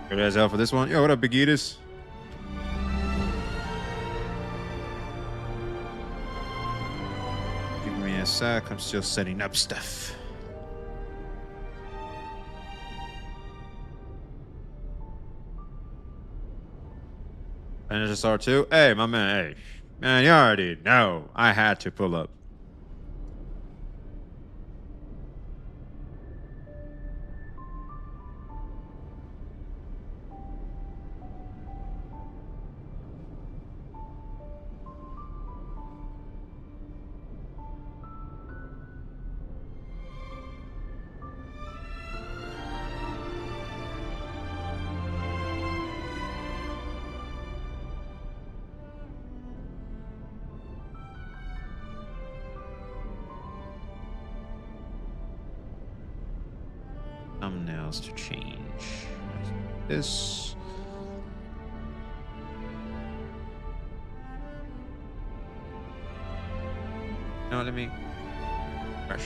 Good as hell for this one. Yo, what up, Big Eaters? Give me a sec. I'm still setting up stuff. And it's just R2. Hey, my man. Hey, man, you already know I had to pull up. Thumbnails to change. This. No, let me fresh.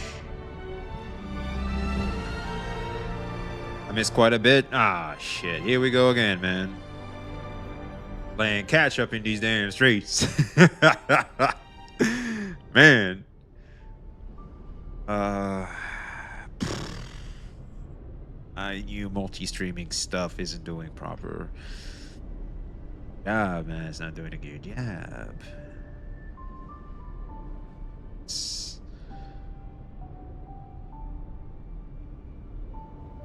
I missed quite a bit. Ah, shit. Here we go again, man. Playing catch up in these damn streets. Man. I knew multi-streaming stuff isn't doing proper job, man. It's not doing a good job.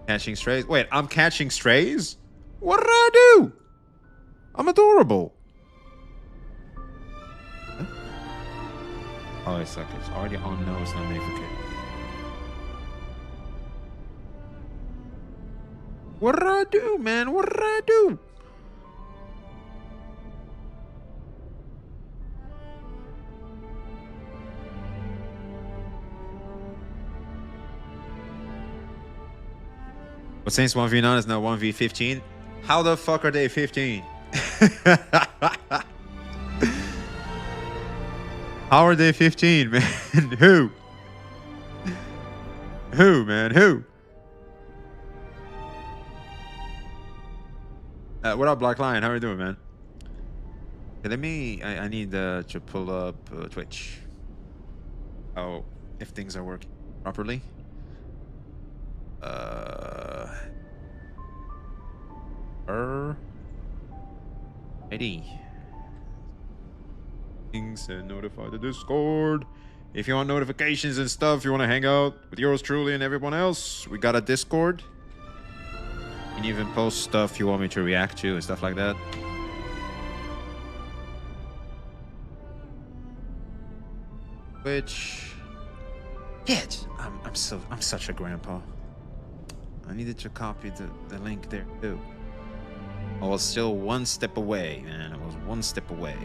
Catching strays? Wait, I'm catching strays? What did I do? I'm adorable. Huh? Oh, it's like it's already on. No, it's not made for kids. What did I do, man? What did I do? But since 1v9 is now 1v15, how the fuck are they 15? How are they 15, man? Who? Who, man? Who? What up, Black Lion? How are you doing, man? Okay, let me... I need to pull up Twitch. Oh, if things are working properly. ID. Things and notify the Discord. If you want notifications and stuff, you want to hang out with yours truly and everyone else, we got a Discord. You can even post stuff you want me to react to and stuff like that. Which, shit, I'm such a grandpa. I needed to copy the link there too. I was still one step away, man. I was one step away.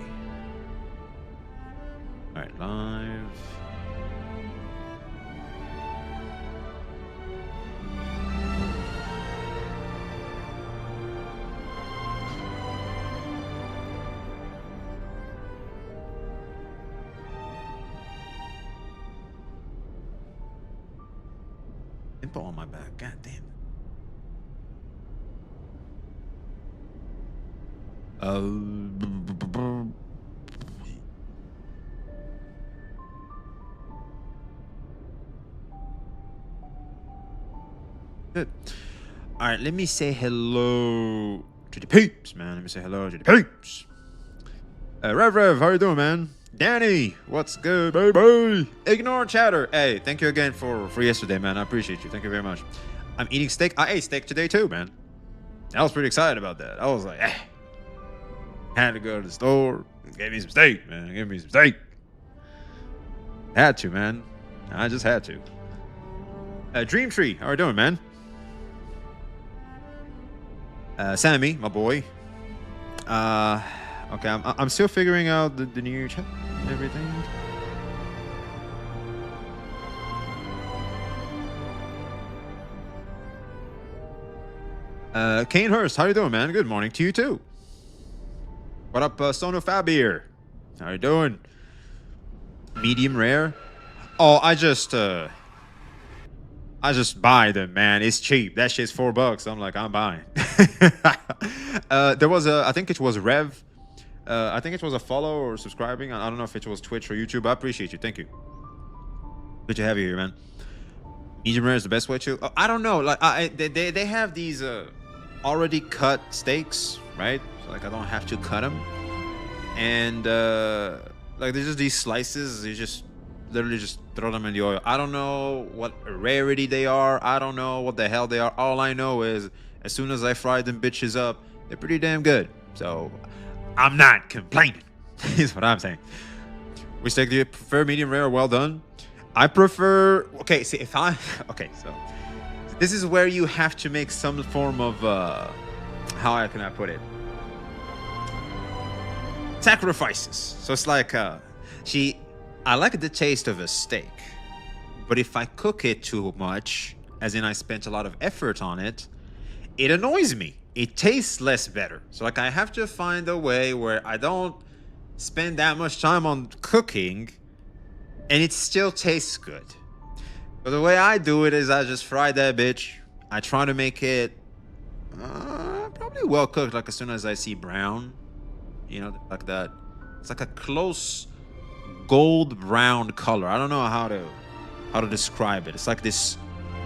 All right, live. Pimple on my back. God damn it. Good. All right, let me say hello to the peeps, man. Let me say hello to the peeps. Rev, how you doing, man? Danny, what's good, baby? Ignore chatter. Hey, thank you again for yesterday, man. I appreciate you. Thank you very much. I'm eating steak. I ate steak today too, man. I was pretty excited about that. I was like, had to go to the store. Get me some steak, man. Give me some steak. Had to, man. I just had to. Dream Tree, how are you doing, man? Sammy, my boy. Okay, I'm still figuring out the new chat and everything. Kane Hurst, how you doing, man? Good morning to you too. What up, Sono Fabir? How you doing? Medium rare. Oh, I just buy them, man. It's cheap. That shit's $4. I'm like, I'm buying. There was a, I think it was Rev. I think it was a follow or subscribing. I don't know if it was Twitch or YouTube. I appreciate you. Thank you. Good to have you here, man. Medium rare is the best way to. I don't know. Like they have these already cut steaks, right? So, like I don't have to cut them, and like there's just these slices. You just literally just throw them in the oil. I don't know what rarity they are. I don't know what the hell they are. All I know is as soon as I fry them bitches up, they're pretty damn good. So I'm not complaining. Is what I'm saying. Which steak do you prefer, medium rare or well done? I prefer. Okay, see if I. Okay, so this is where you have to make some form of how can I put it? Sacrifices. So it's like I like the taste of a steak, but if I cook it too much, as in I spent a lot of effort on it, it annoys me. It tastes less better. So like I have to find a way where I don't spend that much time on cooking and it still tastes good. But the way I do it is I just fry that bitch. I try to make it probably well cooked, like as soon as I see brown, you know, like that. It's like a close gold brown color. I don't know how to describe it. It's like this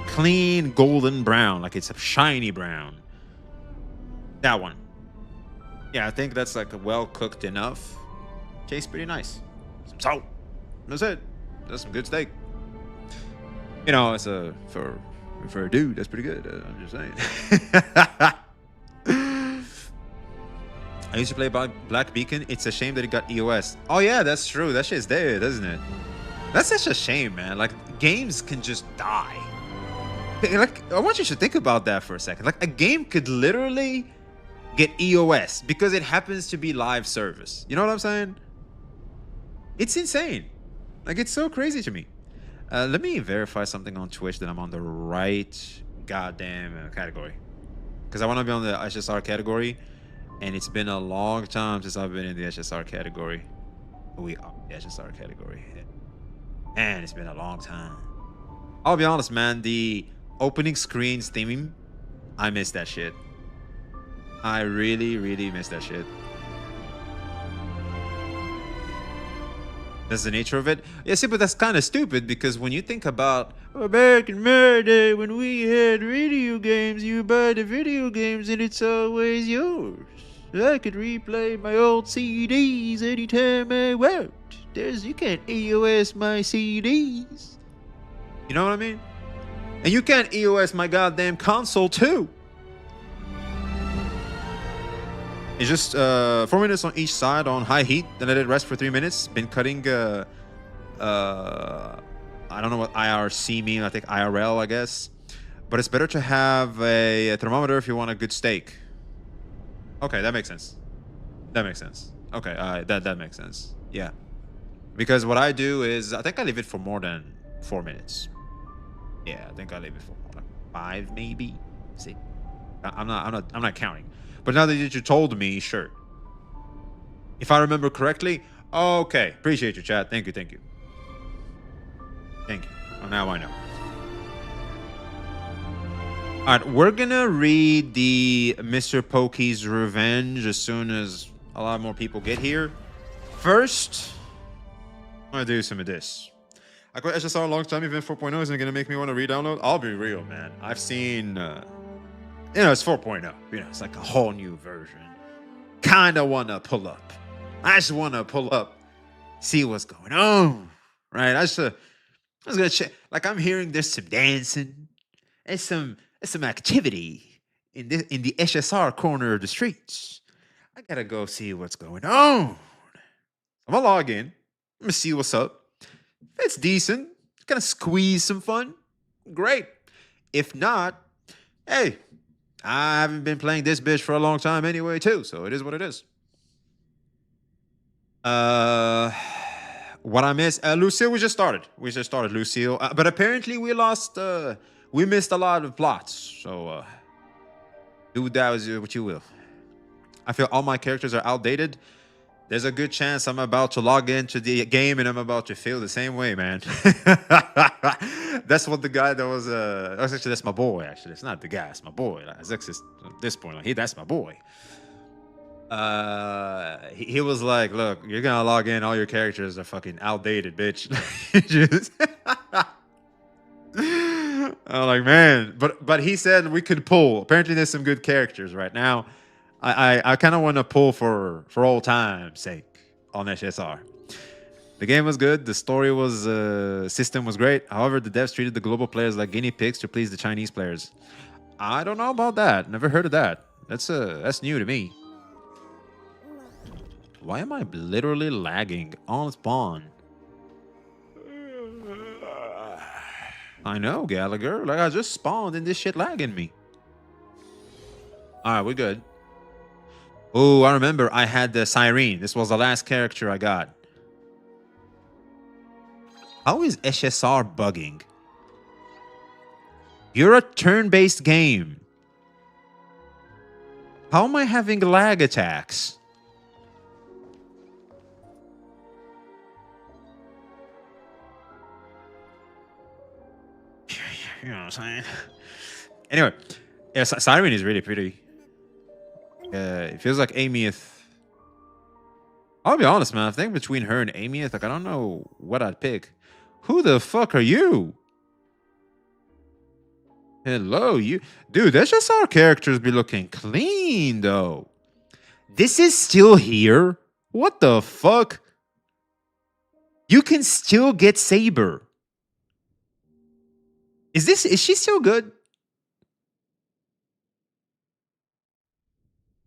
clean golden brown, like it's a shiny brown. That one. Yeah, I think that's like a well cooked enough. Tastes pretty nice. Some salt. That's it. That's some good steak. You know, it's for a dude, that's pretty good. I'm just saying. I used to play Black Beacon. It's a shame that it got EOS. Oh yeah, that's true. That shit's dead, isn't it? That's such a shame, man. Like games can just die. Like I want you to think about that for a second. Like a game could literally get EOS because it happens to be live service. You know what I'm saying? It's insane. Like it's so crazy to me. Let me verify something on Twitch that I'm on the right goddamn category. Because I want to be on the HSR category. And it's been a long time since I've been in the HSR category. We are the HSR category. Man, it's been a long time. I'll be honest, man. The opening screens theming, I miss that shit. I really, really miss that shit. That's the nature of it. Yeah, see, but that's kind of stupid because when you think about back in my day when we had video games, you buy the video games and it's always yours. I could replay my old CDs anytime I want. You can't EOS my CDs. You know what I mean? And you can't EOS my goddamn console too. It's just 4 minutes on each side on high heat, then let it rest for 3 minutes. Been cutting I don't know what IRC mean. I think IRL, I guess. But it's better to have a thermometer if you want a good steak. Okay, that makes sense. That makes sense. Okay, that makes sense. Yeah. Because what I do is I think I leave it for more than 4 minutes. Yeah, I think I leave it for more like 5 maybe. See. I'm not counting. But now that you told me, sure. If I remember correctly, okay. Appreciate you, chat. Thank you. Thank you. Well, now I know. All right, we're gonna read the MrPokkes Revenge as soon as a lot more people get here. First, I'm gonna do some of this. I quit HSR a long time. Even 4.0 isn't gonna make me want to re-download. I'll be real, man. I've seen, you know, it's 4.0. You know, it's like a whole new version. Kinda wanna pull up. I just wanna pull up, see what's going on, right? I was gonna check. Like I'm hearing there's some dancing and some activity in the HSR corner of the streets. I gotta go see what's going on. I'm gonna log in. I'm gonna see what's up. If it's decent, gonna squeeze some fun. Great. If not, hey, I haven't been playing this bitch for a long time anyway, too. So it is what it is. What I missed, Lucille, we just started, Lucille. But apparently we lost, we missed a lot of plots. So do that as what you will. I feel all my characters are outdated. There's a good chance I'm about to log into the game and I'm about to feel the same way, man. That's what the guy that was actually, that's my boy, actually. It's not the guy, it's my boy. That's this point. Like, that's my boy. He was like, look, you're gonna log in, all your characters are fucking outdated, bitch. Just I'm like, man, but he said we could pull. Apparently there's some good characters right now. I kind of want to pull for old time's sake on SSR. The game was good. The story was system was great. However, the devs treated the global players like guinea pigs to please the Chinese players. I don't know about that. Never heard of that. That's new to me. Why am I literally lagging on spawn? I know, Gallagher. Like, I just spawned and this shit lagging me. Alright, we're good. Oh, I remember I had the Siren. This was the last character I got. How is SSR bugging? You're a turn-based game. How am I having lag attacks? You know what I'm saying? Anyway, yeah, Siren is really pretty. It feels like Amieth. I'll be honest, man. I think between her and Amieth, like, I don't know what I'd pick. Who the fuck are you? Hello, you. Dude, that's just our characters be looking clean, though. This is still here? What the fuck? You can still get Saber. Is she still good?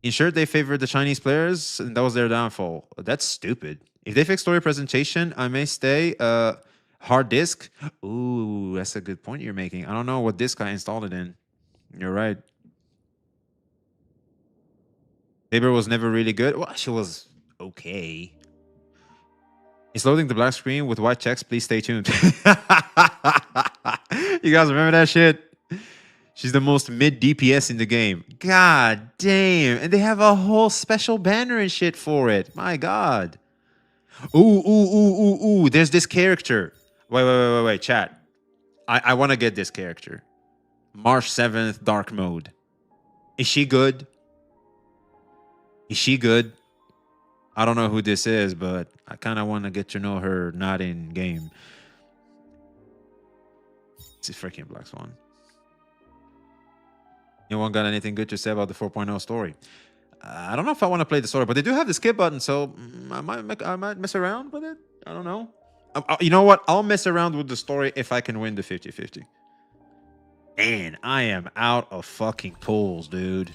Ensured they favored the Chinese players, and that was their downfall. That's stupid. If they fix story presentation, I may stay. Hard disk. Ooh, that's a good point you're making. I don't know what disk I installed it in. You're right. Saber was never really good. Well, she was okay. It's loading the black screen with white checks. Please stay tuned. You guys remember that shit? She's the most mid DPS in the game. God damn. And they have a whole special banner and shit for it. My God. Ooh. There's this character. Wait, chat. I want to get this character. March 7th, dark mode. Is she good? Is she good? I don't know who this is, but I kind of want to get to know her not in game. It's a freaking Black Swan. Anyone got anything good to say about the 4.0 story? I don't know if I want to play the story, but they do have the skip button, so I might mess around with it. I don't know. You know what? I'll mess around with the story if I can win the 50-50. Man, I am out of fucking pulls, dude.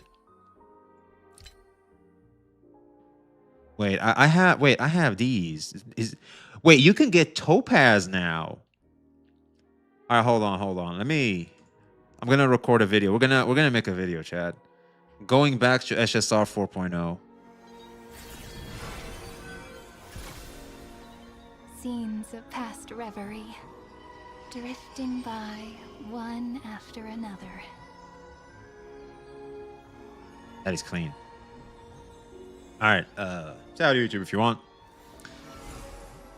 Wait, I have these. Wait, you can get Topaz now. All right, hold on. I'm gonna record a video. We're gonna make a video, chat. Going back to SSR 4.0. Scenes of past reverie, drifting by one after another. That is clean. All right, say hi to YouTube if you want.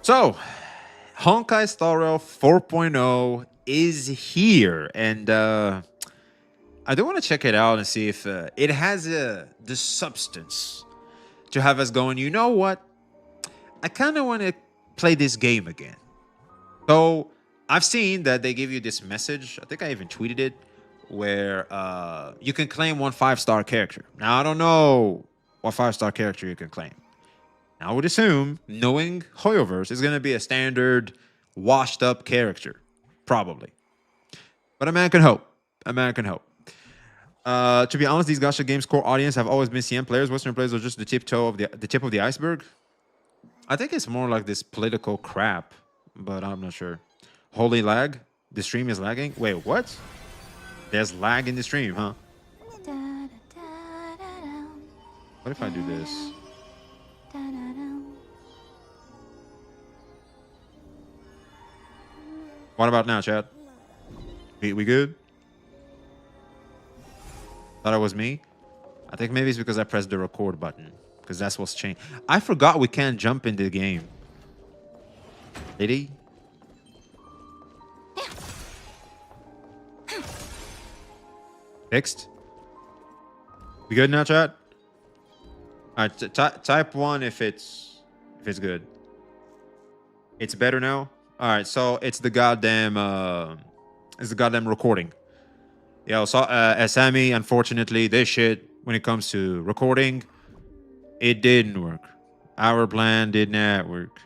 So, Honkai Star Rail 4.0 is here, and I do want to check it out and see if it has the substance to have us going, you know what? I kind of want to play this game again. So I've seen that they give you this message. I think I even tweeted it, where you can claim one 5-star character. Now, I don't know what 5-star character you can claim. Now, I would assume, knowing Hoyoverse, is going to be a standard, washed-up character. Probably. But a man can hope. A man can hope. To be honest, these gacha games' core audience have always been CM players. Western players are just the tip of the iceberg. I think it's more like this political crap, but I'm not sure. Holy lag? The stream is lagging? Wait, what? There's lag in the stream, huh? What if I do this? What about now, chat? We good? Thought it was me? I think maybe it's because I pressed the record button. Because that's what's changed. I forgot we can't jump in the game. Did he? Fixed? We good now, chat? All right, type 1 if it's good. It's better now. All right, so it's the goddamn recording. Yeah, so Sammy, unfortunately, this shit when it comes to recording, it didn't work. Our plan did not work.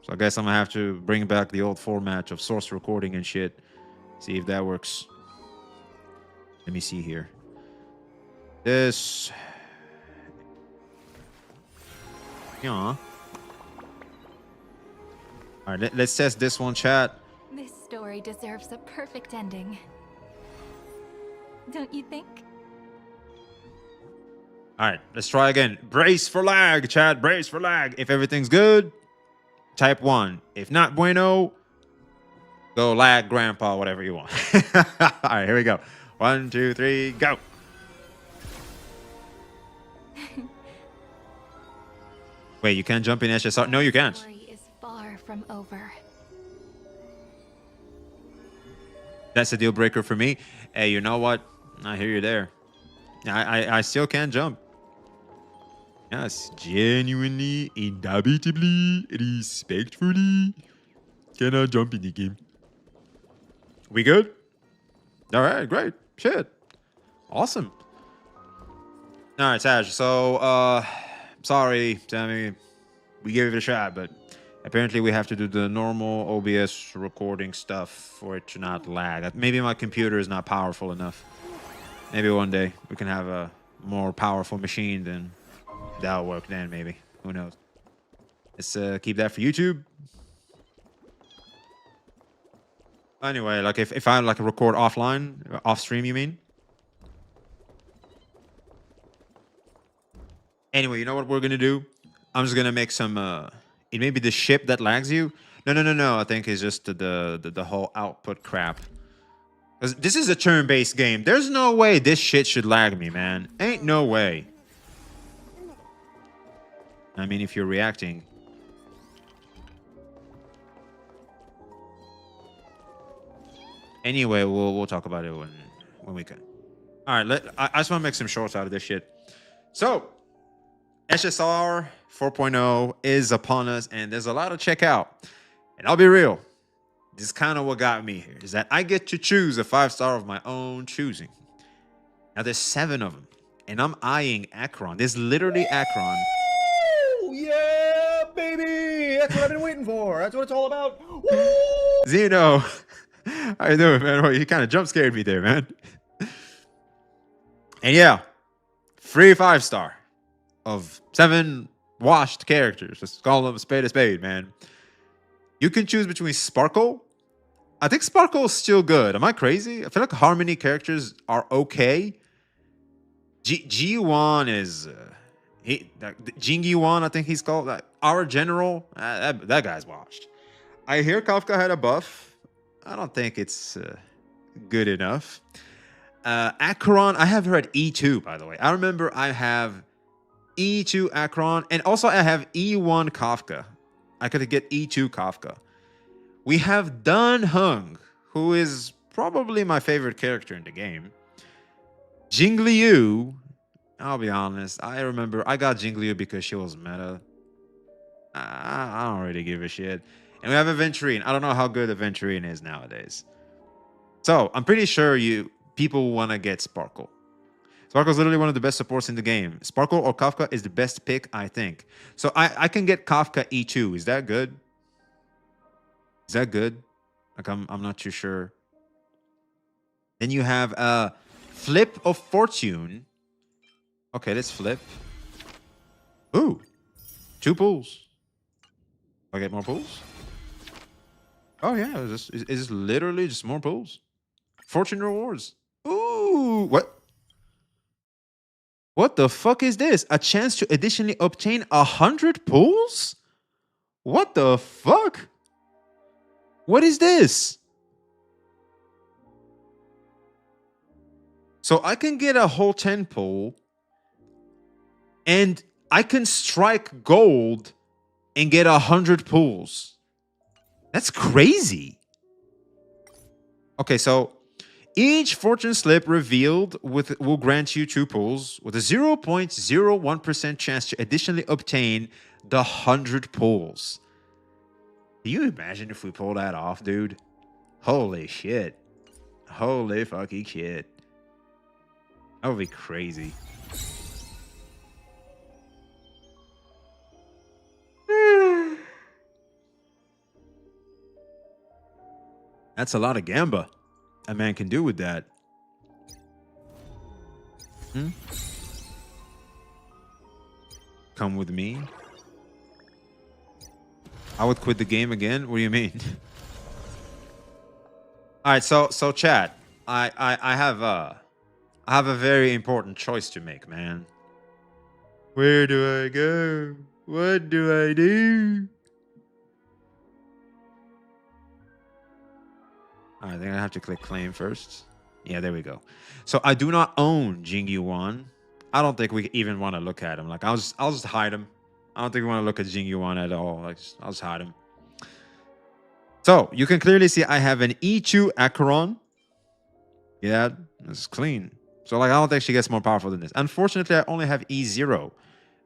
So I guess I'm gonna have to bring back the old format of source recording and shit. See if that works. Let me see here. This. Yeah. All right, let's test this one, chat. This story deserves a perfect ending. Don't you think? All right, let's try again. Brace for lag, chat. Brace for lag. If everything's good, type 1. If not bueno, go lag grandpa, whatever you want. All right, here we go. 1, 2, 3, go. Wait, you can't jump in SSR? No, you can't. The story is far from over. That's a deal breaker for me. Hey, you know what? I hear you there. I still can't jump. Yes, genuinely, indubitably, respectfully, cannot jump in the game. We good? All right, great. Shit. Awesome. All right, Saj. So, sorry, Sammy. We gave it a shot, but apparently we have to do the normal OBS recording stuff for it to not lag. Maybe my computer is not powerful enough. Maybe one day we can have a more powerful machine, then that'll work then, maybe. Who knows? Let's keep that for YouTube. Anyway, like if I like record offline, off stream, you mean? Anyway, you know what we're gonna do? I'm just gonna make some. It may be the ship that lags you. No. I think it's just the whole output crap. Because this is a turn-based game. There's no way this shit should lag me, man. Ain't no way. I mean, if you're reacting. Anyway, we'll talk about it when we can. All right, I just want to make some shorts out of this shit. So, SSR 4.0 is upon us, and there's a lot to check out. And I'll be real. This is kind of what got me here, is that I get to choose a 5-star of my own choosing. Now, there's 7 of them, and I'm eyeing Akron. There's literally Akron. Woo! Yeah, baby! That's what I've been waiting for. That's what it's all about. Woo! Zeno, how you doing, man? Well, you kind of jump scared me there, man. And yeah, free 5-star of 7 washed characters. Let's call them a spade, man. You can choose between Sparkle. I think Sparkle's still good. Am I crazy? I feel like Harmony characters are okay. G1 is... Jingy1, I think he's called. Our General, that guy's washed. I hear Kafka had a buff. I don't think it's good enough. Akron, I have heard E2, by the way. I remember I have E2 Akron, and also I have E1 Kafka. I could get E2 Kafka. We have Dun Hung, who is probably my favorite character in the game. Jingliu, I'll be honest, I remember I got Jingliu because she was meta. I don't really give a shit. And we have Aventurine. I don't know how good Aventurine is nowadays. So, I'm pretty sure people want to get Sparkle. Sparkle's literally one of the best supports in the game. Sparkle or Kafka is the best pick, I think. So, I can get Kafka E2. Is that good? Is that good? Like, I'm not too sure. Then you have Flip of Fortune. Okay, let's flip. Ooh. 2 pulls. Do I get more pulls? Oh, yeah. Is this literally just more pulls? Fortune rewards. Ooh. What? What the fuck is this? A chance to additionally obtain 100 pulls? What the fuck? What is this? So I can get a whole 10 pull, and I can strike gold and get 100 pulls. That's crazy. Okay, so Each fortune slip revealed will grant you 2 pulls with a 0.01% chance to additionally obtain the 100 pulls. Can you imagine if we pull that off, dude? Holy shit. Holy fucking shit. That would be crazy. That's a lot of gamba a man can do with that. Come with me. I would quit the game again. What do you mean? All right, so chat. I have a very important choice to make, man. Where do I go? What do I do? All right, I think I have to click claim first. Yeah, there we go. So I do not own Jingyuan. I don't think we even want to look at him. Like I'll just hide him. I don't think we want to look at Jingyuan at all. Like I'll just hide him. So you can clearly see I have an E2 Acheron. Yeah, it's clean. So like I don't think she gets more powerful than this. Unfortunately, I only have E0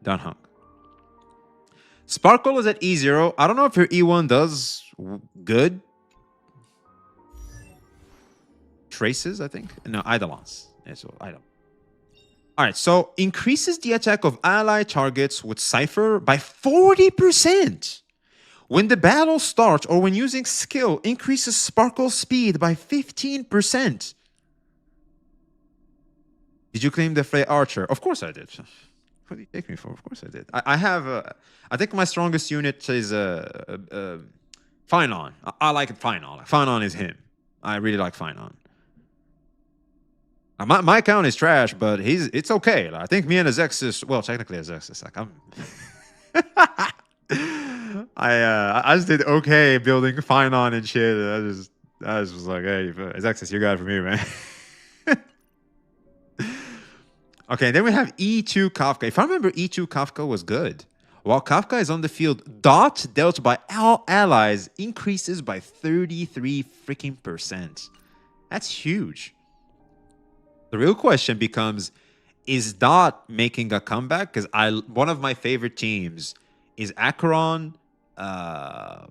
Dunhunk. Sparkle is at E0. I don't know if her E1 does good. Traces, I think. No, Eidolons. Yeah, so Eidol. All right, so increases the attack of ally targets with Cypher by 40%. When the battle starts or when using skill, increases Sparkle speed by 15%. Did you claim the Frey Archer? Of course I did. What do you take me for? Of course I did. I have, I think my strongest unit is Finon. I like it, Finon. Finon is him. I really like Finon. My account is trash, but it's okay. I think me and Azexis, well, technically Azexis, like I just did okay building Finon and shit. I just was like, hey, Azexis, you got it for me, man. Okay, then we have E2 Kafka. If I remember, E2 Kafka was good. While Kafka is on the field, dot dealt by all allies increases by 33 freaking %. That's huge. The real question becomes, is Dot making a comeback? Because one of my favorite teams is Acheron, Black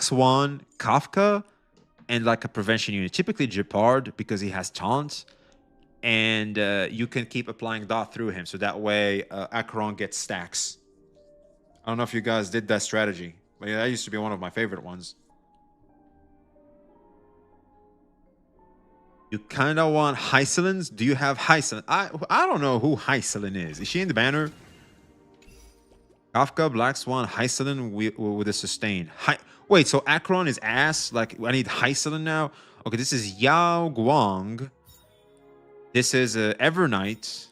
Swan, Kafka, and like a prevention unit. Typically Jeopard because he has taunt. And you can keep applying Dot through him. So that way Acheron gets stacks. I don't know if you guys did that strategy. But yeah, that used to be one of my favorite ones. You kind of want Hycelins? Do you have Hycelin? I don't know who Hycelin is. Is she in the banner? Kafka, Black Swan, Hycelin with a sustain. Wait, so Acheron is ass? Like, I need Hycelin now? Okay, this is Yao Guang. This is Evernight.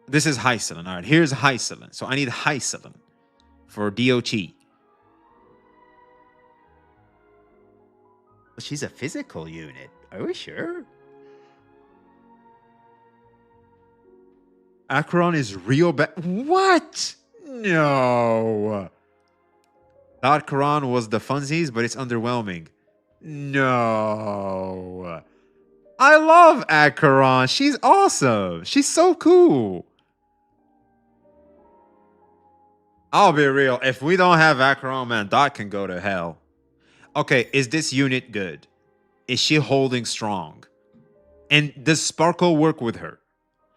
This is Hycelin. All right, here's Hycelin. So I need Hycelin for DOT. But she's a physical unit. Are we sure? Acheron is real bad. What? No. Thought Acheron was the funsies, but it's underwhelming. No. I love Acheron. She's awesome. She's so cool. I'll be real. If we don't have Acheron, man, Dot can go to hell. Okay, is this unit good? Is she holding strong? And does Sparkle work with her?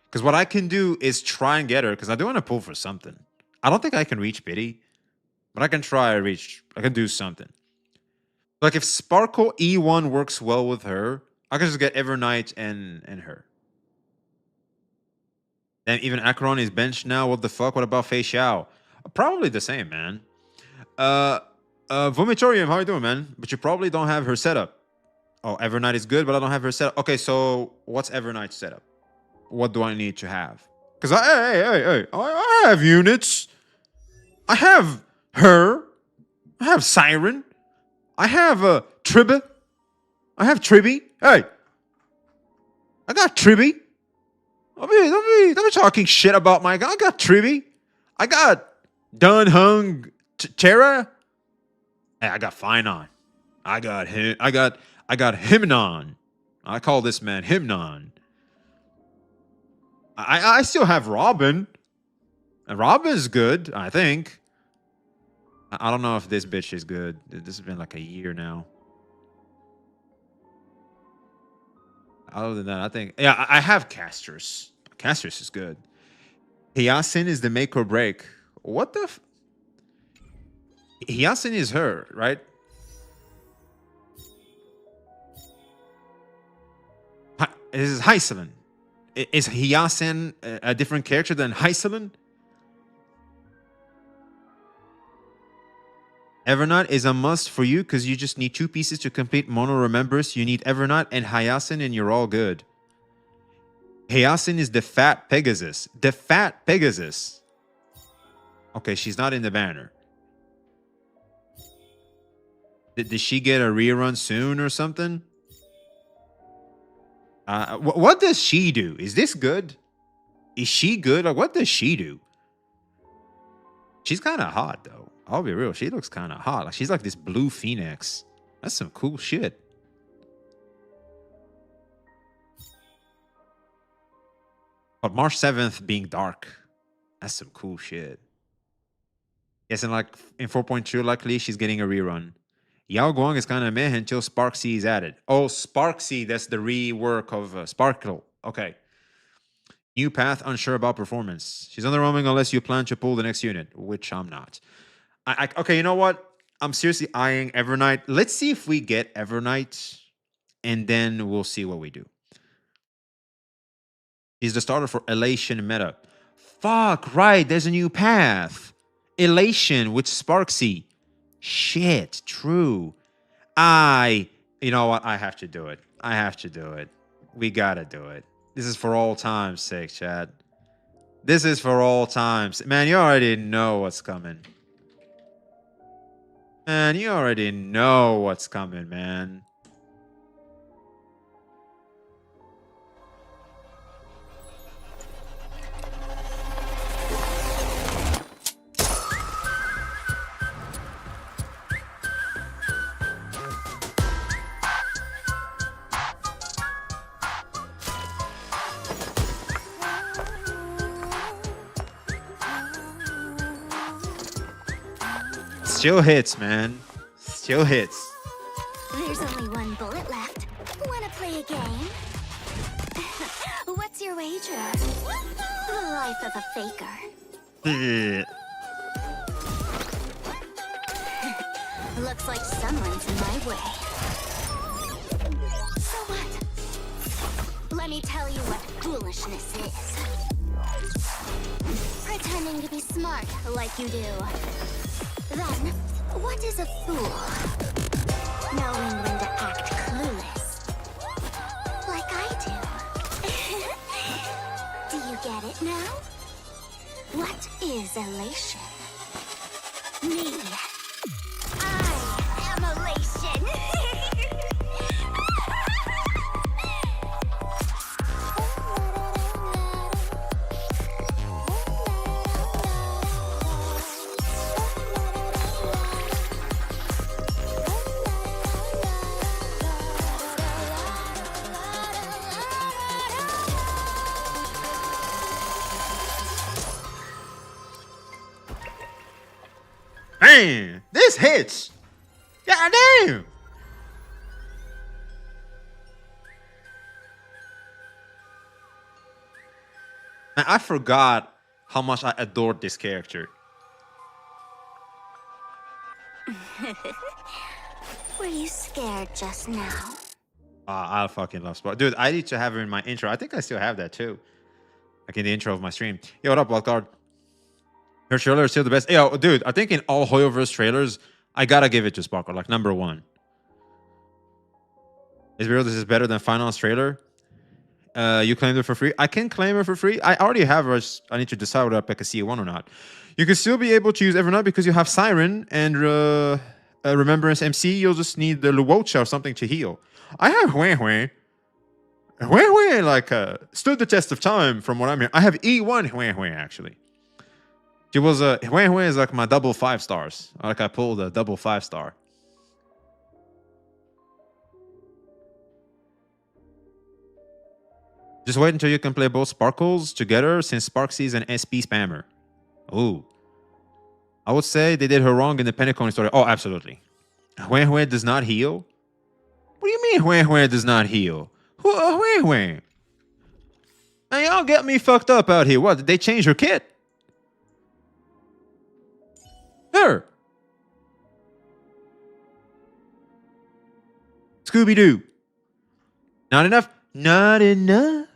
Because what I can do is try and get her, because I do want to pull for something. I don't think I can reach Pity, but I can try reach. I can do something. Like if Sparkle E1 works well with her, I can just get Evernight and her. Then even Acheron is benched now. What the fuck? What about Fei Xiao? Probably the same, man. Vomitorium, how you doing, man? But you probably don't have her setup. Oh, Evernight is good, but I don't have her setup. Okay, so what's Evernight's setup? What do I need to have? Because I have units. I have her. I have Siren. I have Tribby. I have Tribby. Hey, I got Tribby. Don't be talking shit about my guy. I got Tribby. I got Dun Hung Terra. Hey, I got Finon. I got him. I got Hymnon. I call this man Hymnon. I still have Robin. Robin's good, I think. I don't know if this bitch is good. This has been like a year now. Other than that, I think... Yeah, I have Casters. Casters is good. Hyacinth is the make or break. What the... Hyacinth is her, right? This is Hycelin. Is Hyacinth a different character than Hycelin? Evernight is a must for you because you just need 2 pieces to complete Mono Remembers. You need Evernight and Hyacinth and you're all good. Hyacinth is the fat Pegasus. The fat Pegasus. Okay, she's not in the banner. Did she get a rerun soon or something? What does she do? Is this good? Is she good? Like, what does she do? She's kind of hot, though. I'll be real. She looks kind of hot. Like, she's like this blue phoenix. That's some cool shit. But March 7th being dark. That's some cool shit. Yes, and like in 4.2, luckily, she's getting a rerun. Yao Guang is kind of meh until Sparksea is added. Oh, Sparksea, that's the rework of Sparkle. Okay. New path, unsure about performance. She's underwhelming unless you plan to pull the next unit, which I'm not. Okay, you know what? I'm seriously eyeing Evernight. Let's see if we get Evernight, and then we'll see what we do. He's the starter for Elation meta. Fuck, right, there's a new path. Elation with Sparksea. Shit, true. You know what? I have to do it. I have to do it. We gotta do it. This is for all time's sake, Chad. This is for all times. Man, you already know what's coming. Man, you already know what's coming, man. Still hits, man. Still hits. There's only one bullet left. Wanna play a game? What's your wager? The life of a faker. Looks like someone's in my way. So what? Let me tell you what foolishness is. Pretending to be smart like you do. Then, what is a fool? Knowing when to act clueless. Like I do. Do you get it now? What is elation? Me. I am elation. Man, this hits. God damn. Man, I forgot how much I adored this character. Were you scared just now? I fucking love Spark. Dude, I need to have her in my intro. I think I still have that too. Like in the intro of my stream. Yo, what up, Wildcard? Her trailer is still the best. Yo, dude, I think in all Hoyoverse trailers, I gotta give it to Sparkle, like #1. Is real? This is better than Final's trailer. You claimed it for free. I can claim it for free. I already have her. I need to decide whether I can see one or not. You can still be able to use Evernight because you have Siren and Remembrance MC. You'll just need the Luocha or something to heal. I have Hue Hue. Hue Hue like stood the test of time from what I'm hearing. I have E1 Hue Hue actually. She was Hue Hue is like my double 5 stars. Like I pulled a double 5 star. Just wait until you can play both Sparkles together since Sparksy's an SP spammer. Ooh. I would say they did her wrong in the Penacone story. Oh, absolutely. Hue Hue does not heal? What do you mean Hue Hue does not heal? Hue Hue? Now y'all get me fucked up out here. What, did they change her kit? Her. Scooby-Doo. Not enough? Not enough.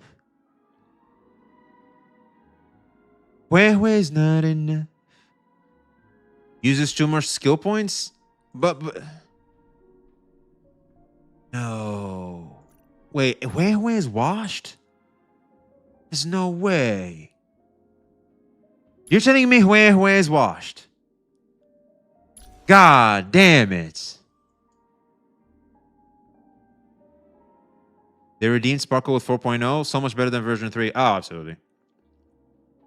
Where's not enough? Uses too much skill points? But no. Wait, where's washed? There's no way. You're telling me where's washed? God damn it. They redeemed Sparkle with 4.0. So much better than version 3. Oh, absolutely.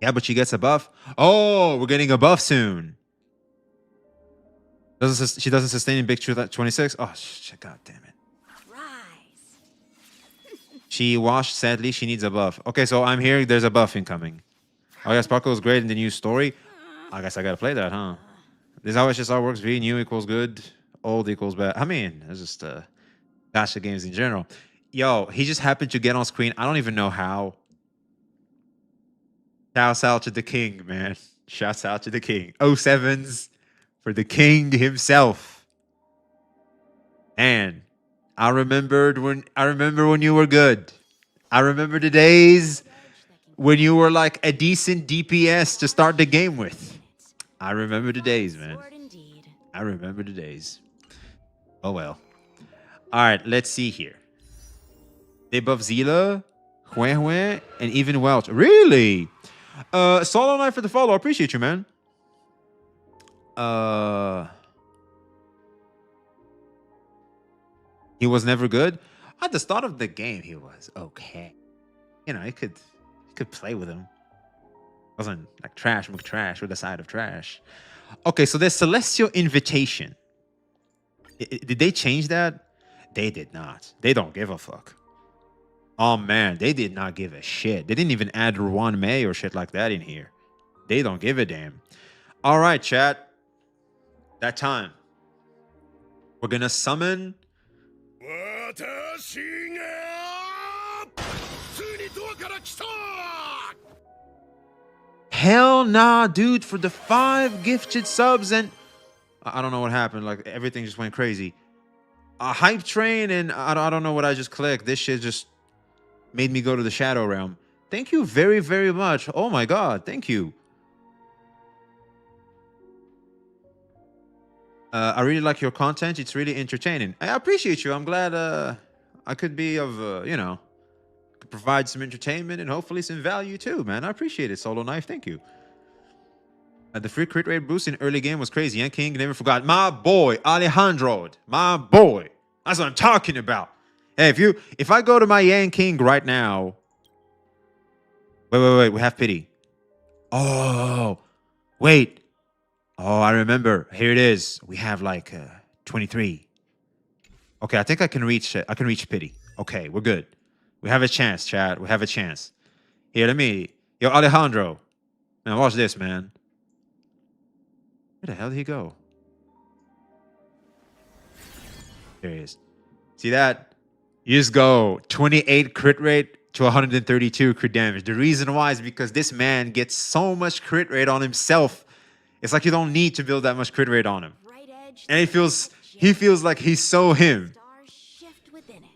Yeah, but she gets a buff. Oh, we're getting a buff soon. She doesn't sustain in Big Truth at 26. Oh, shit, god damn it. She washed, sadly. She needs a buff. Okay, so I'm hearing there's a buff incoming. Oh, yeah, Sparkle is great in the new story. I guess I gotta play that, huh? This is how HSR works. V, new equals good. Old equals bad. I mean, it's just gacha games in general. Yo, he just happened to get on screen. I don't even know how. Shouts out to the king, man. Shouts out to the king. 07s for the king himself. And I remember when you were good. I remember the days when you were like a decent DPS to start the game with. I remember the days, man. I remember the days. Oh well. All right, let's see here. They buff Zila, Hue Hue, and even Welch. Really? Solo Knight for the follow. I appreciate you, man. He was never good. At the start of the game, he was okay. You know, you could play with him. Wasn't like trash, McTrash, with the side of trash. Okay, so there's Celestial Invitation. Did they change that? They did not. They don't give a fuck. Oh man, they did not give a shit. They didn't even add Ruan May or shit like that in here. They don't give a damn. All right, chat. That time. We're gonna summon. Hell nah, dude, for the 5 gifted subs and I don't know what happened. Like everything just went crazy. A hype train and I don't know what I just clicked. This shit just made me go to the Shadow Realm. Thank you very, very much. Oh my god, thank you. I really like your content. It's really entertaining. I appreciate you. I'm glad I could be of, you know, could provide some entertainment and hopefully some value too, man. I appreciate it, Solo Knife. Thank you. The free crit rate boost in early game was crazy. Yan King never forgot. My boy, Alejandro. My boy. That's what I'm talking about. Hey, if I go to my Yan King right now. Wait. We have pity. Oh, wait. Oh, I remember. Here it is. We have like 23. Okay, I think I can reach pity. Okay, we're good. We have a chance, chat. We have a chance. Here, Yo, Alejandro. Man, watch this, man. Where the hell did he go? There he is. See that? You just go 28 crit rate to 132 crit damage. The reason why is because this man gets so much crit rate on himself. It's like you don't need to build that much crit rate on him. And he feels like he's so him.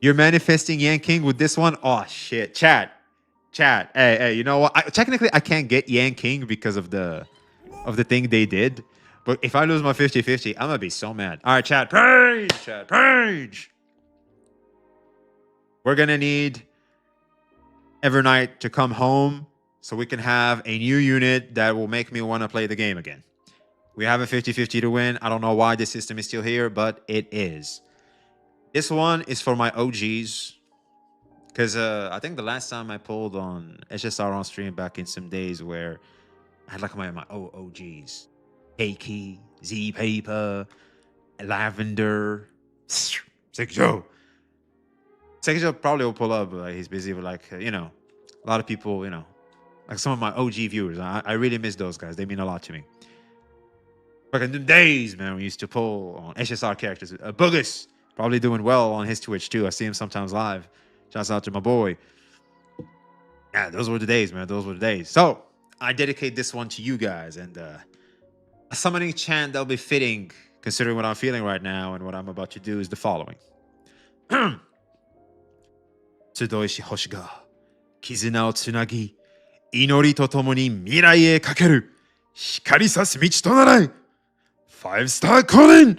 You're manifesting Yan King with this one? Oh, shit. Chat. Hey, you know what? Technically, I can't get Yan King because of the thing they did. But if I lose my 50-50, I'm going to be so mad. All right, chat. Page. We're going to need Evernight to come home so we can have a new unit that will make me want to play the game again. We have a 50-50 to win. I don't know why this system is still here, but it is. This one is for my OGs. Because I think the last time I pulled on HSR on stream back in some days where I had like my OGs. Keiki, Z-Paper, Lavender, Sekijo. Sekijo probably will pull up. He's busy with like, you know, A lot of people, like some of my OG viewers. I really miss those guys. They mean a lot to me. Back in the days, man, we used to pull on HSR characters. Boogus, probably doing well on his Twitch too. I see him sometimes live. Shouts out to my boy. Yeah, those were the days, man. Those were the days. So I dedicate this one to you guys, and a summoning chant that'll be fitting, considering what I'm feeling right now and what I'm about to do, is the following. 集いし星が絆をつなぎ、祈りとともに未来へかける光さす道となれ 5-star calling!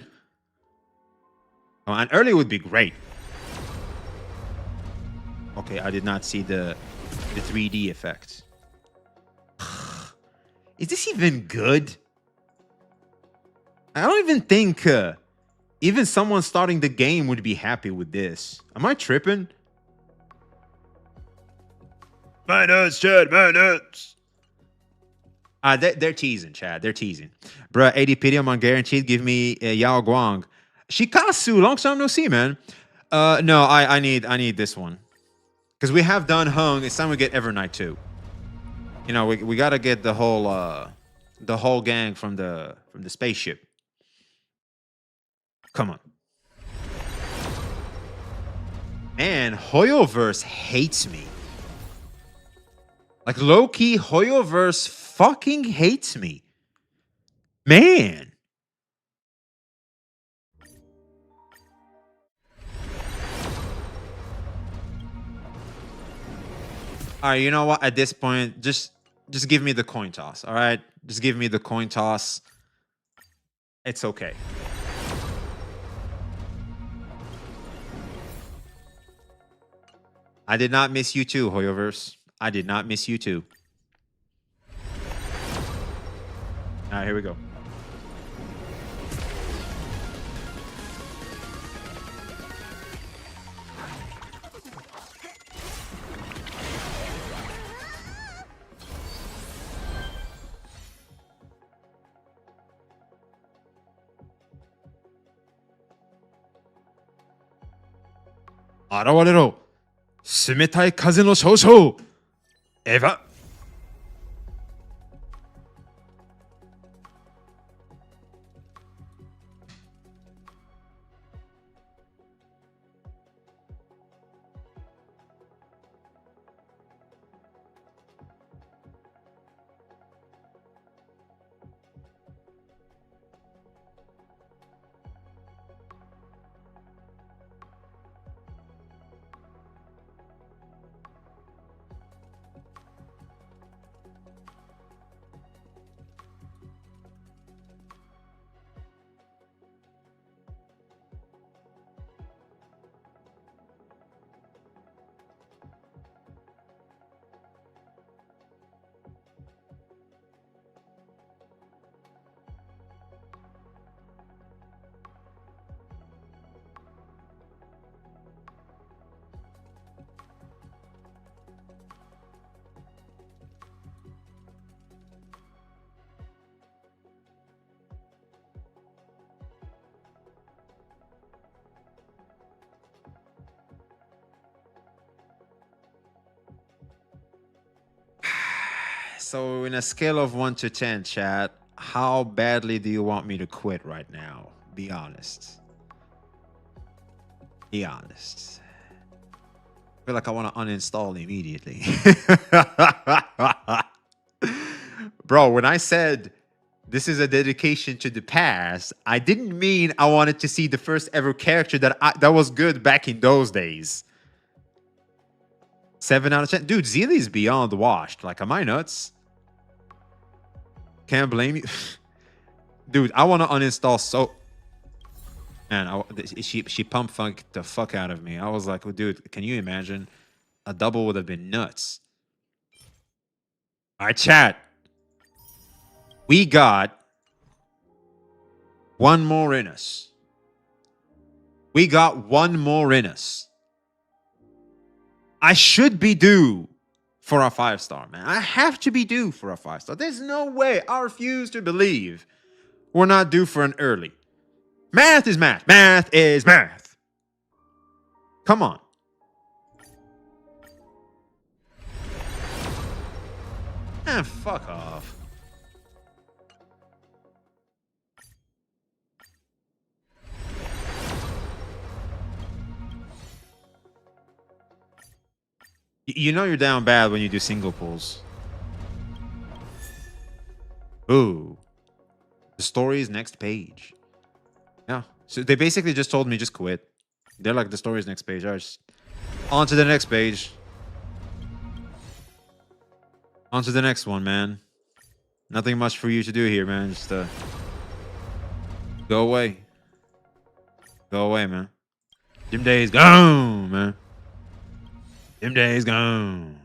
Oh, and early would be great. Okay, I did not see the 3D effect. Is this even good? I don't even think even someone starting the game would be happy with this. Am I tripping? My nuts, Chad, my nuts. They're teasing, Chad. They're teasing. Bruh, 80 Pitium on guaranteed. Give me Yao Guang. Shikasu, long time no see, man. No, I need this one. Because we have done Hung. It's time we get Evernight too. We gotta get the whole gang from the spaceship. Come on. Man, Hoyoverse hates me. Like, low-key, Hoyoverse fucking hates me. Man. All right, you know what? At this point, just give me the coin toss, all right? Just give me the coin toss. It's okay. I did not miss you too, Hoyoverse. I did not miss you too. All right, here we go. Arawarero. 冷たい風の少々エヴァ So in a scale of 1 to 10, chat, how badly do you want me to quit right now? Be honest. Be honest. I feel like I want to uninstall immediately. Bro, when I said this is a dedication to the past, I didn't mean I wanted to see the first ever character that was good back in those days. 7 out of 10. Dude, Zeely's beyond washed. Like, am I nuts? Can't blame you. Dude, I want to uninstall so... Man, she pump funked the fuck out of me. I was like, well, dude, can you imagine? A double would have been nuts. All right, chat. We got one more in us. We got one more in us. I should be due for a 5-star, man. I have to be due for a 5-star. There's no way. I refuse to believe we're not due for an early. Math is math. Math is math. Come on. Man, fuck off. You know you're down bad when you do single pulls. Ooh. The story's next page. Yeah. So they basically just told me just quit. They're like, the story's next page. I just... On to the next page. On to the next one, man. Nothing much for you to do here, man. Just go away. Go away, man. Them days gone, man. Them days gone.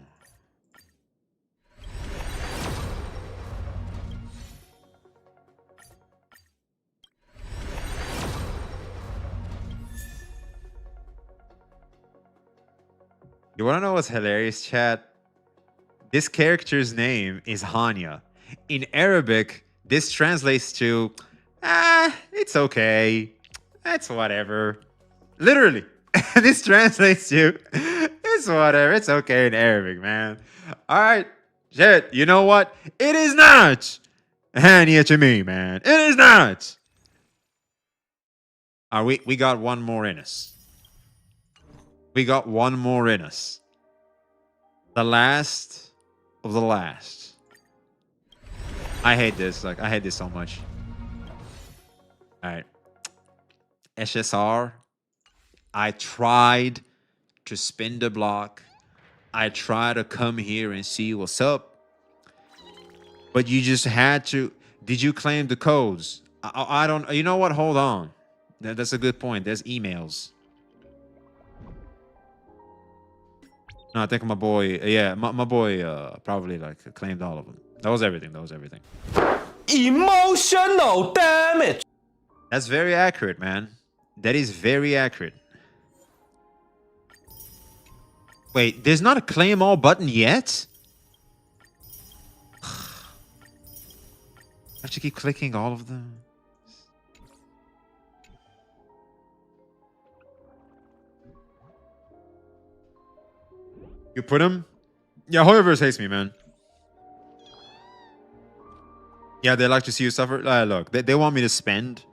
You wanna know what's hilarious, chat? This character's name is Hanya. In Arabic, this translates to, it's okay. It's whatever. Literally. This translates to, it's whatever. It's okay in Arabic, man. All right. Shit, you know what? It is not Hanya to me, man. It is not. We got one more in us. We got one more in us. The last of the last. I hate this. Like, I hate this so much. All right. SSR. I tried to spin the block. I tried to come here and see what's up. But you just had to. Did you claim the codes? I don't. You know what? Hold on. That's a good point. There's emails. No, I think my boy, my boy probably like claimed all of them. That was everything. That was everything. Emotional damage. That's very accurate, man. That is very accurate. Wait, there's not a claim all button yet? I have to keep clicking all of them. You put him? Yeah, Hoyoverse hates me, man. Yeah, they like to see you suffer. Look, they want me to spend.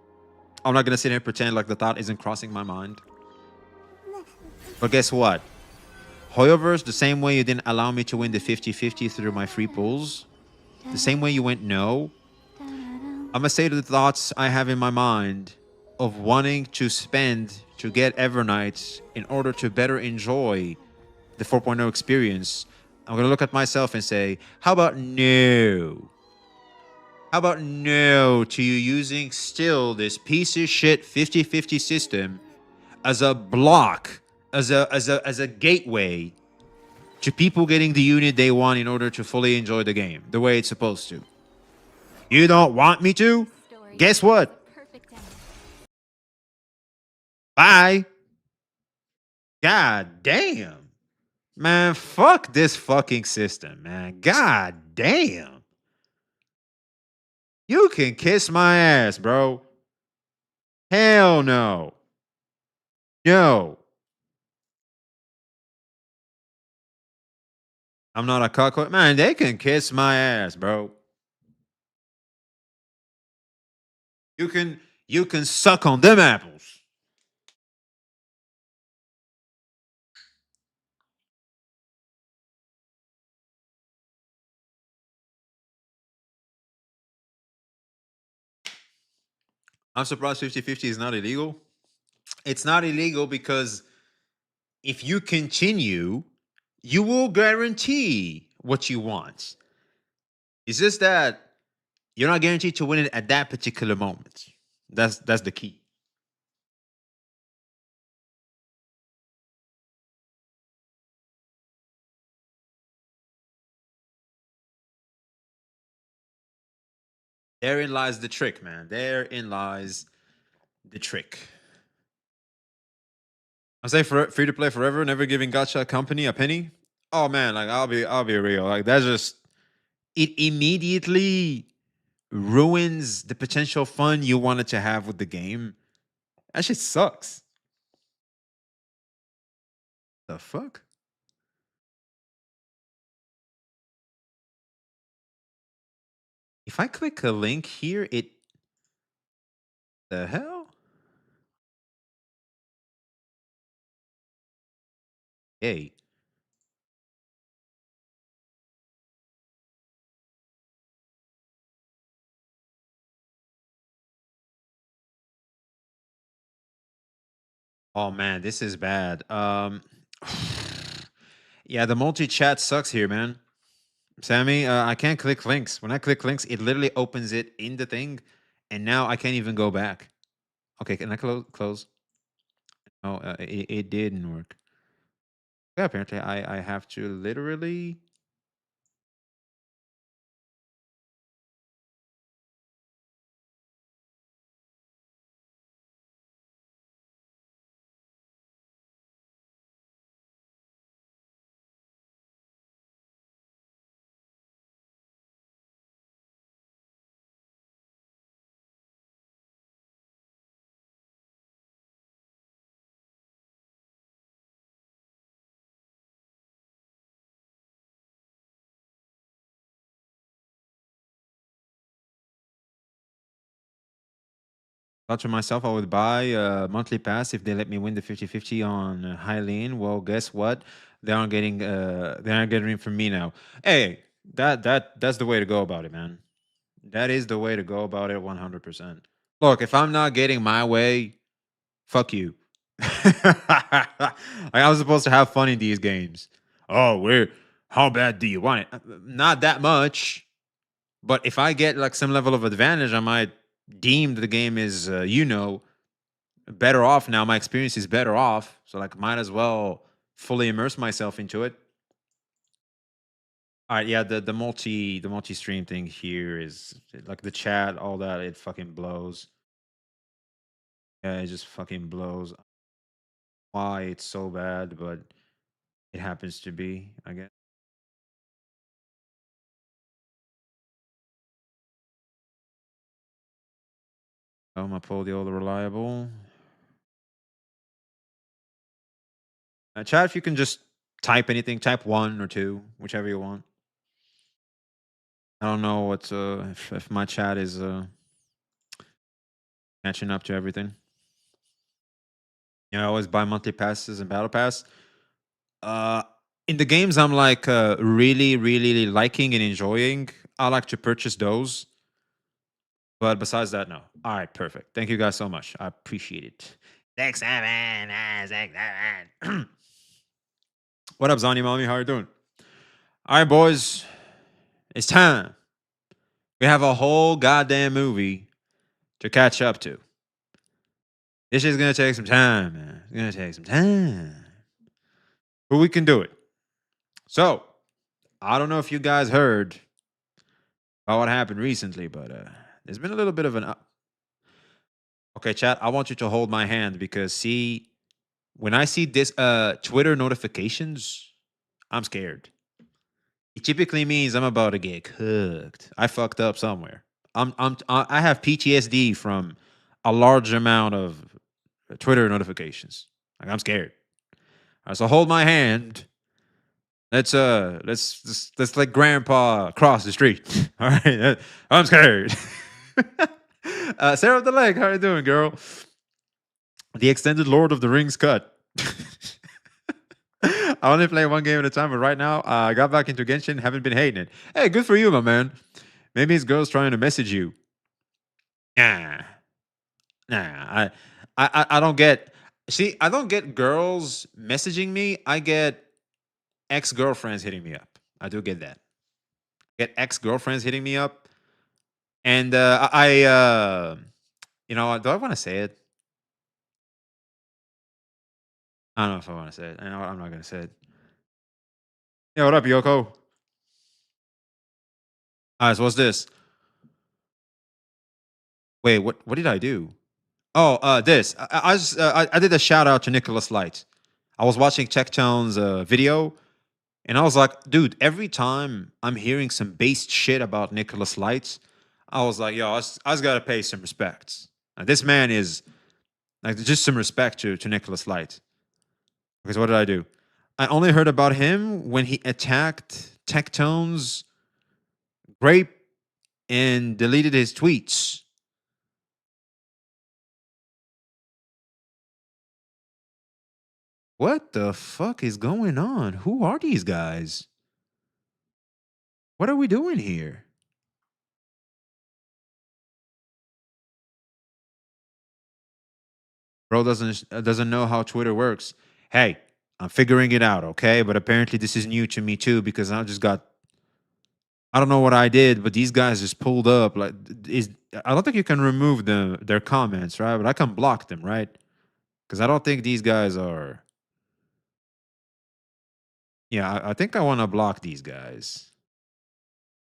I'm not going to sit here and pretend like the thought isn't crossing my mind. But guess what? Hoyoverse, the same way you didn't allow me to win the 50-50 through my free pulls, the same way you went no, I'm going to say the thoughts I have in my mind of wanting to spend to get Evernight in order to better enjoy the 4.0 experience. I'm going to look at myself and say, how about no? How about no to you using still this piece of shit 50-50 system as a block, as a gateway to people getting the unit they want in order to fully enjoy the game the way it's supposed to? You don't want me to? Guess what? Bye. God damn. Man, fuck this fucking system, man. God damn. You can kiss my ass, bro. Hell no. No. I'm not a cuckold. Man, they can kiss my ass, bro. You can suck on them apples. I'm surprised 50-50 is not illegal. It's not illegal because if you continue, you will guarantee what you want. It's just that you're not guaranteed to win it at that particular moment. That's the key. Therein lies the trick, man. Therein lies the trick. I say free to play forever, never giving gacha company a penny. Oh man, like I'll be real. Like that's just, it immediately ruins the potential fun you wanted to have with the game. That shit sucks. The fuck? If I click a link here, it... The hell? Hey. Oh man, this is bad. Yeah, the multi-chat sucks here, man. Sammy, I can't click links. When I click links, it literally opens it in the thing, and now I can't even go back. Okay, can I close? Oh, it didn't work. Yeah, apparently I have to literally... Thought to myself, I would buy a monthly pass if they let me win the 50-50 on High Lane. Well, guess what? They aren't getting it from me now. Hey, that's the way to go about it, man. That is the way to go about it 100%. Look, if I'm not getting my way, fuck you. Like, I was supposed to have fun in these games. Oh, how bad do you want it? Not that much. But if I get like some level of advantage, I might deem the game is, better off now. My experience is better off. So like, might as well fully immerse myself into it. All right, yeah, the multi stream thing here is like the chat, all that. It fucking blows. Yeah, it just fucking blows. Why it's so bad, but it happens to be, I guess. I'm gonna pull the old reliable. Chat, if you can just type anything, type 1 or 2, whichever you want. I don't know what if my chat is catching up to everything. I always buy monthly passes and battle pass. In the games I'm like really, really liking and enjoying, I like to purchase those. But besides that, no. All right, perfect. Thank you guys so much. I appreciate it. Thanks, Evan. What up, Zani Mommy? How you doing? All right, boys. It's time. We have a whole goddamn movie to catch up to. This is going to take some time, man. It's going to take some time. But we can do it. So, I don't know if you guys heard about what happened recently, but there's been a little bit of an... Okay, chat, I want you to hold my hand because, see, when I see this Twitter notifications, I'm scared. It typically means I'm about to get cooked. I fucked up somewhere. I have PTSD from a large amount of Twitter notifications. Like, I'm scared. All right, so hold my hand. Let's let Grandpa cross the street. All right, I'm scared. Sarah of the Lake, how you doing, girl? The extended Lord of the Rings cut. I only play one game at a time, but right now I got back into Genshin. Haven't been hating it. Hey, good for you, my man. Maybe it's girls trying to message you. Nah. I don't get. See, I don't get girls messaging me. I get ex-girlfriends hitting me up. I do get that. Get ex-girlfriends hitting me up, and do I want to say it? I don't know if I want to say it. I know I'm not gonna say it. Yeah, what up, Yoko? All right, so what's this? Wait, what did I do? Oh, this. I did a shout out to Nicholas Light. I was watching Techtone's video, and I was like, dude, every time I'm hearing some based shit about Nicholas Light, I was like, yo, I just gotta pay some respects. This man is like, just some respect to Nicholas Light. Because what did I do? I only heard about him when he attacked Techtone's great and deleted his tweets. What the fuck is going on? Who are these guys? What are we doing here? Bro doesn't know how Twitter works. Hey, I'm figuring it out, okay? But apparently this is new to me too because I don't know what I did, but these guys just pulled up like is I don't think you can remove their comments, right? But I can block them, right? Cuz I don't think these guys are. Yeah, I think I want to block these guys.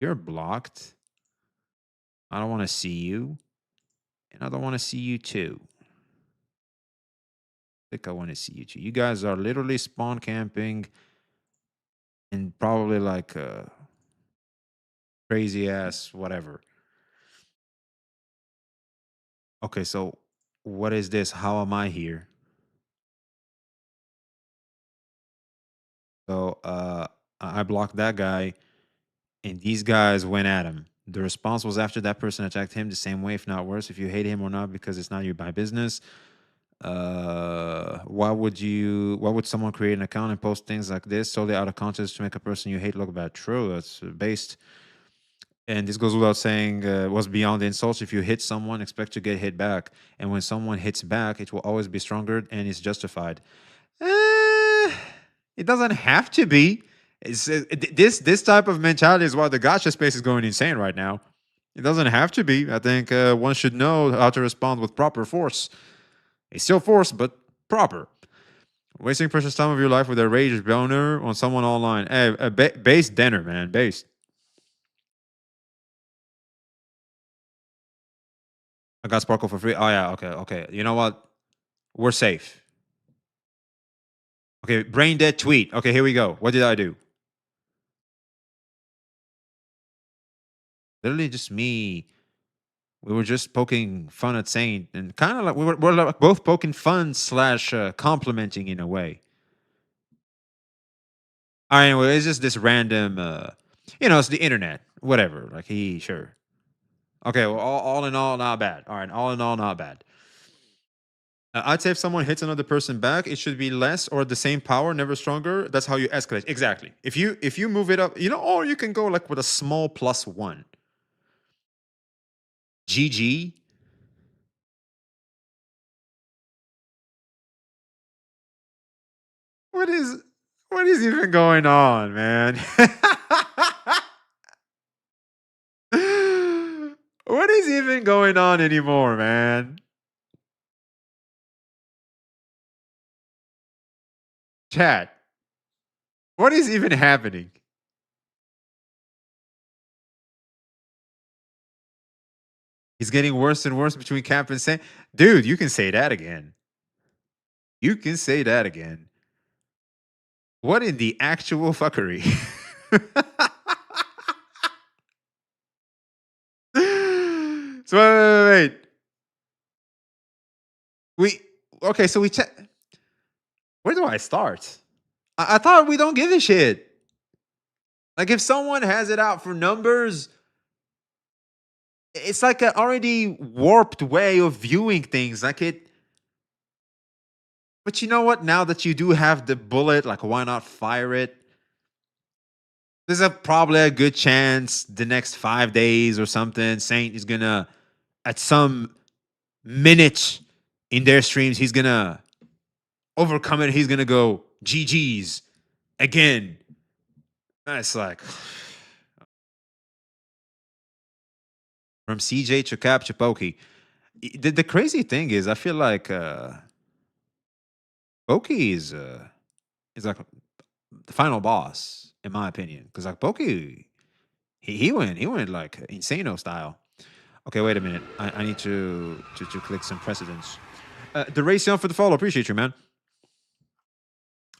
You're blocked. I don't want to see you. And I don't want to see you too. I think I want to see you too. You guys are literally spawn camping and probably like crazy ass whatever. Okay, so what is this? How am I here? So I blocked that guy and these guys went at him. The response was after that person attacked him the same way, if not worse. If you hate him or not, because it's not your my business. Why would someone create an account and post things like this solely out of context to make a person you hate look bad? True, that's based. And this goes without saying, was beyond insults. If you hit someone, expect to get hit back. And when someone hits back, it will always be stronger and it's justified. Eh, it doesn't have to be. This type of mentality is why the gacha space is going insane right now. It doesn't have to be. I think one should know how to respond with proper force. It's still force, but proper. Wasting precious time of your life with a rage boner on someone online. Hey, base dinner, man. Base. I got Sparkle for free. Oh yeah, okay. You know what? We're safe. Okay, brain dead tweet. Okay, here we go. What did I do? Literally just me. We were just poking fun at Saint, and kind of like we're like both poking fun slash complimenting in a way. Anyway, it's just this random, it's the internet, whatever. Like sure. Okay, well, all in all, not bad. All right, all in all, not bad. I'd say if someone hits another person back, it should be less or the same power, never stronger. That's how you escalate. Exactly. If you move it up, or you can go like with a small +1. GG. What is even going on, man? What is even going on anymore, man? Chat. What is even happening? He's getting worse and worse between Cap and Saint. Dude, you can say that again. You can say that again. What in the actual fuckery? So wait. Okay, so we check. Where do I start? I thought we don't give a shit. Like if someone has it out for numbers, it's like an already warped way of viewing things. Like it. But you know what? Now that you do have the bullet, like why not fire it? There's probably a good chance the next 5 days or something, Saint is gonna, at some minute in their streams, he's gonna overcome it. He's gonna go GG's again. It's like from CJ to Cap to Pokey. The crazy thing is, I feel like Pokey is like the final boss in my opinion, because like Pokey, he went like insano style. Okay, wait a minute. I need to click some precedents. The Raytheon for the follow. Appreciate you, man.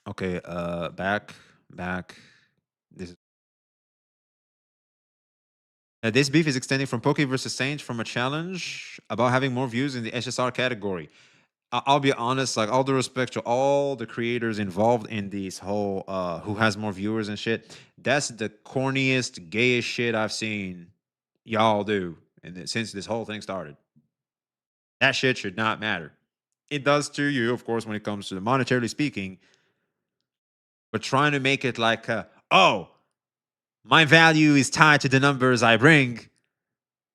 Okay, back. This beef is extending from Poke versus Saint from a challenge about having more views in the SSR category. I'll be honest, like all due respect to all the creators involved in this whole who has more viewers and shit. That's the corniest, gayest shit I've seen. Y'all do. And since this whole thing started, that shit should not matter. It does to you, of course, when it comes to the monetarily speaking, but trying to make it like, oh, my value is tied to the numbers I bring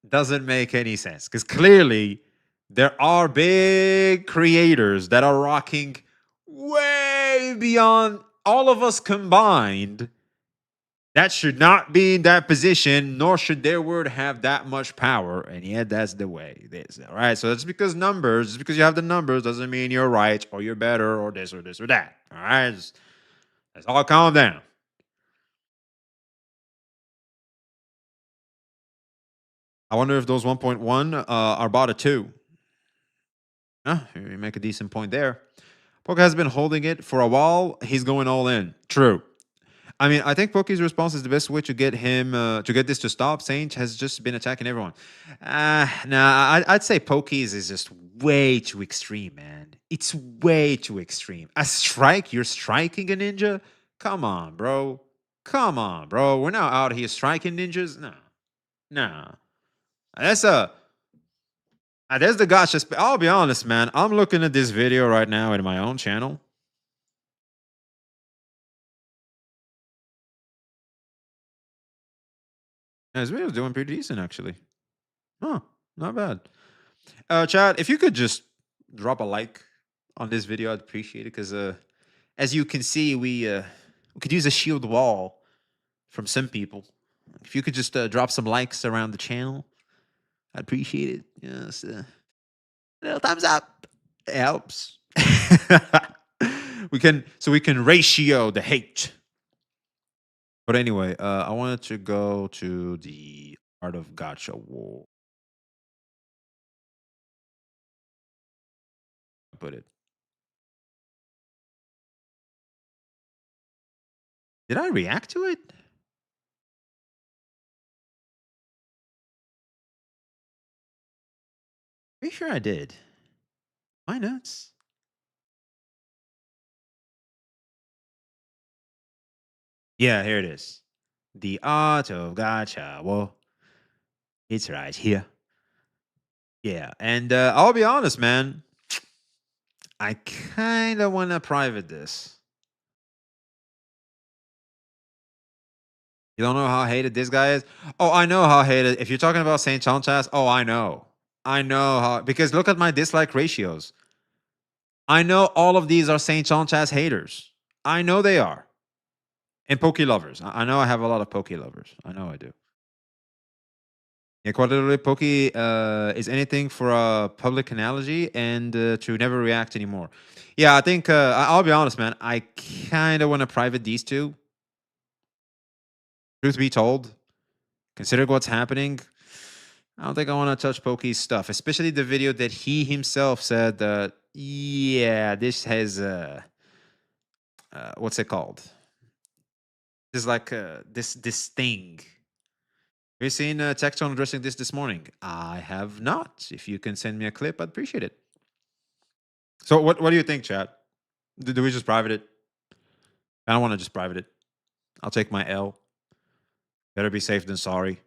doesn't make any sense. Because clearly, there are big creators that are rocking way beyond all of us combined. That should not be in that position, nor should their word have that much power. And yet, that's the way it is. All right. So that's because numbers, just because you have the numbers, doesn't mean you're right or you're better or this or this or that. All right. Let's all calm down. I wonder if those 1.1 are bought at 2. You make a decent point there. Poke has been holding it for a while. He's going all in. True. I mean, I think Poke's response is the best way to get him to get this to stop. Saint has just been attacking everyone. I'd say Poke's is just way too extreme, man. It's way too extreme. A strike? You're striking a ninja? Come on, bro. Come on, bro. We're now out here striking ninjas? Nah. That's the gotcha. I'll be honest, man. I'm looking at this video right now in my own channel. This video's doing pretty decent, actually. Huh, not bad. Chat, if you could just drop a like on this video, I'd appreciate it. Because as you can see, we could use a shield wall from some people. If you could just drop some likes around the channel, I'd appreciate it. Yes, a little thumbs up. It helps. we can ratio the hate. But anyway, I wanted to go to the Art of Gacha War. Put it. Did I react to it? Pretty sure I did. My nuts. Yeah, here it is. The Art of Gacha War. It's right here. Yeah, and I'll be honest, man. I kind of want to private this. You don't know how hated this guy is? Oh, I know how hated. If you're talking about Saint Chanchas, oh, I know. I know how. Because look at my dislike ratios. I know all of these are Saint Chanchas haters. I know they are. And Poke lovers. I know I have a lot of Poke lovers. I know I do. Yeah, quite literally, Poke is anything for a public analogy and to never react anymore. Yeah, I think, I'll be honest, man. I kind of want to private these two. Truth be told, considering what's happening, I don't think I want to touch Poke's stuff, especially the video that he himself said that, yeah, this has, what's it called? This is like this thing. Have you seen Tectone addressing this morning? I have not. If you can send me a clip, I'd appreciate it. So what do you think, chat? Do we just private it? I don't want to just private it. I'll take my L. Better be safe than sorry.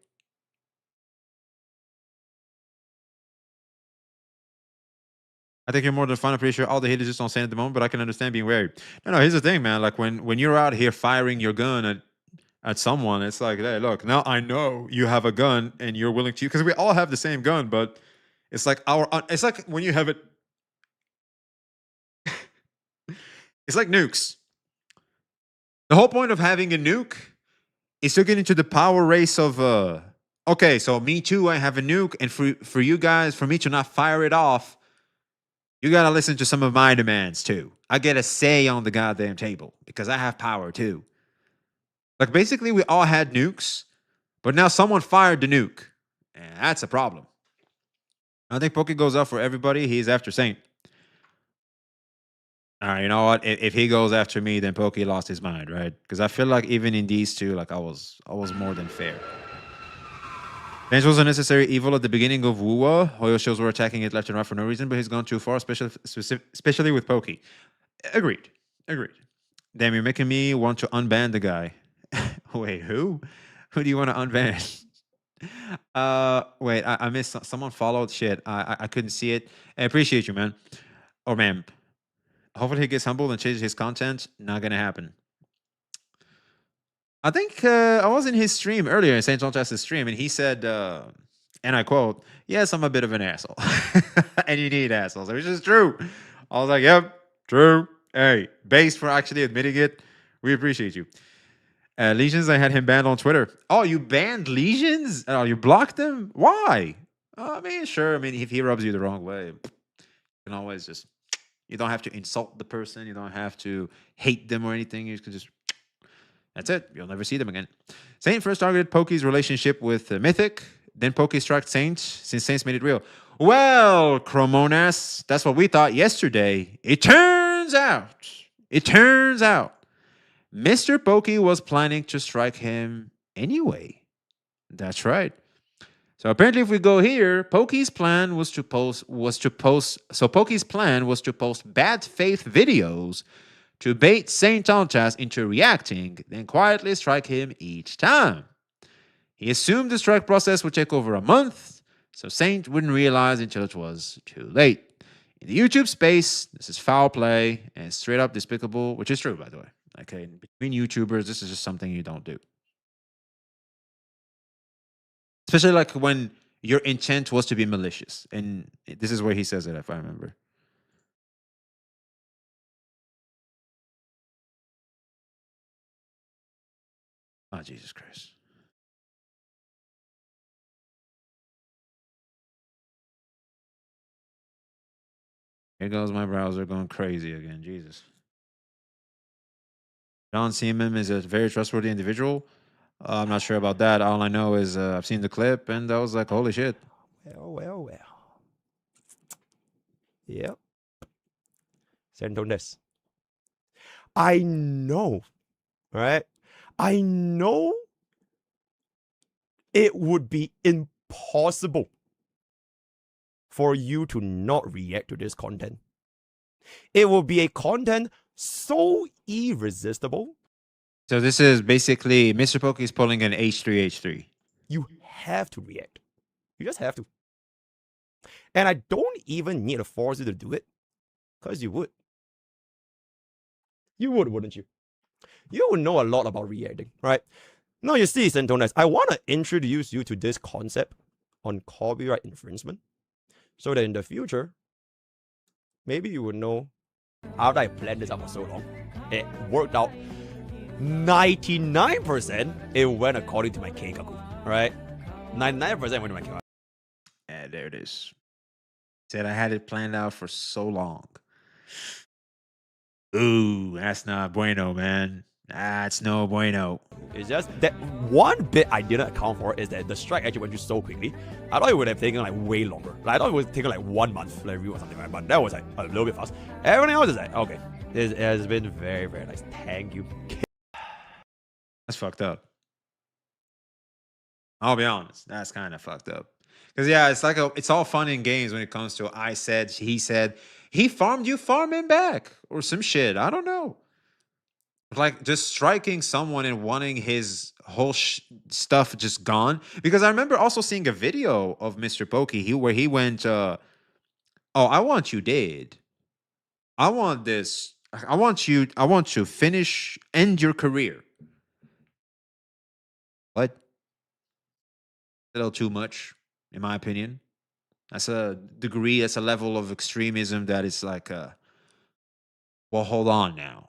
I think you're more than fun. I'm pretty sure all the haters just don't say it at the moment, but I can understand being wary. No, here's the thing, man. Like when you're out here firing your gun at someone, it's like, hey, look, now I know you have a gun and you're willing to, because we all have the same gun, but it's like it's like when you have it. It's like nukes. The whole point of having a nuke is to get into the power race of, okay, so me too, I have a nuke, and for you guys, for me to not fire it off, you gotta listen to some of my demands too. I get a say on the goddamn table because I have power too. Like basically, we all had nukes, but now someone fired the nuke, and that's a problem. I think Poke goes out for everybody. He's after Saint. All right, you know what? If he goes after me, then Poke lost his mind, right? Because I feel like even in these two, like I was more than fair. Venge was a necessary evil at the beginning of Wuwa. Hoyo shows were attacking it left and right for no reason, but he's gone too far, especially with Poke. Agreed. Damn, you're making me want to unban the guy. Wait, who? Who do you want to unban? Wait, I missed someone followed shit. I couldn't see it. I appreciate you, man. Or ma'am. Hopefully he gets humbled and changes his content. Not gonna happen. I think I was in his stream earlier in St. John Chast's stream, and he said, and I quote, "Yes, I'm a bit of an asshole, and you need assholes," which is true. I was like, "Yep, true." Hey, base for actually admitting it. We appreciate you. Legions, I had him banned on Twitter. Oh, you banned Legions? Oh, you blocked him? Why? I mean, sure. I mean, if he rubs you the wrong way, you can always just. You don't have to insult the person. You don't have to hate them or anything. You can just. That's it. You'll never see them again. Saint first targeted Pokkes' relationship with Mythic. Then Pokke struck Saint since Saints made it real. Well, Chromonas, that's what we thought yesterday. It turns out, Mr. Pokke was planning to strike him anyway. That's right. So apparently, if we go here, Pokke's plan was to post. So Pokke's plan was to post bad faith videos to bait Saint Tonchas into reacting, then quietly strike him each time. He assumed the strike process would take over a month, so Saint wouldn't realize until it was too late. In the YouTube space, this is foul play and straight up despicable, which is true, by the way. Okay, between YouTubers, this is just something you don't do. Especially like when your intent was to be malicious. And this is where he says it, if I remember. Oh, Jesus Christ. Here goes my browser going crazy again. Jesus. John Seaman is a very trustworthy individual. I'm not sure about that. All I know is I've seen the clip and I was like, holy shit. Well. Yep. Santones. I know, right? I know it would be impossible for you to not react to this content. It will be a content so irresistible. So this is basically MrPokkes pulling an H3H3. You have to react. You just have to. And I don't even need to force you to do it, because you would. You would, wouldn't you? You would know a lot about reacting, right? Now, you see, Santones, I want to introduce you to this concept on copyright infringement, so that in the future, maybe you would know, after I planned this out for so long, it worked out 99%, it went according to my keikaku, right? 99% went to my keikaku. Yeah, there it is. Said I had it planned out for so long. Ooh, that's not bueno, man. That's no bueno. It's just that one bit I didn't account for is that the strike actually went through so quickly. I thought it would have taken like way longer. Like, I thought it would take like 1 month to review or something, right? But that was like a little bit fast. Everything else is like, okay, it has been very, very nice. Thank you. That's fucked up. I'll be honest. That's kind of fucked up. Because, yeah, it's like it's all fun in games when it comes to I said, he farmed, you farm him back. Or some shit. I don't know. Like just striking someone and wanting his whole stuff just gone. Because I remember also seeing a video of Mr. Pokke where he went, oh, I want you dead. I want this. I want to finish, end your career. What? A little too much, in my opinion. That's a degree, that's a level of extremism that is like, well, hold on now.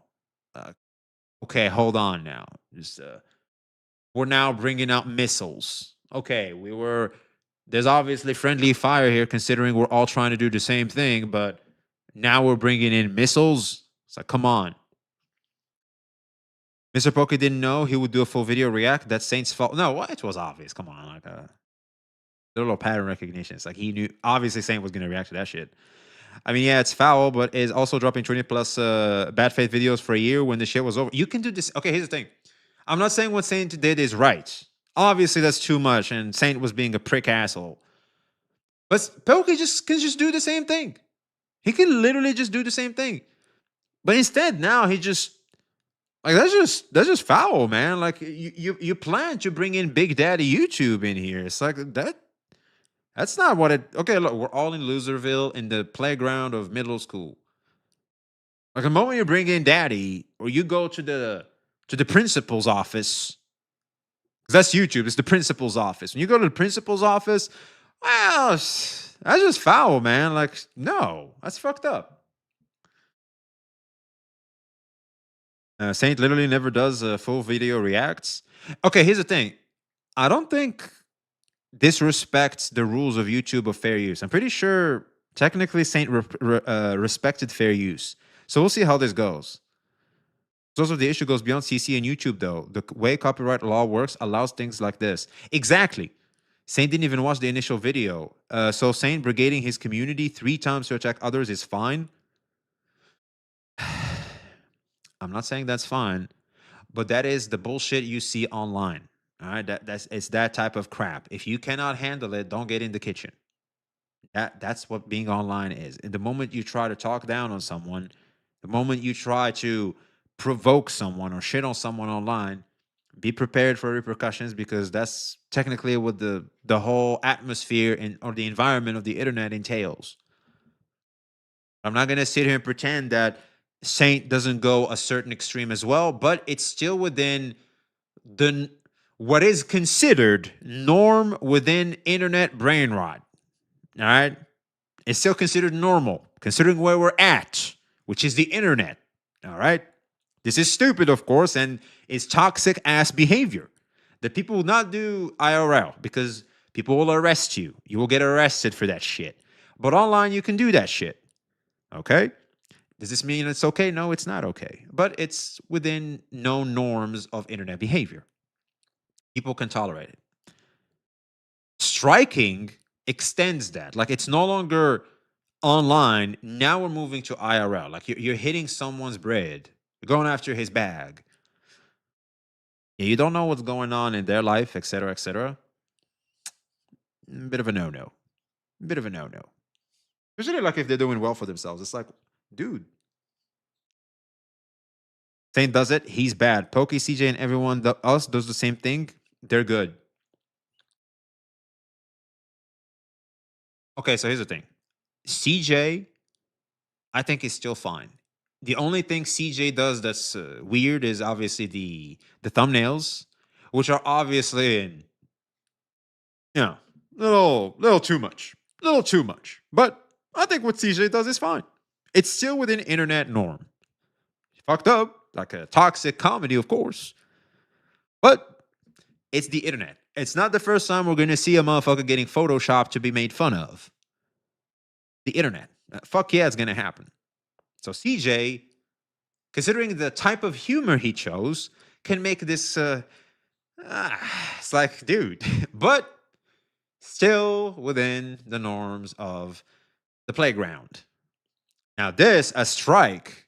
Okay, hold on now. Just we're now bringing out missiles. Okay, there's obviously friendly fire here considering we're all trying to do the same thing, but now we're bringing in missiles. It's like, come on. Mr. Pokke didn't know he would do a full video react. That's Saint's fault. No, it was obvious. Come on, like a little pattern recognition. It's like he knew. Obviously, Saint was going to react to that shit. I mean, yeah, it's foul, but is also dropping 20 plus bad faith videos for a year when the shit was over. You can do this. Okay, here's the thing. I'm not saying what Saint did is right. Obviously, that's too much, and Saint was being a prick asshole. But Pokke can just do the same thing. He can literally just do the same thing. But instead, now he just Like that's just foul, man. Like you plan to bring in Big Daddy YouTube in here. It's like that's not what it. Okay, look, we're all in Loserville in the playground of middle school. Like the moment you bring in Daddy, or you go to the principal's office, 'cause that's YouTube. It's the principal's office. When you go to the principal's office, well, that's just foul, man. Like no, that's fucked up. Saint literally never does full video reacts. Okay, here's the thing. I don't think this respects the rules of YouTube of fair use. I'm pretty sure technically Saint respected fair use. So we'll see how this goes. Also, the issue goes beyond CC and YouTube, though. The way copyright law works allows things like this. Exactly. Saint didn't even watch the initial video. So Saint brigading his community 3 times to attack others is fine. I'm not saying that's fine, but that is the bullshit you see online. All right, it's that type of crap. If you cannot handle it, don't get in the kitchen. That's what being online is. And the moment you try to talk down on someone, the moment you try to provoke someone or shit on someone online, be prepared for repercussions, because that's technically what the whole atmosphere or the environment of the internet entails. I'm not gonna sit here and pretend that Saint doesn't go a certain extreme as well, but it's still within what is considered norm within internet brain rot. All right, it's still considered normal considering where we're at, which is the internet. All right, this is stupid, of course, and it's toxic ass behavior that people will not do IRL because people will arrest you. You will get arrested for that shit. But online, you can do that shit. Okay. Does this mean it's okay? No, it's not okay. But it's within known norms of internet behavior. People can tolerate it. Striking extends that. Like, it's no longer online. Now we're moving to IRL. Like, you're hitting someone's bread. You're going after his bag. Yeah, you don't know what's going on in their life, etc., etc. Bit of a no-no. Bit of a no-no. Especially like if they're doing well for themselves. It's like, dude. Saint does it. He's bad. Pokey, CJ, and everyone else does the same thing. They're good. Okay, so here's the thing. CJ, I think is still fine. The only thing CJ does that's weird is obviously the thumbnails, which are obviously in, little too much. Little too much. But I think what CJ does is fine. It's still within internet norm. Fucked up, like a toxic comedy, of course. But it's the internet. It's not the first time we're going to see a motherfucker getting photoshopped to be made fun of. The internet. Fuck yeah, it's going to happen. So CJ, considering the type of humor he chose, can make this, it's like, dude, but still within the norms of the playground. Now this, a strike,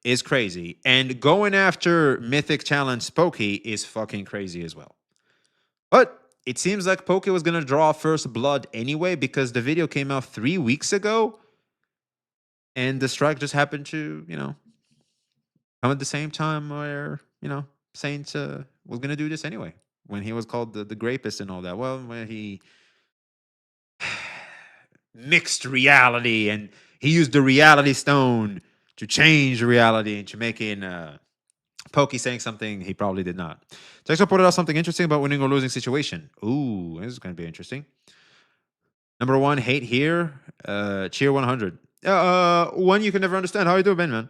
is crazy. And going after Mythic Challenge Pokey is fucking crazy as well. But it seems like Pokey was going to draw first blood anyway because the video came out 3 weeks ago. And the strike just happened to, come at the same time where, Saint was going to do this anyway. When he was called the grapist and all that. Well, when he mixed reality and he used the reality stone to change reality into making Pokey saying something he probably did not. Texo pointed out something interesting about winning or losing situation. Ooh, this is going to be interesting. Number 1, hate here. Cheer 100. One you can never understand. How you doing, Ben, man?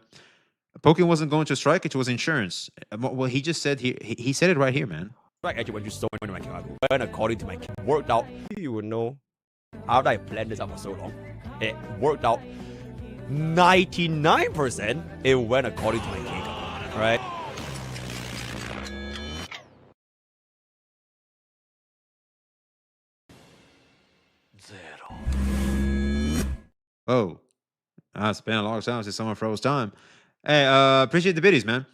Pokey wasn't going to strike. It was insurance. Well, he just said here. He said it right here, man. Right, actually, when you saw my account, when according to my worked out, you would know. After I planned this out for so long, it worked out 99%. It went according to my cake, right? Oh, it's been a long time since someone froze time. Hey, appreciate the biddies, man.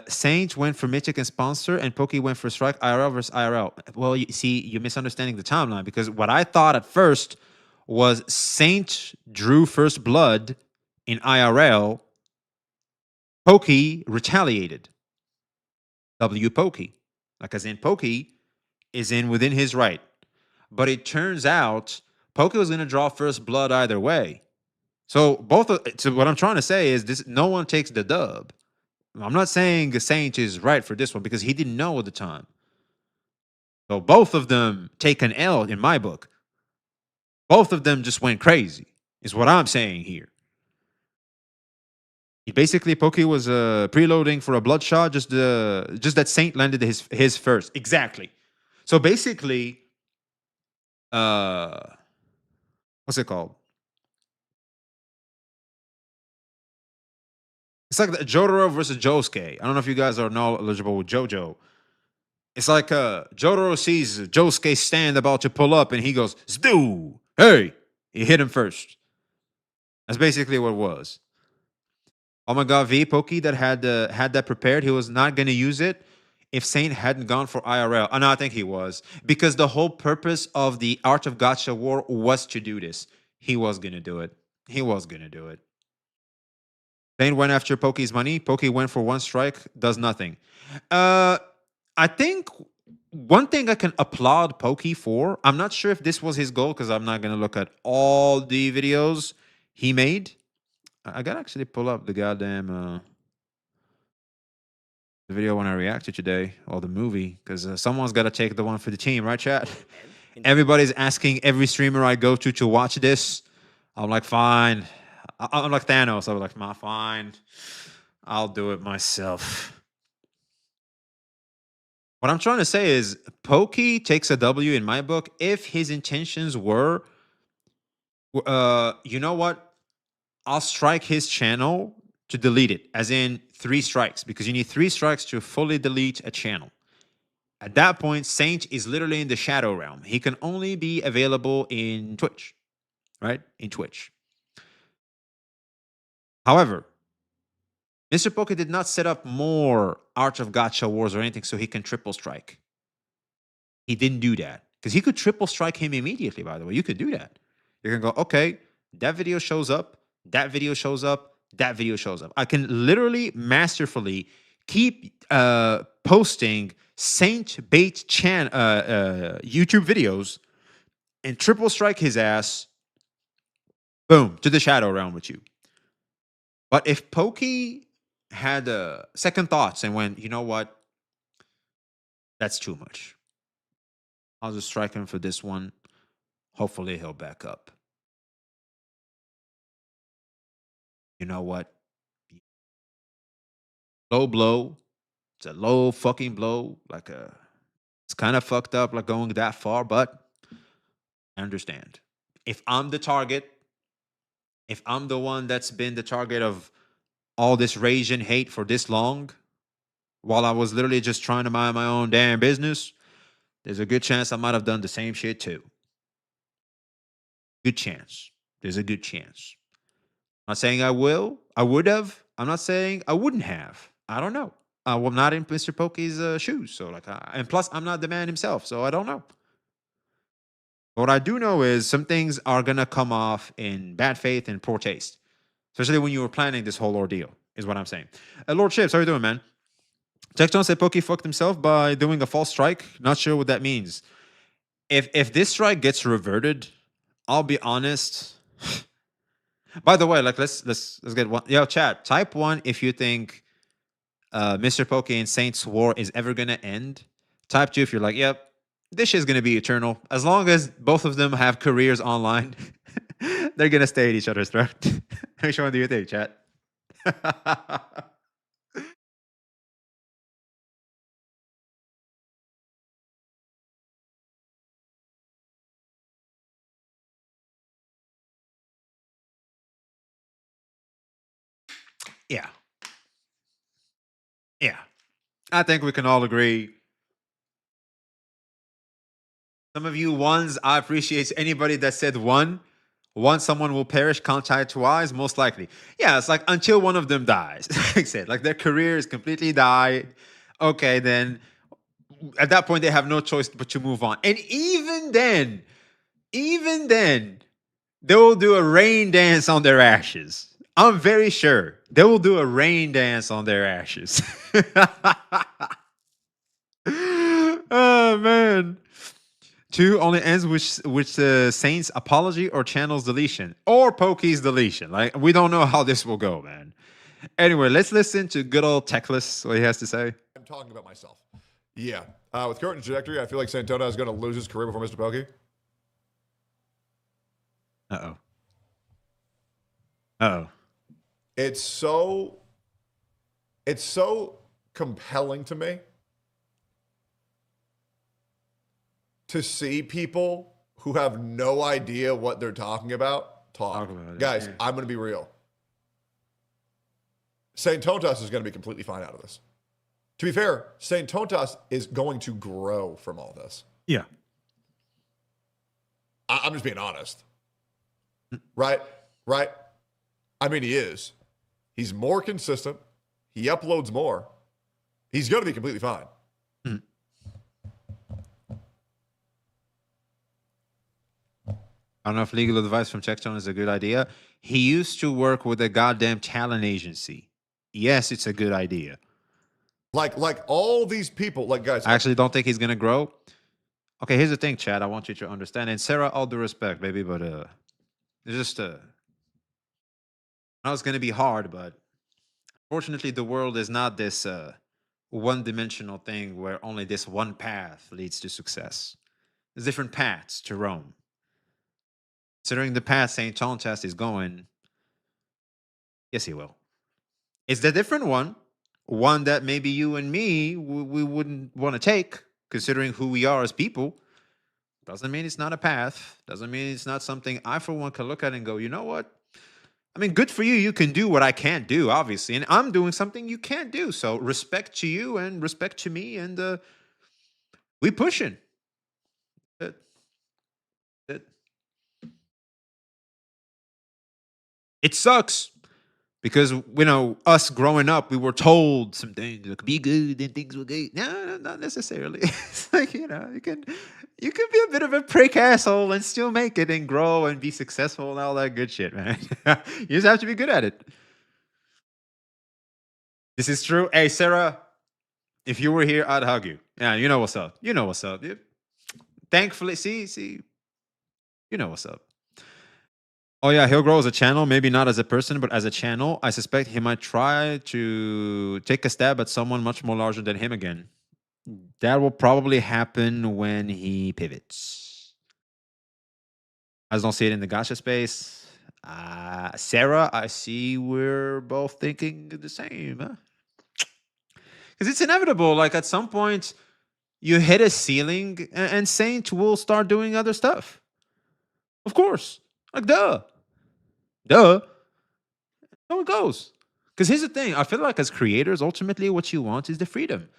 Saint went for Mythic and Sponsor, and Pokey went for Strike IRL versus IRL. Well, you see, you're misunderstanding the timeline, because what I thought at first was Saint drew first blood in IRL, Pokey retaliated. W Pokey. Like as in Pokey is in within his right. But it turns out Pokey was gonna draw first blood either way. So what I'm trying to say is this: no one takes the dub. I'm not saying Saint is right for this one because he didn't know at the time. So both of them take an L in my book. Both of them just went crazy, is what I'm saying here. He basically, Pokey was preloading for a bloodshot, just that Saint landed his first. Exactly. So basically, what's it called? It's like the Jotaro versus Josuke. I don't know if you guys are knowledgeable with JoJo. It's like Jotaro sees Josuke stand about to pull up, and he goes, "Stu, hey!" He hit him first. That's basically what it was. Oh my God, V Pokey that had that prepared. He was not going to use it if Saint hadn't gone for IRL. Oh no, I think he was, because the whole purpose of the Art of Gacha War was to do this. He was going to do it. He was going to do it. Saint went after Pokey's money. Pokey went for one strike, does nothing. I think one thing I can applaud Pokey for, I'm not sure if this was his goal because I'm not going to look at all the videos he made. I got to actually pull up the goddamn the video when I reacted today, or the movie, because someone's got to take the one for the team, right, chat? Everybody's asking every streamer I go to watch this. I'm like, fine. I'm like Thanos. I was like, fine. I'll do it myself. What I'm trying to say is, Pokey takes a W in my book if his intentions were, you know what? I'll strike his channel to delete it, as in 3 strikes, because you need 3 strikes to fully delete a channel. At that point, Saint is literally in the shadow realm. He can only be available in Twitch, right? In Twitch. However, MrPokkes did not set up more Art of Gacha Wars or anything so he can triple strike. He didn't do that. Because he could triple strike him immediately, by the way. You could do that. You can go, okay, that video shows up, that video shows up, that video shows up. I can literally masterfully keep posting Saint Bait YouTube videos and triple strike his ass, boom, to the shadow realm with you. But if Pokey had second thoughts and went, you know what? That's too much. I'll just strike him for this one. Hopefully he'll back up. You know what? Low blow. It's a low fucking blow. It's kind of fucked up, like going that far, but I understand. If I'm the target, if I'm the one that's been the target of all this rage and hate for this long, while I was literally just trying to mind my own damn business, there's a good chance I might have done the same shit too. Good chance. There's a good chance. I'm not saying I will. I would have. I'm not saying I wouldn't have. I don't know. I'm not in MrPokkes' shoes, so and plus I'm not the man himself, so I don't know. What I do know is some things are gonna come off in bad faith and poor taste, especially when you were planning this whole ordeal. Is what I'm saying. Lord Chips, how you doing, man? Texton said Pokey fucked himself by doing a false strike. Not sure what that means. If this strike gets reverted, I'll be honest. By the way, let's get one. Yo, chat, type 1 if you think MrPokkes and Saint's war is ever gonna end. Type 2 if you're like, yep, this shit's gonna be eternal. As long as both of them have careers online, they're gonna stay at each other's throat. Which one do you think, chat? Yeah. Yeah. I think we can all agree. Some of you ones, I appreciate anybody that said one. Someone will perish, count tie twice, most likely. Yeah, it's like until one of them dies. Like I said, like their career is completely died. Okay, then at that point they have no choice but to move on. And even then, they will do a rain dance on their ashes. I'm very sure they will do a rain dance on their ashes. Oh man. 2 only ends with the Saint's apology or Channel's deletion or Pokey's deletion. Like we don't know how this will go, man. Anyway, let's listen to good old Techless, what he has to say. I'm talking about myself. Yeah. With current trajectory, I feel like Santona is going to lose his career before Mr. Pokey. Uh-oh. Uh-oh. It's so compelling to me to see people who have no idea what they're talking about talk. Guys, I'm going to be real. Saint Tontas is going to be completely fine out of this. To be fair, Saint Tontas is going to grow from all this. Yeah. I'm just being honest. Right? Right? I mean, he is. He's more consistent. He uploads more. He's going to be completely fine. Mm. I don't know if legal advice from Checkstone is a good idea. He used to work with a goddamn talent agency. Yes, it's a good idea. Like all these people, like guys. I actually don't think he's gonna grow. Okay, here's the thing, Chad. I want you to understand. And Sarah, all due respect, baby, but it's just I know it's gonna be hard, but unfortunately, the world is not this one-dimensional thing where only this one path leads to success. There's different paths to Rome. Considering the path Saint Tontas is going, yes, he will. It's the different one that maybe you and me we wouldn't want to take, considering who we are as people. Doesn't mean it's not a path. Doesn't mean it's not something I, for one, can look at and go, you know what? I mean, good for you. You can do what I can't do, obviously. And I'm doing something you can't do. So respect to you and respect to me. And we pushing. It sucks. Because, you know, us growing up, we were told some things could be good and things were good. No, not necessarily. It's like, you know, you can be a bit of a prick asshole and still make it and grow and be successful and all that good shit, man. You just have to be good at it. This is true. Hey, Sarah, if you were here, I'd hug you. Yeah, you know what's up. You know what's up, dude. Thankfully, see, you know what's up. Oh yeah, he'll grow as a channel, maybe not as a person, but as a channel. I suspect he might try to take a stab at someone much more larger than him again. That will probably happen when he pivots. I just don't see it in the gacha space. Sarah, I see we're both thinking the same. Because it's inevitable. Like at some point, you hit a ceiling and Saint will start doing other stuff. Of course. Like, duh. So it goes. Because here's the thing. I feel like as creators, ultimately what you want is the freedom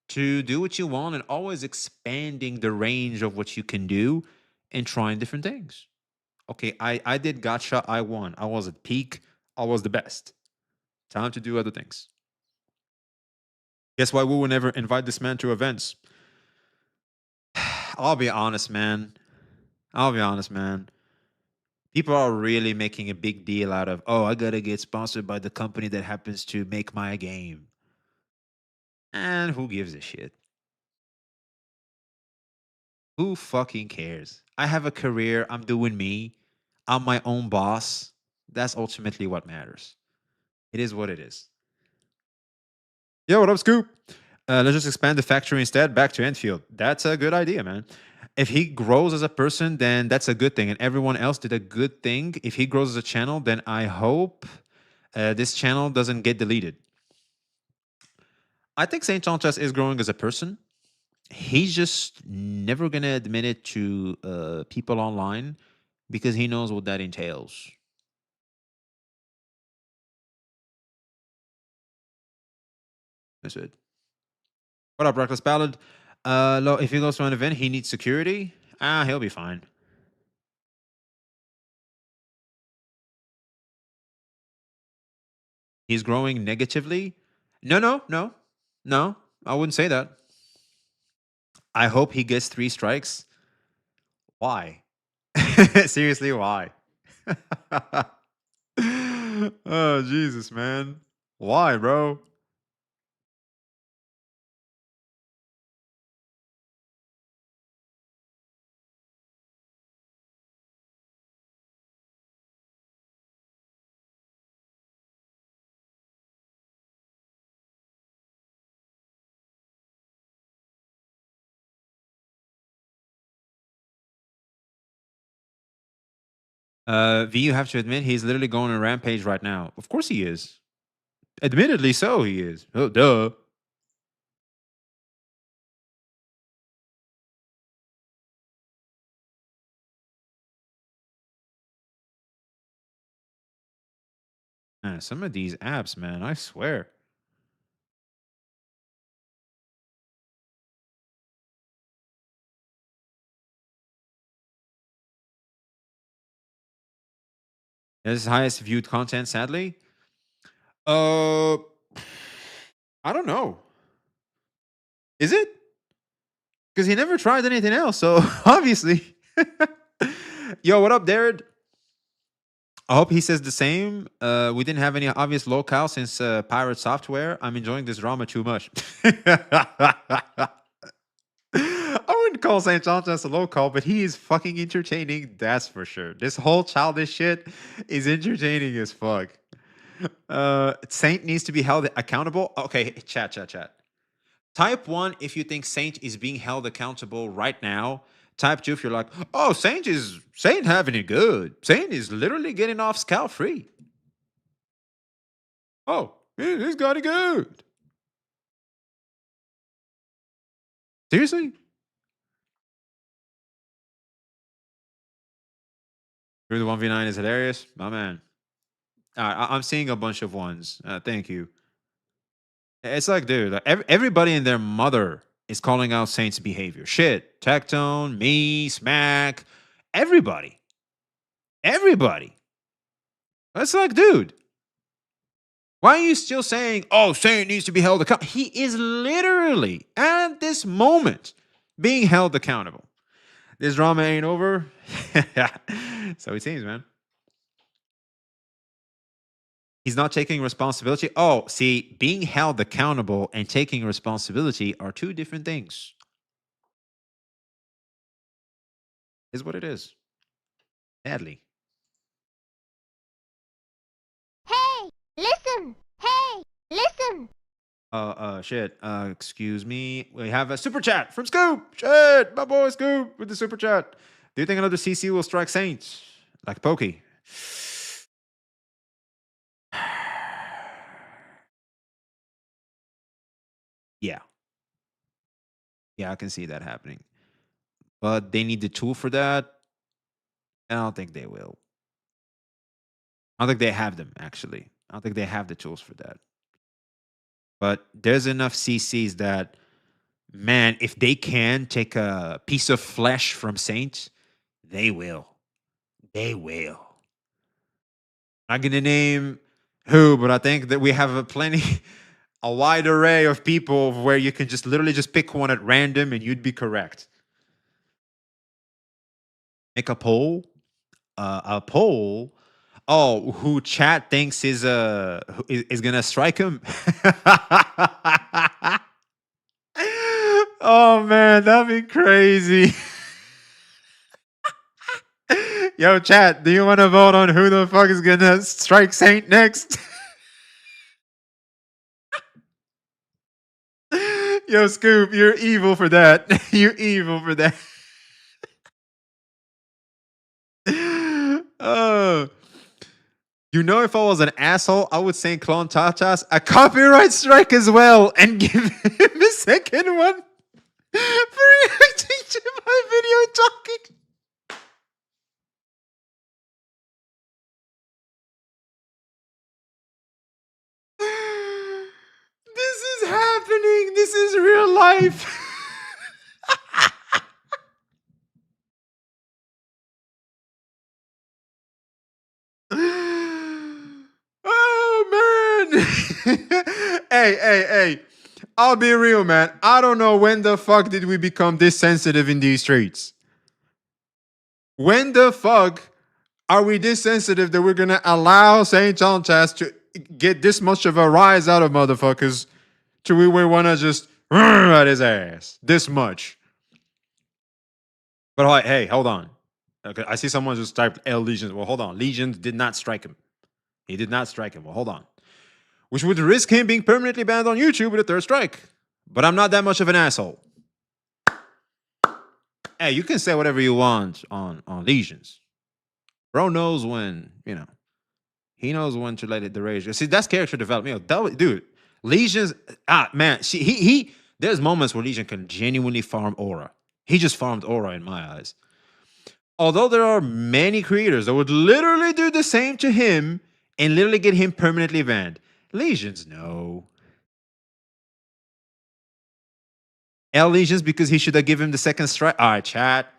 to do what you want and always expanding the range of what you can do and trying different things. Okay, I did gacha. I won. I was at peak. I was the best. Time to do other things. Guess why we will never invite this man to events? I'll be honest, man. People are really making a big deal out of, oh, I gotta get sponsored by the company that happens to make my game. And who gives a shit? Who fucking cares? I have a career. I'm doing me. I'm my own boss. That's ultimately what matters. It is what it is. Yo, what up, Scoop? Let's just expand the factory instead back to Enfield. That's a good idea, man. If he grows as a person, then that's a good thing. And everyone else did a good thing. If he grows as a channel, then I hope this channel doesn't get deleted. I think Saint Sanchez is growing as a person. He's just never going to admit it to people online because he knows what that entails. That's it. What up, Reckless Ballad? If he goes to an event, he needs security. He'll be fine. He's growing negatively. No. I wouldn't say that. I hope he gets 3 strikes. Why? Seriously, why? Oh, Jesus, man. Why, bro? V, you have to admit he's literally going on a rampage right now. Of course he is. Admittedly so, he is. Oh, duh. Man, some of these apps, man, I swear. This is highest viewed content, sadly. Uh, I don't know. Is it? Because he never tried anything else, so obviously. Yo, what up, Darren? I hope he says the same. We didn't have any obvious locale since Pirate Software. I'm enjoying this drama too much. I wouldn't call St. John's a locale, but he is fucking entertaining. That's for sure. This whole childish shit is entertaining as fuck. Saint needs to be held accountable. Okay, chat. Type 1 if you think Saint is being held accountable right now. Type 2 if you're like, oh, Saint having it good. Saint is literally getting off scot-free. Oh, he's got it good. Seriously? Through the 1v9 is hilarious. My man. I'm seeing a bunch of ones. Thank you. It's like, dude, like everybody and their mother is calling out Saint's behavior. Shit. Tectone, me, Smack, everybody. It's like, dude, why are you still saying, oh, Saint needs to be held accountable? He is literally, at this moment, being held accountable. This drama ain't over. So it seems, man. He's not taking responsibility. Oh, see, being held accountable and taking responsibility are two different things. Is what it is. Sadly. Hey, listen! Hey, listen! Shit. Excuse me. We have a super chat from Scoop. Shit, my boy Scoop with the super chat. Do you think another CC will strike Saints? Like Pokey? Yeah. Yeah, I can see that happening. But they need the tool for that. I don't think they will. I don't think they have them, actually. I don't think they have the tools for that. But there's enough CCs that, man, if they can take a piece of flesh from Saint, they will. They will. I'm not going to name who, but I think that we have a wide array of people where you can just literally just pick one at random and you'd be correct. Make a poll. A poll. Oh, who chat thinks is gonna strike him? Oh man, that'd be crazy. Yo, chat, do you want to vote on who the fuck is gonna strike Saint next? Yo, Scoop, you're evil for that. You're evil for that. Oh. You know, if I was an asshole, I would say Clone Tatas a copyright strike as well and give him a second one for reacting to my video and talking. This is happening. This is real life. Oh man. Hey. I'll be real, man. I don't know when the fuck did we become this sensitive in these streets. When the fuck Are we this sensitive that we're gonna allow St. John Chast to get this much of a rise out of motherfuckers to we wanna just at his ass this much? But hey, hold on. Okay, I see someone just typed L Legions. Well, hold on. Legions did not strike him. He did not strike him. Well, hold on. Which would risk him being permanently banned on YouTube with a third strike. But I'm not that much of an asshole. Hey, you can say whatever you want on Legions. Bro knows when, he knows when to let it the rage. See, that's character development. Dude, Legions, man, there's moments where Legion can genuinely farm aura. He just farmed aura in my eyes. Although there are many creators that would literally do the same to him and literally get him permanently banned. Legions, no. L Legions because he should have given him the second strike. All right, chat.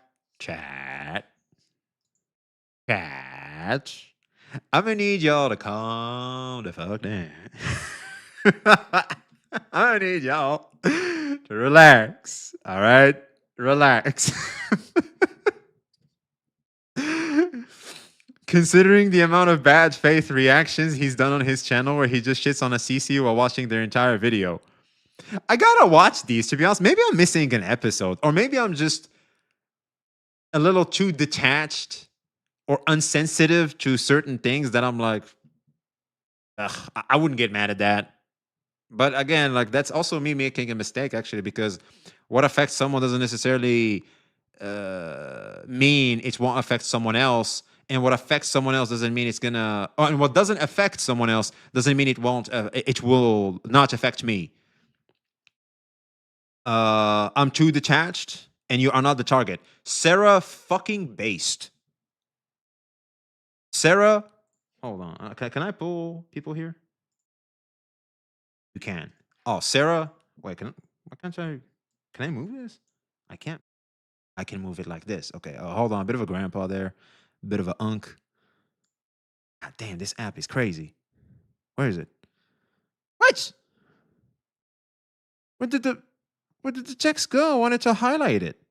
I'm gonna need y'all to calm the fuck down. I need y'all to relax. All right, relax. Considering the amount of bad faith reactions he's done on his channel where he just shits on a CC while watching their entire video. I gotta watch these, to be honest. Maybe I'm missing an episode, or maybe I'm just a little too detached or unsensitive to certain things that I'm like, I wouldn't get mad at that. But again, like that's also me making a mistake, actually, because what affects someone doesn't necessarily mean it won't affect someone else. And what affects someone else doesn't mean it's gonna, and what doesn't affect someone else doesn't mean it won't, it will not affect me. I'm too detached, and you are not the target. Sarah fucking based. Sarah, hold on. Can I pull people here? You can. Oh, Sarah. Wait, why can't I? Can I move this? I can't. I can move it like this. Okay. Hold on. A bit of a grandpa there. A bit of a unk. God damn, this app is crazy. Where is it? What? Where did the text go? I wanted to highlight it.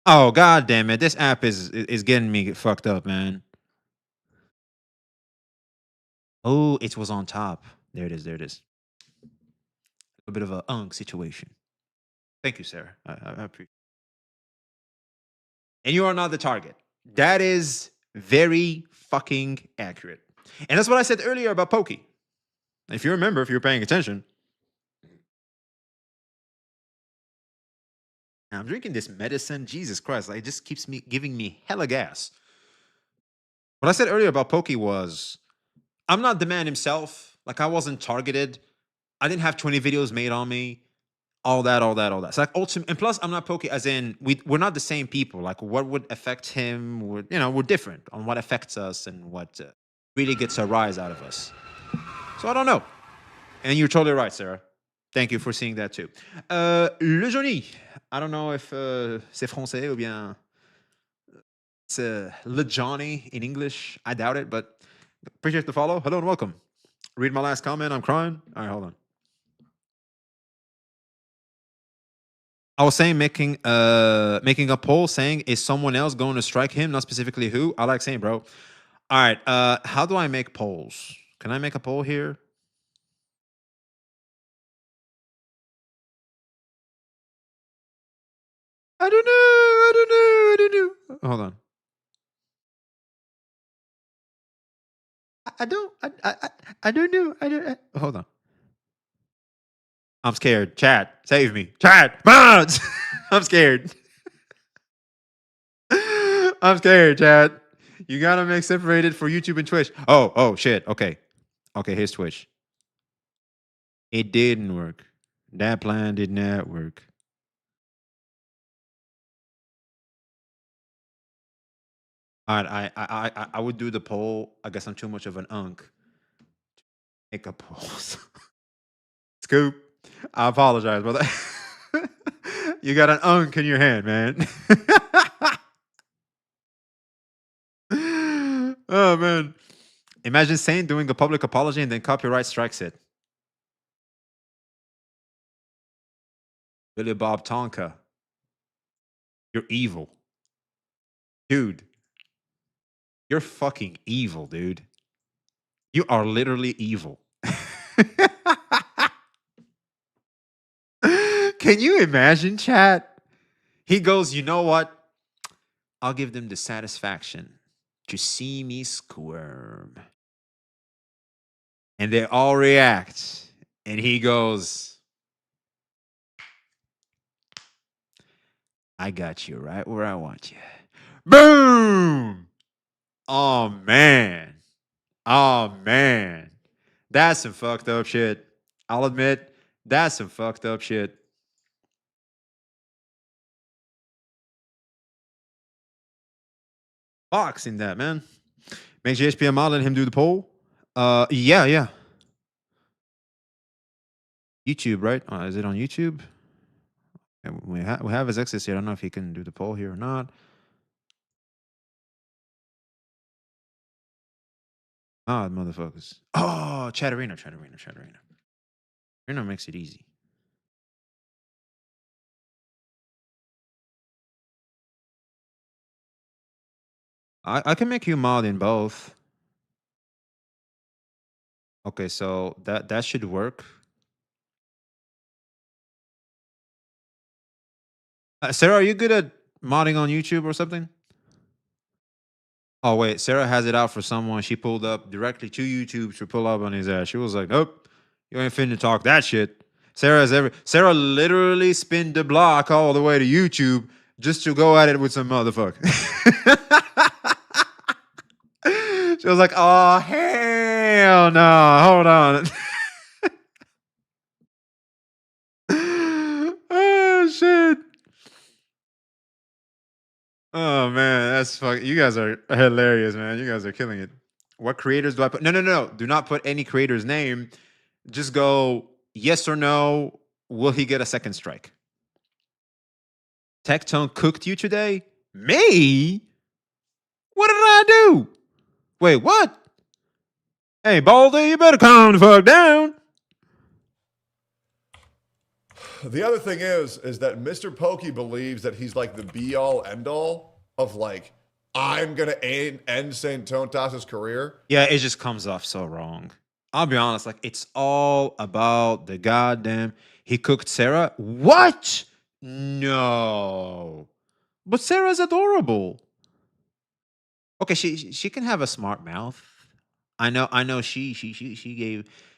Oh, god damn it. This app is getting me fucked up, man. Oh, it was on top. There it is. A bit of a unk situation. Thank you, Sarah. I appreciate it. And you are not the target. That is very fucking accurate. And that's what I said earlier about Pokey. If you remember, if you're paying attention. I'm drinking this medicine. Jesus Christ. It just keeps giving me hella gas. What I said earlier about Pokey was, I'm not the man himself. Like, I wasn't targeted. I didn't have 20 videos made on me. All that. It's like ultimate, and plus, I'm not Pokey. As in, we're not the same people. Like, what would affect him? We're different on what affects us and what really gets a rise out of us. So I don't know. And you're totally right, Sarah. Thank you for seeing that too. Le Johnny. I don't know if c'est français ou bien it's Le Johnny in English. I doubt it, but appreciate the follow. Hello and welcome. Read my last comment. I'm crying. All right, hold on. I was saying making a poll saying, is someone else going to strike him? Not specifically who. I like saying, bro. All right. How do I make polls? Can I make a poll here? I don't know. Hold on. I don't know. Hold on. I'm scared. Chat, save me. Chat, mods. I'm scared. I'm scared, chat. You gotta make separated for YouTube and Twitch. Oh, shit. Okay, here's Twitch. It didn't work. That plan did not work. All right, I would do the poll. I guess I'm too much of an unk. Make a poll. Scoop. I apologize, brother. You got an unk in your hand, man. Oh, man. Imagine Saint doing a public apology and then copyright strikes it. Billy Bob Tonka. You're evil. Dude. You're fucking evil, dude. You are literally evil. Can you imagine, chat? He goes, you know what? I'll give them the satisfaction to see me squirm. And they all react. And he goes, I got you right where I want you. Boom! Oh, man. Oh, man. That's some fucked up shit. I'll admit, that's some fucked up shit. Box in that, man. Make GHP mod, let him do the poll. Yeah. YouTube, right? Is it on YouTube? We have his access here. I don't know if he can do the poll here or not. Ah, motherfuckers. Oh, Chatterino. Chatterino makes it easy. I can make you mod in both. Okay, so that should work. Sarah, are you good at modding on YouTube or something? Oh wait, Sarah has it out for someone. She pulled up directly to YouTube to pull up on his ass. She was like, "Nope, you ain't finna talk that shit." Sarah literally spinned the block all the way to YouTube just to go at it with some motherfucker. She was like, "Oh hell no, hold on." Oh shit. Oh man, that's fucking. You guys are hilarious, man. You guys are killing it. What creators do I put? No. Do not put any creator's name. Just go yes or no. Will he get a second strike? Tectone cooked you today? Me? What did I do? Wait, what? Hey, Baldy, you better calm the fuck down. The other thing is that Mr. Pokey believes that he's like the be all end all of like, I'm gonna end Saint Tontas's career. Yeah, it just comes off so wrong. I'll be honest, like it's all about the goddamn. He cooked Sarah. What? No, but Sarah's adorable. Okay, she can have a smart mouth. I know. She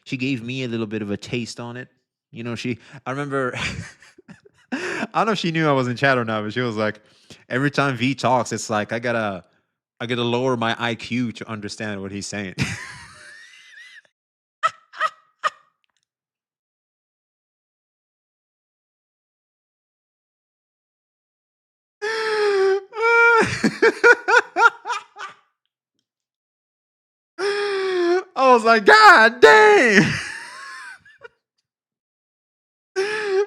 gave me a little bit of a taste on it. You know, I remember. I don't know if she knew I was in chat or not, but she was like, every time V talks, it's like I gotta lower my IQ to understand what he's saying. I was like, God damn.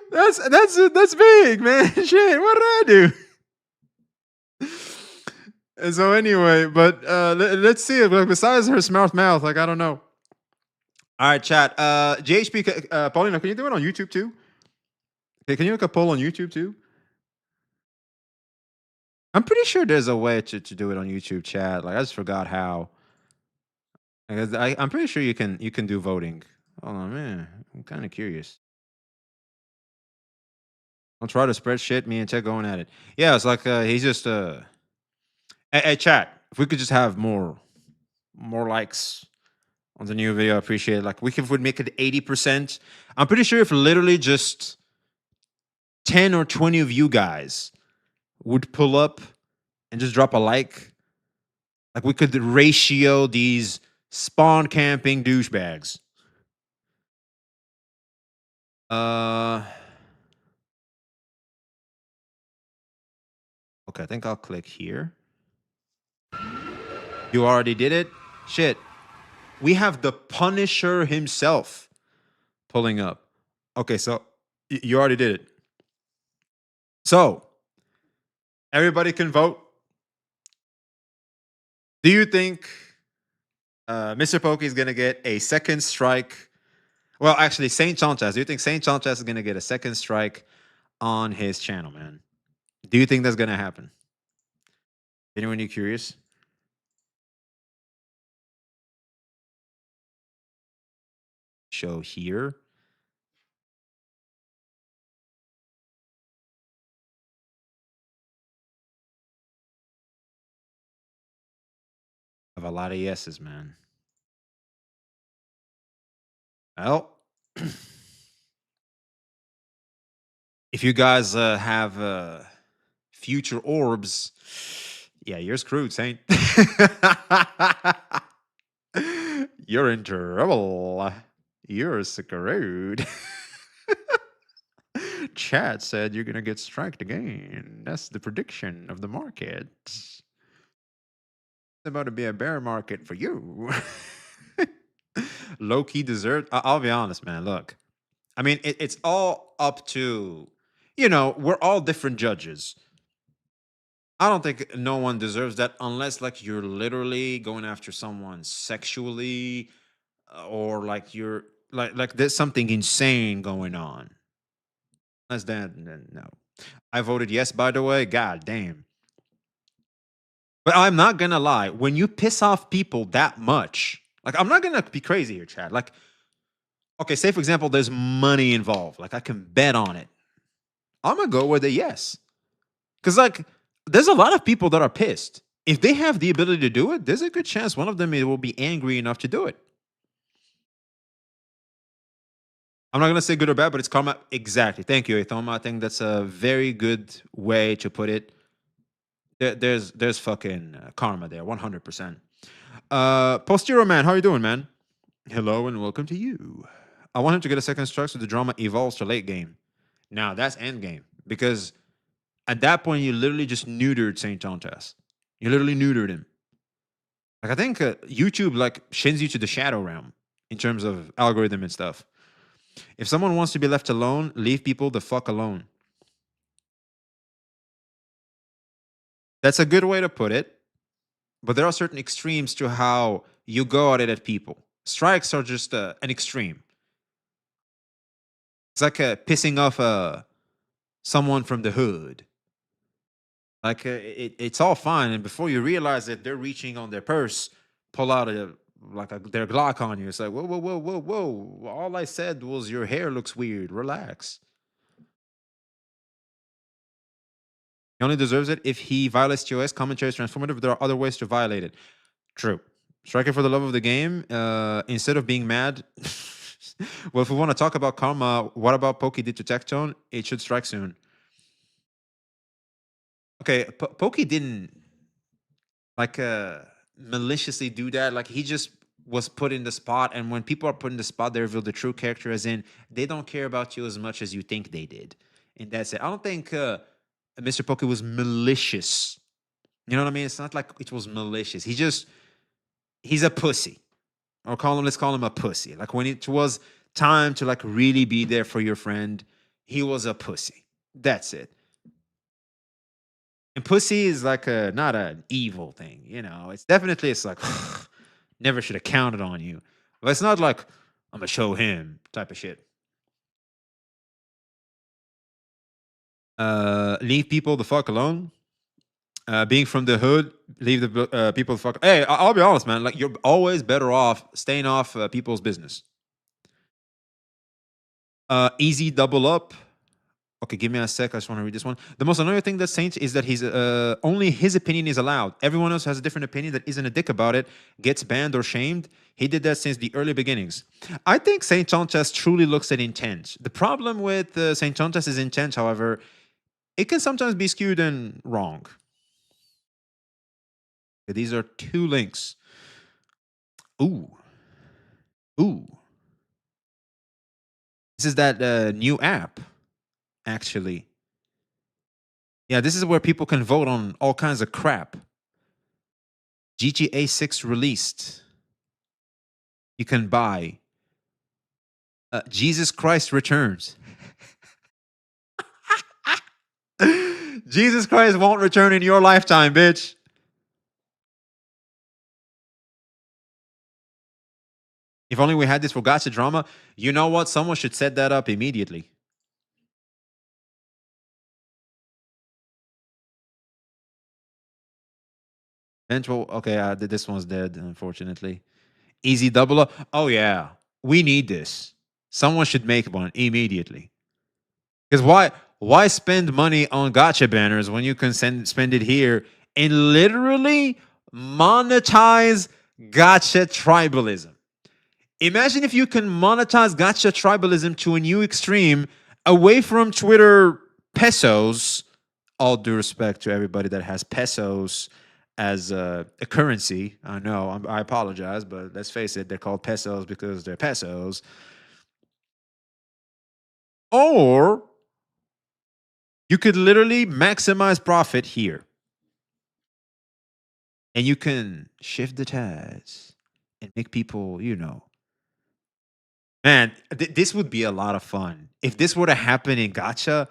That's big, man. Shit, what did I do? And so anyway, but let's see it. Like besides her smart mouth, like I don't know. All right, chat. GHP, Paulina, can you do it on YouTube too? Okay, can you make a poll on YouTube too? I'm pretty sure there's a way to do it on YouTube, chat. Like I just forgot how. I'm pretty sure you can do voting. Hold on, man. I'm kind of curious. I'll try to spread shit. Me and Chet going at it. Yeah, it's like he's just Hey, chat. If we could just have more likes on the new video, I appreciate it. Like we would make it 80%. I'm pretty sure if literally just 10 or 20 of you guys would pull up and just drop a like we could ratio these spawn camping douchebags. Okay, I think I'll click here. You already did it? Shit. We have the Punisher himself pulling up. Okay, so you already did it. So, everybody can vote. Do you think MrPokkes is going to get a second strike? Well, actually, Saint Chanchas. Do you think Saint Chanchas is going to get a second strike on his channel, man? Do you think that's going to happen? Anyone you curious? show here. I have a lot of yeses, man. Well, if you guys have future orbs, yeah, you're screwed, Saint. You're in trouble. You're screwed. Chad said you're gonna get striked again. That's the prediction of the market. It's about to be a bear market for you. Low key dessert. I'll be honest, man. Look, I mean, it's all up to, we're all different judges. I don't think no one deserves that unless like you're literally going after someone sexually, or like you're like there's something insane going on. Unless that, then no. I voted yes, by the way. God damn. But I'm not gonna lie, when you piss off people that much, like I'm not gonna be crazy here, Chad. Like, okay, say for example, there's money involved. Like I can bet on it. I'm gonna go with a yes. Cause like there's a lot of people that are pissed. If they have the ability to do it, there's a good chance one of them will be angry enough to do it. I'm not gonna say good or bad, but it's karma. Exactly. Thank you, Athoma. I think that's a very good way to put it. There's fucking karma there, 100%. Postero man, how you doing, man? Hello and welcome to you. I want him to get a second strike so the drama evolves to late game. Now that's end game, because at that point you literally just neutered Saint Tontas. You literally neutered him. Like I think YouTube like shins you to the shadow realm in terms of algorithm and stuff. If someone wants to be left alone, leave people the fuck alone. That's a good way to put it. But there are certain extremes to how you go at it at people. Strikes are just an extreme. It's like pissing off someone from the hood. Like it's all fine, and before you realize that they're reaching on their purse, pull out their Glock on you. It's like, whoa, whoa, whoa, whoa, whoa! All I said was your hair looks weird. Relax. He only deserves it if he violates TOS. Commentary is transformative. There are other ways to violate it. True. Strike it for the love of the game. Instead of being mad. Well, if we want to talk about karma, what about Pokey did to Tectone? It should strike soon. Okay, Pokey didn't like maliciously do that. Like he just was put in the spot, and when people are put in the spot, they reveal the true character, as in they don't care about you as much as you think they did. And that's it. I don't think MrPokkes was malicious. You know what I mean? It's not like it was malicious. He's a pussy. Or let's call him a pussy. Like when it was time to like really be there for your friend, he was a pussy. That's it. And pussy is like not an evil thing, It's definitely, it's like never should have counted on you. But it's not like I'm gonna show him type of shit. Leave people the fuck alone. Being from the hood, leave the people the fuck. Hey, I'll be honest, man. Like you're always better off staying off people's business. Easy double up. Okay, give me a sec. I just want to read this one. The most annoying thing that Saint is that he's only his opinion is allowed. Everyone else has a different opinion that isn't a dick about it, gets banned or shamed. He did that since the early beginnings. I think Saint Tontas truly looks at intent. The problem with Saint Tontas' intent, however, it can sometimes be skewed and wrong. Okay, these are 2 links. Ooh. This is that new app. Actually, yeah, this is where people can vote on all kinds of crap. GTA 6 released. You can buy. Jesus Christ returns. Jesus Christ won't return in your lifetime, bitch. If only we had this for gacha drama. You know what? Someone should set that up immediately. Okay, this one's dead, unfortunately. Easy double up. Oh, yeah. we need this. Someone should make one immediately. Because why spend money on gotcha banners when you can spend it here and literally monetize gotcha tribalism? Imagine if you can monetize gotcha tribalism to a new extreme away from Twitter pesos. All due respect to everybody that has pesos as a currency. I know, I apologize, but let's face it, they're called pesos because they're pesos. Or you could literally maximize profit here. And you can shift the tides and make people, man, this would be a lot of fun. If this were to happen in Gacha,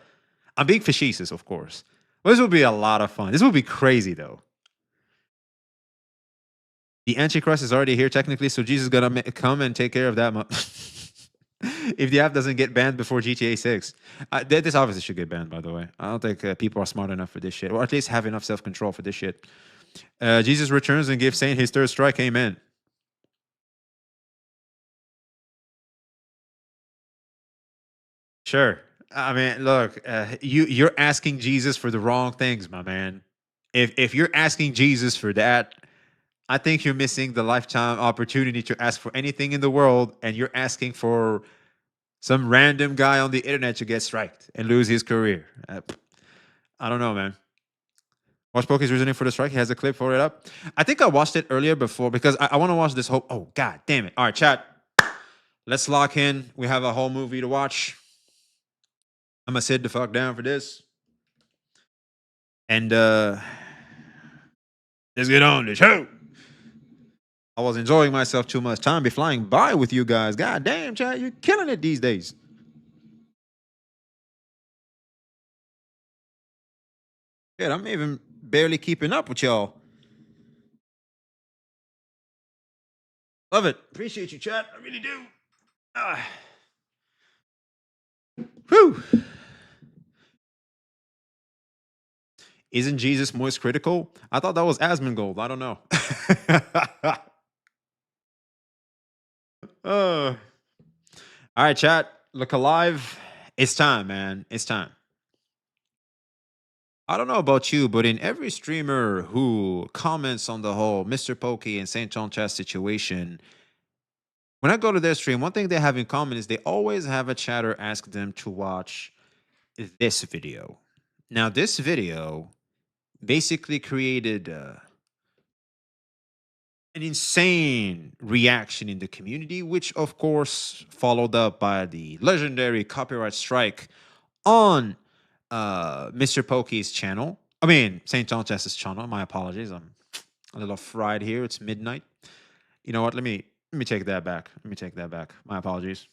I'm being facetious, of course. But this would be a lot of fun. This would be crazy, though. The Antichrist is already here, technically, so Jesus is going to come and take care of that. If the app doesn't get banned before GTA 6. This obviously should get banned, by the way. I don't think people are smart enough for this shit, or at least have enough self-control for this shit. Jesus returns and gives Saint his third strike. Amen. Sure. I mean, look, you're asking Jesus for the wrong things, my man. If you're asking Jesus for that, I think you're missing the lifetime opportunity to ask for anything in the world, and you're asking for some random guy on the internet to get striked and lose his career. I don't know, man. Watch Pokkes reasoning for the strike. He has a clip for it up. I think I watched it earlier before because I want to watch this whole. Oh, god damn it. All right, chat. Let's lock in. We have a whole movie to watch. I'm going to sit the fuck down for this. And let's get on the show. I was enjoying myself too much. Time be flying by with you guys. God damn, chat. You're killing it these days. Shit, I'm even barely keeping up with y'all. Love it. Appreciate you, chat. I really do. Whew. Isn't Jesus moist critical? I thought that was Asmongold. I don't know. All right, chat. Look alive. It's time, man. It's time. I don't know about you, but in every streamer who comments on the whole MrPokkes and Saint John Chat situation, when I go to their stream, one thing they have in common is they always have a chatter ask them to watch this video. Now, this video basically created an insane reaction in the community, which of course followed up by the legendary copyright strike on MrPokkes channel. I mean, St. John Chat's channel. My apologies. I'm a little fried here. It's midnight. You know what? Let me take that back. Let me take that back. My apologies.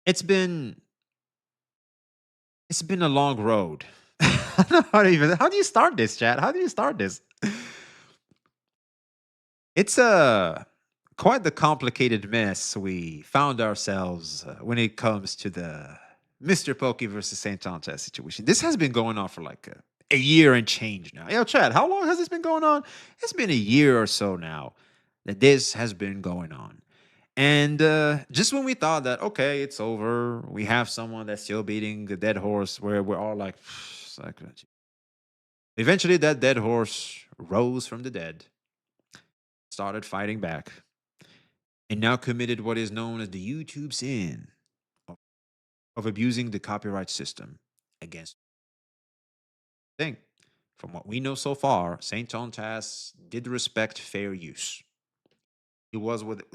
It's been a long road. I don't know how do you start this, chat? How do you start this? It's quite the complicated mess we found ourselves when it comes to the MrPokkes versus Saint John Chat situation. This has been going on for like a year and change now. Yo, Chad, how long has this been going on? It's been a year or so now that this has been going on. And just when we thought that, okay, it's over, we have someone that's still beating the dead horse, where we're all like, eventually that dead horse rose from the dead, started fighting back, and now committed what is known as the YouTube sin of abusing the copyright system against thing. From what we know so far, Saint John Tass did respect fair use.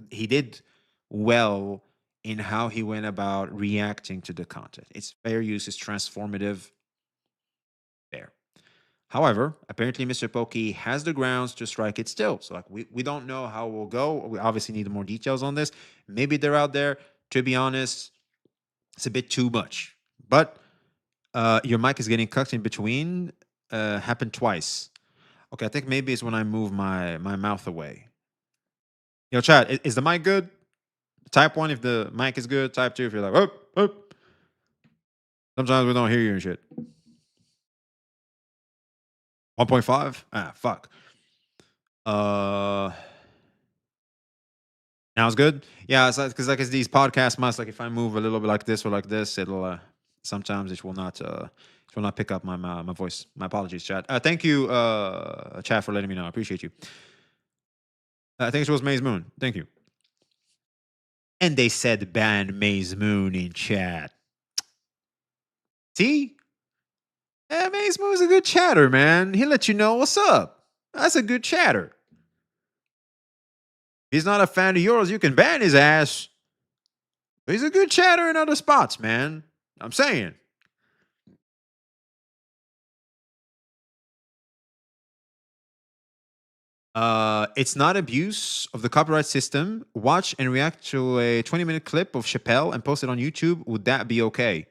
He did well in how he went about reacting to the content. It's fair use, is transformative. Fair. However, apparently MrPokkes has the grounds to strike it still. So like we don't know how it will go. We obviously need more details on this. Maybe they're out there. To be honest, it's a bit too much. But your mic is getting cut in between. Happened twice. Okay, I think maybe it's when I move my mouth away. Yo, chat, is the mic good? Type 1 if the mic is good. Type 2 if you're like, oh. Sometimes we don't hear you and shit. 1.5? Ah, fuck. Now it's good. Yeah, it's because like it's these podcast must like if I move a little bit like this or like this, it'll sometimes it will not pick up my voice. My apologies, chat. Thank you, chat, for letting me know. I appreciate you. I think it was Maze Moon. Thank you. And they said ban Maze Moon in chat. See? Yeah, Maze Moon's a good chatter, man. He'll let you know what's up. That's a good chatter. He's not a fan of yours, you can ban his ass. But he's a good chatter in other spots, man. I'm saying. It's not abuse of the copyright system. Watch and react to a 20-minute clip of Chappelle and post it on YouTube. Would that be okay?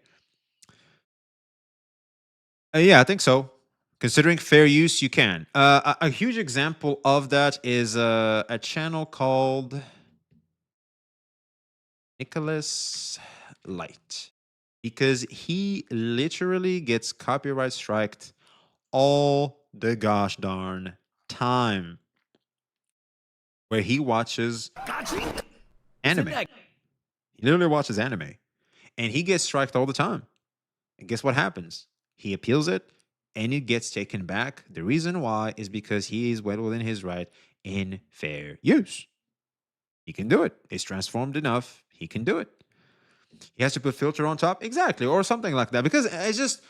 Yeah, I think so. Considering fair use, you can. A huge example of that is a channel called Nicholas Light, because he literally gets copyright striked all the gosh darn time, where he watches anime. He literally watches anime, and he gets striked all the time. And guess what happens? He appeals it, and it gets taken back. The reason why is because he is well within his right in fair use. He can do it. It's transformed enough. He can do it. He has to put filter on top. Exactly. Or something like that. Because it's just,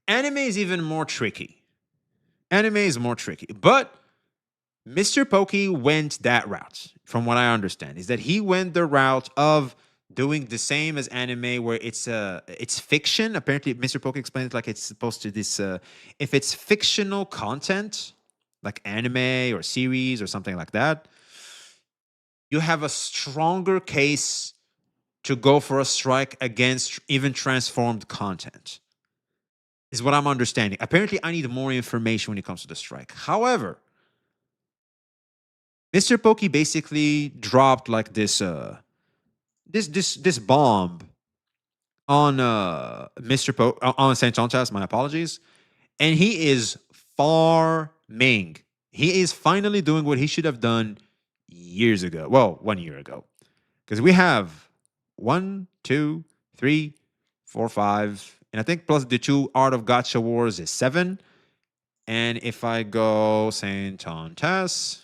anime is even more tricky. Anime is more tricky. But MrPokkes went that route, from what I understand, is that he went the route of doing the same as anime, where it's fiction. Apparently, MrPokkes explained it like it's supposed to this. If it's fictional content, like anime or series or something like that, you have a stronger case to go for a strike against even transformed content, is what I'm understanding. Apparently, I need more information when it comes to the strike. However, MrPokkes basically dropped like this bomb on on Saint Tontas. My apologies. And he is farming. He is finally doing what he should have done years ago. Well, 1 year ago. Because we have 1, 2, 3, 4, 5, and I think plus the 2 Art of Gotcha Wars is 7. And if I go Saint Tontas,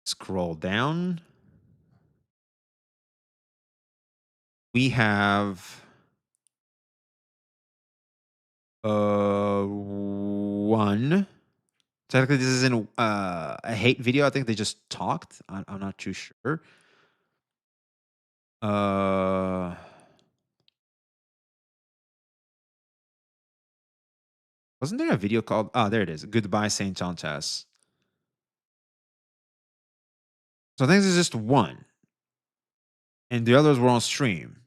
scroll down, we have 1. Technically, this isn't a hate video. I think they just talked. I'm not too sure. Wasn't there a video called? Oh, there it is. Goodbye, Saint Tontas. So I think this is just 1, and the others were on stream.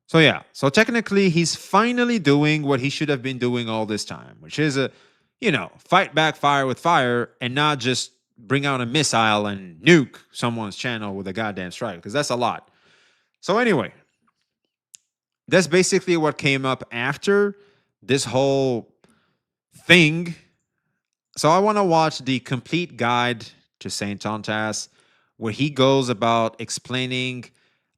So yeah. So technically, he's finally doing what he should have been doing all this time, which is fight back fire with fire, and not just bring out a missile and nuke someone's channel with a goddamn strike, because that's a lot. So anyway, that's basically what came up after this whole thing. So I want to watch the complete guide to Saint Tontas, where he goes about explaining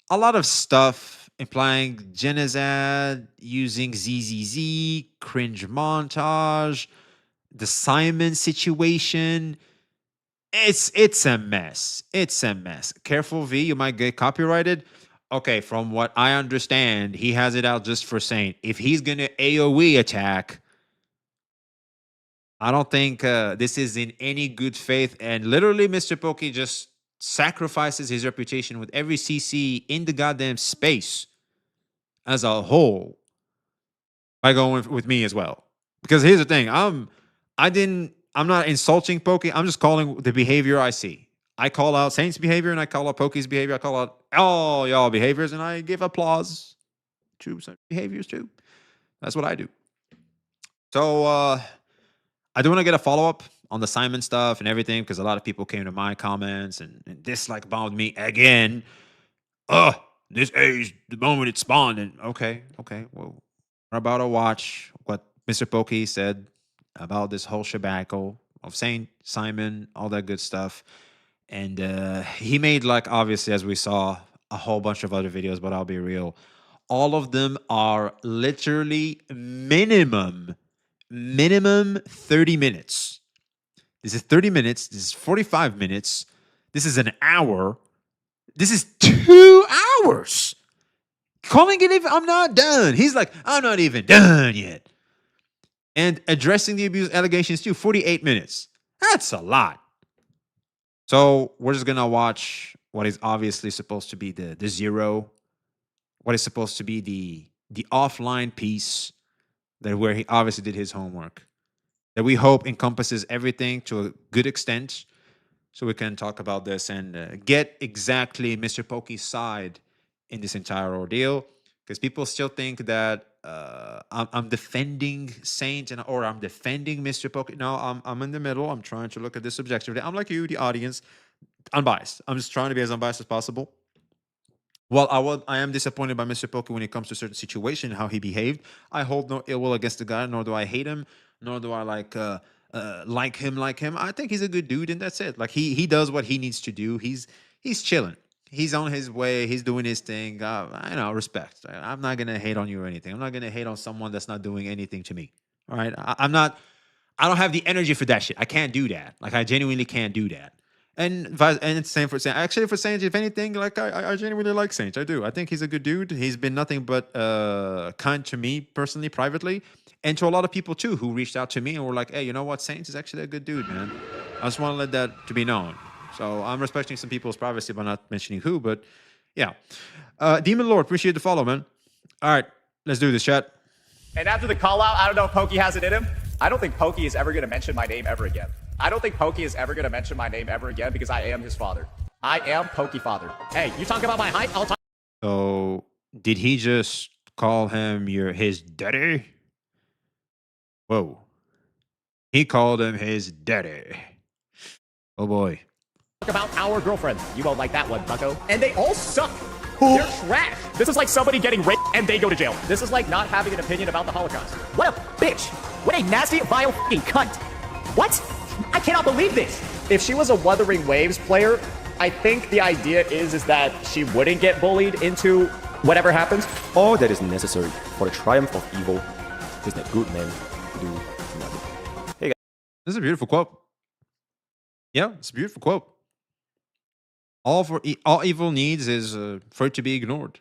a lot of stuff, implying genocide, using ZZZ, cringe montage, the Simon situation. It's a mess. It's a mess. Careful, V, you might get copyrighted. Okay, from what I understand, he has it out just for saying if he's gonna AoE attack, I don't think this is in any good faith. And literally, MrPokkes just sacrifices his reputation with every CC in the goddamn space as a whole by going with me as well. Because here's the thing, I'm not insulting Pokkes. I'm just calling the behavior I see. I call out Saint's behavior and I call out Pokkes' behavior. I call out all y'all behaviors and I give applause to some behaviors too. That's what I do. So I do want to get a follow-up on the Simon stuff and everything, because a lot of people came to my comments and dislike bombed me again. This age, the moment it spawned. And okay. Well, we're about to watch what MrPokkes said about this whole shebang of Saint, Simon, all that good stuff. And he made, like, obviously, as we saw, a whole bunch of other videos, but I'll be real. All of them are literally minimum 30 minutes. This is 30 minutes. This is 45 minutes. This is an hour. This is 2 hours. Calling it if I'm not done. He's like, I'm not even done yet. And addressing the abuse allegations too, 48 minutes. That's a lot. So we're just going to watch what is obviously supposed to be the zero, what is supposed to be the offline piece, that where he obviously did his homework, that we hope encompasses everything to a good extent, so we can talk about this and get exactly MrPokkes' side in this entire ordeal, because people still think that I'm defending Saint or I'm defending MrPokkes. No, I'm in the middle. I'm trying to look at this objectively. I'm like you, the audience, unbiased. I'm just trying to be as unbiased as possible. Well, I am disappointed by MrPokkes when it comes to certain situation, how he behaved. I hold no ill will against the guy, nor do I hate him, nor do I like him. I think he's a good dude, and that's it. Like he does what he needs to do. He's chilling. He's on his way. He's doing his thing. I know, respect. I'm not gonna hate on you or anything. I'm not gonna hate on someone that's not doing anything to me. All right, I'm not. I don't have the energy for that shit. I can't do that. Like, I genuinely can't do that. And it's same for Saint. Actually, for Saint, if anything, like I genuinely like Saint. I do. I think he's a good dude. He's been nothing but kind to me personally, privately, and to a lot of people too who reached out to me and were like, "Hey, you know what? Saint is actually a good dude, man." I just want to let that to be known. So I'm respecting some people's privacy by not mentioning who, but yeah. Demon Lord, appreciate the follow, man. All right, let's do this, chat. And after the call out, I don't know if Pokey has it in him. I don't think Pokey is ever going to mention my name ever again. I don't think Pokey is ever going to mention my name ever again because I am his father. I am Pokey father. Hey, you talk about my height, I'll talk. So did he just call him his daddy? Whoa. He called him his daddy. Oh boy. About our girlfriend. You won't like that one, bucko. And they all suck. They're trash. This is like somebody getting raped and they go to jail. This is like not having an opinion about the Holocaust. What a bitch. What a nasty, vile fucking cunt. What? I cannot believe this. If she was a Wuthering Waves player, I think the idea is that she wouldn't get bullied into whatever happens. All that is necessary for the triumph of evil is that good men do nothing. Hey guys. This is a beautiful quote. Yeah, it's a beautiful quote. All evil needs is for it to be ignored,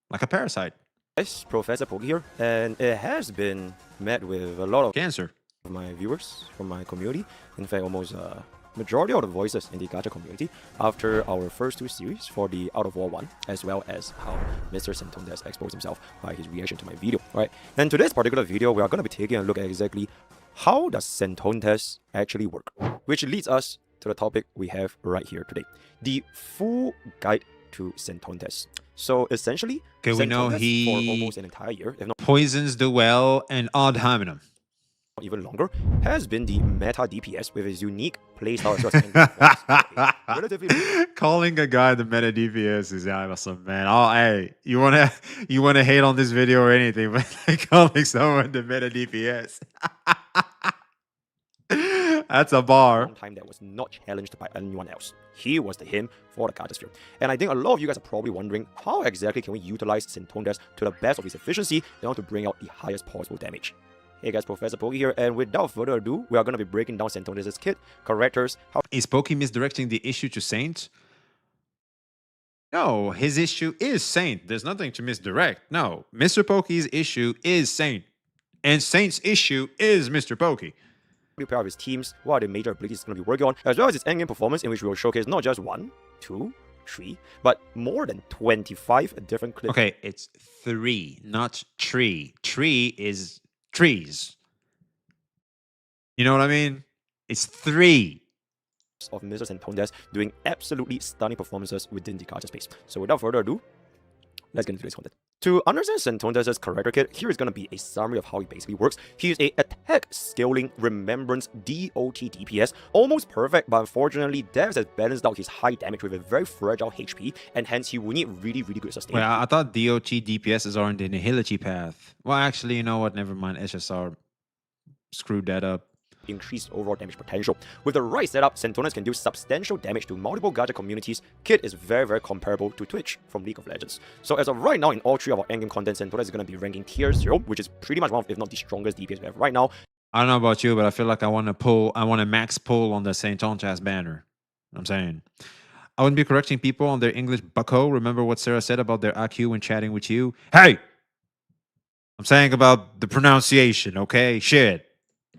like a parasite. Guys, Professor Pokkes here, and it has been met with a lot of Cancer. my viewers from my community. In fact, almost majority of the voices in the gacha community after our first two series for the Out of War 1, as well as how Mr. Santondes exposed himself by his reaction to my video. Alright, and today's particular video, we are going to be taking a look at exactly how does Santondes actually work, which leads us to the topic we have right here today, the full guide to Santondes. So essentially, okay, we know he for almost an entire year, if not poisons the well and ad hominem. even longer, has been the meta DPS with his unique playstyle as relatively Calling a guy the meta DPS is awesome, man. Oh, hey, you wanna hate on this video or anything, but like calling someone the meta DPS. That's a bar. time that was not challenged by anyone else. He was the him for the gacha sphere. And I think a lot of you guys are probably wondering, how exactly can we utilize Santondes to the best of his efficiency in order to bring out the highest possible damage? Hey guys, Professor Pokkes here, and without further ado, we are going to be breaking down Santondes' kit, characters, how Is Pokkes misdirecting the issue to Saint? No, his issue is Saint. There's nothing to misdirect. No, MrPokkes' issue is Saint. And Saint's issue is MrPokkes. prepare of his teams, what are the major abilities he's going to be working on, as well as his endgame performance, in which we will showcase not just 1, 2, 3, but more than 25 different clips. Okay, it's 3, not tree. Tree is trees. You know what I mean? It's 3. Of Mr. Santondes doing absolutely stunning performances within the gacha space. So without further ado, let's get into today's content. To understand Santondes' character kit, here is going to be a summary of how he basically works. He is a attack scaling remembrance DOT DPS, almost perfect, but unfortunately Devs has balanced out his high damage with a very fragile HP, and hence he will need really good sustain. Well, I thought DOT DPSs are in the nihility path. Well, actually, you know what? Never mind. SSR screwed that up. Increased overall damage potential. With the right setup, Centones can do substantial damage to multiple gacha communities. Kit is very, very comparable to Twitch from League of Legends. So as of right now, in all three of our endgame content, Centones is going to be ranking tier 0, which is pretty much one of, if not the strongest DPS we have right now. I don't know about you, but I feel like I want to max pull on the St. Chas banner. I'm saying. I wouldn't be correcting people on their English, bucko. Remember what Sarah said about their IQ when chatting with you? Hey! I'm saying about the pronunciation, okay? Shit.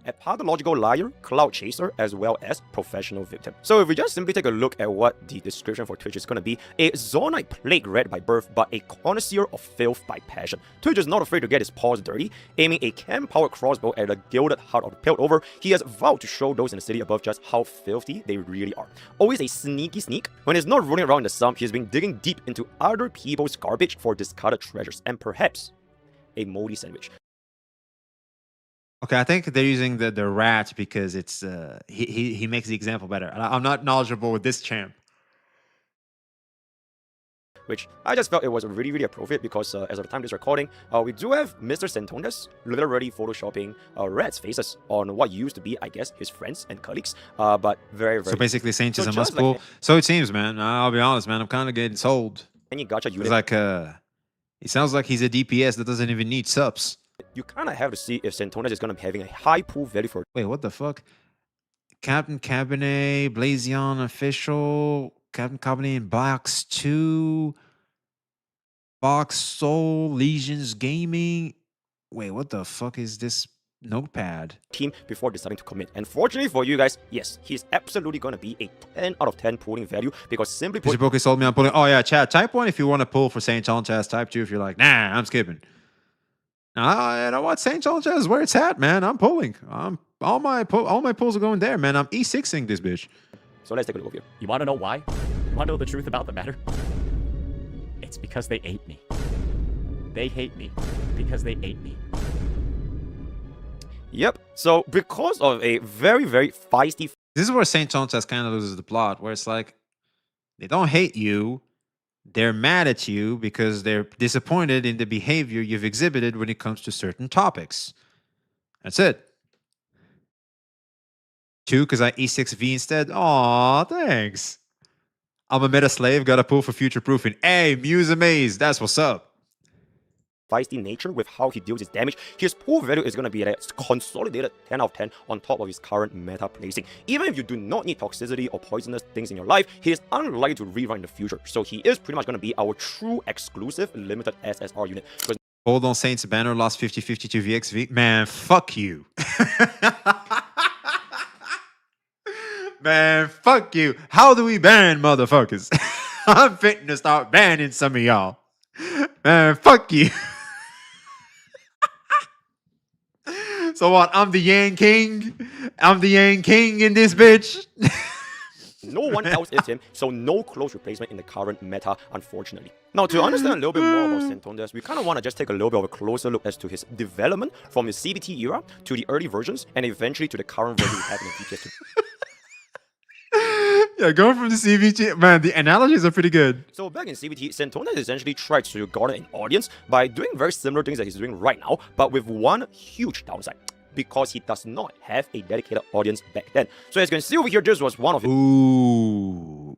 A pathological liar, cloud chaser, as well as professional victim. So if we just simply take a look at what the description for Twitch is going to be, a Zonite plague red by birth, but a connoisseur of filth by passion. Twitch is not afraid to get his paws dirty, aiming a chem-powered crossbow at the gilded heart of the Piltover. He has vowed to show those in the city above just how filthy they really are. Always a sneaky sneak. When he's not rolling around in the sump, he's been digging deep into other people's garbage for discarded treasures, and perhaps a moldy sandwich. Okay, I think they're using the rat because it's he makes the example better. I'm not knowledgeable with this champ. Which I just felt it was really, really appropriate because as of the time of this recording, we do have Mr. Centones literally photoshopping Red's faces on what used to be, I guess, his friends and colleagues, but very, very... So basically Saint is a just must like pull. So it seems, man. I'll be honest, man. I'm kind of getting sold. any gacha unit, It's like, it sounds like he's a DPS that doesn't even need subs. you kind of have to see if Centones is going to be having a high pool value for... Wait, what the fuck? Captain Cabinet, Blazion official, Captain Cabinet in box 2, box Soul, Legions Gaming. Wait, what the fuck is this notepad? team before deciding to commit. And fortunately for you guys, yes, he's absolutely going to be a 10 out of 10 pulling value because simply put... MrPokkes told me I'm pulling. Oh yeah, chat. Type 1 if you want to pull for St. John Chas. Type 2 if you're like, nah, I'm skipping. Nah, you know what? St. John Chas is where it's at, man. I'm pulling. All my pulls are going there, man. I'm E6ing this bitch. So let's take a look over here. You want to know why? You want to know the truth about the matter? It's because they ate me. They hate me because they ate me. Yep, so because of a very, very feisty... This is where St. John Chas kind of loses the plot, where it's like, they don't hate you. They're mad at you because they're disappointed in the behavior you've exhibited when it comes to certain topics. That's it. 2, because I E6V instead. Aw, thanks. I'm a meta slave, got a pull for future proofing. Hey, Muse Amaze, that's what's up. feisty nature with how he deals his damage, his pull value is going to be at a consolidated 10 out of 10 on top of his current meta placing. Even if you do not need toxicity or poisonous things in your life, he is unlikely to rerun in the future. So he is pretty much going to be our true exclusive limited SSR unit. Hold on, Saints banner lost 50-50 to VXV. Man, fuck you. Man, fuck you. How do we ban motherfuckers? I'm fitting to start banning some of y'all. Man, fuck you. So what? I'm the Yang King? I'm the Yang King in this bitch? No one else is him, so no close replacement in the current meta, unfortunately. Now, to understand a little bit more about Centones, we kind of want to just take a little bit of a closer look as to his development from his CBT era to the early versions and eventually to the current version we have in the DPS 2. Yeah, going from the CVT, man, the analogies are pretty good. So back in CBT, Centones essentially tried to garner an audience by doing very similar things that he's doing right now, but with one huge downside. Because he does not have a dedicated audience back then. So as you can see over here, this was one of his... Ooh,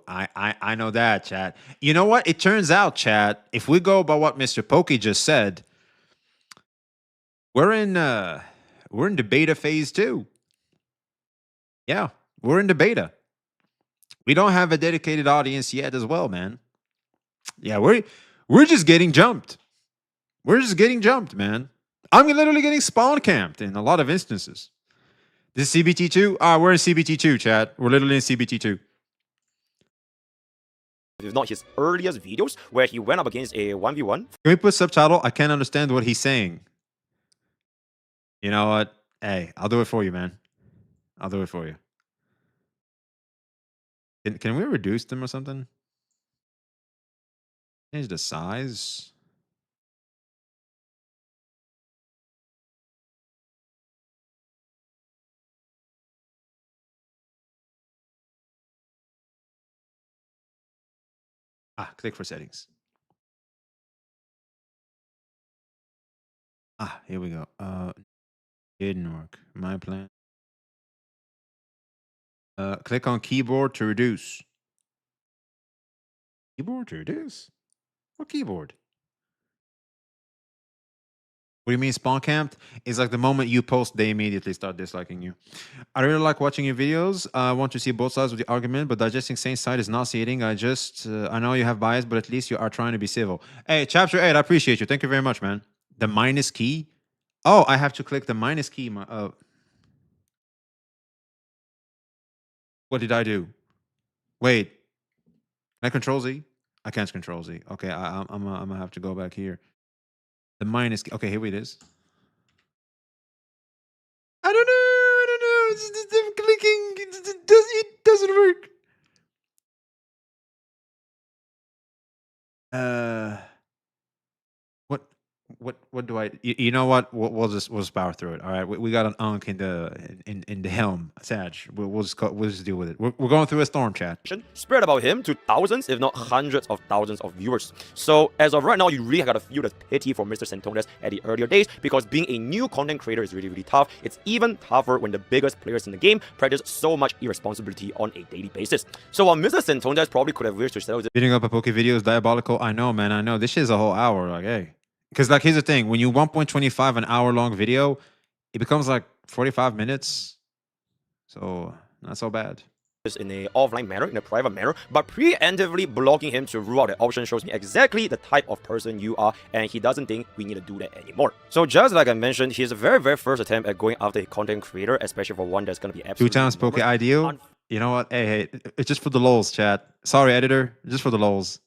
I know that, chat. You know what? It turns out, chat, if we go by what MrPokkes just said, we're in the beta phase 2. Yeah, we're in the beta. We don't have a dedicated audience yet as well, man. Yeah, we're just getting jumped. We're just getting jumped, man. I'm literally getting spawn camped in a lot of instances. This is CBT2? We're in CBT2, chat. We're literally in CBT2. If not his earliest videos, where he went up against a 1v1. Can we put subtitle? I can't understand what he's saying. You know what? Hey, I'll do it for you, man. I'll do it for you. Can we reduce them or something? Change the size. Click for settings. Ah, here we go. Didn't work. My plan. Click on keyboard to reduce. Keyboard to reduce? What keyboard? What do you mean spawn camped? It's like the moment you post, they immediately start disliking you. I really like watching your videos. I want to see both sides of the argument, but digesting Saint's side is nauseating. I know you have bias, but at least you are trying to be civil. Hey, chapter 8, I appreciate you. Thank you very much, man. The minus key? Oh, I have to click the minus key. What did I do? Wait. Can I control Z? I can't control Z. Okay, I'm gonna have to go back here. The minus key. Okay, here it is. I don't know. It's just I'm clicking. It doesn't work. What do I? You know what? We'll just power through it. All right, we got an Ankh in the helm, Sag. We'll just deal with it. We're going through a storm, chat. Spread about him to thousands, if not hundreds of thousands of viewers. So as of right now, you really gotta feel the pity for Mr. Santones at the earlier days, because being a new content creator is really, really tough. It's even tougher when the biggest players in the game practice so much irresponsibility on a daily basis. So while Mr. Santones probably could have wished to sell this Beating up a Poke video is diabolical. I know, man. I know. This shit's a whole hour. Like, hey. Because, like, here's the thing. When you 1.25 an hour-long video, it becomes, like, 45 minutes. So, not so bad. in a offline manner, in a private manner, but preemptively blocking him to rule out the option shows me exactly the type of person you are, and he doesn't think we need to do that anymore. So just like I mentioned, his very first attempt at going after a content creator, especially for one that's going to be absolutely 2 times Poke ideal. You know what? Hey, it's just for the lols, chat. Sorry, editor. Just for the lols.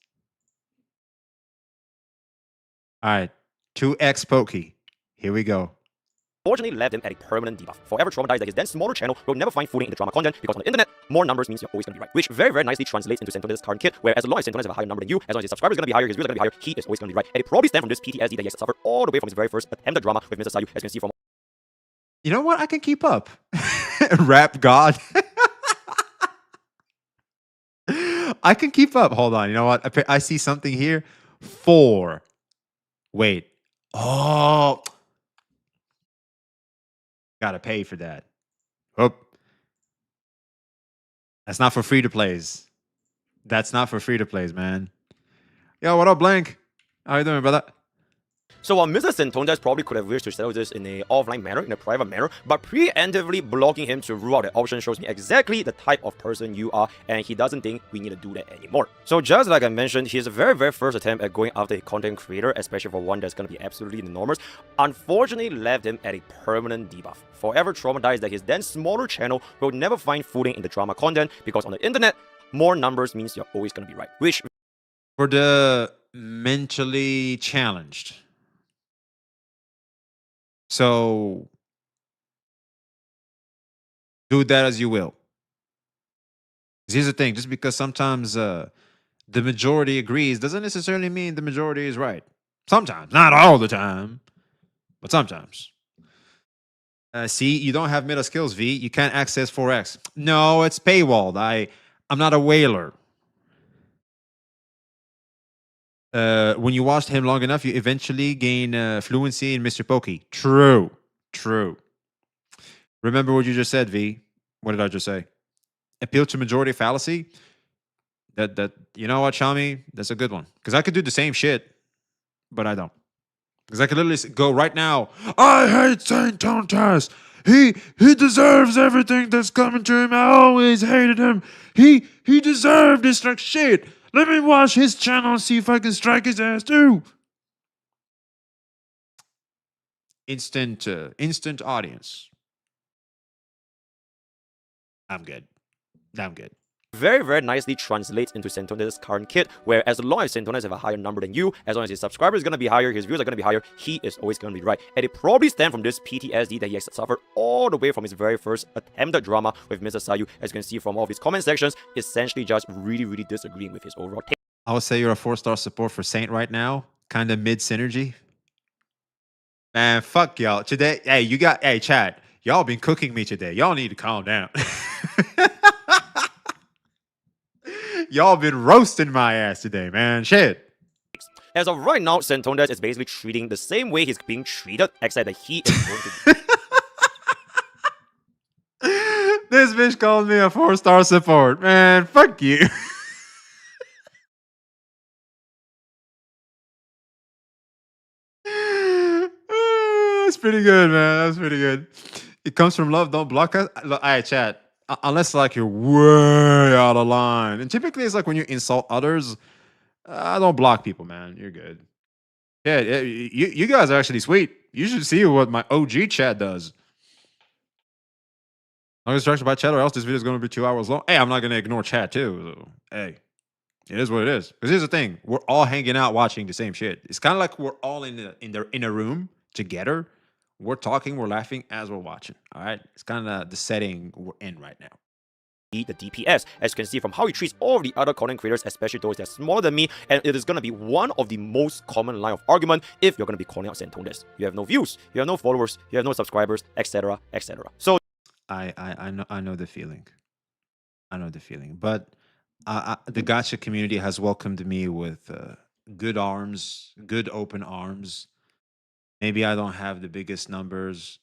All right. 2x Poke. Here we go. Fortunately left him at a permanent debuff. Forever traumatized that his then smaller channel will never find footing in the drama content, because on the internet, more numbers means you're always going to be right. Which very nicely translates into Santones' current kit, where as long as Santones has a higher number than you, as long as his subscribers are going to be higher, his views are going to be higher, he is always going to be right. And it probably stems from this PTSD that he has suffered all the way from his very first attempt at drama with Mr. Sayu, as you can see from... You know what? I can keep up. Rap God. I can keep up. Hold on. You know what? I see something here. 4. Wait. Oh. Gotta pay for that. Oh. That's not for free to plays. That's not for free to plays, man. Yo, what up, Blank? How you doing, brother? So while Mr. Santones probably could have wished to settle this in a offline manner, in a private manner, but preemptively blocking him to rule out the option shows me exactly the type of person you are, and he doesn't think we need to do that anymore. So just like I mentioned, his very first attempt at going after a content creator, especially for one that's going to be absolutely enormous, unfortunately left him at a permanent debuff. Forever traumatized that his then smaller channel will never find footing in the drama content, because on the internet, more numbers means you're always going to be right. Which... For the mentally challenged. So, do that as you will. Here's the thing. Just because sometimes the majority agrees doesn't necessarily mean the majority is right. Sometimes. Not all the time. But sometimes. See, you don't have meta skills, V. You can't access 4X. No, it's paywalled. I'm not a whaler. When you watched him long enough, you eventually gain fluency in MrPokkes. True. True. Remember what you just said, V. What did I just say? Appeal to majority fallacy. That you know what, Shami? That's a good one. Because I could do the same shit, but I don't. Because I could literally go right now, I hate Saint Tontas. He deserves everything that's coming to him. I always hated him. He deserved this like shit. Let me watch his channel and see if I can strike his ass too. Instant audience. I'm good. Very nicely translates into Santones' current kit, where as long as Santones have a higher number than you, as long as his subscribers are going to be higher, his views are going to be higher, he is always going to be right. And it probably stems from this PTSD that he has suffered all the way from his very first attempt at drama with Mr. Sayu, as you can see from all of his comment sections, essentially just really disagreeing with his overall take. I would say you're a 4-star support for Saint right now. Kind of mid-synergy. Man, fuck y'all. Today, hey, Chad, y'all been cooking me today. Y'all need to calm down. Y'all been roasting my ass today, man. Shit. As of right now, Santones is basically treating the same way he's being treated, except that he is going to This bitch called me a 4-star support. Man, fuck you. That's pretty good, man. That's pretty good. It comes from love. Don't block us. All right, chat. Unless like you're way out of line, and typically it's like when you insult others. Don't block people, man. You're good. Yeah, you guys are actually sweet. You should see what my OG chat does. I'm distracted by chat, or else this video is going to be 2 hours long. Hey, I'm not going to ignore chat too. So, hey, it is what it is. Because here's the thing: we're all hanging out watching the same shit. It's kind of like we're all in a room together. We're talking, we're laughing as we're watching. All right, it's kind of the setting we're in right now. the DPS, as you can see from how he treats all of the other content creators, especially those that are smaller than me, and it is going to be one of the most common line of argument if you're going to be calling out Santones. You have no views, you have no followers, you have no subscribers, etc., etc. So I know the feeling. I know the feeling, but the gacha community has welcomed me with good arms, good open arms. Maybe I don't have the biggest numbers,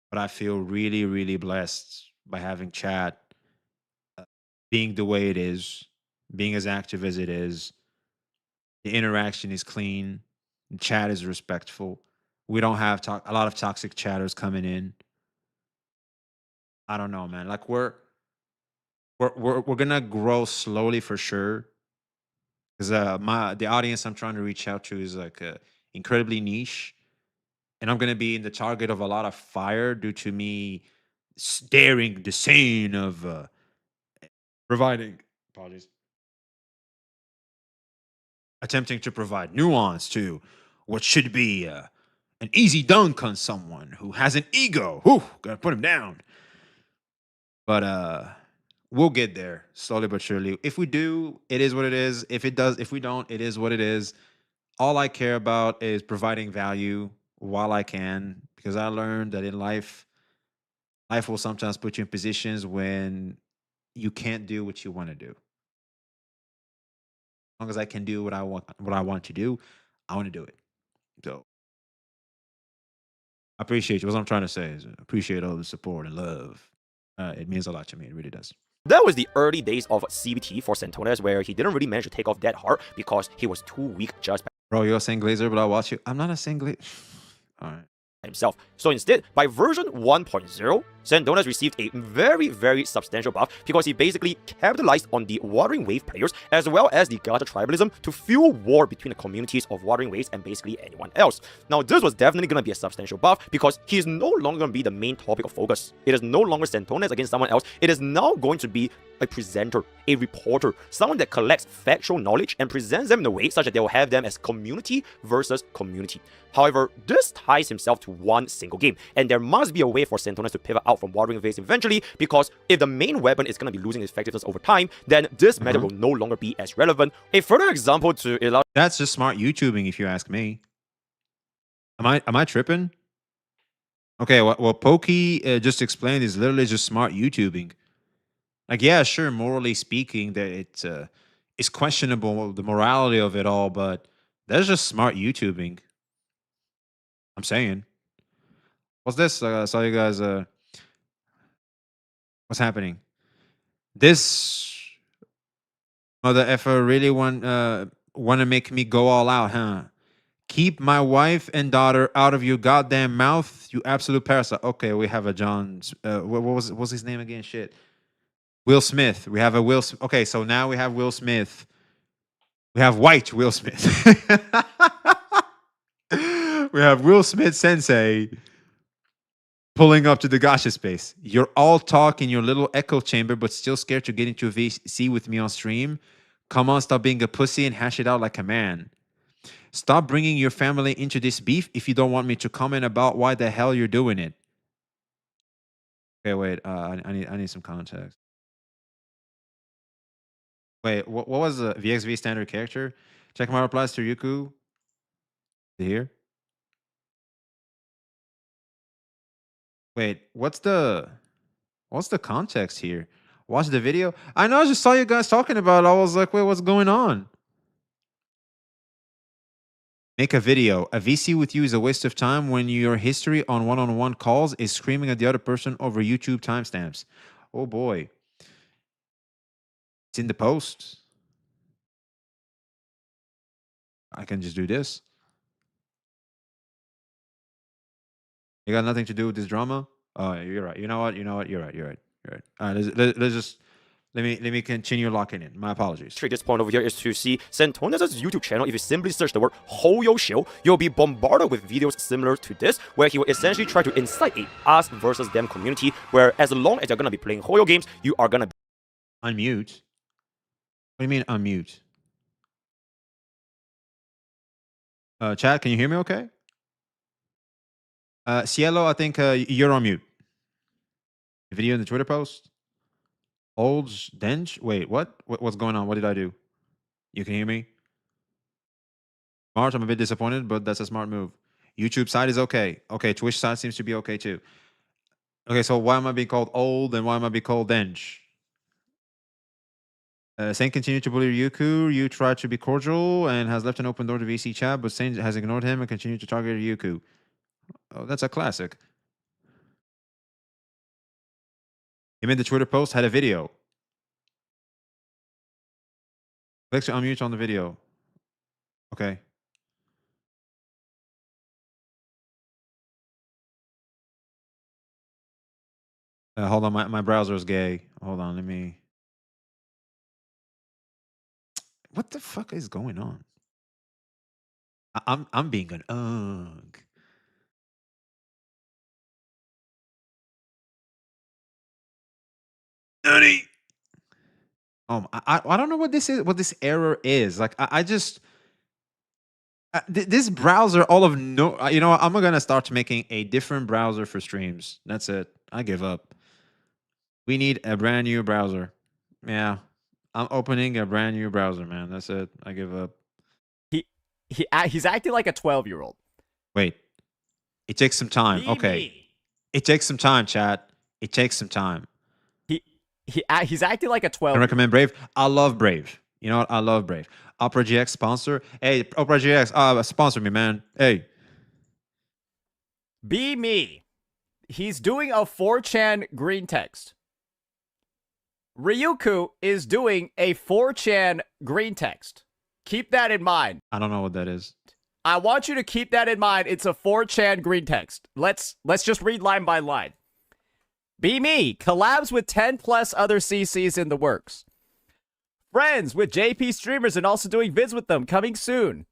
but I feel really, really blessed by having chat being the way it is, being as active as it is. The interaction is clean. The chat is respectful. We don't have a lot of toxic chatters coming in. I don't know, man. Like we're gonna grow slowly for sure. Because the audience I'm trying to reach out to is like incredibly niche, and I'm gonna be in the target of a lot of fire due to me staring the scene of providing. Apologies. Attempting to provide nuance to what should be an easy dunk on someone who has an ego. Whew, gotta put him down. But we'll get there slowly but surely. If we do, it is what it is. If we don't, it is what it is. All I care about is providing value while I can, because I learned that in life will sometimes put you in positions when you can't do what you want to do. As long as I can do what I want to do, I want to do it. So I appreciate you. What I'm trying to say is appreciate all the support and love. It means a lot to me. It really does. that was the early days of CBT for Santones, where he didn't really manage to take off that hard because he was too weak just Bro, you're a Singlazer, but I'll watch you. I'm not a Singlazer. All right. himself. So instead, by version 1.0, Santones received a very, very substantial buff because he basically capitalized on the Wuthering Wave players as well as the gacha tribalism to fuel war between the communities of Wuthering Waves and basically anyone else. Now, this was definitely going to be a substantial buff because he is no longer going to be the main topic of focus. It is no longer Santones against someone else. It is now going to be a presenter, a reporter, someone that collects factual knowledge and presents them in a way such that they will have them as community versus community. However, this ties himself to one single game, and there must be a way for Santones to pivot out from Wuthering Waves eventually, because if the main weapon is going to be losing its effectiveness over time, then this method will no longer be as relevant. A further example to illustrate That's just smart YouTubing, if you ask me. Am I tripping? Okay, what Pokey just explained is literally just smart YouTubing. Like, yeah, sure, morally speaking, that it's questionable the morality of it all, but that's just smart YouTubing. I'm saying. What's this? I saw you guys. What's happening? This mother effer really want to make me go all out, huh? Keep my wife and daughter out of your goddamn mouth, you absolute parasite. Okay, we have a John. What was his name again? Shit. Will Smith. We have a Will. Okay, so now we have Will Smith. We have white Will Smith. We have Will Smith Sensei pulling up to the gacha space. You're all talk in your little echo chamber, but still scared to get into a VC with me on stream. Come on, stop being a pussy and hash it out like a man. Stop bringing your family into this beef if you don't want me to comment about why the hell you're doing it. Okay, wait. I need some context. Wait, what was the VXV standard character? Check my replies to Yuku. Is it here? Wait, what's the context here? Watch the video. I know, I just saw you guys talking about it. I was like, wait, what's going on? Make a video. A VC with you is a waste of time when your history on one-on-one calls is screaming at the other person over YouTube timestamps. Oh boy. It's in the post. I can just do this. You got nothing to do with this drama? Oh, you're right. You know what? You're right. You're right. All right, let's just let me continue locking in. My apologies. This point over here is to see Santones' YouTube channel. If you simply search the word Hoyo Show, you'll be bombarded with videos similar to this, where he will essentially try to incite a us versus them community, where as long as you're gonna be playing Hoyo games, you are gonna Unmute. What do you mean unmute? Chat, can you hear me okay? Cielo, I think you're on mute. The video in the Twitter post? Olds Dench? Wait, what's going on? What did I do? You can hear me? March, I'm a bit disappointed, but that's a smart move. YouTube side is okay. Okay, Twitch side seems to be okay too. Okay, so why am I being called old and why am I being called Dench? Saint continued to bully Ryuku. You tried to be cordial and has left an open door to VC chat, but Saint has ignored him and continued to target Ryuku. Oh, that's a classic. He made the Twitter post, had a video. Click to unmute on the video. Okay. Hold on, my browser is gay. Hold on, let me... What the fuck is going on? I'm being an ugh. Nutty. I don't know what this is. What this error is. Like I just this browser. All of no. You know what? I'm gonna start making a different browser for streams. That's it. I give up. We need a brand new browser. Yeah, I'm opening a brand new browser, man. That's it. I give up. He's acting like a 12-year-old. Wait, it takes some time. Okay, it takes some time, chat. It takes some time. He's acting like a 12. I recommend Brave. I love Brave. You know what? I love Brave. Opera GX sponsor. Hey, Opera GX, sponsor me, man. Hey. Be me. He's doing a 4chan green text. Ryuku is doing a 4chan green text. Keep that in mind. I don't know what that is. I want you to keep that in mind. It's a 4chan green text. Let's just read line by line. Be me. Collabs with 10 plus other CCs in the works. Friends with JP streamers and also doing vids with them coming soon.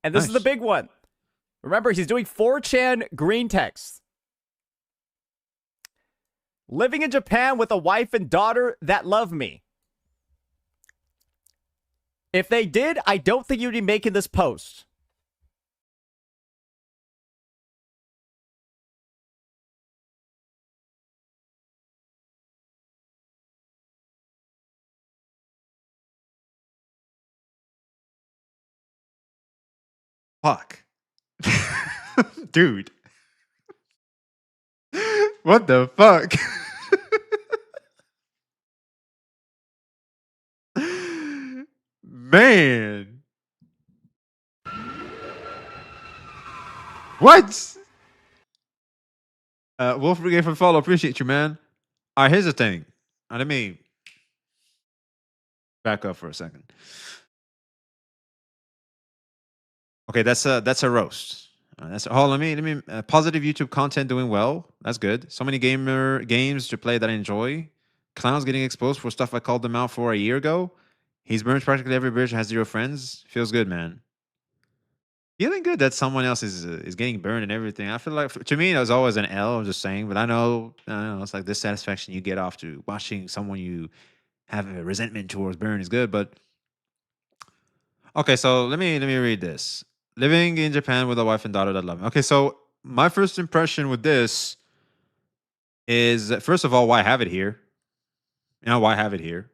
And this is the big one. Remember, he's doing 4chan green text. Living in Japan with a wife and daughter that love me. If they did, I don't think you'd be making this post. Fuck. Dude. What the fuck? Man. What? Wolf Brigade for follow. Appreciate you, man. All right, here's the thing. Let me back up for a second. Okay, that's a roast. That's let me positive YouTube content doing well. That's good. So many games to play that I enjoy. Clowns getting exposed for stuff I called them out for a year ago. He's burned practically every bridge and has 0 friends. Feels good, man. Feeling good that someone else is getting burned and everything. I feel like to me it was always an L. I'm just saying, but I know it's like this satisfaction you get off to watching someone you have a resentment towards burn is good. But okay, so let me read this. Living in Japan with a wife and daughter that love me. Okay, so my first impression with this is, first of all, why have it here? You know, why have it here?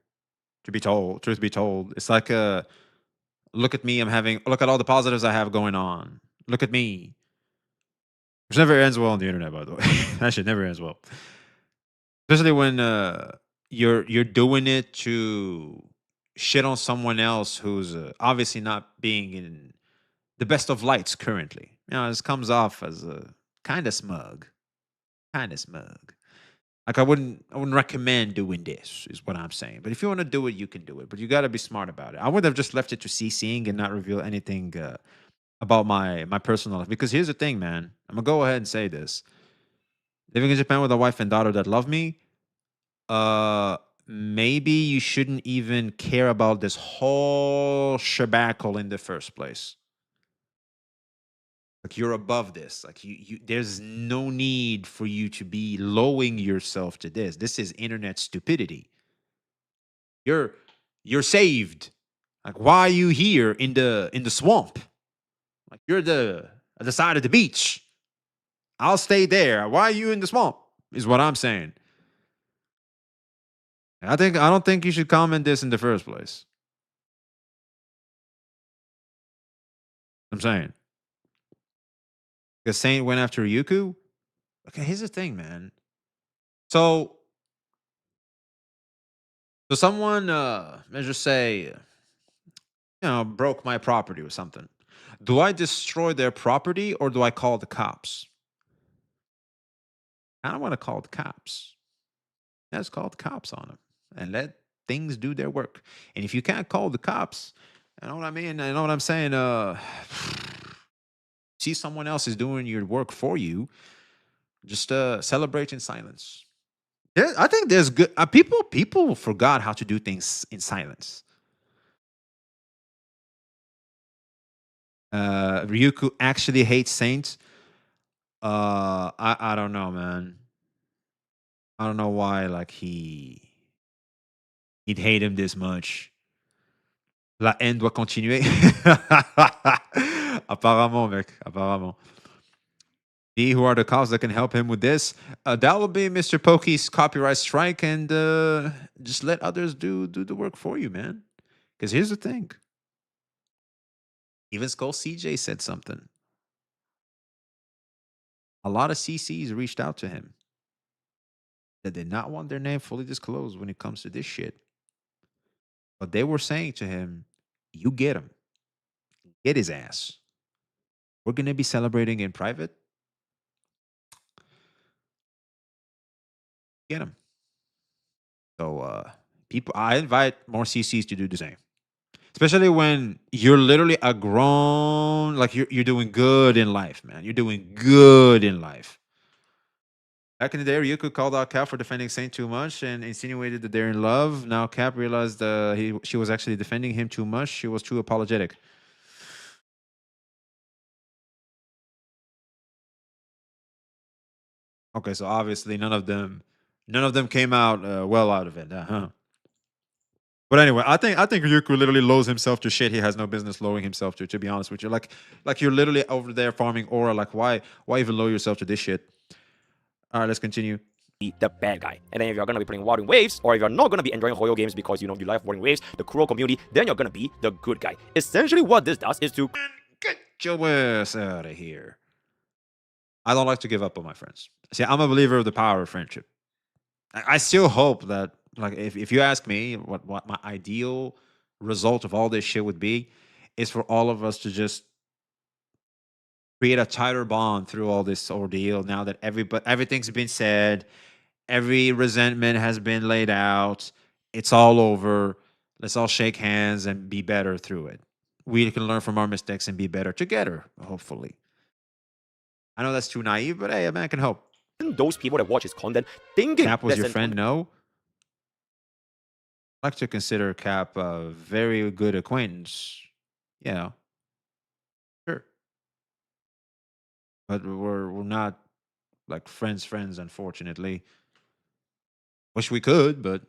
To be told, truth be told, it's like look at me. Look at all the positives I have going on. Look at me. Which never ends well on the internet, by the way. That shit never ends well. Especially when you're doing it to shit on someone else who's obviously not being the best of lights currently. You know, this comes off as a kind of smug. Kind of smug. Like I wouldn't recommend doing this, is what I'm saying. But if you want to do it, you can do it. But you got to be smart about it. I would have just left it to CCing and not reveal anything about my personal life. Because here's the thing, man. I'm gonna go ahead and say this. Living in Japan with a wife and daughter that love me, maybe you shouldn't even care about this whole shebackle in the first place. Like you're above this. Like you there's no need for you to be lowering yourself to this. This is internet stupidity. You're saved. Like why are you here in the swamp? Like you're at the side of the beach. I'll stay there. Why are you in the swamp? Is what I'm saying. I don't think you should comment this in the first place. I'm saying. Because Saint went after Ryuku. Okay, here's the thing, man. So someone let's just say, broke my property or something. Do I destroy their property or do I call the cops? I don't want to call the cops. Let's call the cops on them and let things do their work. And if you can't call the cops, you know what I mean? You know what I'm saying? See someone else is doing your work for you. Just celebrate in silence. I think there's good people forgot how to do things in silence. Ryuku actually hates Saint. I don't know, man. I don't know why like he'd hate him this much. La haine doit continuer. Apparemment, mec. Apparemment. See who are the cops that can help him with this? That will be MrPokkes copyright strike, and just let others do the work for you, man. Because here's the thing. Even Skull CJ said something. A lot of CCs reached out to him that did not want their name fully disclosed when it comes to this shit. But they were saying to him, you get him. Get his ass. We're going to be celebrating in private. Get him. So, I invite more CCs to do the same. Especially when you're literally a grown, like you're doing good in life, man. You're doing good in life. Back in the day, Ryuku called out Cap for defending Saint too much and insinuated that they're in love. Now Cap realized she was actually defending him too much. She was too apologetic. Okay, so obviously none of them came out well out of it, huh? But anyway, I think Ryuku literally lowers himself to shit he has no business lowering himself to be honest with you. Like you're literally over there farming aura. Like why even lower yourself to this shit? All right, let's continue. Be the bad guy. And then if you're going to be playing Warding Waves, or if you're not going to be enjoying Hoyo games because you like Warding Waves, the cruel community, then you're going to be the good guy. Essentially what this does is to get your ass out of here. I don't like to give up on my friends. See, I'm a believer of the power of friendship. I still hope that, like, if you ask me what my ideal result of all this shit would be, is for all of us to just create a tighter bond through all this ordeal. Now that everything's been said, every resentment has been laid out, it's all over. Let's all shake hands and be better through it. We can learn from our mistakes and be better together, hopefully. I know that's too naive, but hey, a man can hope. Those people that watch his content thinking Cap was your friend, no? I like to consider Cap a very good acquaintance. Yeah. Sure. But we're not like friends, unfortunately. Wish we could, but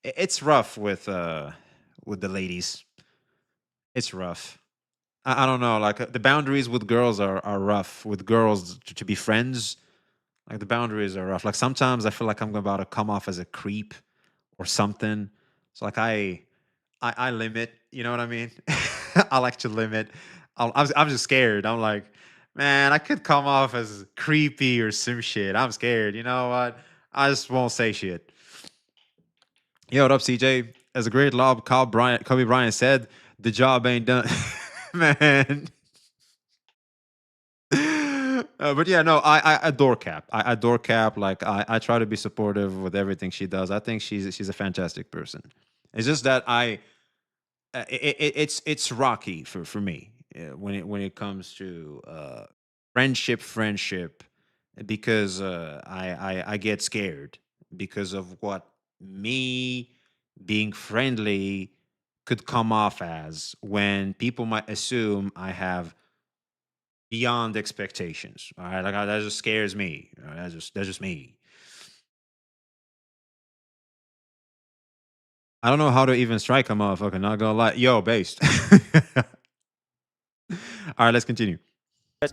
it's rough with the ladies. It's rough. I don't know, like the boundaries with girls are rough. With girls to be friends, like the boundaries are rough. Like sometimes I feel like I'm about to come off as a creep or something. So like I limit, you know what I mean? I like to limit. I'm just scared. I'm like, man, I could come off as creepy or some shit. I'm scared. You know what? I just won't say shit. Yo, what up, CJ? As a great lob Kobe Bryant said, the job ain't done. Man. But yeah, no, I adore Cap. I adore Cap. Like I try to be supportive with everything she does. I think she's a fantastic person. It's just that it's rocky for me when it comes to friendship, because I get scared because of what me being friendly could come off as, when people might assume I have beyond expectations. All right, like that just scares me. All right, that's just me. I don't know how to even strike a motherfucker. Not gonna lie, yo, based. All right, let's continue.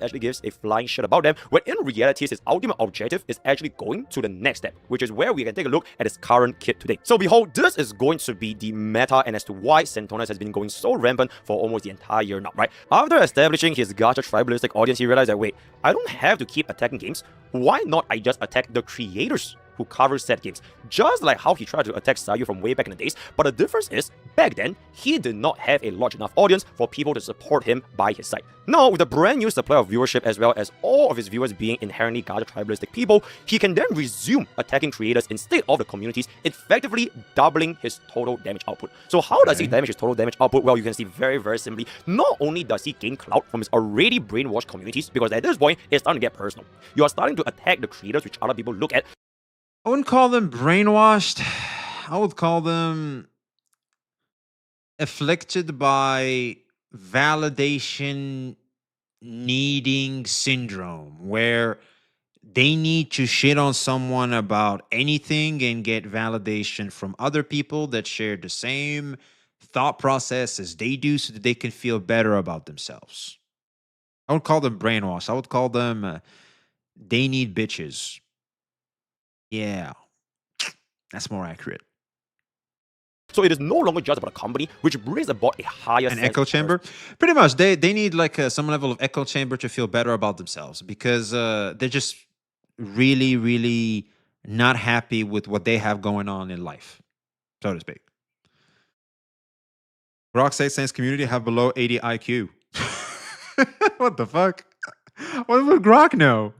Actually gives a flying shit about them, when in reality his ultimate objective is actually going to the next step, which is where we can take a look at his current kit today. So behold, this is going to be the meta, and as to why Centones has been going so rampant for almost the entire year now, right? After establishing his gacha tribalistic audience, he realized that, wait, I don't have to keep attacking games. Why not I just attack the creators who covers said games, just like how he tried to attack Sayu from way back in the days. But the difference is, back then, he did not have a large enough audience for people to support him by his side. Now, with a brand new supply of viewership, as well as all of his viewers being inherently gacha tribalistic people, he can then resume attacking creators instead of the communities, effectively doubling his total damage output. So how does he damage his total damage output? Well, you can see very simply, not only does he gain clout from his already brainwashed communities, because at this point, it's starting to get personal. You are starting to attack the creators which other people look at. I wouldn't call them brainwashed. I would call them afflicted by validation needing syndrome, where they need to shit on someone about anything and get validation from other people that share the same thought process as they do, so that they can feel better about themselves. I would call them brainwashed. I would call them they need bitches. Yeah. That's more accurate. So it is no longer just about a company, which brings about a higher An sense echo of chamber. Pretty much, they need like some level of echo chamber to feel better about themselves, because they're just really not happy with what they have going on in life, so to speak. Grok says Saints community have below 80 IQ. What the fuck? What would Grok know?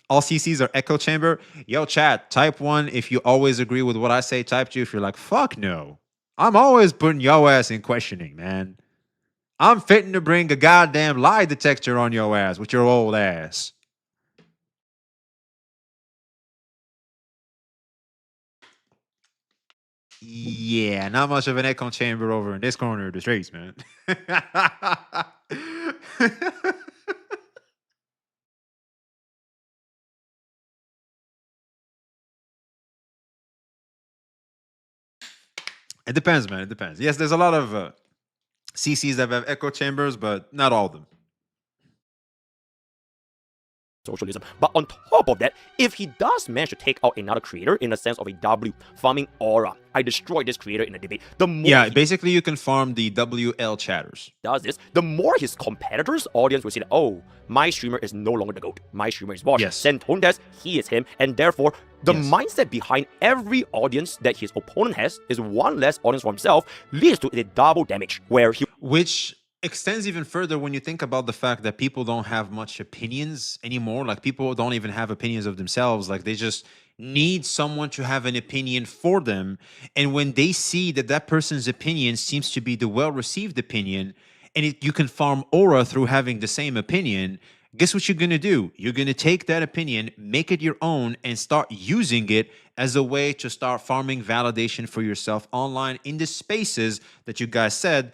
All CCs are echo chamber. Yo, chat, type 1 if you always agree with what I say. Type 2 if you're like, fuck no. I'm always putting your ass in questioning, man. I'm fitting to bring a goddamn lie detector on your ass with your old ass. Yeah, not much of an echo chamber over in this corner of the streets, man. It depends, man. It depends. Yes, there's a lot of CCs that have echo chambers, but not all of them. socialism. But on top of that, if he does manage to take out another creator in the sense of a W farming aura, I destroyed this creator in a debate. The more Yeah, basically you can farm the WL chatters. does this, the more his competitors' audience will see that, oh, my streamer is no longer the GOAT. My streamer is Wash. Yes. Centones, he is him, and therefore the Yes. mindset behind every audience that his opponent has is one less audience for himself, leads to a double damage where he Which extends even further when you think about the fact that people don't have much opinions anymore. Like, people don't even have opinions of themselves. Like, they just need someone to have an opinion for them. And when they see that that person's opinion seems to be the well-received opinion, and you can farm aura through having the same opinion, guess what you're going to do? You're going to take that opinion, make it your own, and start using it as a way to start farming validation for yourself online in the spaces that you guys said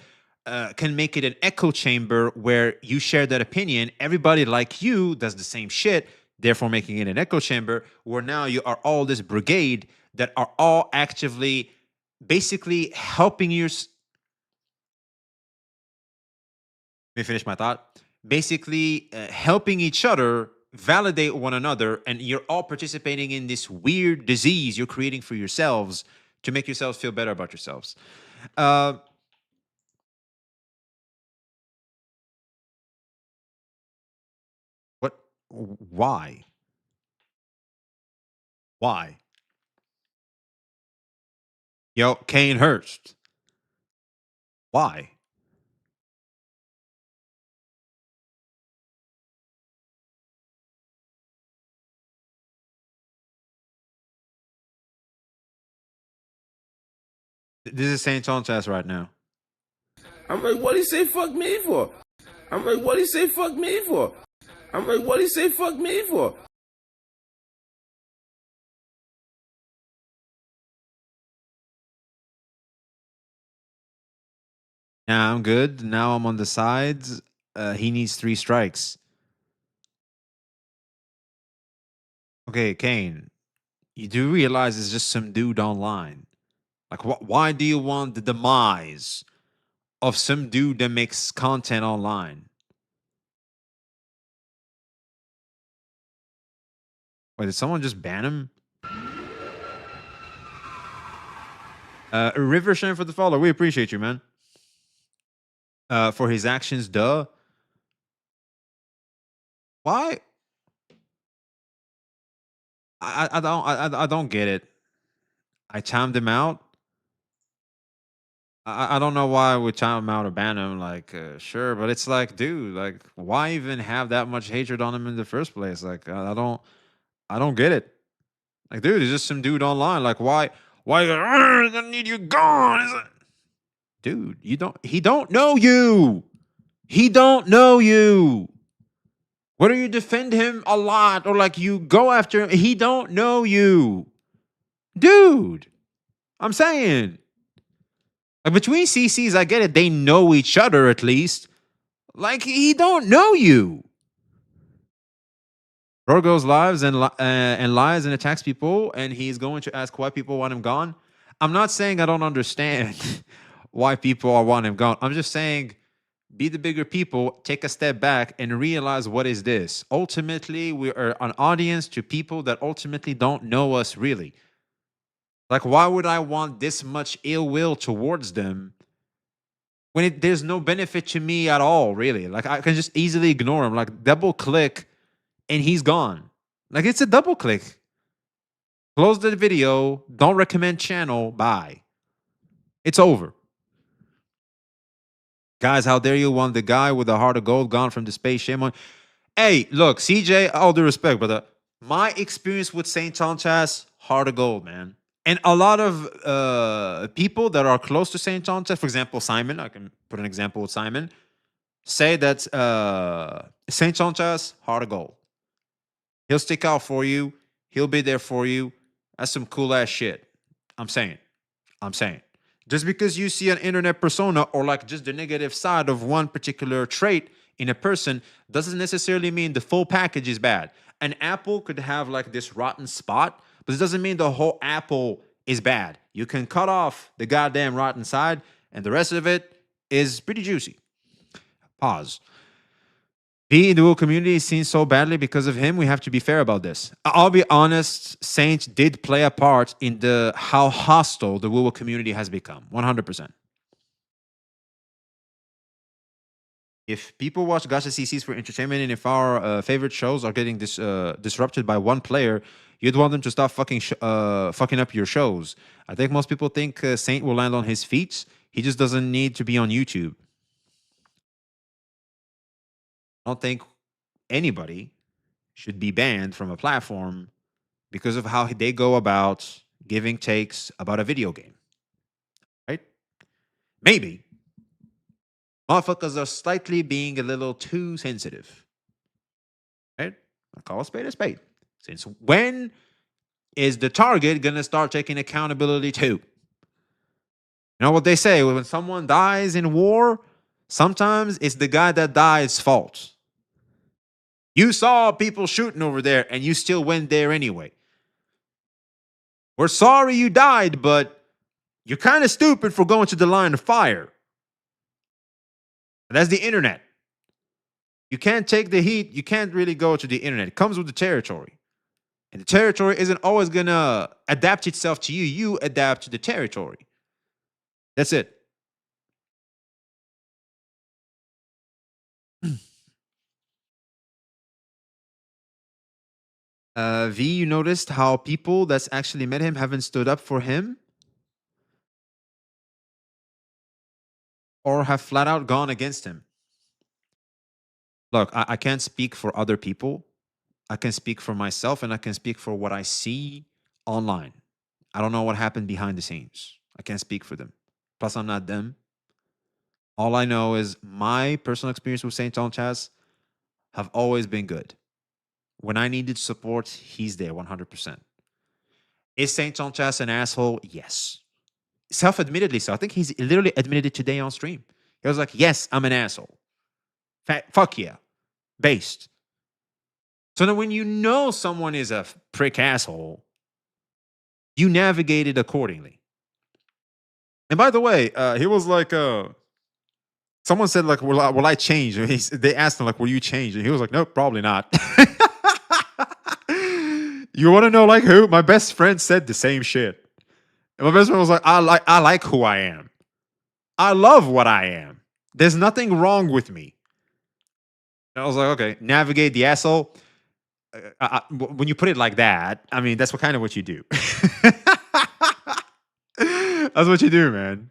can make it an echo chamber where you share that opinion. Everybody like you does the same shit, therefore making it an echo chamber where now you are all this brigade that are all actively basically helping you. Let me finish my thought. Basically helping each other validate one another, and you're all participating in this weird disease you're creating for yourselves to make yourselves feel better about yourselves. What? Why? Why? Yo, Kane Hurst. Why? This is Saint Sanchez right now. I'm like, what he say fuck me for? I'm like, what he say fuck me for? I'm like, what he say fuck me for? Now I'm good. Now I'm on the sides. He needs 3 strikes. Okay, Kane, you do realize it's just some dude online. Like, why do you want the demise of some dude that makes content online? Wait, did someone just ban him? Rivershan for the follow. We appreciate you, man. For his actions, duh. Why? I don't get it. I timed him out. I don't know why we time him out or ban him. Like, sure, but it's like, dude, like, why even have that much hatred on him in the first place? Like, I don't get it. Like, dude, it's just some dude online. Like, why? I need you gone. Dude, he don't know you. He don't know you. Whether you defend him a lot or like you go after him, he don't know you. Dude, I'm saying. Like between CCs, I get it. They know each other at least. Like he don't know you. Bro goes lives and lies and attacks people, and he's going to ask why people want him gone. I'm not saying I don't understand why people want him gone. I'm just saying be the bigger people, take a step back and realize what is this. Ultimately, we are an audience to people that ultimately don't know us really. Like, why would I want this much ill will towards them when there's no benefit to me at all, really? Like, I can just easily ignore him. Like, double click and he's gone. Like, it's a double click. Close the video. Don't recommend channel. Bye. It's over. Guys, how dare you want the guy with the heart of gold gone from the space? Shame on. Hey, look, CJ, all due respect, brother. My experience with St. Sanchez, heart of gold, man. And a lot of people that are close to St. Sanchez, for example, Simon, I can put an example with Simon, say that St. Sanchez, heart of gold. He'll stick out for you. He'll be there for you. That's some cool ass shit. I'm saying. Just because you see an internet persona or like just the negative side of one particular trait in a person doesn't necessarily mean the full package is bad. An apple could have like this rotten spot, but it doesn't mean the whole apple is bad. You can cut off the goddamn rotten side and the rest of it is pretty juicy. Pause. Being in the Will community is seen so badly because of him. We have to be fair about this. I'll be honest, Saint did play a part in the how hostile the Will community has become. 100%. If people watch Gacha CCs for entertainment and if our favorite shows are getting disrupted by one player, you'd want them to stop fucking up your shows. I think most people think Saint will land on his feet. He just doesn't need to be on YouTube. I don't think anybody should be banned from a platform because of how they go about giving takes about a video game. Right? Maybe. Motherfuckers are slightly being a little too sensitive. Right? I call a spade a spade. Since when is the target going to start taking accountability too? You know what they say? When someone dies in war, sometimes it's the guy that dies' fault. You saw people shooting over there and you still went there anyway. We're sorry you died, but you're kind of stupid for going to the line of fire. And that's the internet. You can't take the heat. You can't really go to the internet. It comes with the territory. And the territory isn't always going to adapt itself to you. You adapt to the territory. That's it. V, you noticed how people that's actually met him haven't stood up for him? Or have flat out gone against him? Look, I can't speak for other people. I can speak for myself and I can speak for what I see online. I don't know what happened behind the scenes. I can't speak for them. Plus, I'm not them. All I know is my personal experience with Saint on chess have always been good. When I needed support, he's there 100%. Is Saint on chess an asshole? Yes. Self-admittedly so. I think he's literally admitted it today on stream. He was like, yes, I'm an asshole. Fuck yeah. Based. So then when you know someone is a prick asshole, you navigate it accordingly. And by the way, he was like, someone said, like, will I change? And they asked him, like, will you change? And he was like, nope, probably not. You want to know, like, who? My best friend said the same shit. And my best friend was like, I like who I am. I love what I am. There's nothing wrong with me. And I was like, okay, navigate the asshole. When you put it like that, I mean, that's kind of what you do. That's what you do, man.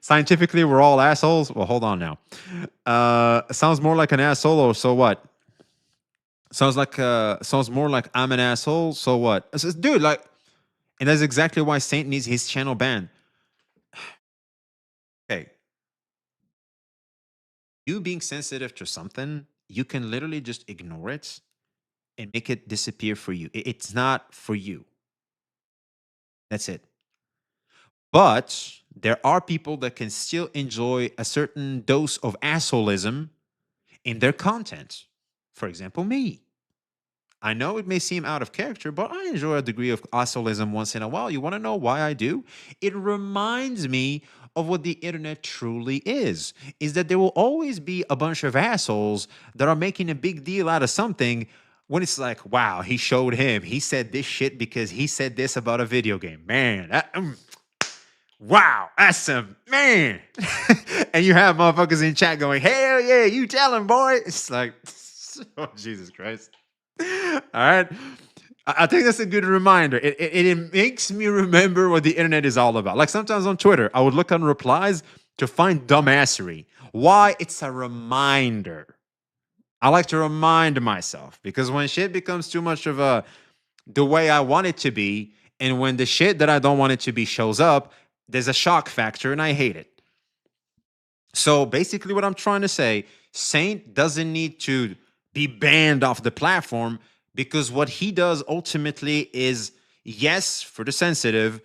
Scientifically, we're all assholes. Well, hold on now. Sounds more like an asshole, or so what? Sounds more like I'm an asshole. So what? I says, dude, like, and that's exactly why Saint needs his channel banned. Okay. You being sensitive to something, you can literally just ignore it and make it disappear for you. It's not for you. That's it. But there are people that can still enjoy a certain dose of assholism in their content. For example, me. I know it may seem out of character, but I enjoy a degree of assholism once in a while. You want to know why I do? It reminds me of what the internet truly is that there will always be a bunch of assholes that are making a big deal out of something when it's like, wow, he showed him. He said this shit because he said this about a video game. Man, wow, that's some, man. And you have motherfuckers in chat going, hell yeah, you tell him, boy. It's like, oh, Jesus Christ. All right. I think that's a good reminder. It makes me remember what the internet is all about. Like sometimes on Twitter, I would look on replies to find dumbassery. Why? It's a reminder. I like to remind myself because when shit becomes too much of the way I want it to be, and when the shit that I don't want it to be shows up, there's a shock factor and I hate it. So basically what I'm trying to say, Saint doesn't need to be banned off the platform because what he does ultimately is, yes, for the sensitive,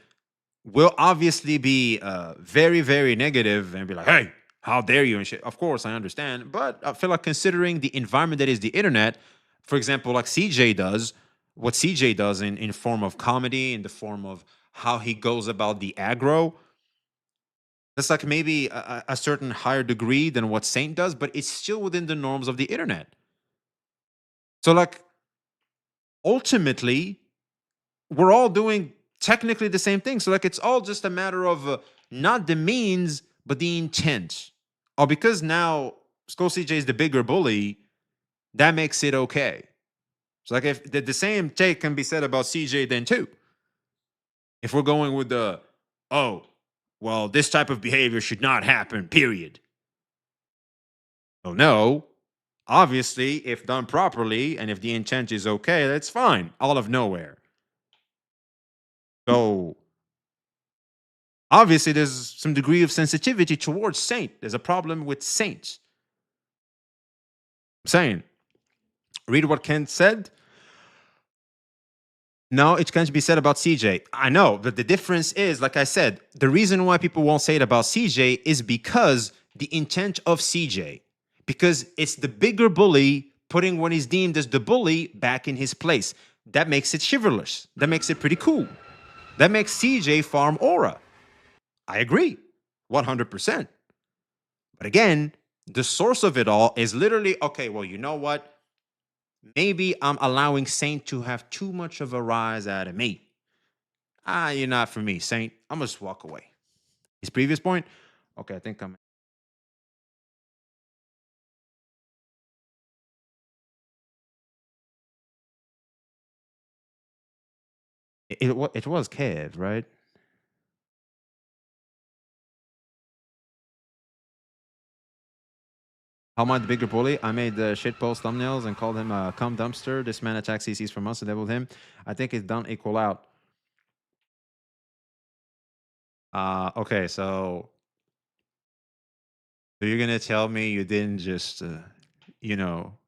will obviously be very, very negative and be like, hey, how dare you and shit. Of course, I understand. But I feel like considering the environment that is the internet, for example, like CJ does, what CJ does in form of comedy, in the form of how he goes about the aggro, that's like maybe a certain higher degree than what Saint does, but it's still within the norms of the internet. So like, ultimately, we're all doing technically the same thing. So like, it's all just a matter of not the means, but the intent. Or because now Skull CJ is the bigger bully, that makes it okay. So like, if the same take can be said about CJ then too. If we're going with the, oh, well, this type of behavior should not happen, period. Oh, no. Obviously, if done properly and if the intent is okay, that's fine. All of nowhere. So, obviously, there's some degree of sensitivity towards Saint. There's a problem with Saint. I'm saying, read what Kent said. No, it can't be said about CJ. I know, but the difference is, like I said, the reason why people won't say it about CJ is because the intent of CJ. Because it's the bigger bully putting what is deemed as the bully back in his place. That makes it chivalrous. That makes it pretty cool. That makes CJ farm aura. I agree, 100%. But again, the source of it all is literally, okay, well, you know what? Maybe I'm allowing Saint to have too much of a rise out of me. You're not for me, Saint. I'm going to just walk away. His previous point? Okay, I think I'm... It was Kev, right? How am I the bigger bully? I made the shitpost thumbnails and called him a cum dumpster. This man attacks CCs from us and leveled him. I think it's done equal out. Okay, so So you're gonna tell me you didn't just, you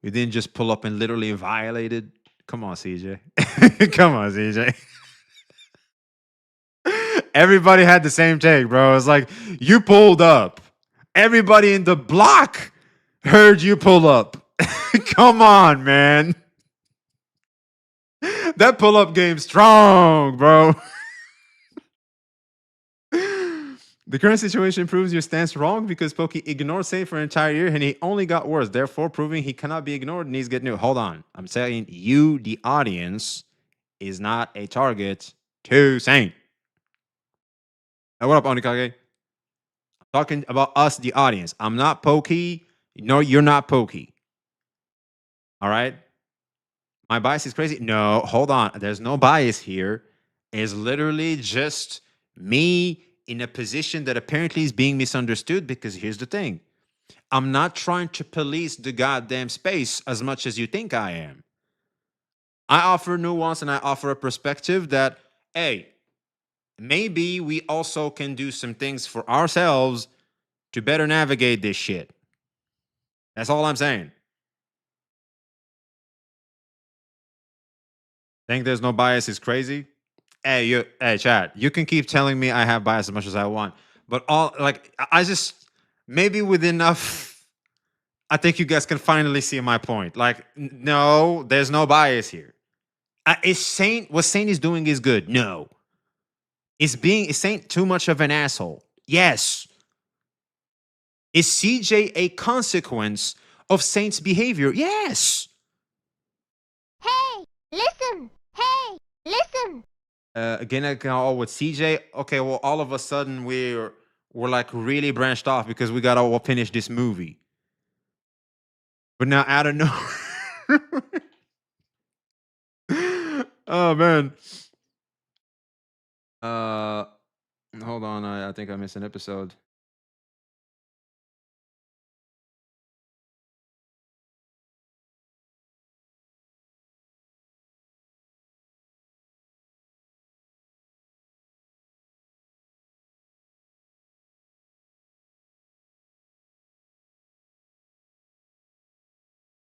didn't just pull up and literally violate it? Come on, CJ. Come on, CJ. Everybody had the same take, bro. It's like you pulled up. Everybody in the block heard you pull up. Come on, man. That pull up game strong, bro. The current situation proves your stance wrong because Pokey ignored Saint for an entire year and he only got worse, therefore proving he cannot be ignored and needs to get new. Hold on. I'm saying you, the audience, is not a target to Saint. Hey, what up, Onikage? I'm talking about us, the audience. I'm not Pokey. No, you're not Pokey. All right? My bias is crazy. No, hold on. There's no bias here. It's literally just me in a position that apparently is being misunderstood because here's the thing. I'm not trying to police the goddamn space as much as you think I am. I offer nuance and I offer a perspective that, hey, maybe we also can do some things for ourselves to better navigate this shit. That's all I'm saying. Think there's no bias is crazy. Hey, Chad, you can keep telling me I have bias as much as I want, but I just maybe with enough, I think you guys can finally see my point. Like, no, there's no bias here. What Saint is doing is good? No. Is Saint too much of an asshole? Yes. Is CJ a consequence of Saint's behavior? Yes. Hey, listen! Hey, listen! Again, with CJ. Okay, well, all of a sudden we're like really branched off because we gotta all finish this movie. But now out of nowhere. Oh man. Hold on. I think I missed an episode.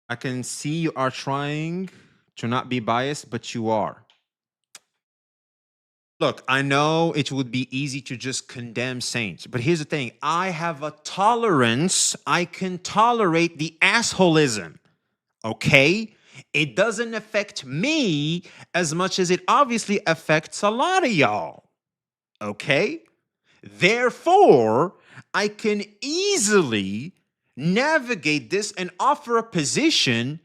I can see you are trying to not be biased, but you are. Look, I know it would be easy to just condemn Saints, but here's the thing. I have a tolerance. I can tolerate the assholism, okay? It doesn't affect me as much as it obviously affects a lot of y'all, okay? Therefore, I can easily navigate this and offer a position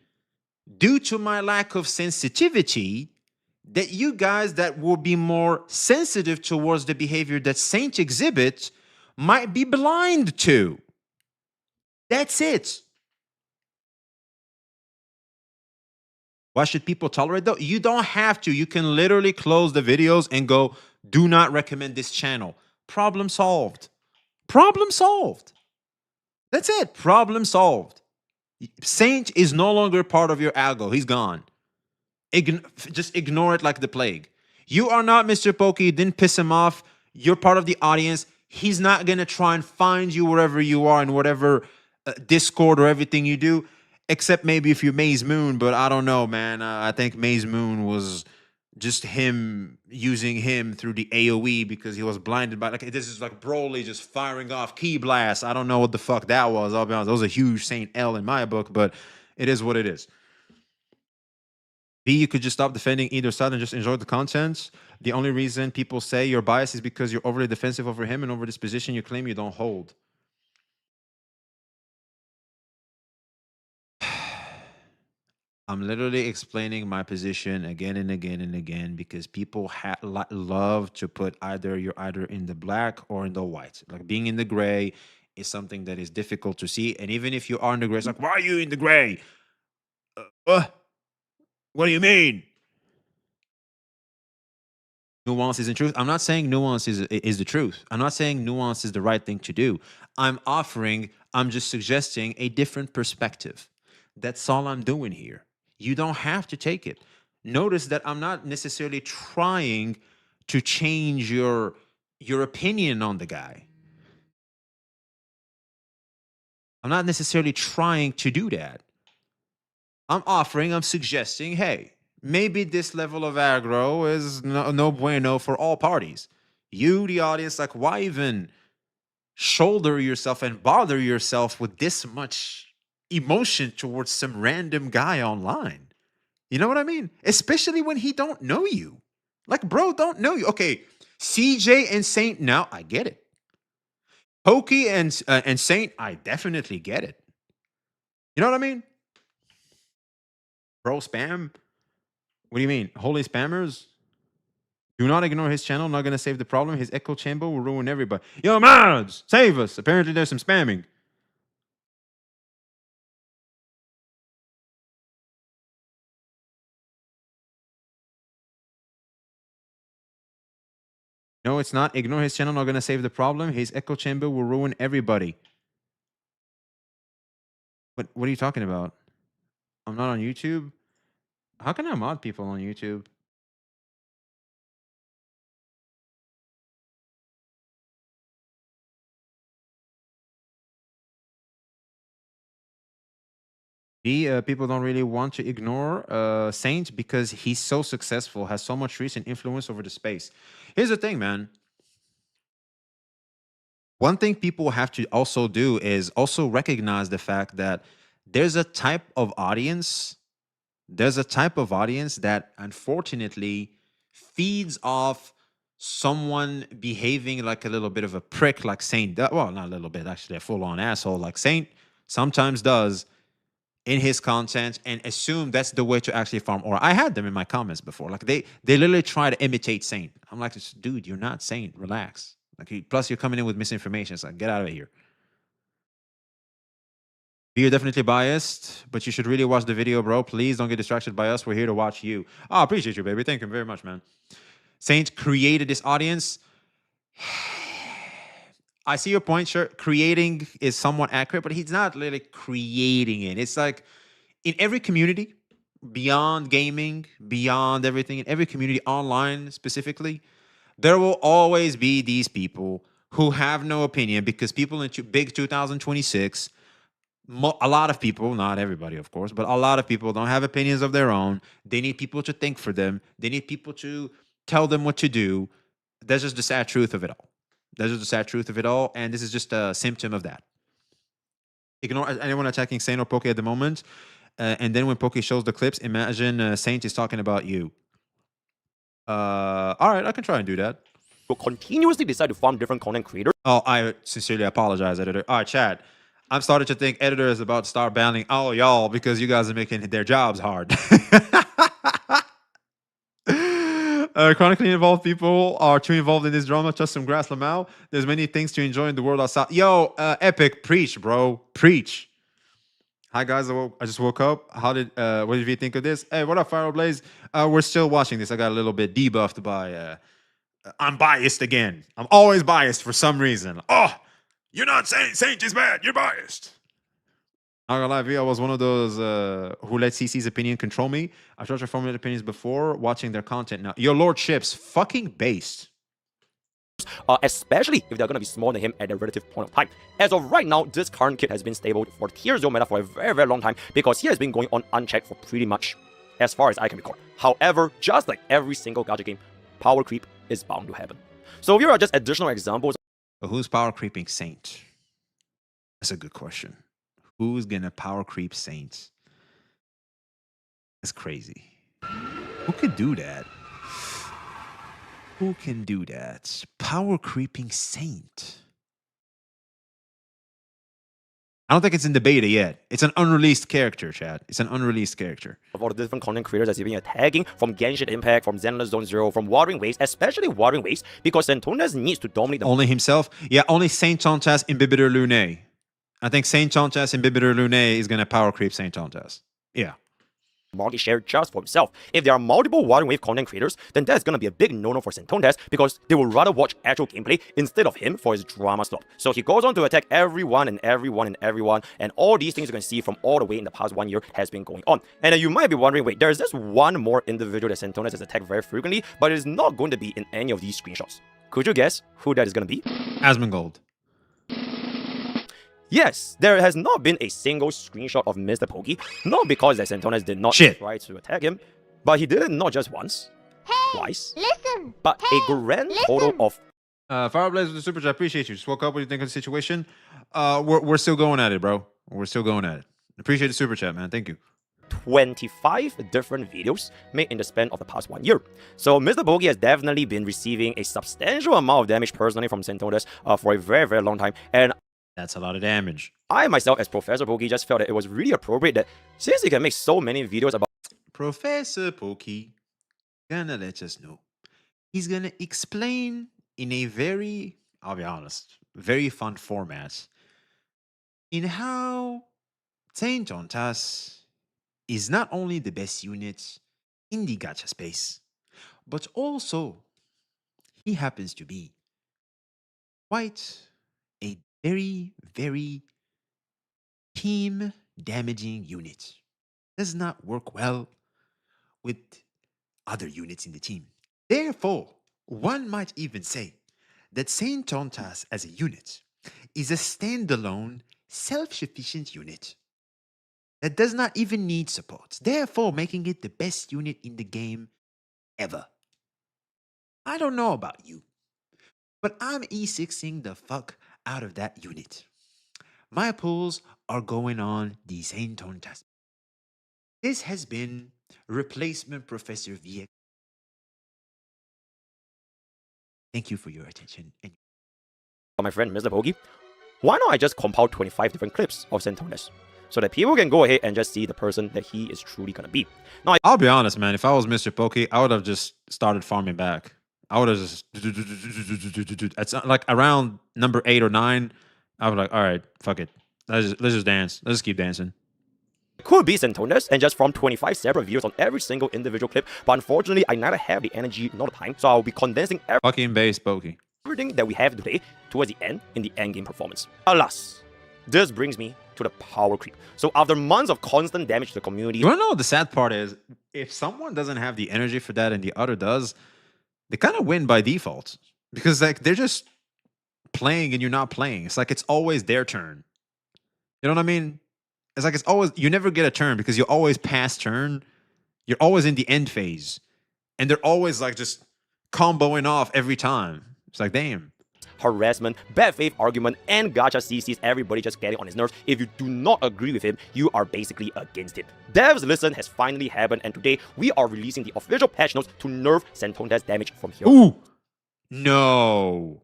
due to my lack of sensitivity that you guys that will be more sensitive towards the behavior that Saint exhibits might be blind to. That's it. Why should people tolerate though? You don't have to. You can literally close the videos and go, do not recommend this channel. Problem solved. Problem solved. That's it. Problem solved. Saint is no longer part of your algo. He's gone. Just ignore it like the plague. You are not Mr. Pokey. Didn't piss him off. You're part of the audience. He's not going to try and find you wherever you are in whatever Discord or everything you do, except maybe if you're Maze Moon. But I don't know, man. I think Maze Moon was just him using him through the AoE because he was blinded by, like, this is like Broly just firing off key blasts. I don't know what the fuck that was. I'll be honest. That was a huge Saint L in my book, but it is what it is. B, you could just stop defending either side and just enjoy the content. The only reason people say you're biased is because you're overly defensive over him and over this position you claim you don't hold. I'm literally explaining my position again and again and again because people love to put you're either in the black or in the white. Like being in the gray is something that is difficult to see. And even if you are in the gray, it's like, why are you in the gray? What do you mean? Nuance isn't truth. I'm not saying nuance is the truth. I'm not saying nuance is the right thing to do. I'm just suggesting a different perspective. That's all I'm doing here. You don't have to take it. Notice that I'm not necessarily trying to change your opinion on the guy. I'm not necessarily trying to do that. I'm suggesting, hey, maybe this level of aggro is no bueno for all parties. You, the audience, like, why even shoulder yourself and bother yourself with this much emotion towards some random guy online? You know what I mean? Especially when he don't know you. Like, bro, don't know you. Okay, CJ and Saint, now I get it. Pokey and Saint, I definitely get it. You know what I mean? Bro, spam? What do you mean? Holy spammers? Do not ignore his channel. Not going to save the problem. His echo chamber will ruin everybody. Yo, mods, save us. Apparently there's some spamming. No, it's not. Ignore his channel. Not going to save the problem. His echo chamber will ruin everybody. What are you talking about? I'm not on YouTube. How can I mod people on YouTube? People don't really want to ignore Saint because he's so successful, has so much reach and influence over the space. Here's the thing, man. One thing people have to also do is also recognize the fact that there's a type of audience that unfortunately feeds off someone behaving like a little bit of a prick like Saint. Well, not a little bit, actually, a full-on asshole like Saint sometimes does in his content, and assume that's the way to actually farm. Or I had them in my comments before. Like they literally try to imitate Saint. I'm like, dude, you're not Saint. Relax. Like, plus you're coming in with misinformation. It's like, get out of here. You're definitely biased, but you should really watch the video, bro. Please don't get distracted by us. We're here to watch you. Oh, I appreciate you, baby. Thank you very much, man. Saint created this audience. I see your point, sure. Creating is somewhat accurate, but he's not really creating it. It's like in every community, beyond gaming, beyond everything, in every community, online specifically, there will always be these people who have no opinion because people in big 2026, a lot of people, not everybody, of course, but a lot of people don't have opinions of their own. They need people to think for them. They need people to tell them what to do. That's just the sad truth of it all. That's just the sad truth of it all, and this is just a symptom of that. Ignore anyone attacking Saint or Poke at the moment, and then when Poke shows the clips, imagine Saint is talking about you. All right, I can try and do that. Will continuously decide to farm different content creators. Oh, I sincerely apologize, editor. All right, chat. I'm starting to think editor is about to start banning all y'all because you guys are making their jobs hard. Chronically involved people are too involved in this drama. Just some grass, Lamau. There's many things to enjoy in the world outside. Yo, Epic, preach, bro, preach. Hi guys, I just woke up. What did you think of this? Hey, what up, Fireblaze? We're still watching this. I got a little bit debuffed by. I'm biased again. I'm always biased for some reason. Oh, you're not saying Saint is bad. You're biased. Not gonna lie, I was one of those who let CC's opinion control me. I've tried to formulate opinions before watching their content now. Your lordship's fucking based. Especially if they're going to be smaller than him at a relative point of time. As of right now, this current kid has been stable for tier 0 meta for a very, very long time because he has been going on unchecked for pretty much as far as I can recall. However, just like every single gacha game, power creep is bound to happen. So here are just additional examples. But who's power creeping Saint? That's a good question. Who's gonna power creep Saint? That's crazy. Who could do that? Who can do that? Power creeping Saint. I don't think it's in the beta yet. It's an unreleased character, chat. It's an unreleased character. Of all the different content creators that's been tagging from Genshin Impact, from Zenless Zone Zero, from Watering Waves, especially Watering Waves, because Santones needs to dominate the only himself? Yeah, only Saint Chantas Imbibitor Lune. I think Saint Chantas Imbibitor Lune is gonna power creep Saint Chantas. Yeah. Market share just for himself. If there are multiple Watering Wave content creators, then that's gonna be a big no-no for Santones because they will rather watch actual gameplay instead of him for his drama stuff. So he goes on to attack everyone and everyone and everyone, and all these things you can see from all the way in the past 1 year has been going on. And you might be wondering, wait, there's this one more individual that Santones has attacked very frequently, but it is not going to be in any of these screenshots. Could you guess who that is gonna be? Asmongold. Yes, there has not been a single screenshot of MrPokkes, not because that Santones did not try to attack him, but he did it not just once, twice, Listen! but a grand total of Fireblaze with the super chat. Appreciate you. Just woke up. What do you think of the situation? We're still going at it, bro. We're still going at it. Appreciate the super chat, man. Thank you. 25 different videos made in the span of the past 1 year. So MrPokkes has definitely been receiving a substantial amount of damage personally from Santones for a very, very long time. And that's a lot of damage. I myself, as Professor Pokkes, just felt that it was really appropriate that since he can make so many videos about Professor Pokkes gonna let us know. He's gonna explain in a very, I'll be honest, very fun format in how Saint Tontas is not only the best unit in the gacha space, but also he happens to be quite a very, very team damaging unit. Does not work well with other units in the team. Therefore, one might even say that Saint Tontas as a unit is a standalone, self-sufficient unit that does not even need support, therefore making it the best unit in the game ever. I don't know about you, but I'm E6ing the fuck out of that unit. My pulls are going on the Saint Tontas. This has been Replacement Professor VX. Thank you for your attention. And my friend MrPokkes. Why not I just compile 25 different clips of Santones so that people can go ahead and just see the person that he is truly gonna be. Now, I'll be honest, man. If I was MrPokkes, I would have just started farming back. I would have just it's like around number 8 or 9. I was like, all right, fuck it. Let's just dance. Let's just keep dancing. It could be Santones and just from 25 separate videos on every single individual clip, but unfortunately, I neither have the energy nor the time, so I'll be condensing fucking base Pokkes. Everything that we have today towards the end in the end game performance. Alas, this brings me to the power creep. So after months of constant damage to the community, You wanna know what the sad part is? If someone doesn't have the energy for that and the other does, they kind of win by default. Because like they're just playing and you're not playing. It's like it's always their turn. You know what I mean? It's like it's always, you never get a turn because you always pass turn. You're always in the end phase. And they're always like just comboing off every time. It's like, damn. Harassment, bad faith argument, and gacha CCs, everybody just getting on his nerves. If you do not agree with him, you are basically against it. Devs Listen has finally happened, and today we are releasing the official patch notes to nerf Santones damage from here. Ooh! No.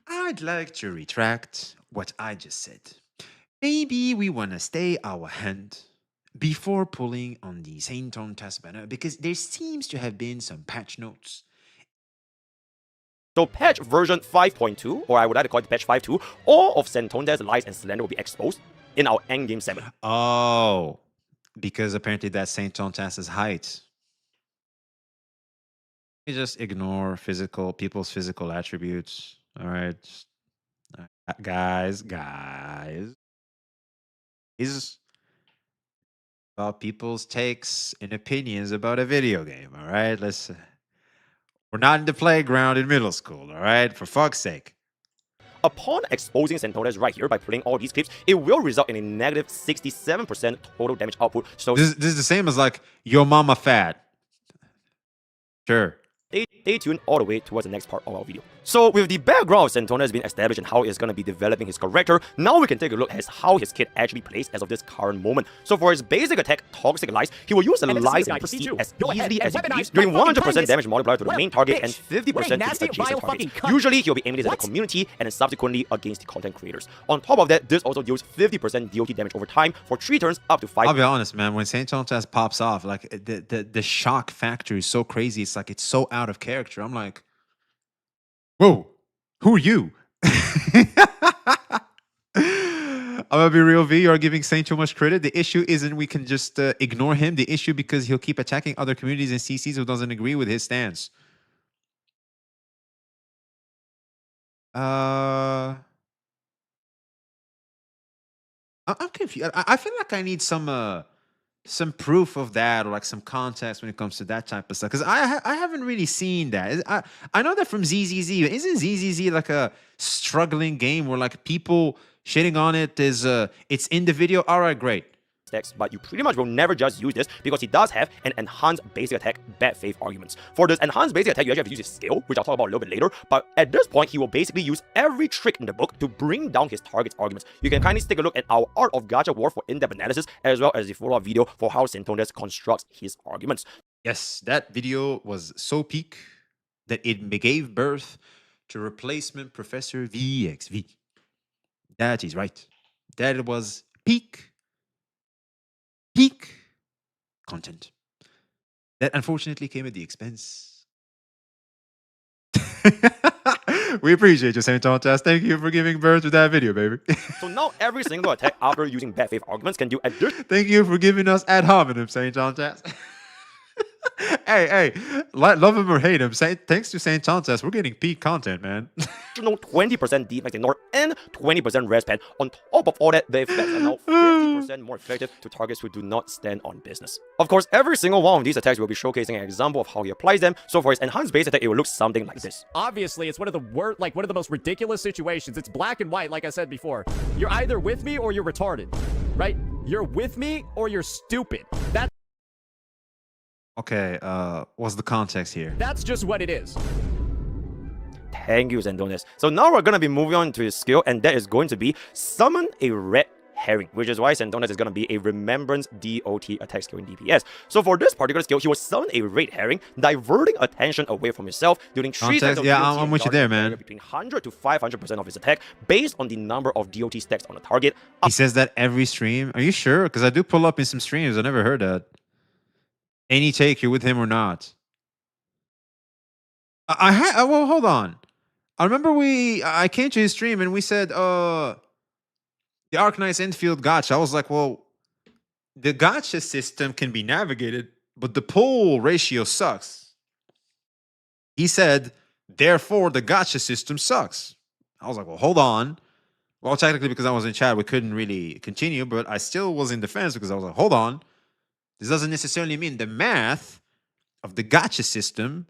I'd like to retract what I just said. Maybe we want to stay our hand before pulling on the Saint Tontas banner because there seems to have been some patch notes. So patch version 5.2, or I would like to call it patch 5.2, all of Santones' lies and slander will be exposed in our endgame 7. Oh, because apparently that's Saint Tontas' height. You just ignore people's physical attributes. All right. Guys. Is about people's takes and opinions about a video game. All right. We're not in the playground in middle school. All right. For fuck's sake. Upon exposing Santones right here by playing all these clips, it will result in a negative 67% total damage output. So this is the same as like your mama fat. Sure. Stay tuned all the way towards the next part of our video. So with the background of Santones being established and how he's going to be developing his character, now we can take a look at how his kit actually plays as of this current moment. So for his basic attack, Toxic Lies, he will use the lies and proceed as easily as he believes, doing 100% damage multiplier to the main target and 50% to the adjacent targets. Usually he'll be aiming this at the community and then subsequently against the content creators. On top of that, this also deals 50% DOT damage over time for 3 turns up to 5. I'll be honest, man, when Saint Tontas pops off, like the shock factor is so crazy. It's like it's so out of character. I'm like, whoa, who are you? I'm gonna be real, V. You are giving Saint too much credit. The issue isn't we can just ignore him. The issue because he'll keep attacking other communities and CCs who doesn't agree with his stance. I'm confused. I feel like I need some some proof of that, or like some context when it comes to that type of stuff? Because I haven't really seen that. I know that from ZZZ. Isn't ZZZ like a struggling game where like people shitting on it is it's in the video? All right, great. Text, but you pretty much will never just use this because he does have an enhanced basic attack bad faith arguments. For this enhanced basic attack, you actually have to use his skill, which I'll talk about a little bit later, but at this point, he will basically use every trick in the book to bring down his target's arguments. You can kindly take a look at our Art of Gacha War for in-depth analysis, as well as the follow-up video for how Sentondes constructs his arguments. Yes, that video was so peak that it gave birth to replacement Professor VXV. That is right. That was peak content. That unfortunately came at the expense. We appreciate you, St. Tontas. Thank you for giving birth to that video, baby. So now every single attack after using bad faith arguments can do additional. Thank you for giving us ad hominem, St. Tontas. Hey, love him or hate him, thanks to St. Tontas, we're getting peak content, man. 20% defense ignore and 20% res pen. On top of all that, the effects are now 50% more effective to targets who do not stand on business. Of course, every single one of these attacks will be showcasing an example of how he applies them. So for his enhanced base attack, it will look something like this. Obviously, it's one of the most ridiculous situations. It's black and white, like I said before. You're either with me or you're retarded, right? You're with me or you're stupid. Okay, what's the context here? That's just what it is. Thank you, Sentondes. So now we're going to be moving on to his skill, and that is going to be Summon a Red Herring, which is why Sentondes is going to be a Remembrance DOT attack skill in DPS. So for this particular skill, he will summon a Red Herring, diverting attention away from himself, dealing 3 times of yeah, DOT I'm with you there, man. Between 100 to 500% of his attack, based on the number of DOT stacks on the target. He says that every stream? Are you sure? Because I do pull up in some streams. I never heard that. Any take, you're with him or not? Well, hold on. I remember I came to his stream and we said, the Arknight's Enfield gacha. I was like, well, the gacha system can be navigated, but the pull ratio sucks. He said, therefore, the gacha system sucks. I was like, well, hold on. Well, technically, because I was in chat, we couldn't really continue, but I still was in defense because I was like, hold on. This doesn't necessarily mean the math of the gacha system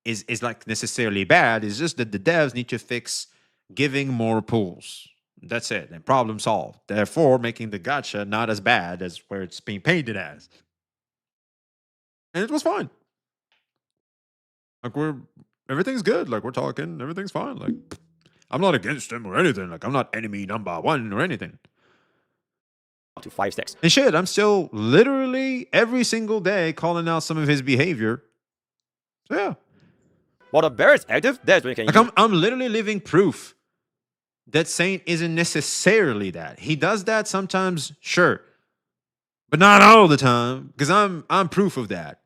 is like necessarily bad. It's just that the devs need to fix giving more pools. That's it. And problem solved. Therefore, making the gacha not as bad as where it's being painted as. And it was fine. Like everything's good. Like we're talking, everything's fine. Like I'm not against him or anything. Like I'm not enemy number one or anything. To 5 stacks. And shit, I'm still literally every single day calling out some of his behavior. So yeah. While the bear is active, that's when you can like I'm literally living proof that Saint isn't necessarily that. He does that sometimes, sure. But not all the time, because I'm proof of that.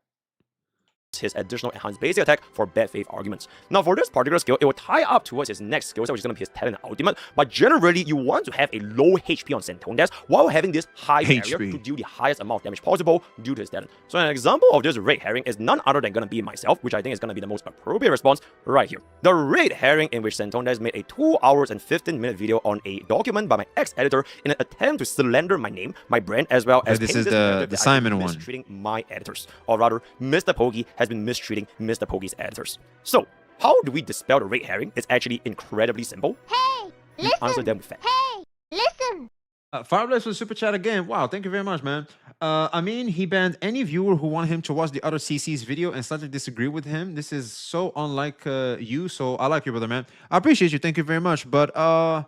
His additional enhanced basic attack for bad faith arguments. Now for this particular skill, it will tie up towards his next skill set, which is going to be his talent ultimate, but generally you want to have a low HP on Sentondes while having this high barrier to deal the highest amount of damage possible due to his talent. So an example of this Red Herring is none other than going to be myself, which I think is going to be the most appropriate response right here. The Red Herring, in which Sentondes made a 2 hours and 15-minute video on a document by my ex-editor in an attempt to slander my name, my brand, as well as this is the Simon one. Mistreating my editors, or rather, MrPokkes has been mistreating MrPokkes' editors. So, how do we dispel the Red Herring? It's actually incredibly simple. Hey, listen. Answer them with fact. Hey, listen. Fireblast with super chat again. Wow, thank you very much, man. I mean, he banned any viewer who wanted him to watch the other CC's video and slightly disagree with him. This is so unlike you, so I like you, brother, man. I appreciate you. Thank you very much. But a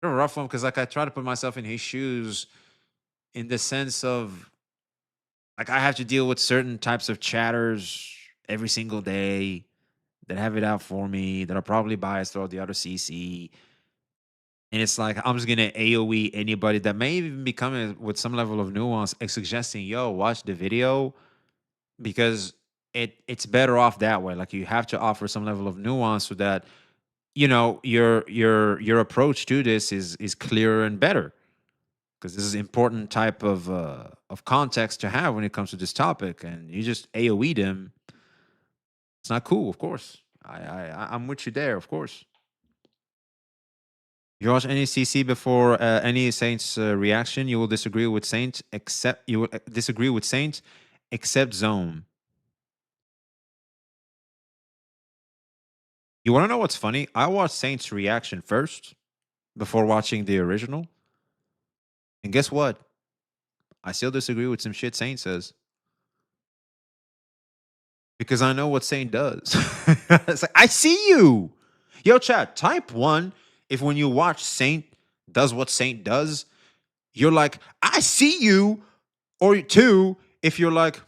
rough one, because like I try to put myself in his shoes in the sense of like I have to deal with certain types of chatters every single day that have it out for me, that are probably biased throughout the other CC. And it's like I'm just gonna AoE anybody that may even be coming with some level of nuance and suggesting, yo, watch the video, because it's better off that way. Like you have to offer some level of nuance so that you know your approach to this is clearer and better, because this is an important type of context to have when it comes to this topic. And you just AoE them, it's not cool. Of course, I'm with you there. Of course. You watch any CC before any Saints reaction, you will disagree with Saint, except you will disagree with Saint, except Zone. You want to know what's funny? I watched Saint's reaction first before watching the original, and guess what? I still disagree with some shit Saint says because I know what Saint does. It's like I see you, yo, chat. Type 1 if when you watch Saint does what Saint does, you're like, I see you. Or 2, if you're like,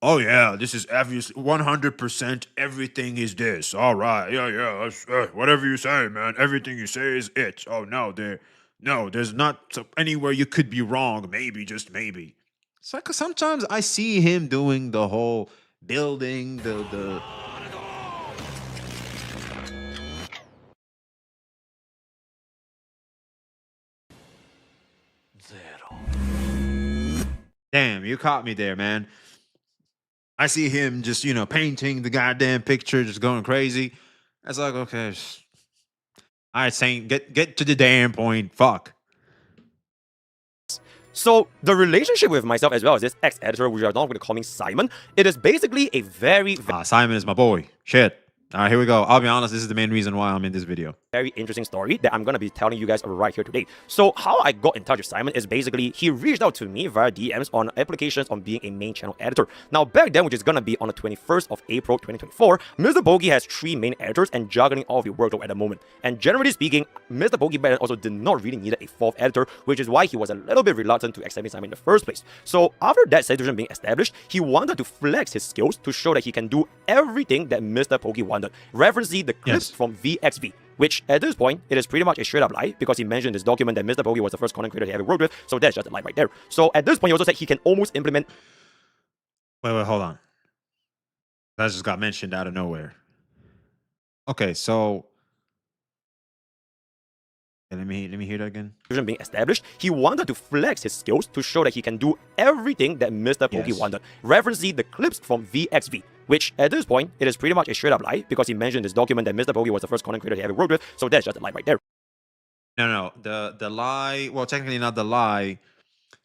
oh yeah, this is obvious, 100%. Everything is this. All right, yeah. That's, whatever you say, man. Everything you say is it. Oh no, there's not anywhere you could be wrong. Maybe, just maybe. It's like sometimes I see him doing the whole building the. Damn, you caught me there, man. I see him just, painting the goddamn picture, just going crazy. It's like, okay. All right, Saint, get to the damn point. Fuck. So the relationship with myself as well as this ex-editor, which I'm not going to call him Simon, it is basically a very Simon is my boy. Shit. All right, here we go. I'll be honest, this is the main reason why I'm in this video. Very interesting story that I'm going to be telling you guys right here today. So how I got in touch with Simon is basically he reached out to me via DMs on applications on being a main channel editor. Now back then, which is going to be on the 21st of April 2024, MrPokkes has 3 main editors and juggling all of the workload at the moment. And generally speaking, MrPokkes back then also did not really need a 4th editor, which is why he was a little bit reluctant to accept Simon in the first place. So after that situation being established, he wanted to flex his skills to show that he can do everything that MrPokkes wanted. Referencing the clips from VXV. Which, at this point, it is pretty much a straight-up lie, because he mentioned in this document that MrPokkes was the first content creator he ever worked with, so that's just a lie right there. So, at this point, he also said he can almost implement... Wait, hold on. That just got mentioned out of nowhere. Okay, so... Let me hear that again. Being established, he wanted to flex his skills to show that he can do everything that MrPokkes wanted. Referencing the clips from VXV. Which, at this point, it is pretty much a straight-up lie, because he mentioned in this document that MrPokkes was the first content creator he ever worked with, so that's just a lie right there. No. The lie... Well, technically not the lie.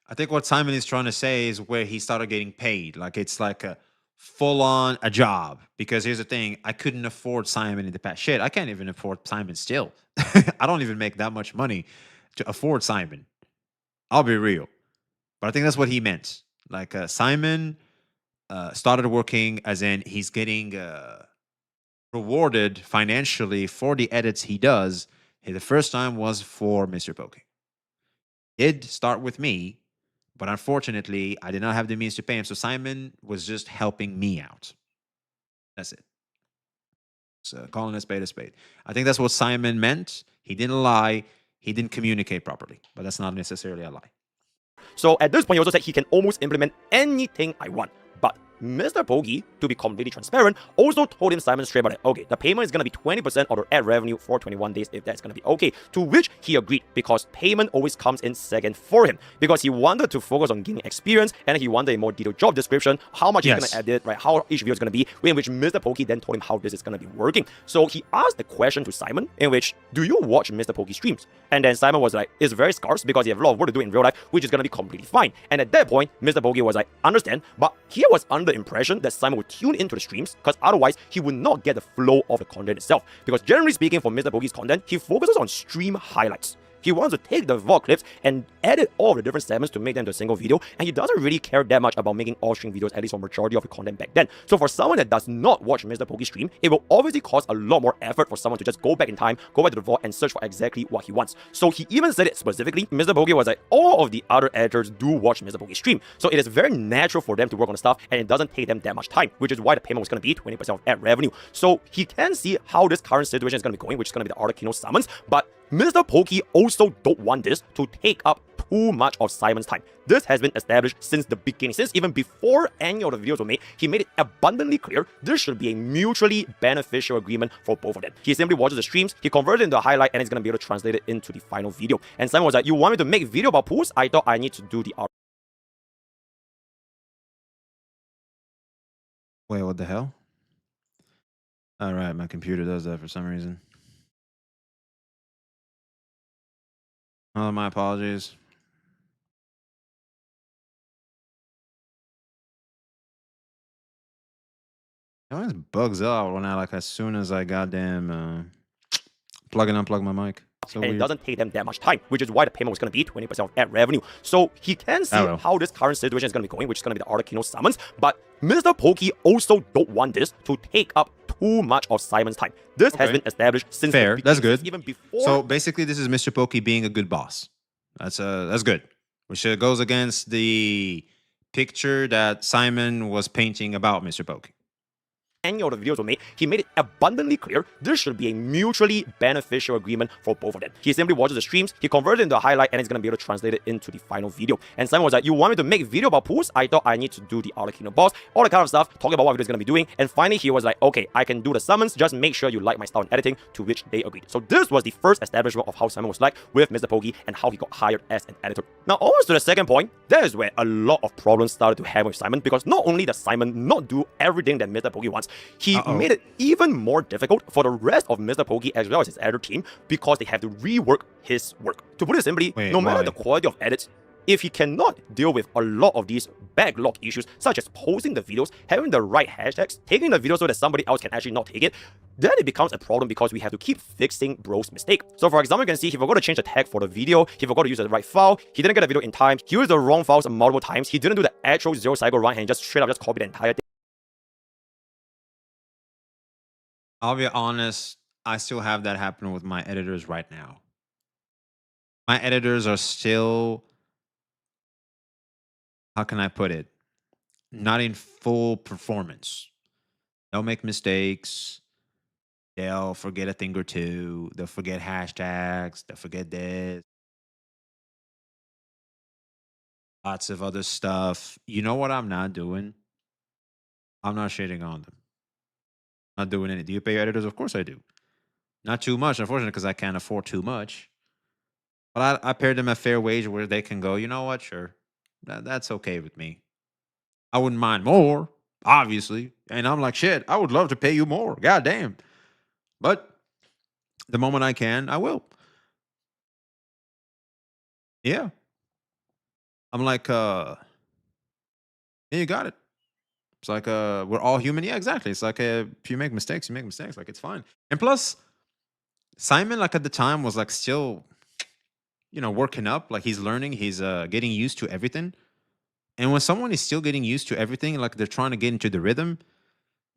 I think what Simon is trying to say is where he started getting paid. Like, it's like a full-on a job. Because here's the thing. I couldn't afford Simon in the past. Shit, I can't even afford Simon still. I don't even make that much money to afford Simon. I'll be real. But I think that's what he meant. Like, Simon... started working as in he's getting rewarded financially for the edits he does. The first time was for MrPokkes. Did start with me, but unfortunately, I did not have the means to pay him. So Simon was just helping me out. That's it. So calling a spade a spade. I think that's what Simon meant. He didn't lie. He didn't communicate properly, but that's not necessarily a lie. So at this point, he also said he can almost implement anything I want. But MrPokkes, to be completely transparent, also told him Simon straight about it. Okay, the payment is going to be 20% of the ad revenue for 21 days if that's going to be okay. To which he agreed, because payment always comes in second for him. Because he wanted to focus on gaining experience, and he wanted a more detailed job description, how much he's going to edit, right? How each video is going to be, in which MrPokkes then told him how this is going to be working. So he asked a question to Simon, in which, do you watch MrPokkes streams? And then Simon was like, it's very scarce because you have a lot of work to do in real life, which is going to be completely fine. And at that point, MrPokkes was like, understand, but he was under the impression that Simon would tune into the streams, because otherwise he would not get the flow of the content itself. Because generally speaking, for MrPokkes content, he focuses on stream highlights. He wants to take the VOD clips and edit all the different segments to make them to a single video, and he doesn't really care that much about making all stream videos, at least for majority of the content back then. So for someone that does not watch MrPokkes stream, it will obviously cost a lot more effort for someone to just go back in time, go back to the VOD and search for exactly what he wants. So he even said it specifically. MrPokkes was like, all of the other editors do watch MrPokkes stream, so it is very natural for them to work on the stuff, and it doesn't take them that much time, which is why the payment was going to be 20% of ad revenue. So he can see how this current situation is going to be going, which is going to be the Articuno summons, but MrPokkes also don't want this to take up too much of Simon's time. This has been established since the beginning. Since even before any of the videos were made, he made it abundantly clear this should be a mutually beneficial agreement for both of them. He simply watches the streams, he converted it into a highlight, and he's going to be able to translate it into the final video. And Simon was like, you want me to make video about pools? I thought I need to do the art. Wait, what the hell? All right, my computer does that for some reason. Oh, my apologies. It always bugs out when I like as soon as I goddamn plug and unplug my mic. So and weird. it doesn't take them that much time, which is why the payment was going to be 20% of ad revenue. So he can see how this current situation is going to be going, which is going to be the Articuno summons. But Mr. also don't want this to take up too much of Simon's time. This has been established since fair. That's good. Even before. So basically, this is Mr. Pokey being a good boss. That's good. Which goes against the picture that Simon was painting about Mr. Pokey. Any of the videos were made, he made it abundantly clear this should be a mutually beneficial agreement for both of them. He simply watches the streams, he converted it into a highlight, and he's going to be able to translate it into the final video. And Simon was like, you want me to make a video about pools? I thought I need to do the Articuno boss, all the kind of stuff, talking about what video's going to be doing. And finally, he was like, okay, I can do the summons, just make sure you like my style in editing, to which they agreed. So this was the first establishment of how Simon was like with Mr. Pokey and how he got hired as an editor. Now, almost to the second point, that is where a lot of problems started to happen with Simon, because not only does Simon not do everything that Mr. Pokey wants, he made it even more difficult for the rest of Mr. Pokey as well as his editor team, because they have to rework his work. To put it simply, no matter the quality of edits, if he cannot deal with a lot of these backlog issues, such as posting the videos, having the right hashtags, taking the video so that somebody else can actually not take it, then it becomes a problem because we have to keep fixing bro's mistake. So for example, you can see he forgot to change the tag for the video, he forgot to use the right file, he didn't get the video in time, he used the wrong files multiple times, he didn't do the actual 0 cycle run and just straight up just copied the entire thing. I'll be honest, I still have that happen with my editors right now. My editors are still, how can I put it? Not in full performance. They'll make mistakes. They'll forget a thing or two. They'll forget hashtags. They'll forget this. Lots of other stuff. You know what I'm not doing? I'm not shitting on them. Not doing any. Do you pay your editors? Of course I do. Not too much, unfortunately, because I can't afford too much. But I paid them a fair wage where they can go, you know what? Sure. That's okay with me. I wouldn't mind more, obviously. And I'm like, shit, I would love to pay you more. God damn. But the moment I can, I will. Yeah. I'm like, yeah, you got it. It's like, we're all human. Yeah, exactly. It's like, if you make mistakes, you make mistakes. Like, it's fine. And plus, Simon, like, at the time was like still, you know, working up. Like, he's learning. He's getting used to everything. And when someone is still getting used to everything, like they're trying to get into the rhythm,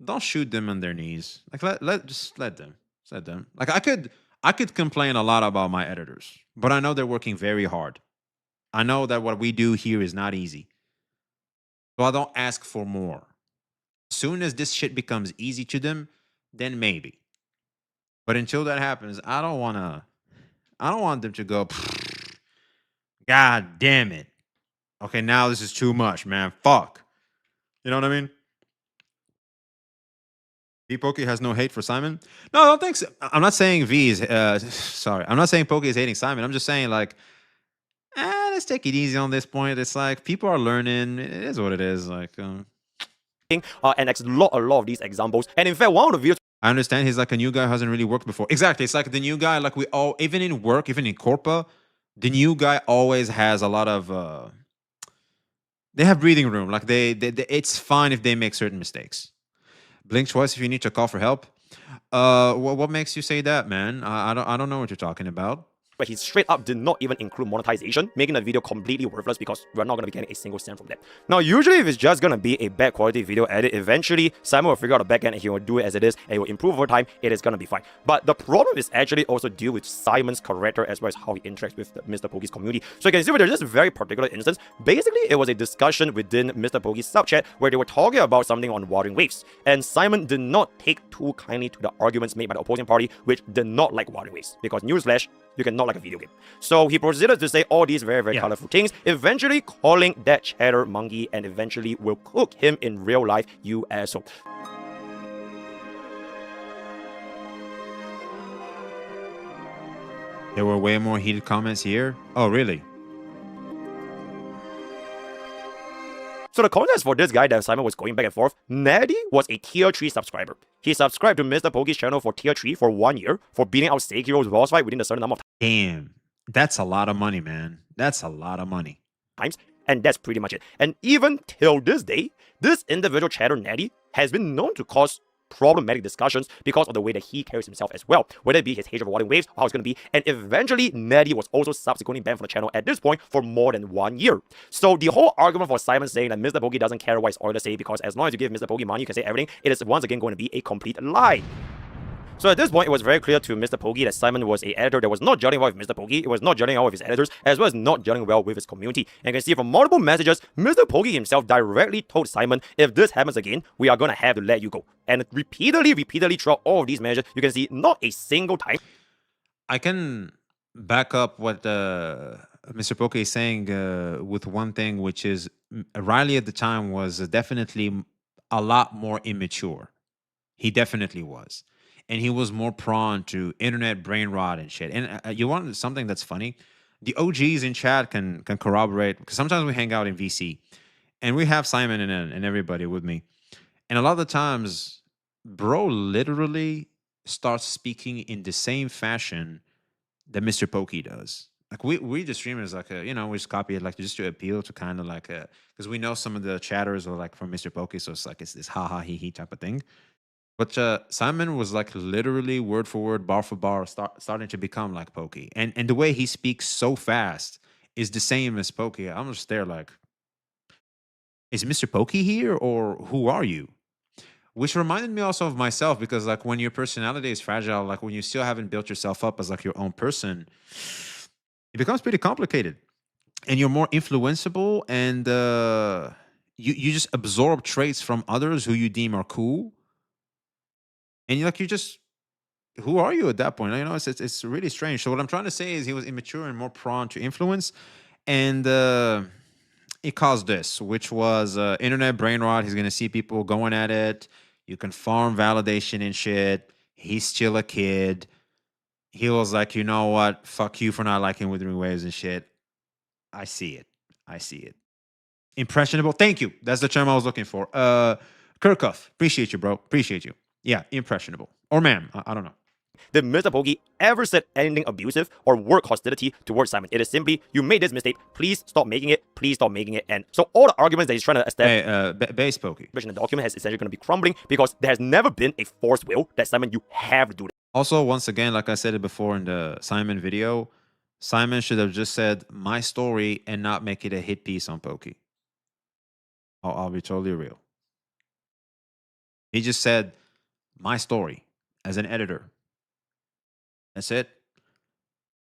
don't shoot them on their knees. Like, just let them. Just let them. Like, I could complain a lot about my editors, but I know they're working very hard. I know that what we do here is not easy. So I don't ask for more. Soon as this shit becomes easy to them, then maybe. But until that happens, I don't want them to go, God damn it. Okay, now this is too much, man. Fuck. You know what I mean? V-Pokey has no hate for Simon. No, I don't think so. I'm not saying V is, sorry. I'm not saying Pokey is hating Simon. I'm just saying, like, let's take it easy on this point. It's like, people are learning. It is what it is. Like, and a lot of these examples. And in fact, one of the videos, I understand he's like a new guy who hasn't really worked before. Exactly. It's like the new guy, like we all, even in work, even in Corpa, the new guy always has a lot of, they have breathing room. Like they it's fine if they make certain mistakes. Blink twice if you need to call for help. What makes you say that, man? I don't know what you're talking about. But he straight up did not even include monetization, making the video completely worthless because we're not going to be getting a single cent from that. Now, usually if it's just going to be a bad quality video edit, eventually Simon will figure out a backend and he will do it as it is and it will improve over time. It is going to be fine. But the problem is actually also deal with Simon's character as well as how he interacts with the Mr. Pokey's community. So you can see with this very particular instance, basically it was a discussion within Mr. Pokey's subchat where they were talking about something on Watering Waves. And Simon did not take too kindly to the arguments made by the opposing party, which did not like Watering Waves. Because newsflash, you cannot like a video game. So he proceeded to say all these very colorful things, eventually calling that chatter monkey and eventually will cook him in real life, you asshole. There were way more heated comments here. Oh, really? So the context for this guy that Simon was going back and forth, Natty was a tier 3 subscriber. He subscribed to Mr. Pokey's channel for tier 3 for 1 year for beating out Sekiro's boss fight within a certain number of time. Damn. That's a lot of money, man. That's a lot of money. Times, and that's pretty much it. And even till this day, this individual chatter Natty has been known to cause problematic discussions because of the way that he carries himself as well, whether it be his hatred of rewarding waves, or how it's going to be, and eventually Natty was also subsequently banned from the channel at this point for more than 1 year. So the whole argument for Simon saying that MrPokkes doesn't care what his orders say because as long as you give MrPokkes money, you can say everything, it is once again going to be a complete lie. So at this point, it was very clear to MrPokkes that Simon was an editor that was not gelling well with MrPokkes, it was not gelling well with his editors, as well as not gelling well with his community. And you can see from multiple messages, MrPokkes himself directly told Simon, if this happens again, we are going to have to let you go. And repeatedly throughout all of these messages, you can see not a single time. I can back up what MrPokkes is saying with one thing, which is Riley at the time was definitely a lot more immature. He definitely was. And he was more prone to internet brain rot and shit. And you want something that's funny? The OGs in chat can corroborate, because sometimes we hang out in VC, and we have Simon and everybody with me. And a lot of the times, bro literally starts speaking in the same fashion that MrPokkes does. Like we the streamers, like we just copy it like just to appeal to kind of like because we know some of the chatters are like from MrPokkes, so it's like it's this ha ha he he type of thing. But Simon was like literally word for word, bar for bar, starting to become like Pokey. And the way he speaks so fast is the same as Pokey. I'm just there like, is MrPokkes here or who are you? Which reminded me also of myself, because like when your personality is fragile, like when you still haven't built yourself up as like your own person, it becomes pretty complicated. And you're more influenceable, and you just absorb traits from others who you deem are cool. And you're like, who are you at that point? It's really strange. So what I'm trying to say is he was immature and more prone to influence. And it caused this, which was internet brain rot. He's going to see people going at it. You can farm validation and shit. He's still a kid. He was like, you know what? Fuck you for not liking Withering Waves and shit. I see it. Impressionable. Thank you. That's the term I was looking for. Kirkhoff. Appreciate you, bro. Appreciate you. Yeah, impressionable. Or ma'am, I don't know. Did MrPokkes ever said anything abusive or work hostility towards Simon? It is simply, you made this mistake, please stop making it, And so all the arguments that he's trying to establish base Pokey in the document has essentially going to be crumbling, because there has never been a forced will that Simon, you have to do it. Also, once again, like I said it before in the Simon video, Simon should have just said my story and not make it a hit piece on Pokey. I'll be totally real. He just said my story as an editor. That's it.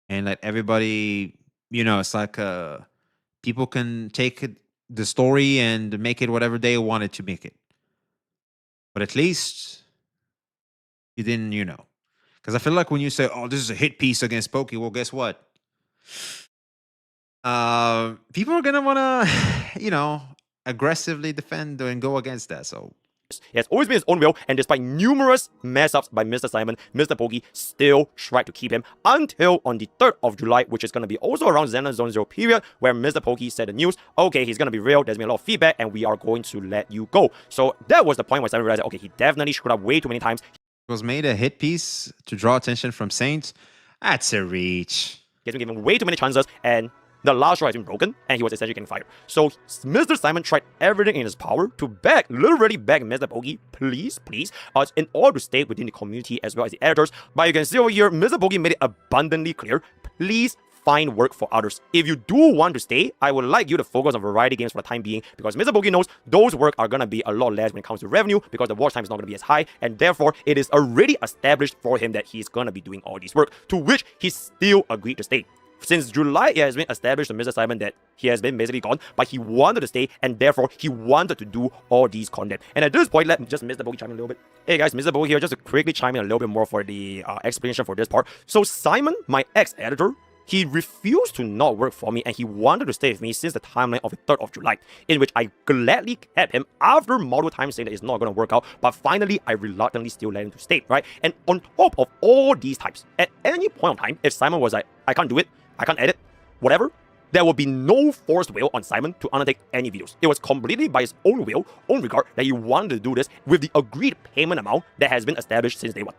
And let everybody, it's like people can take the story and make it whatever they wanted to make it. But at least you didn't, Because I feel like when you say, oh, this is a hit piece against Pokey, well, guess what? People are going to want to, aggressively defend and go against that. So he has always been his own will, and despite numerous mess-ups by Mr. Simon, MrPokkes still tried to keep him until on the 3rd of July, which is going to be also around Xenon Zone 0 period, where MrPokkes said the news, okay, he's going to be real, there's been a lot of feedback, and we are going to let you go. So that was the point where Simon realized, okay, he definitely screwed up way too many times. It was made a hit piece to draw attention from Saints. That's a reach. He's been given way too many chances, and the last straw has been broken, and he was essentially getting fired. So Mr. Simon tried everything in his power to literally beg MrPokkes, please, in order to stay within the community as well as the editors. But you can see over here, MrPokkes made it abundantly clear, please find work for others. If you do want to stay, I would like you to focus on variety games for the time being, because MrPokkes knows those work are going to be a lot less when it comes to revenue, because the watch time is not going to be as high, and therefore it is already established for him that he's going to be doing all this work, to which he still agreed to stay. Since July, it has been established to Mr. Simon that he has been basically gone, but he wanted to stay, and therefore he wanted to do all these content. And at this point, let me just MrPokkes chime in a little bit. Hey guys, MrPokkes here, just to quickly chime in a little bit more for the explanation for this part. So Simon, my ex-editor, he refused to not work for me, and he wanted to stay with me since the timeline of the 3rd of July, in which I gladly kept him after multiple times saying that it's not going to work out, but finally I reluctantly still let him to stay, right? And on top of all these types, at any point in time, if Simon was like, I can't do it, I can't edit, whatever, there will be no forced will on Simon to undertake any videos. It was completely by his own will, own regard, that he wanted to do this with the agreed payment amount that has been established since day one.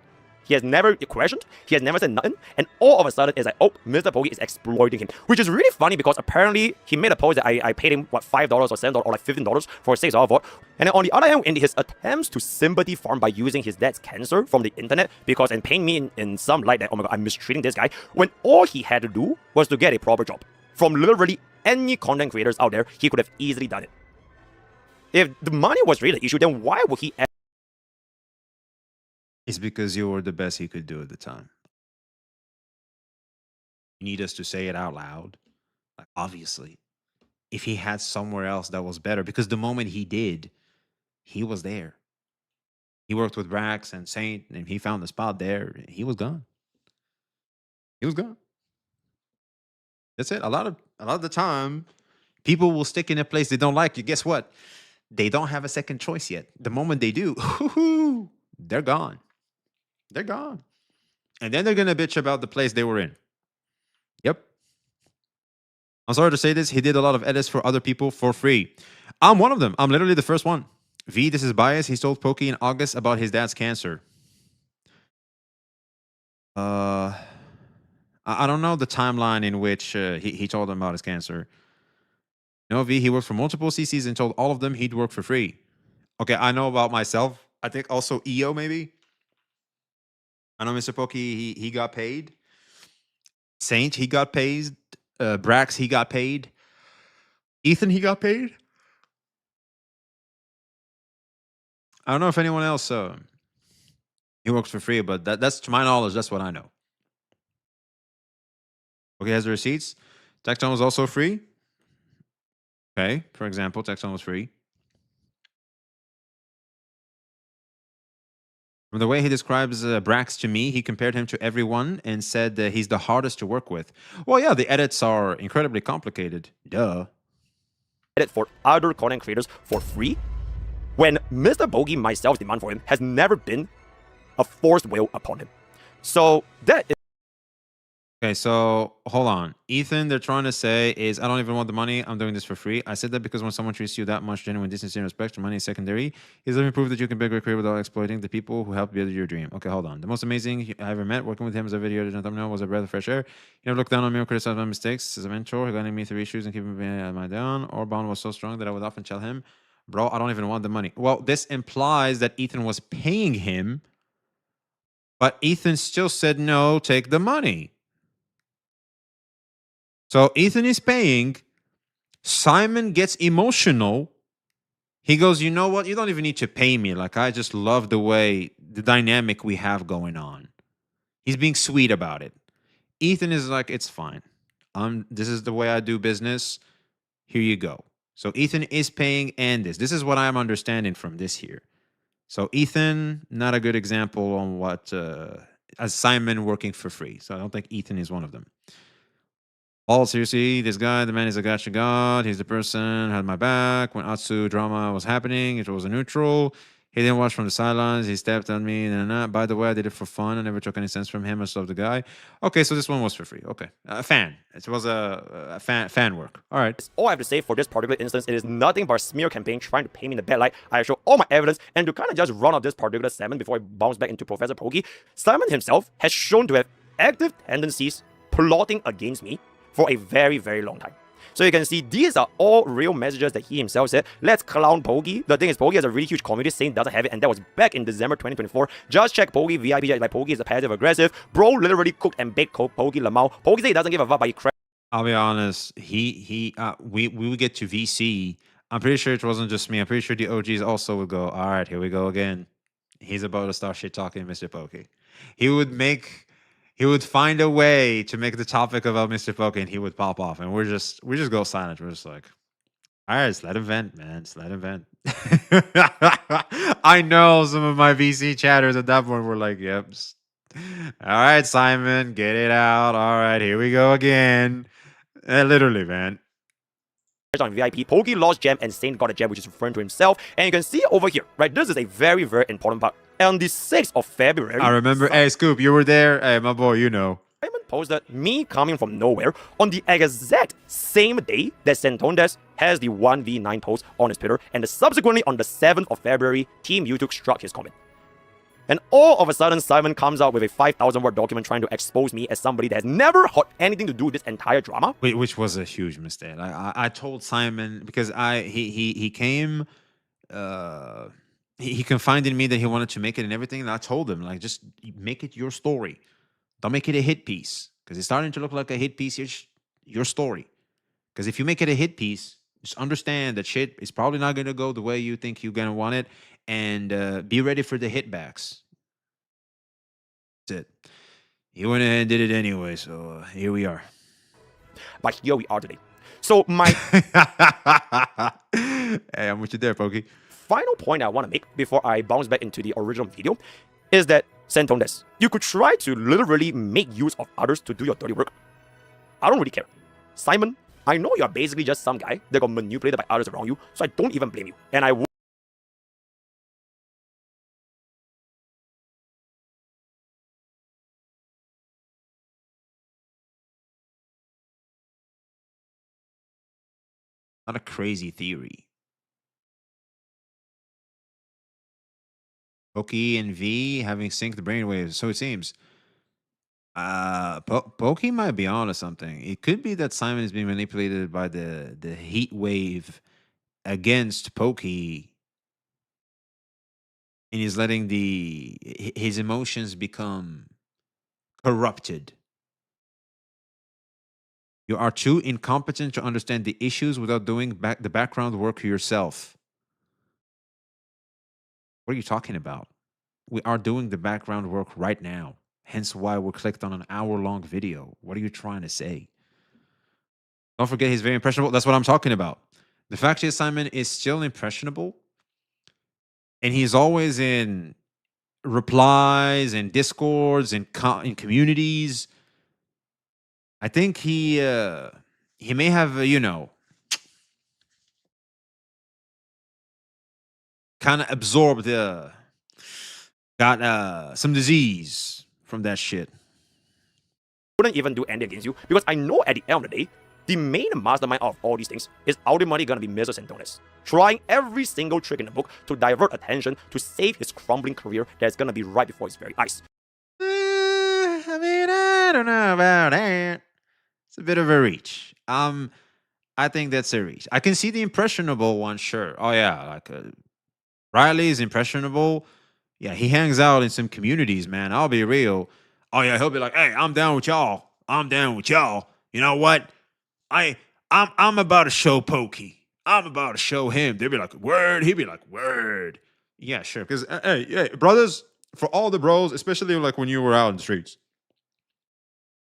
He has never questioned, he has never said nothing, and all of a sudden it's like, oh, MrPokkes is exploiting him. Which is really funny because apparently he made a post that I paid him, what, $5 or $7 or like $15 for a 6-hour VOD. And then on the other hand, in his attempts to sympathy farm by using his dad's cancer from the internet, because and paint me in some light that, oh my god, I'm mistreating this guy, when all he had to do was to get a proper job. From literally any content creators out there, he could have easily done it. If the money was really the issue, then why would he? It's because you were the best he could do at the time. You need us to say it out loud. Like, obviously. If he had somewhere else that was better, because the moment he did, he was there. He worked with Brax and Saint, and he found the spot there. He was gone. He was gone. That's it. A lot of the time, people will stick in a place they don't like you. Guess what? They don't have a second choice yet. The moment they do, they're gone. They're gone. And then they're going to bitch about the place they were in. Yep. I'm sorry to say this. He did a lot of edits for other people for free. I'm one of them. I'm literally the first one. V, this is bias. He told Pokey in August about his dad's cancer. I don't know the timeline in which he told them about his cancer. No, V, he worked for multiple CCs and told all of them he'd work for free. Okay, I know about myself. I think also EO maybe. I know MrPokkes, he got paid. Saint, he got paid. Brax, he got paid. Ethan, he got paid. I don't know if anyone else he works for free, but that's to my knowledge, that's what I know. Okay, has the receipts. Tecton was also free. Okay, for example, Tecton was free. From the way he describes Brax to me, he compared him to everyone and said that he's the hardest to work with. Well, yeah, the edits are incredibly complicated. Duh. Edit for other content creators for free, when MrPokkes myself's demand for him has never been a forced will upon him. So that is. Okay, so hold on. Ethan, they're trying to say is, I don't even want the money. I'm doing this for free. I said that because when someone treats you that much genuine decency and respect, your money is secondary. He's let me prove that you can build a career without exploiting the people who helped build your dream. Okay, hold on. The most amazing I ever met, working with him as a video editor and thumbnail, was a breath of fresh air. He never looked down on me or criticized my mistakes. As a mentor, he guided me through issues and keeping me at my down. Our bond was so strong that I would often tell him, bro, I don't even want the money. Well, this implies that Ethan was paying him, but Ethan still said, no, take the money. So Ethan is paying. Simon gets emotional. He goes, you know what? You don't even need to pay me. Like, I just love the dynamic we have going on. He's being sweet about it. Ethan is like, it's fine. This is the way I do business. Here you go. So Ethan is paying and this is what I'm understanding from this here. So Ethan, not a good example on what, as Simon working for free. So I don't think Ethan is one of them. All seriously, this guy, the man is a gotcha god. He's the person had my back when Atsu drama was happening. It was a neutral. He didn't watch from the sidelines. He stepped on me. By the way, I did it for fun. I never took any sense from him. I just love the guy. Okay, so this one was for free. Okay, a fan. It was a fan work. All right. All I have to say for this particular instance, it is nothing but a smear campaign trying to paint me in the bad light. I show all my evidence, and to kind of just run off this particular segment before I bounce back into Professor Pokey, Simon himself has shown to have active tendencies plotting against me for a very, very long time. So you can see these are all real messages that he himself said. Let's clown Pokey. The thing is, Pokey has a really huge community. Saint doesn't have it, and that was back in December 2024. Just check Pokey VIP. Like, Pokey is a passive aggressive. Bro literally cooked and baked Pokey Lamau. Pokey said he doesn't give a fuck, but he crashed. I'll be honest. We would get to VC. I'm pretty sure it wasn't just me. I'm pretty sure the OGs also would go, all right, here we go again. He's about to start shit talking MrPokkes. He would find a way to make the topic about MrPokkes, and he would pop off, and we just go silent. We're just like, all right, just let him vent, man. Just let him vent. I know some of my VC chatters at that point were like, yep. All right, Simon, get it out. All right, here we go again. Literally, man. On VIP, Pokey lost gem and Saint got a gem, which is referring to himself. And you can see over here, right? This is a very, very important part. On the 6th of February, I remember. Hey, Scoop, you were there. Hey, my boy, you know. Simon posted me coming from nowhere on the exact same day that Santondes has the 1v9 post on his Twitter, and subsequently on the 7th of February, Team YouTube struck his comment. And all of a sudden, Simon comes out with a 5,000 word document trying to expose me as somebody that has never had anything to do with this entire drama. Which was a huge mistake. I told Simon, because he came, he confided in me that he wanted to make it and everything, and I told him, like, just make it your story. Don't make it a hit piece, because it's starting to look like a hit piece. It's your story. Because if you make it a hit piece, just understand that shit is probably not going to go the way you think you're going to want it, and be ready for the hitbacks. That's it. He went ahead and did it anyway, so here we are. But here we are today. So my Hey, I'm with you there, Pokey. final point I want to make before I bounce back into the original video is that, Santones, you could try to literally make use of others to do your dirty work. I don't really care. Simon, I know you're basically just some guy that got manipulated by others around you, so I don't even blame you. And I would Not a crazy theory. Pokey and V having synced the brainwaves, so it seems. Pokey might be onto something. It could be that Simon is being manipulated by the heat wave against Pokey, and he's letting his emotions become corrupted. You are too incompetent to understand the issues without doing the background work yourself. What are you talking about? We are doing the background work right now. Hence why we clicked on an hour-long video. What are you trying to say? Don't forget he's very impressionable. That's what I'm talking about. The fact is Simon is still impressionable. And he's always in replies and discords and in communities. I think he may have, kind of absorbed got some disease from that shit. wouldn't even do anything against you, because I know at the end of the day, the main mastermind of all these things is ultimately gonna be Mr. Santones, trying every single trick in the book to divert attention to save his crumbling career that's gonna be right before his very eyes. I mean, I don't know about that. It's a bit of a reach. I think that's a reach. I can see the impressionable one, sure. Oh yeah, like Riley is impressionable. Yeah, he hangs out in some communities, man. I'll be real. Oh yeah, he'll be like, "Hey, I'm down with y'all. I'm down with y'all. You know what? I'm about to show Pokey. I'm about to show him." They'll be like, "Word." He'll be like, "Word." Yeah, sure. Because hey, brothers, for all the bros, especially like when you were out in the streets,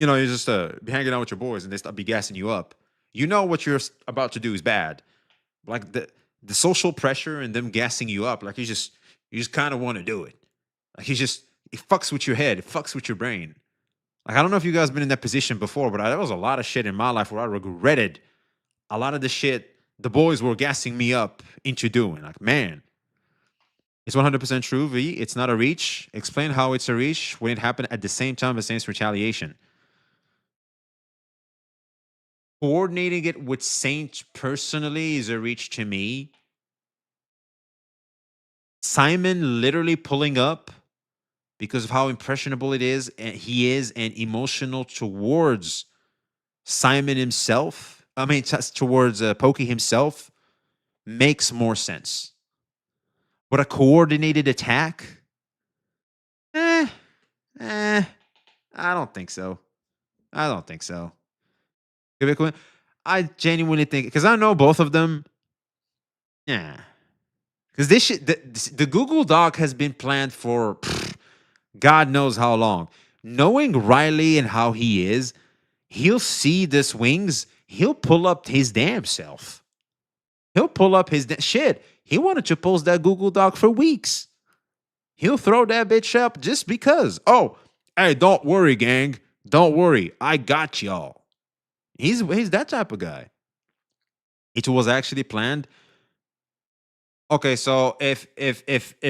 you just be hanging out with your boys and they start be gassing you up. You know what you're about to do is bad. Like the social pressure and them gassing you up, like you just kind of want to do it. Like it fucks with your head, it fucks with your brain. Like I don't know if you guys been in that position before, but there was a lot of shit in my life where I regretted a lot of the shit the boys were gassing me up into doing. Like, man, it's 100% true, V. It's not a reach. Explain how it's a reach when it happened at the same time as Saint's retaliation. Coordinating it with Saint personally is a reach to me. Simon literally pulling up because of how impressionable he is and emotional towards Simon himself. I mean, towards Pokey himself makes more sense. But a coordinated attack? I don't think so. I genuinely think, because I know both of them. Yeah. Because this shit, the Google Doc has been planned for God knows how long. Knowing Riley and how he is, he'll see the swings. He'll pull up his damn self. He'll pull up his shit. He wanted to post that Google Doc for weeks. He'll throw that bitch up just because. Oh, hey, don't worry, gang. Don't worry. I got y'all. He's that type of guy. It was actually planned. Okay, so if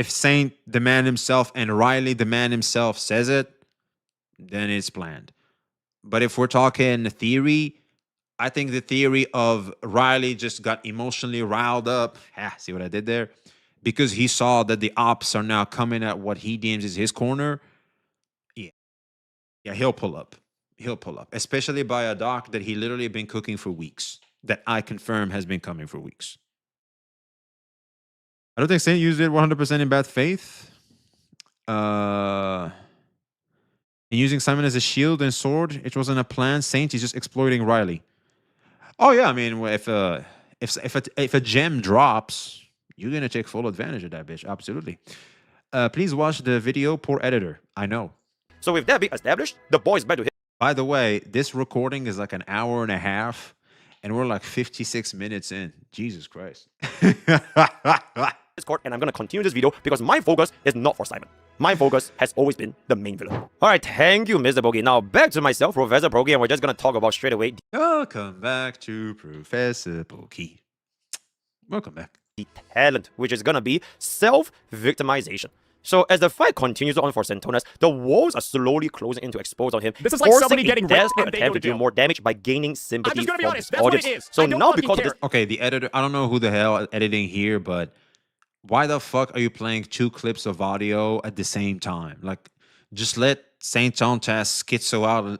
Saint the man himself and Riley the man himself says it, then it's planned. But if we're talking theory, I think the theory of Riley just got emotionally riled up. See what I did there? because he saw that the ops are now coming at what he deems is his corner, yeah, he'll pull up. He'll pull up, especially by a doc that he literally been cooking for weeks, that I confirm has been coming for weeks. I don't think Saint used it 100% in bad faith. And using Simon as a shield and sword, it wasn't a plan. Saint is just exploiting Riley. Oh yeah, I mean, if a gem drops, you're gonna take full advantage of that bitch. Absolutely. Please watch the video. Poor editor. I know. So with that being established, the boys back to hit. By the way, this recording is like an hour and a half, and we're like 56 minutes in. Jesus Christ. Discord, and I'm gonna continue this video because my focus is not for Simon. My focus has always been the main villain. Alright, thank you, Mr. Pokey. Now back to myself, Professor Pokey, and we're just gonna talk about straight away Welcome back to Professor Pokey. Welcome back. the talent, which is gonna be self-victimization. So as the fight continues on for Centones, the walls are slowly closing in to expose on him. This is like somebody getting raped desperate and they attempt go to to do jail. more damage by gaining sympathy I'm just gonna be from honest, his that's what audience. it is. So I don't now fucking because of care. this, Okay, the editor, I don't know who the hell editing here, but why the fuck are you playing two clips of audio at the same time? Like, just let Saint Tontas schizo out and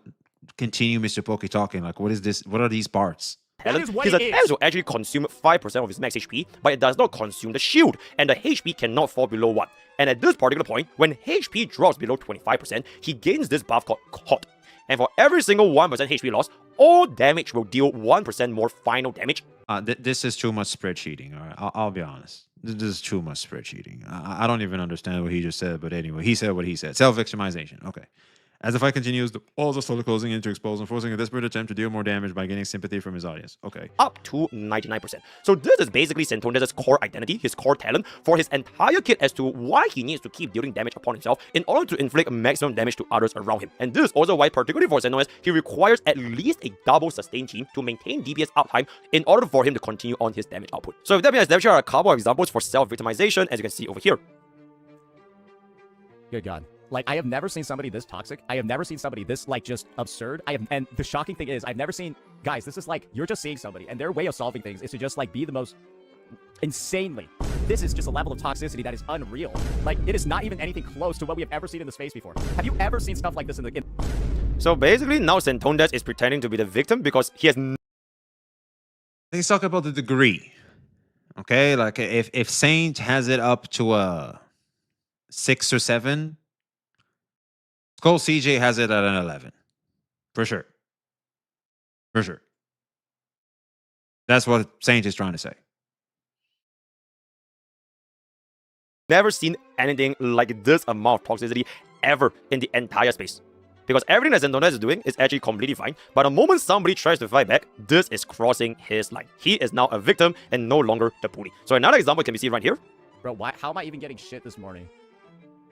continue Mr. Pokey talking. Like, what is this? What are these parts? talent, is what his it attacks is. will actually consume 5% of his max HP, but it does not consume the shield, and the HP cannot fall below 1. And at this particular point, when HP drops below 25%, he gains this buff called Caught. And for every single 1% HP loss, all damage will deal 1% more final damage. This is too much spreadsheeting. All right, I'll be honest. This is too much spreadsheeting. I don't even understand what he just said, but anyway, he said what he said. Self-victimization. Okay. As the fight continues, the walls are slowly closing in to expose and forcing a desperate attempt to deal more damage by gaining sympathy from his audience. Okay. Up to 99%. So this is basically Centones' core identity, his core talent, for his entire kit as to why he needs to keep dealing damage upon himself in order to inflict maximum damage to others around him. And this is also why, particularly for Centones, he requires at least a double sustain team to maintain DPS uptime in order for him to continue on his damage output. So with that being established, here are a couple of examples for self-victimization, as you can see over here. Good God. Like, I have never seen somebody this toxic. I have never seen somebody this, like, just absurd. And the shocking thing is, I've never seen... Guys, this is like, you're just seeing somebody, and their way of solving things is to just, like, be the most... insanely. This is just a level of toxicity that is unreal. Like, it is not even anything close to what we have ever seen in the space before. Have you ever seen stuff like this in the... So basically, now Centones is pretending to be the victim because he has Let's talk about the degree. Okay, like if Saint has it up to a 6 or 7, Skull CJ has it at an 11. For sure. For sure. That's what Saint is trying to say. never seen anything like this amount of toxicity ever in the entire space. Because everything that Centones is doing is actually completely fine, but the moment somebody tries to fight back, this is crossing his line. He is now a victim and no longer the bully. So another example can be seen right here. Bro, why? How am I even getting shit this morning?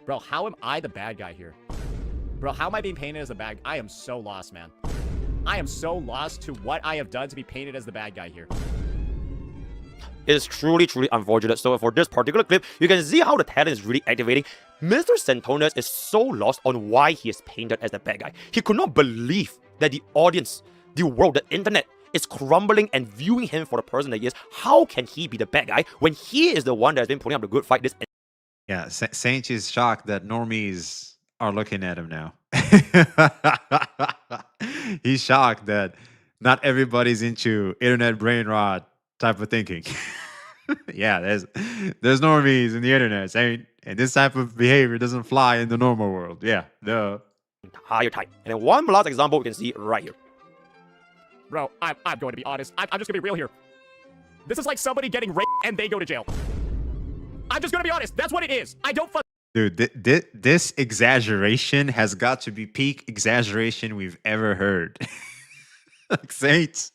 Bro, how am I the bad guy here? Bro, how am I being painted as the bad guy? I am so lost, man. I am so lost to what I have done to be painted as the bad guy here. It is truly, truly unfortunate. So for this particular clip, you can see how the talent is really activating. Mr. Centones is so lost on why he is painted as the bad guy. He could not believe that the audience, the world, the internet is crumbling and viewing him for the person that he is. How can he be the bad guy when he is the one that has been putting up the good fight? Yeah, Saint is shocked that normies are looking at him now. He's shocked that not everybody's into internet brain rot type of thinking. Yeah, there's normies in the internet, Saint, and this type of behavior doesn't fly in the normal world. Yeah, no. Entire time. And then one last example we can see right here. Bro, I'm going to be honest. I'm just going to be real here. This is like somebody getting raped and they go to jail. I'm just going to be honest. That's what it is. I don't fuck. Dude, this exaggeration has got to be peak exaggeration we've ever heard. Like, Saints.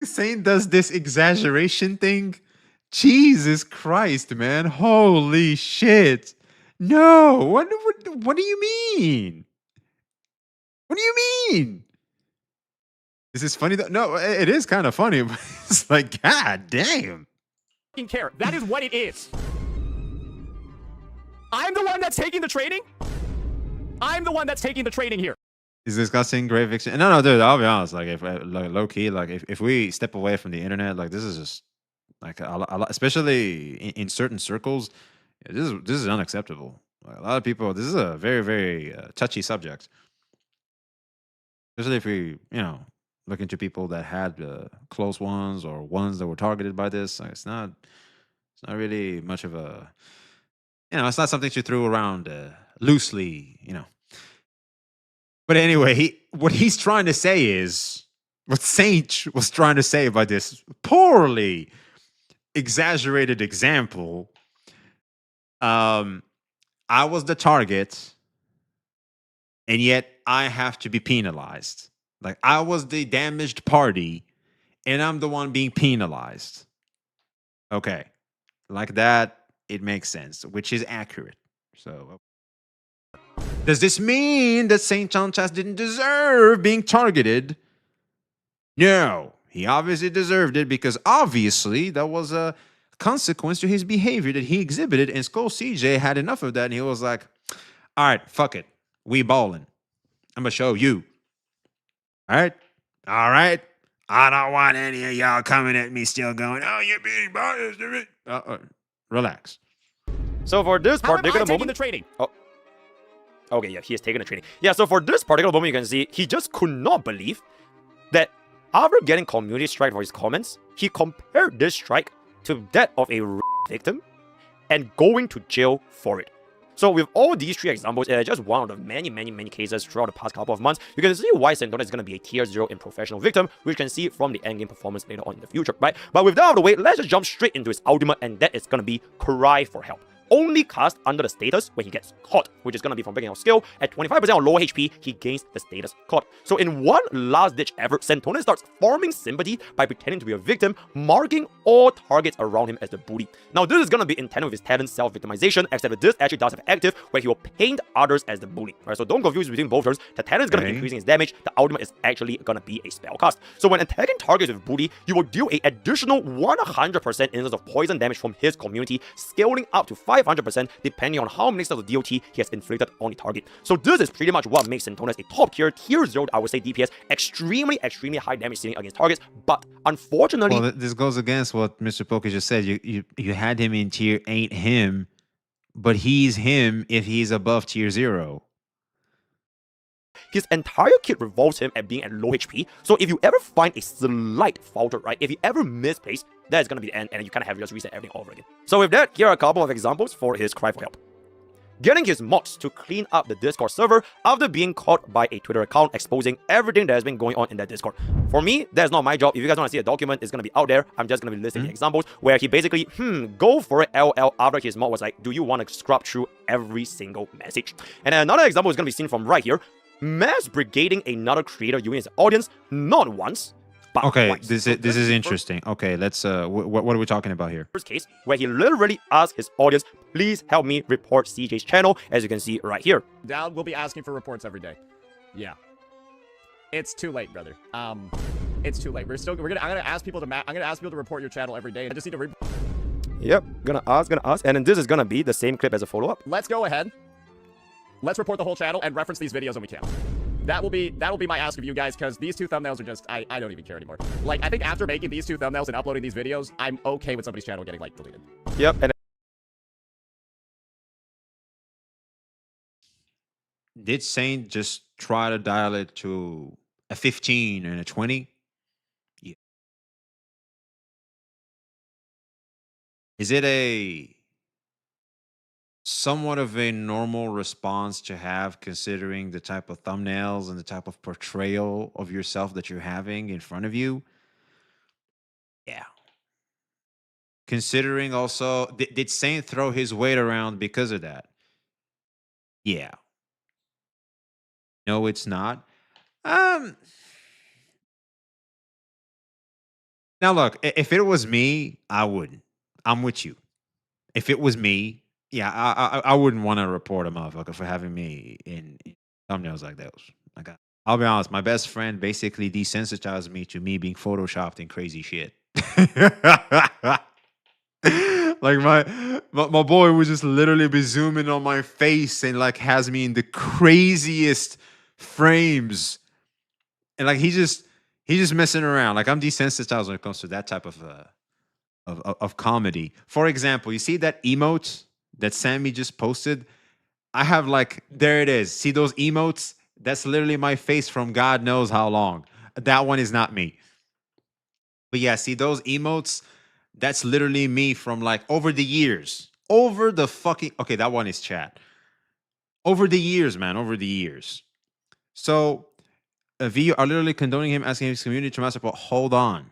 Saint does this exaggeration thing. Jesus Christ, man. Holy shit. No. What do you mean? What do you mean? This is funny though. No, it is kind of funny, but it's like, god damn. Care. That is what it is. I'm the one that's taking the training. I'm the one that's taking the training here. He's discussing grave fiction. No, dude. I'll be honest. Like, if like, low key, like, if we step away from the internet, like, this is just like especially in certain circles, this is unacceptable. Like, a lot of people. This is a very very touchy subject, especially if we look into people that had close ones or ones that were targeted by this. Like, it's not really much of a it's not something to throw around loosely. But anyway, what he's trying to say is what Saint was trying to say by this poorly exaggerated example. I was the target, and yet I have to be penalized. Like, I was the damaged party, and I'm the one being penalized. Okay. Like that, it makes sense, which is accurate. So, does this mean that St. John Chas didn't deserve being targeted? No. He obviously deserved it because obviously that was a consequence to his behavior that he exhibited, and Skull CJ had enough of that, and he was like, all right, fuck it. We ballin'. I'm going to show you. All right? All right? I don't want any of y'all coming at me still going, oh, you're being biased. Relax. So for this particular taking moment, the training. Oh, okay, yeah, he has taken the training. Yeah, so for this particular moment, you can see he just could not believe that after getting community strike for his comments, he compared this strike to that of a victim and going to jail for it. So with all these three examples, and just one of the many cases throughout the past couple of months, you can see why Santona is going to be a tier 0 in professional victim, which you can see from the endgame performance later on in the future, right? But with that out of the way, let's just jump straight into his ultimate, and that is going to be Cry for Help. Only cast under the status when he gets caught, which is going to be from breaking out skill. At 25% or lower HP, he gains the status caught. So in one last-ditch effort, Santona starts farming sympathy by pretending to be a victim, marking all targets around him as the bully. Now, this is going to be in tandem with his talent self-victimization, except that this actually does have active, where he will paint others as the bully. Right? So don't confuse between both terms. The talent is going to be increasing his damage. The ultimate is actually going to be a spell cast. So when attacking targets with bully, you will deal an additional 100% instance of poison damage from his community, scaling up to 500% depending on how many stars of DOT he has inflicted on the target. So this is pretty much what makes Santonas a top tier 0, I would say, DPS, extremely high damage ceiling against targets. But unfortunately, well, this goes against what MrPokkes just said. You had him in tier 8 him, but he's him if he's above tier 0. His entire kit revolves him at being at low HP. So if you ever find a slight falter, right, if you ever misplace, that's going to be the end, and you kind of have to just reset everything over again. So with that, here are a couple of examples for his Cry for Help. Getting his mods to clean up the Discord server after being caught by a Twitter account exposing everything that has been going on in that Discord. For me, that's not my job. If you guys want to see a document, it's going to be out there. I'm just going to be listing the examples where he basically, go for it, LL, after his mod was like, do you want to scrub through every single message? And another example is going to be seen from right here. Mass brigading another creator using his audience, not once, but twice. This is interesting. Okay, let's what are we talking about here? First case where he literally asked his audience, please help me report CJ's channel, as you can see right here. Down, we'll be asking for reports every day. Yeah. It's too late, brother. It's too late. I'm gonna ask people to report your channel every day. I just need to Yep, gonna ask, and then this is gonna be the same clip as a follow-up. Let's go ahead. Let's report the whole channel and reference these videos when we can. That will be my ask of you guys, because these two thumbnails are just, I don't even care anymore. Like, I think after making these two thumbnails and uploading these videos, I'm okay with somebody's channel getting, like, deleted. Yep, and did Saint just try to dial it to a 15 and a 20? Yeah. Is it a somewhat of a normal response to have, considering the type of thumbnails and the type of portrayal of yourself that you're having in front of you? Yeah. Considering also, did Saint throw his weight around because of that? Yeah. No, it's not. Now look, if it was me, I wouldn't. I'm with you. If it was me, yeah, I wouldn't want to report a motherfucker for having me in thumbnails like those. Like, I'll be honest, my best friend basically desensitized me to me being photoshopped in crazy shit. Like my boy would just literally be zooming on my face and like has me in the craziest frames. And like he's just messing around. Like I'm desensitized when it comes to that type of comedy. For example, you see that emote that Sammy just posted? I have like, there it is. See those emotes? That's literally my face from God knows how long. That one is not me. But yeah, see those emotes? That's literally me from like over the years. Over the fucking, okay, that one is chat. Over the years, man, over the years. So V are literally condoning him, asking his community to master. Hold on.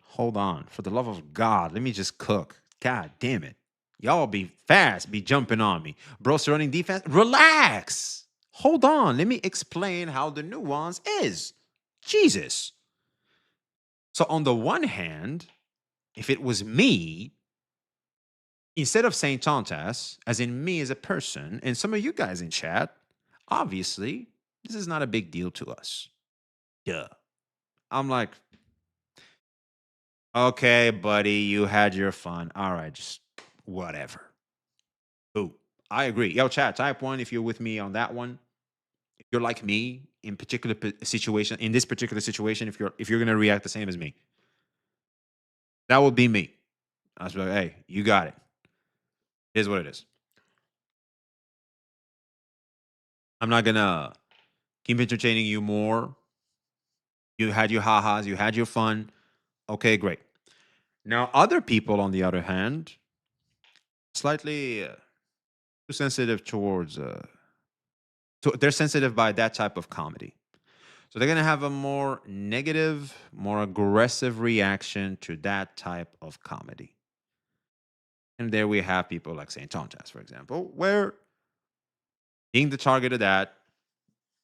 Hold on. For the love of God, let me just cook. God damn it. Y'all be fast, be jumping on me. Bro's running defense. Relax. Hold on. Let me explain how the nuance is. Jesus. So on the one hand, if it was me, instead of saying Tontas, as in me as a person, and some of you guys in chat, obviously, this is not a big deal to us. Duh. I'm like, okay, buddy, you had your fun. All right, just whatever. Ooh, I agree. Yo, chat, type 1 if you're with me on that one. If you're like me in particular situation, in this particular situation, if you're gonna react the same as me, that would be me. I was like, hey, you got it. It is what it is. I'm not gonna keep entertaining you more. You had your ha-has, you had your fun. Okay, great. Now, other people, on the other hand, slightly too sensitive towards they're sensitive by that type of comedy. So they're going to have a more negative, more aggressive reaction to that type of comedy. And there we have people like Saint Tontas, for example, where being the target of that,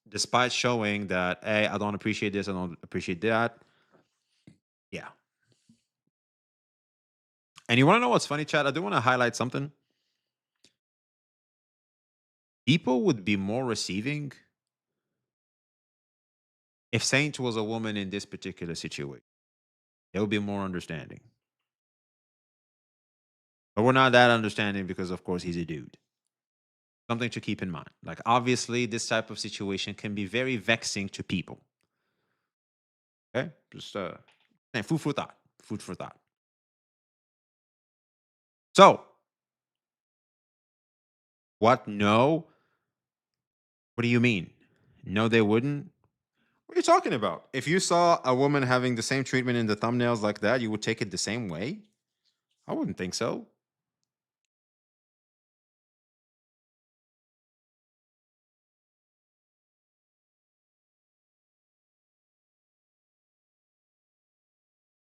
despite showing that, hey, I don't appreciate this, I don't appreciate that. Yeah. And you want to know what's funny, Chad? I do want to highlight something. People would be more receiving if Saint was a woman in this particular situation. They would be more understanding. But we're not that understanding because, of course, he's a dude. Something to keep in mind. Like, obviously, this type of situation can be very vexing to people. Okay? Just food for thought. Food for thought. So, what? No? What do you mean? No, they wouldn't? What are you talking about? If you saw a woman having the same treatment in the thumbnails like that, you would take it the same way? I wouldn't think so.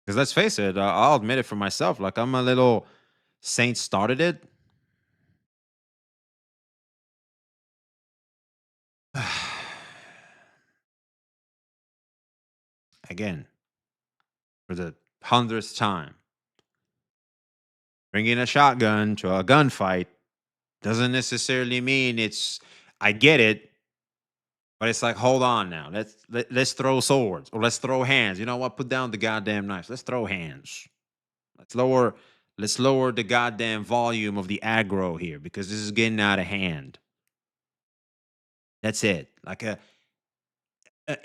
Because let's face it, I'll admit it for myself. Like, I'm a little Saint started it. Again, for the 100th time, bringing a shotgun to a gunfight doesn't necessarily mean it's, I get it, but it's like, hold on now. Let's throw swords or let's throw hands. You know what? Put down the goddamn knives. Let's throw hands. Let's lower the goddamn volume of the aggro here because this is getting out of hand. That's it. Like a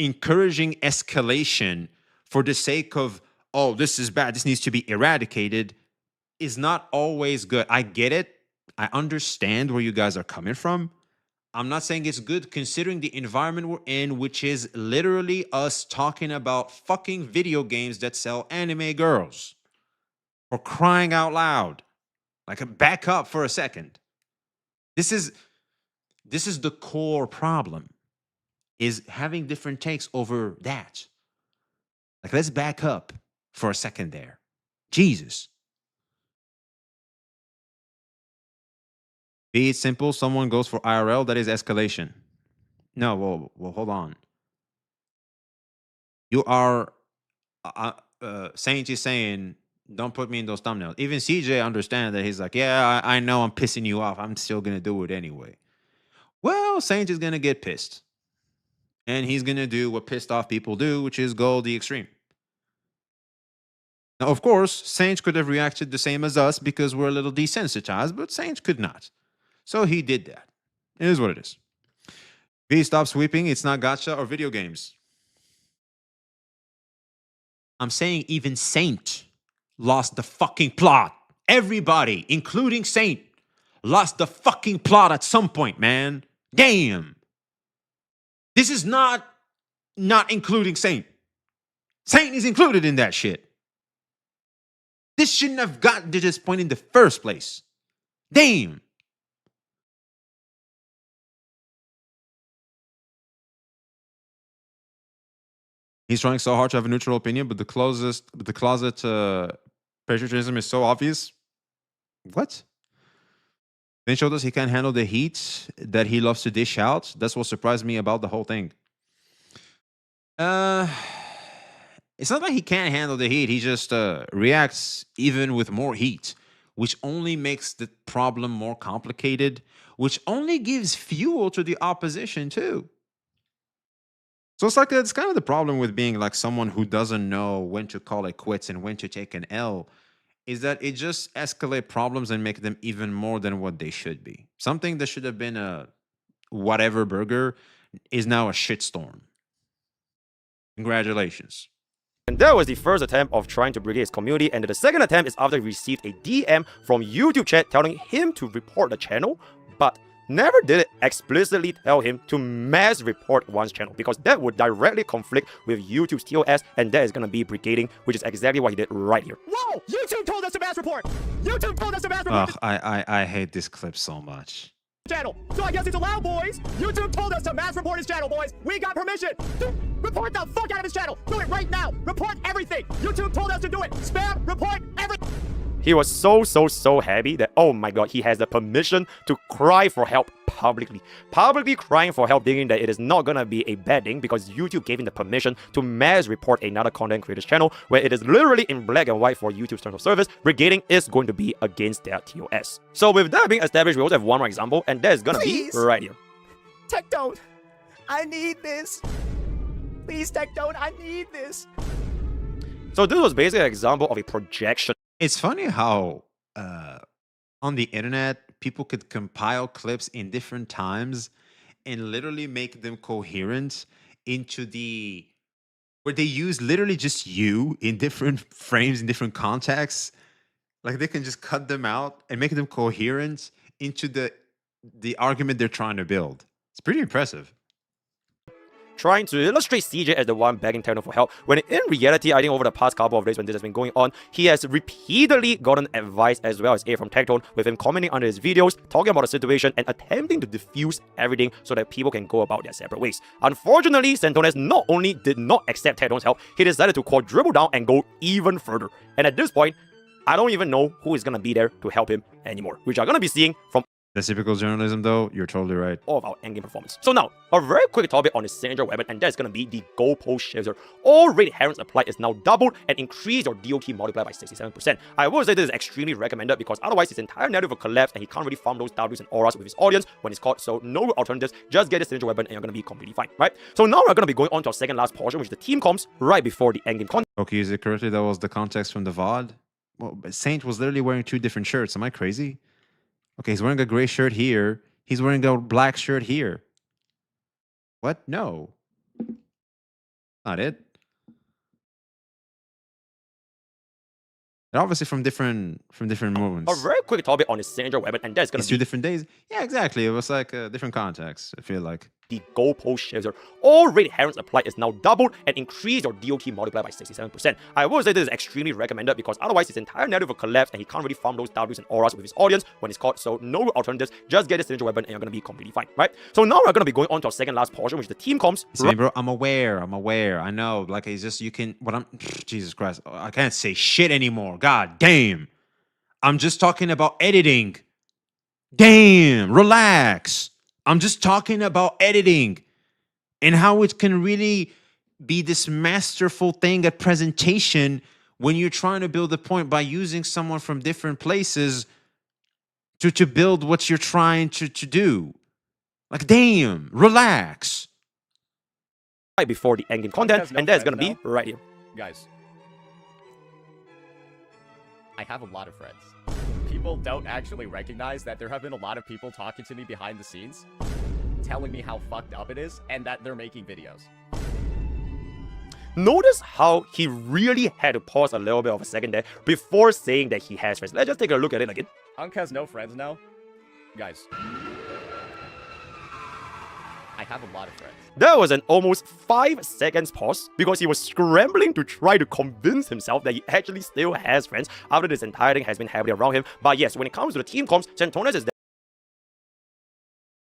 encouraging escalation for the sake of, oh, this is bad, this needs to be eradicated, is not always good. I get it. I understand where you guys are coming from. I'm not saying it's good considering the environment we're in, which is literally us talking about fucking video games that sell anime girls. For crying out loud. Like, back up for a second. This is the core problem, is having different takes over that. Like, let's back up for a second there. Jesus. Be it simple, someone goes for IRL, that is escalation. No, well, hold on. You are, Saint is saying, don't put me in those thumbnails. Even CJ understands that. He's like, yeah, I know I'm pissing you off. I'm still going to do it anyway. Well, Saint is going to get pissed. And he's going to do what pissed off people do, which is go the extreme. Now, of course, Saint could have reacted the same as us because we're a little desensitized, but Saint could not. So he did that. It is what it is. V, stop sweeping. It's not gacha or video games. I'm saying even Saint lost the fucking plot. Everybody, including Saint, lost the fucking plot at some point, man. Damn. This is not including Saint. Saint is included in that shit. This shouldn't have gotten to this point in the first place. Damn. He's trying so hard to have a neutral opinion, but the closet patriotism is so obvious. What? Then showed us he can't handle the heat that he loves to dish out. That's what surprised me about the whole thing. It's not like he can't handle the heat. He just reacts even with more heat, which only makes the problem more complicated, which only gives fuel to the opposition too. So it's like it's kind of the problem with being like someone who doesn't know when to call it quits and when to take an L, is that it just escalates problems and make them even more than what they should be. Something that should have been a whatever burger is now a shitstorm. Congratulations. And that was the first attempt of trying to brigade his community, and the second attempt is after he received a DM from YouTube chat telling him to report the channel, but never did it explicitly tell him to mass report one's channel, because that would directly conflict with YouTube's TOS, and that is going to be brigading, which is exactly what he did right here. Whoa! YouTube told us to mass report! YouTube told us to mass report! Ugh, I hate this clip so much. Channel. So I guess it's allowed, boys. YouTube told us to mass report his channel, boys. We got permission. Report the fuck out of his channel. Do it right now. Report everything. YouTube told us to do it. Spam, report everything. He was so happy that, oh my god, he has the permission to cry for help publicly. Publicly crying for help, thinking that it is not gonna be a bad thing because YouTube gave him the permission to mass report another content creator's channel where it is literally in black and white for YouTube's terms of service. Brigading is going to be against their TOS. So with that being established, we also have one more example, and that is gonna be right here. Tectone, I need this. Please, Tectone, I need this. So this was basically an example of a projection. It's funny how on the internet, people could compile clips in different times and literally make them coherent into where they use literally just you in different frames, in different contexts. Like they can just cut them out and make them coherent into the argument they're trying to build. It's pretty impressive. Trying to illustrate CJ as the one begging Techno for help, when in reality, I think over the past couple of days when this has been going on, he has repeatedly gotten advice as well as aid from Tectone, with him commenting under his videos, talking about the situation, and attempting to diffuse everything so that people can go about their separate ways. Unfortunately, Santones not only did not accept Tectone's help, he decided to quadruple down and go even further. And at this point, I don't even know who is going to be there to help him anymore, which I'm going to be seeing from That's typical journalism, though. You're totally right. all of our endgame performance. So now, a very quick topic on his signature weapon, and that's gonna be the goalpost shifter. All red herrings applied is now doubled and increase your DOT multiplier by 67%. I will say this is extremely recommended because otherwise his entire narrative will collapse and he can't really farm those Ws and auras with his audience when it's caught. So no alternatives, just get the signature weapon and you're gonna be completely fine, right? So now we're gonna be going on to our second last portion, which is the team comps right before the endgame content. Okay, is it correctly that was the context from the VOD? Well, but Saint was literally wearing two different shirts. Am I crazy? Okay, he's wearing a gray shirt here. He's wearing a black shirt here. What? No. Not it. They're obviously from different movements. A very quick topic on his signature weapon, and that's gonna It's be 2 different days. Yeah, exactly. It was like a different context, I feel like. the goalpost shifter. All red herrings applied is now doubled and increase your DOT multiplier by 67%. I will say this is extremely recommended because otherwise his entire narrative will collapse and he can't really farm those Ws and auras with his audience when it's caught. So no alternatives, just get the signature weapon and you're gonna be completely fine, right? So now we're gonna be going on to our second last portion, which is the team comps. See, bro, I'm aware. I know. Like, it's just, you can, Jesus Christ. I can't say shit anymore. God damn. I'm just talking about editing. Damn, relax. I'm just talking about editing and how it can really be this masterful thing at presentation when you're trying to build a point by using someone from different places to build what you're trying to do. Like, damn, relax. Right before the endgame content, and that's gonna be right here. Guys, I have a lot of friends. People don't actually recognize that there have been a lot of people talking to me behind the scenes. telling me how fucked up it is and that they're making videos. Notice how he really had to pause a little bit of a second there before saying that he has friends. Let's just take a look at it again. Unk has no friends now. Guys. I have a lot of friends. There was an almost 5 seconds pause because he was scrambling to try to convince himself that he actually still has friends after this entire thing has been happening around him. But yes, when it comes to the team comms, Santones is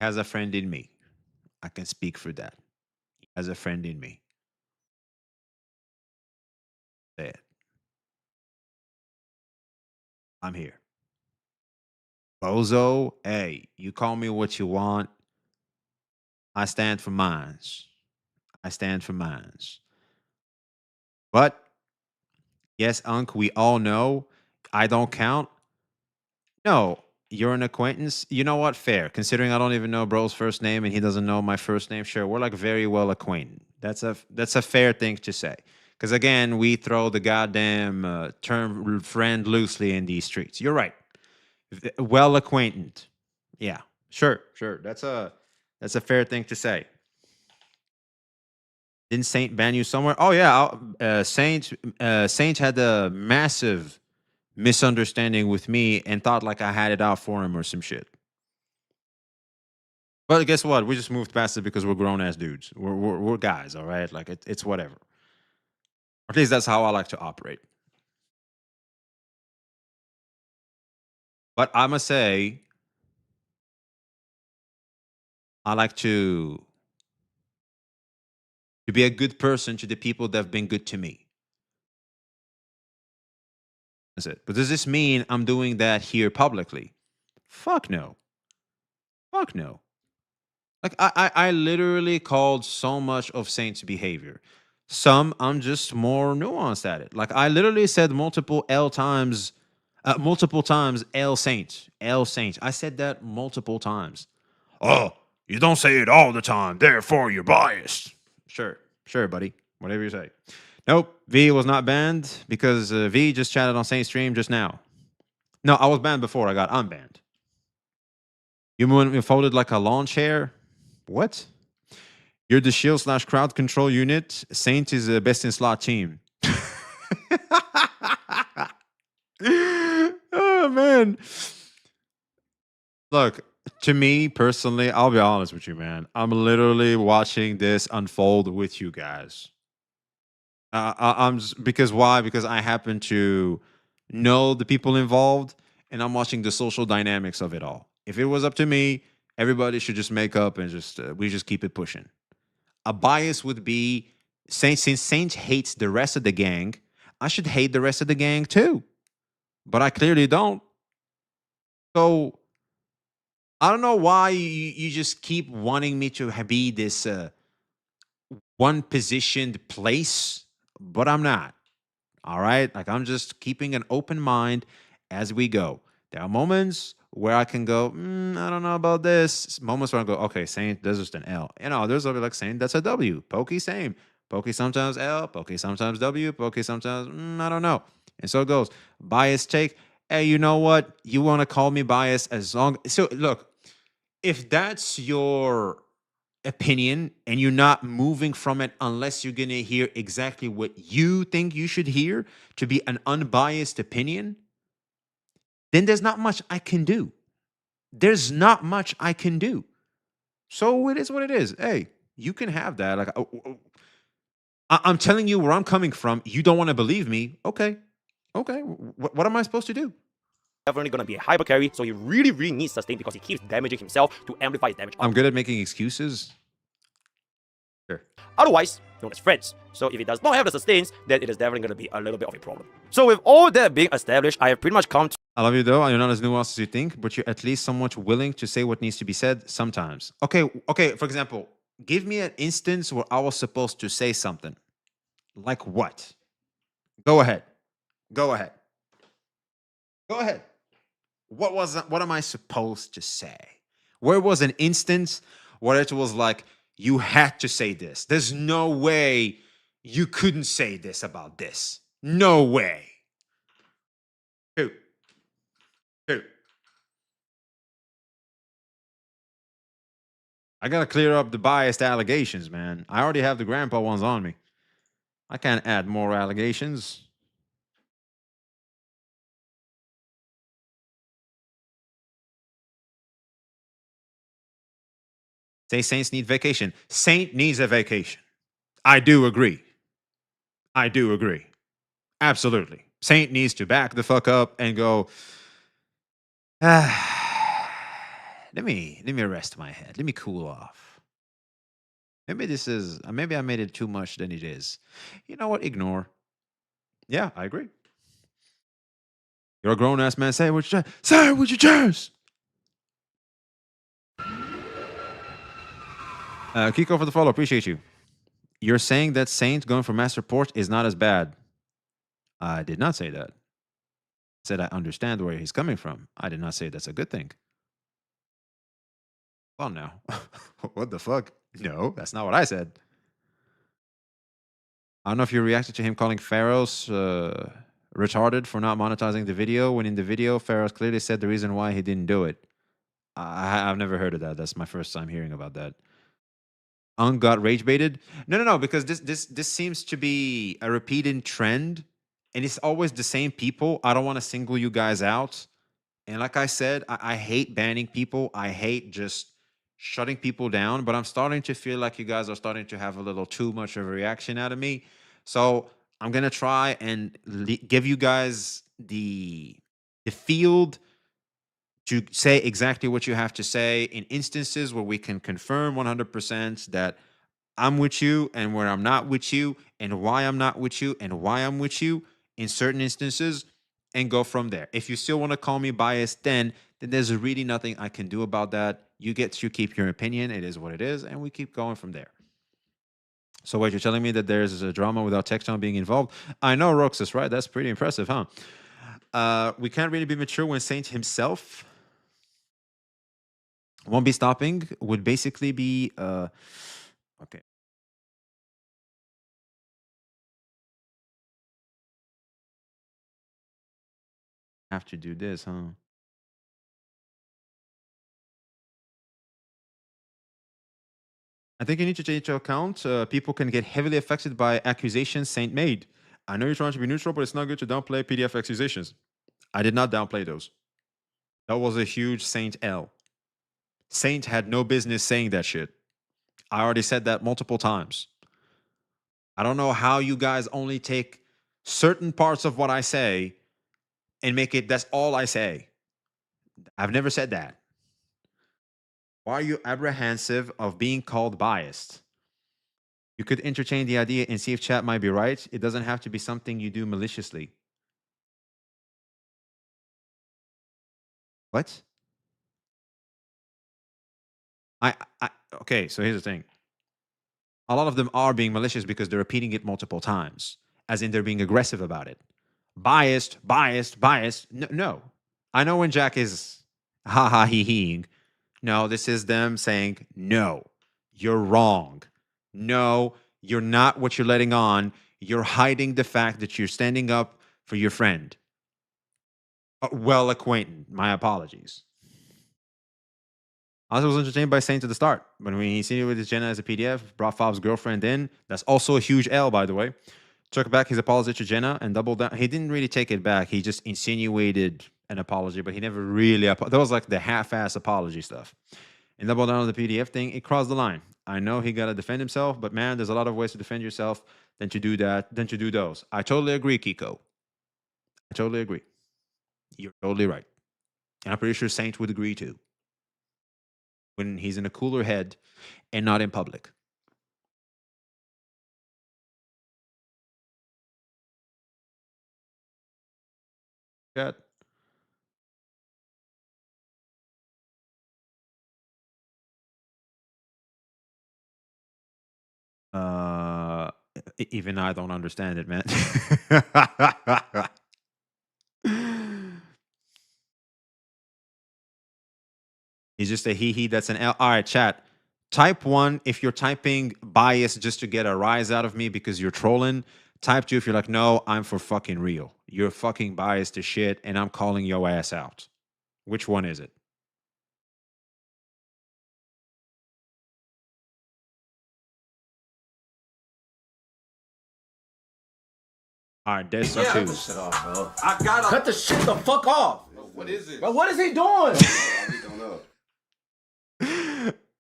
Has a friend in me. I can speak for that. He has a friend in me. Say it. I'm here. Bozo, hey, you call me what you want. I stand for mines. I stand for mines. But, yes, Unc, we all know I don't count. No, you're an acquaintance. You know what? Fair. Considering I don't even know bro's first name and he doesn't know my first name, sure, we're like very well acquainted. That's a fair thing to say. Because again, we throw the goddamn term friend loosely in these streets. You're right. Well acquainted. Yeah, sure. That's a fair thing to say. Didn't Saint ban you somewhere? Oh yeah, Saint had a massive misunderstanding with me and thought like I had it out for him or some shit. But guess what? We just moved past it because we're grown ass dudes. We're guys, all right? Like it's whatever. At least that's how I like to operate. But I must say, I like to be a good person to the people that have been good to me. That's it. But does this mean I'm doing that here publicly? Fuck no. Fuck no. Like I literally called so much of Saint's behavior. Some I'm just more nuanced at it. Like I literally said multiple times L Saint. I said that multiple times. Oh, you don't say it all the time, therefore you're biased. Sure, buddy. Whatever you say. Nope, V was not banned because V just chatted on Saint's stream just now. No, I was banned before I got unbanned. You folded like a lawn chair? What? You're the shield / crowd control unit. Saint is the best in slot team. Oh, man. Look, to me personally, I'll be honest with you, man. I'm literally watching this unfold with you guys. I'm just, because why? Because I happen to know the people involved and I'm watching the social dynamics of it all. If it was up to me, everybody should just make up and just we just keep it pushing. A bias would be since Saint hates the rest of the gang, I should hate the rest of the gang too. But I clearly don't. So I don't know why you just keep wanting me to be this one positioned place, but I'm not. All right? Like I'm just keeping an open mind as we go. There are moments where I can go, I don't know about this. Moments where I go, okay, Saint, there's just an L. And others will be like, Saint, that's a W. Pokey, same. Pokey sometimes L, Pokey sometimes W, Pokey sometimes, I don't know. And so it goes. Bias take, hey, you know what? You want to call me biased as long... So look, if that's your opinion and you're not moving from it unless you're going to hear exactly what you think you should hear to be an unbiased opinion, then there's not much I can do. There's not much I can do. So it is what it is. Hey, you can have that. Like, I'm telling you where I'm coming from. You don't want to believe me. Okay. What am I supposed to do? definitely going to be a hyper carry, so he really needs sustain because he keeps damaging himself to amplify his damage. I'm good at making excuses. Sure. Otherwise, known as friends. So if he does not have the sustains, then it is definitely going to be a little bit of a problem. So with all that being established, I have pretty much come to... I love you though. You're not as nuanced as you think, but you're at least somewhat willing to say what needs to be said sometimes. Okay. For example, give me an instance where I was supposed to say something. Like what? Go ahead. What am I supposed to say? Where was an instance where it was like, you had to say this. There's no way you couldn't say this about this. No way. Who? I gotta clear up the biased allegations, man. I already have the grandpa ones on me. I can't add more allegations. Say Saints need vacation. Saint needs a vacation. I do agree. I do agree. Absolutely. Saint needs to back the fuck up and go, let me rest my head. Let me cool off. Maybe I made it too much than it is. You know what? Ignore. Yeah, I agree. You're a grown ass man. Say what you say what you choose. Kiko for the follow. Appreciate you. You're saying that Saint going for Master Port is not as bad. I did not say that. I said I understand where he's coming from. I did not say that's a good thing. Well, no. What the fuck? No, that's not what I said. I don't know if you reacted to him calling Pharaohs retarded for not monetizing the video, when in the video, Pharaohs clearly said the reason why he didn't do it. I've never heard of that. That's my first time hearing about that. Got rage baited? No, because this seems to be a repeating trend, and it's always the same people. I don't want to single you guys out. And like I said, I hate banning people. I hate just shutting people down, but I'm starting to feel like you guys are starting to have a little too much of a reaction out of me. So I'm going to try and give you guys the field to say exactly what you have to say in instances where we can confirm 100% that I'm with you and where I'm not with you and why I'm not with you and why I'm with you in certain instances, and go from there. If you still want to call me biased, then there's really nothing I can do about that. You get to keep your opinion. It is what it is, and we keep going from there. So wait, you're telling me that there's a drama without Texton being involved? I know, Roxas, right? That's pretty impressive, huh? We can't really be mature when Saint himself won't be stopping, would basically be okay. Have to do this, huh? I think you need to take into account people can get heavily affected by accusations Saint made. I know you're trying to be neutral, but it's not good to downplay PDF accusations. I did not downplay those. That was a huge Saint L. Saint had no business saying that shit. I already said that multiple times. I don't know how you guys only take certain parts of what I say and make it that's all I say. I've never said that. Why are you apprehensive of being called biased? You could entertain the idea and see if chat might be right. It doesn't have to be something you do maliciously. What? Okay, so here's the thing. A lot of them are being malicious because they're repeating it multiple times, as in they're being aggressive about it. Biased. No. I know when Jack is ha he. No, this is them saying, no, you're wrong. No, you're not what you're letting on. You're hiding the fact that you're standing up for your friend. Well acquainted. My apologies. I was entertained by Saint at the start. When he insinuated Jenna as a PDF, brought Fob's girlfriend in. That's also a huge L, by the way. Took back his apology to Jenna and doubled down. He didn't really take it back. He just insinuated an apology, but he never really... That was like the half-ass apology stuff. And doubled down on the PDF thing. It crossed the line. I know he got to defend himself, but man, there's a lot of ways to defend yourself than to do that, than to do those. I totally agree, Kiko. I totally agree. You're totally right. And I'm pretty sure Saint would agree too. When he's in a cooler head and not in public. Chat. Even I don't understand it, man. He's just a he, that's an L. All right, chat. Type 1 if you're typing bias just to get a rise out of me because you're trolling. Type 2 if you're like, no, I'm for fucking real. You're fucking biased as shit, and I'm calling your ass out. Which one is it? All right, there's some too. Shut off, bro. I gotta cut the shit the fuck off. What is it? Bro, what is he doing? I don't know.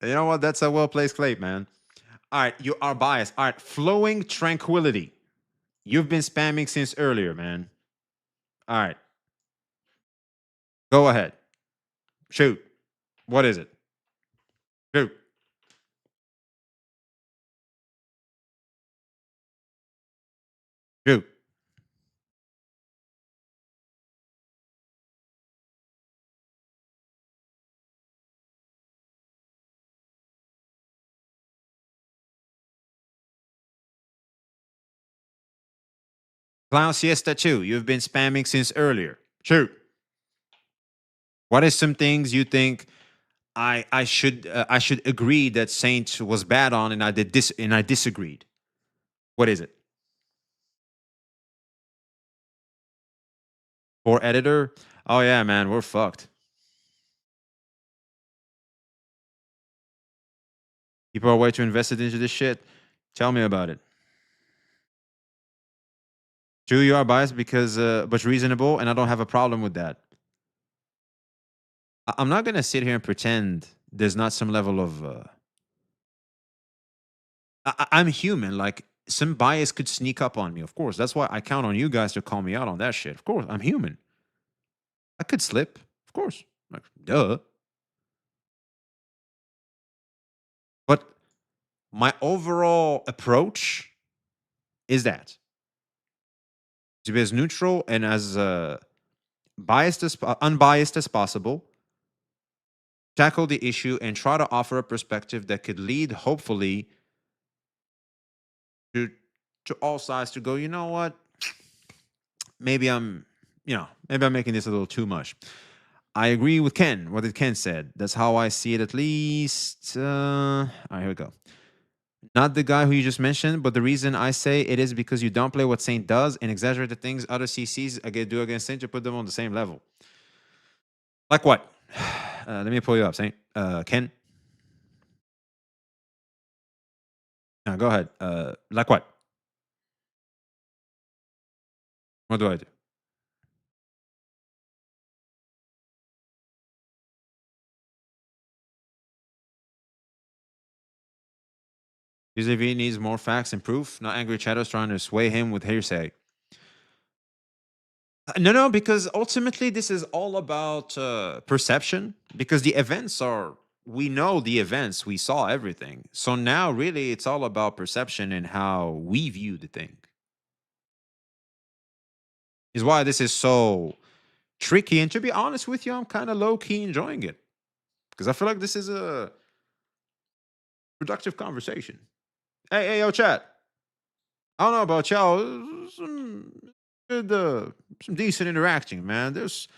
You know what? That's a well-placed claim, man. All right, you are biased. All right, flowing tranquility. You've been spamming since earlier, man. All right. Go ahead. Shoot. What is it? Shoot. Shoot. Clown Siesta 2, you've been spamming since earlier. Shoot. What is some things you think I should agree that Saint was bad on and I disagreed? What is it? For editor? Oh yeah, man, we're fucked. People are way too invested into this shit. Tell me about it. True, you are biased because, but reasonable, and I don't have a problem with that. I'm not gonna sit here and pretend there's not some level of. I'm human. Like some bias could sneak up on me. Of course, that's why I count on you guys to call me out on that shit. Of course, I'm human. I could slip. Of course, like duh. But my overall approach is that to be as neutral and as unbiased as possible, tackle the issue and try to offer a perspective that could lead, hopefully, to all sides to go, you know what? Maybe I'm making this a little too much. I agree with Ken, what Ken said. That's how I see it, at least. All right, here we go. Not the guy who you just mentioned, but the reason I say it is because you downplay what Saint does and exaggerate the things other CCs do against Saint to put them on the same level. Like what? Let me pull you up, Saint. Ken? No, go ahead. Like what? What do I do? UZV needs more facts and proof, not angry shadows trying to sway him with hearsay. No, because ultimately this is all about perception. Because the events we know the events, we saw everything. So now really it's all about perception and how we view the thing. Is why this is so tricky. And to be honest with you, I'm kind of low-key enjoying it. Because I feel like this is a productive conversation. Hey, yo, chat. I don't know about y'all. Some good, some decent interaction, man. There's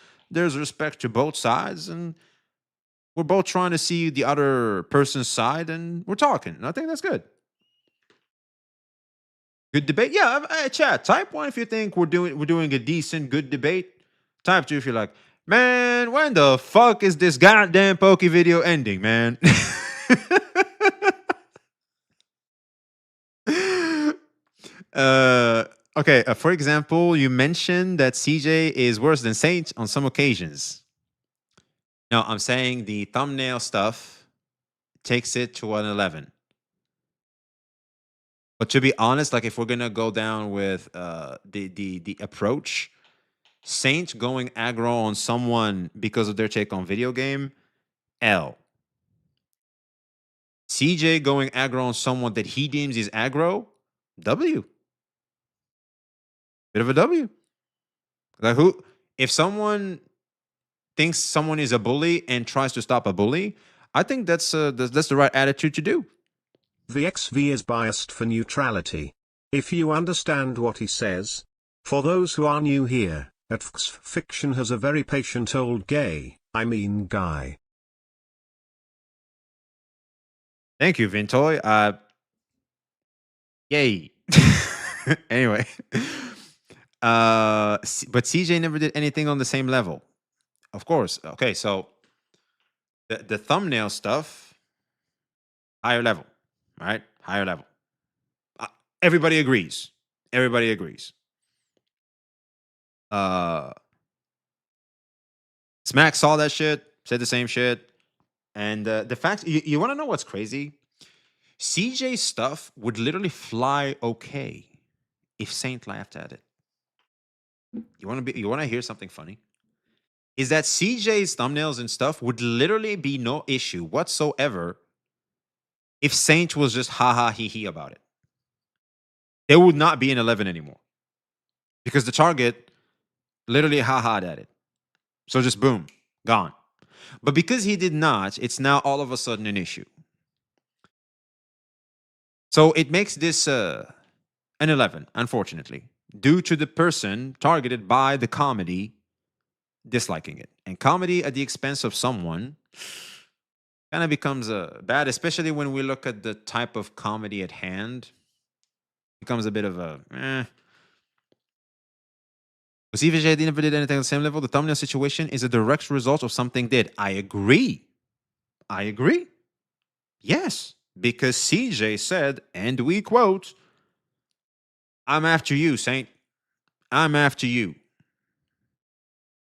respect to both sides, and we're both trying to see the other person's side, and we're talking. And I think that's good. Good debate. Yeah, chat. Type 1 if you think we're doing a decent, good debate. Type 2 if you're like, man, when the fuck is this goddamn Poke video ending, man? Okay, for example, you mentioned that CJ is worse than Saint on some occasions. No, I'm saying the thumbnail stuff takes it to an 11. But to be honest, like if we're gonna go down with the approach, Saint going aggro on someone because of their take on video game, L. CJ going aggro on someone that he deems is aggro, W. Bit of a W. Like if someone thinks someone is a bully and tries to stop a bully, I think that's the right attitude to do. The XV is biased for neutrality. If you understand what he says. For those who are new here, Fiction has a very patient old guy. Thank you, Vintoy. Yay. Anyway. But CJ never did anything on the same level. Of course. Okay, so the thumbnail stuff, higher level, right? Higher level. Everybody agrees. Everybody agrees. Uh, Smack saw that shit, said the same shit, and the fact you want to know what's crazy? CJ's stuff would literally fly okay if Saint laughed at it. You want to hear something funny? Is that CJ's thumbnails and stuff would literally be no issue whatsoever if Saint was just ha ha he he about it. It would not be an 11 anymore because the target literally ha ha at it. So just boom, gone. But because he did not, it's now all of a sudden an issue. So it makes this an 11, unfortunately, due to the person targeted by the comedy disliking it. And comedy at the expense of someone kind of becomes bad, especially when we look at the type of comedy at hand. Becomes a bit of a Was EVJ never did anything on the same level? The thumbnail situation is a direct result of something did. I agree. Yes, because CJ said, and we quote, "I'm after you, Saint. I'm after you.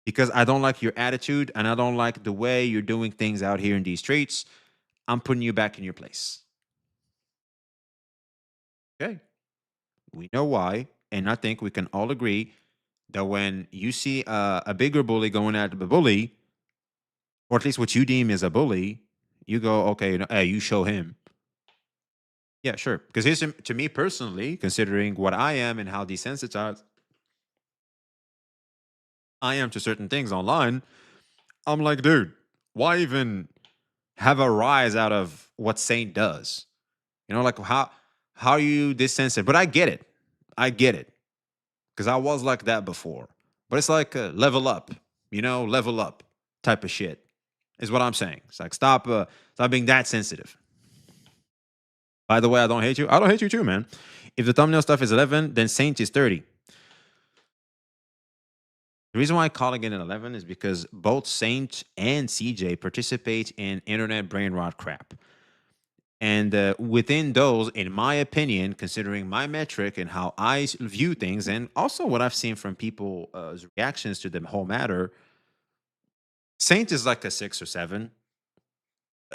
Because I don't like your attitude and I don't like the way you're doing things out here in these streets. I'm putting you back in your place." Okay. We know why. And I think we can all agree that when you see a bigger bully going at the bully, or at least what you deem as a bully, you go, okay, hey, you show him. Yeah, sure. Because here's to me personally, considering what I am and how desensitized I am to certain things online, I'm like, dude, why even have a rise out of what Saint does? You know, like how are you this sensitive? But I get it. Because I was like that before. But it's like level up, level up type of shit is what I'm saying. It's like stop being that sensitive. By the way, I don't hate you. I don't hate you too, man. If the thumbnail stuff is 11, then Saint is 30. The reason why I'm calling it an 11 is because both Saint and CJ participate in internet brain rot crap. And within those, in my opinion, considering my metric and how I view things, and also what I've seen from people's reactions to the whole matter, Saint is like a 6 or 7.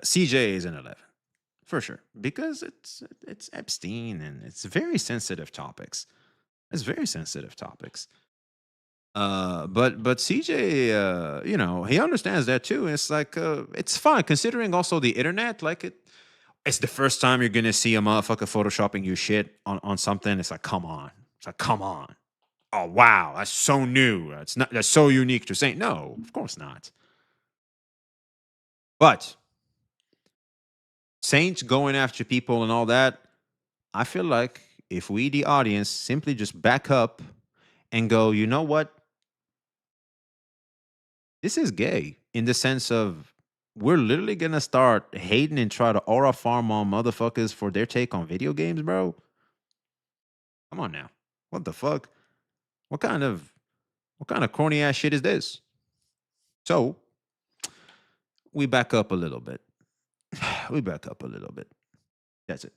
CJ is an 11, for sure, because it's Epstein and it's very sensitive topics. It's very sensitive topics. But CJ, he understands that too. And it's like it's fine considering also the internet, like it's the first time you're gonna see a motherfucker photoshopping your shit on something. It's like, come on. Oh wow, that's so new. That's so unique to Saint. No, of course not. But Saint going after people and all that, I feel like if we, the audience, simply just back up and go, you know what? This is gay in the sense of we're literally gonna start hating and try to aura farm on motherfuckers for their take on video games, bro. Come on now. What the fuck? What kind of corny ass shit is this? So we back up a little bit. That's it.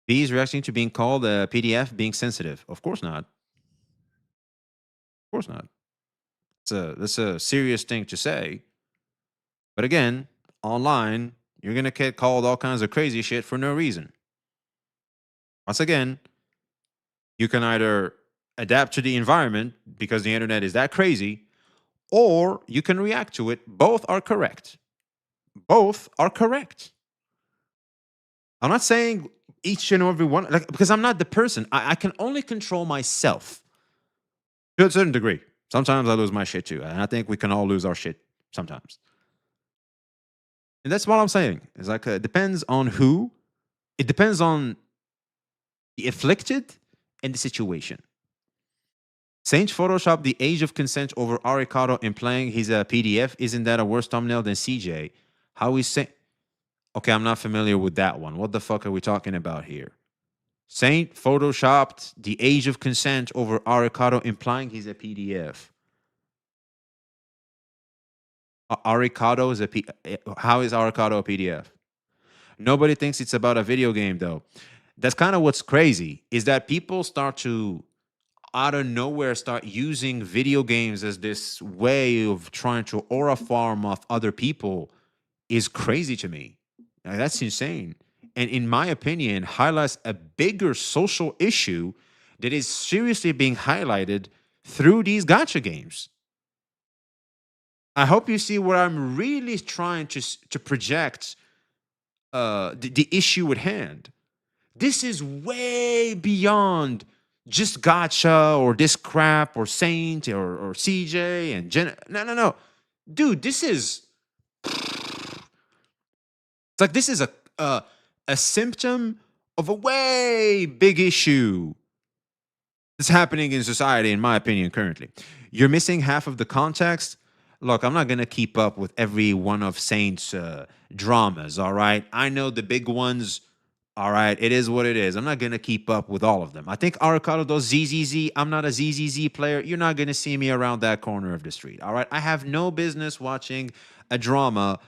B's reacting to being called a PDF being sensitive. Of course not. Of course not. That's a serious thing to say. But again, online, you're going to get called all kinds of crazy shit for no reason. Once again, you can either adapt to the environment because the internet is that crazy, or you can react to it. Both are correct. I'm not saying each and every one, because I'm not the person. I can only control myself to a certain degree. Sometimes I lose my shit too. And I think we can all lose our shit sometimes. And that's what I'm saying. It's like, it depends on who. It depends on the afflicted and the situation. Saint Photoshop the age of consent over Aricado implying he's a PDF. Isn't that a worse thumbnail than CJ? How is Saint? Okay, I'm not familiar with that one. What the fuck are we talking about here? Saint photoshopped the age of consent over Aricado implying he's a PDF. Aricado is how is Aricado a PDF? Nobody thinks it's about a video game though. That's kind of what's crazy, is that people start to out of nowhere start using video games as this way of trying to aura farm off other people is crazy to me. Like, that's insane. And in my opinion, highlights a bigger social issue that is seriously being highlighted through these gacha games. I hope you see where I'm really trying to project the issue at hand. This is way beyond just gacha or this crap or Saint or CJ and Jen. No. Dude, this is... It's like this is a symptom of a way big issue that's happening in society, in my opinion, currently. You're missing half of the context. Look, I'm not going to keep up with every one of Saint's dramas, all right? I know the big ones, all right? It is what it is. I'm not going to keep up with all of them. I think Arcado does ZZZ. I'm not a ZZZ player. You're not going to see me around that corner of the street, all right? I have no business watching a drama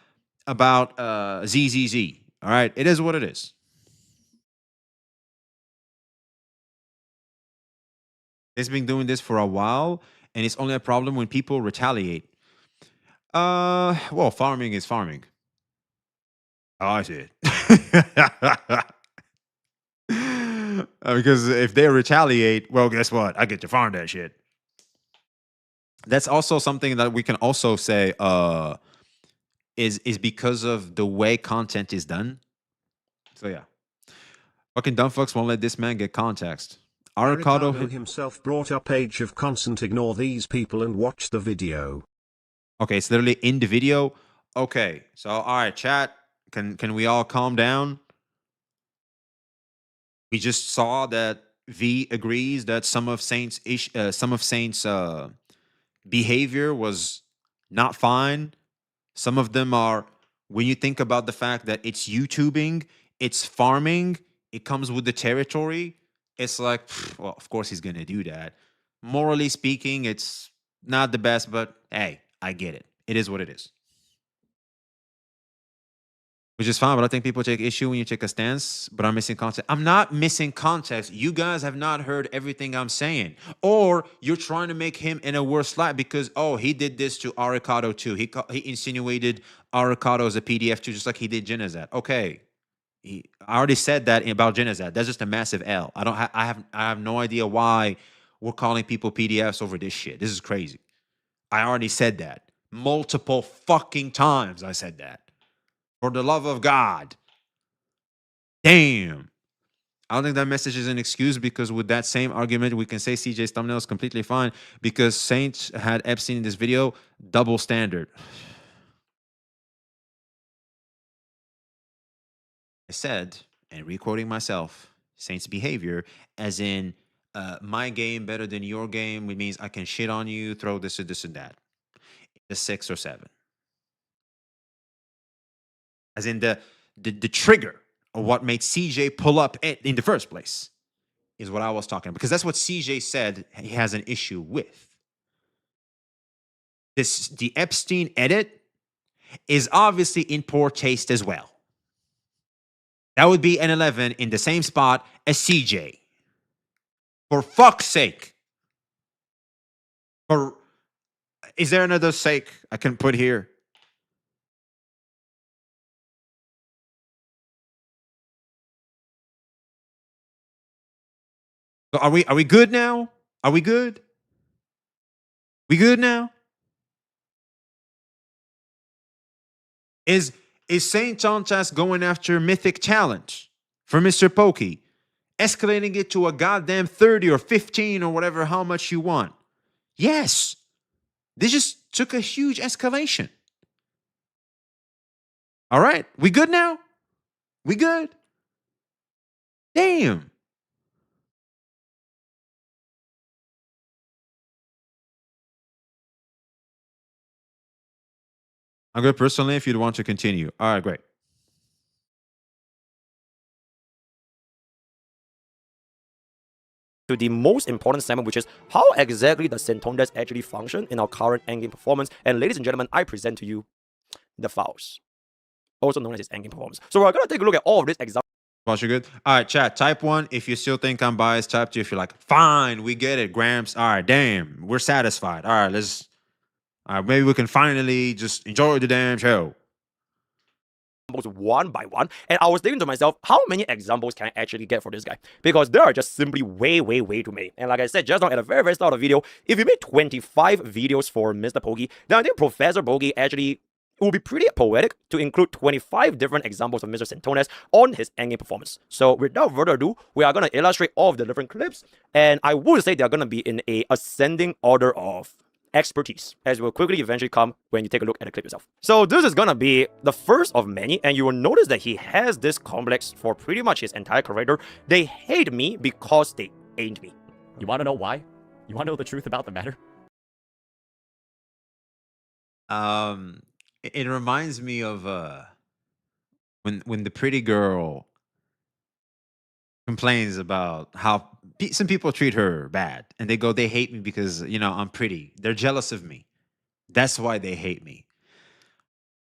about ZZZ, all right? It is what it is. It's been doing this for a while, and it's only a problem when people retaliate. Well, farming is farming. Oh, I see it. Because if they retaliate, well, guess what? I get to farm that shit. That's also something that we can also say is because of the way content is done. So yeah. Fucking dumb fucks won't let this man get context. Ricardo himself brought up Age of Consent. Ignore these people and watch the video. Okay, it's literally in the video. Okay, so all right, chat. Can we all calm down? We just saw that V agrees that some of Saint's behavior was not fine. Some of them are, when you think about the fact that it's YouTubing, it's farming, it comes with the territory. It's like, well, of course he's gonna do that. Morally speaking, it's not the best, but hey, I get it. It is what it is. Which is fine, but I think people take issue when you take a stance, but I'm missing context. I'm not missing context. You guys have not heard everything I'm saying. Or you're trying to make him in a worse light because, oh, he did this to Arikado too. He insinuated Arikado as a PDF too, just like he did Genazat. Okay. I already said that about Genazat. That's just a massive L. I have no idea why we're calling people PDFs over this shit. This is crazy. I already said that. Multiple fucking times I said that. For the love of God. Damn. I don't think that message is an excuse because with that same argument, we can say CJ's thumbnail is completely fine because Saint had Epstein in this video. Double standard. I said, and re-quoting myself, Saint's behavior, as in my game better than your game, which means I can shit on you, throw this and this and that. The 6 or 7. As in the trigger of what made CJ pull up in the first place is what I was talking about. Because that's what CJ said he has an issue with. The Epstein edit is obviously in poor taste as well. That would be an 11 in the same spot as CJ. For fuck's sake. Is there another sake I can put here? So are we good now? Are we good? We good now? Is Saint Chantas going after Mythic Challenge for MrPokkes? Escalating it to a goddamn 30 or 15 or whatever, how much you want. Yes. This just took a huge escalation. All right. We good now? We good? Damn. I'm good personally if you'd want to continue. All right, great. To the most important segment, which is how exactly does Sentondes actually function in our current endgame performance. And ladies and gentlemen, I present to you the files, also known as its endgame performance. So we're going to take a look at all of these examples. Boss, you good? All right, chat. Type 1 if you still think I'm biased. Type 2 if you're like, fine, we get it, Gramps. All right, damn, we're satisfied. All right, maybe we can finally just enjoy the damn show. One by one, and I was thinking to myself, how many examples can I actually get for this guy? Because there are just simply way too many. And like I said just now at the very start of the video, if you make 25 videos for MrPokkes, then I think Professor Pokkes actually it would be pretty poetic to include 25 different examples of Mr. Centones on his endgame performance. So without further ado, we are going to illustrate all of the different clips, and I would say they are going to be in a ascending order of expertise, as will quickly eventually come when you take a look at the clip yourself. So this is gonna be the first of many, and you will notice that he has this complex for pretty much his entire character. They hate me because they ain't me. You want to know why? You want to know the truth about the matter? It reminds me of when the pretty girl complains about how some people treat her bad, and they hate me because, you know, I'm pretty. They're jealous of me. That's why they hate me.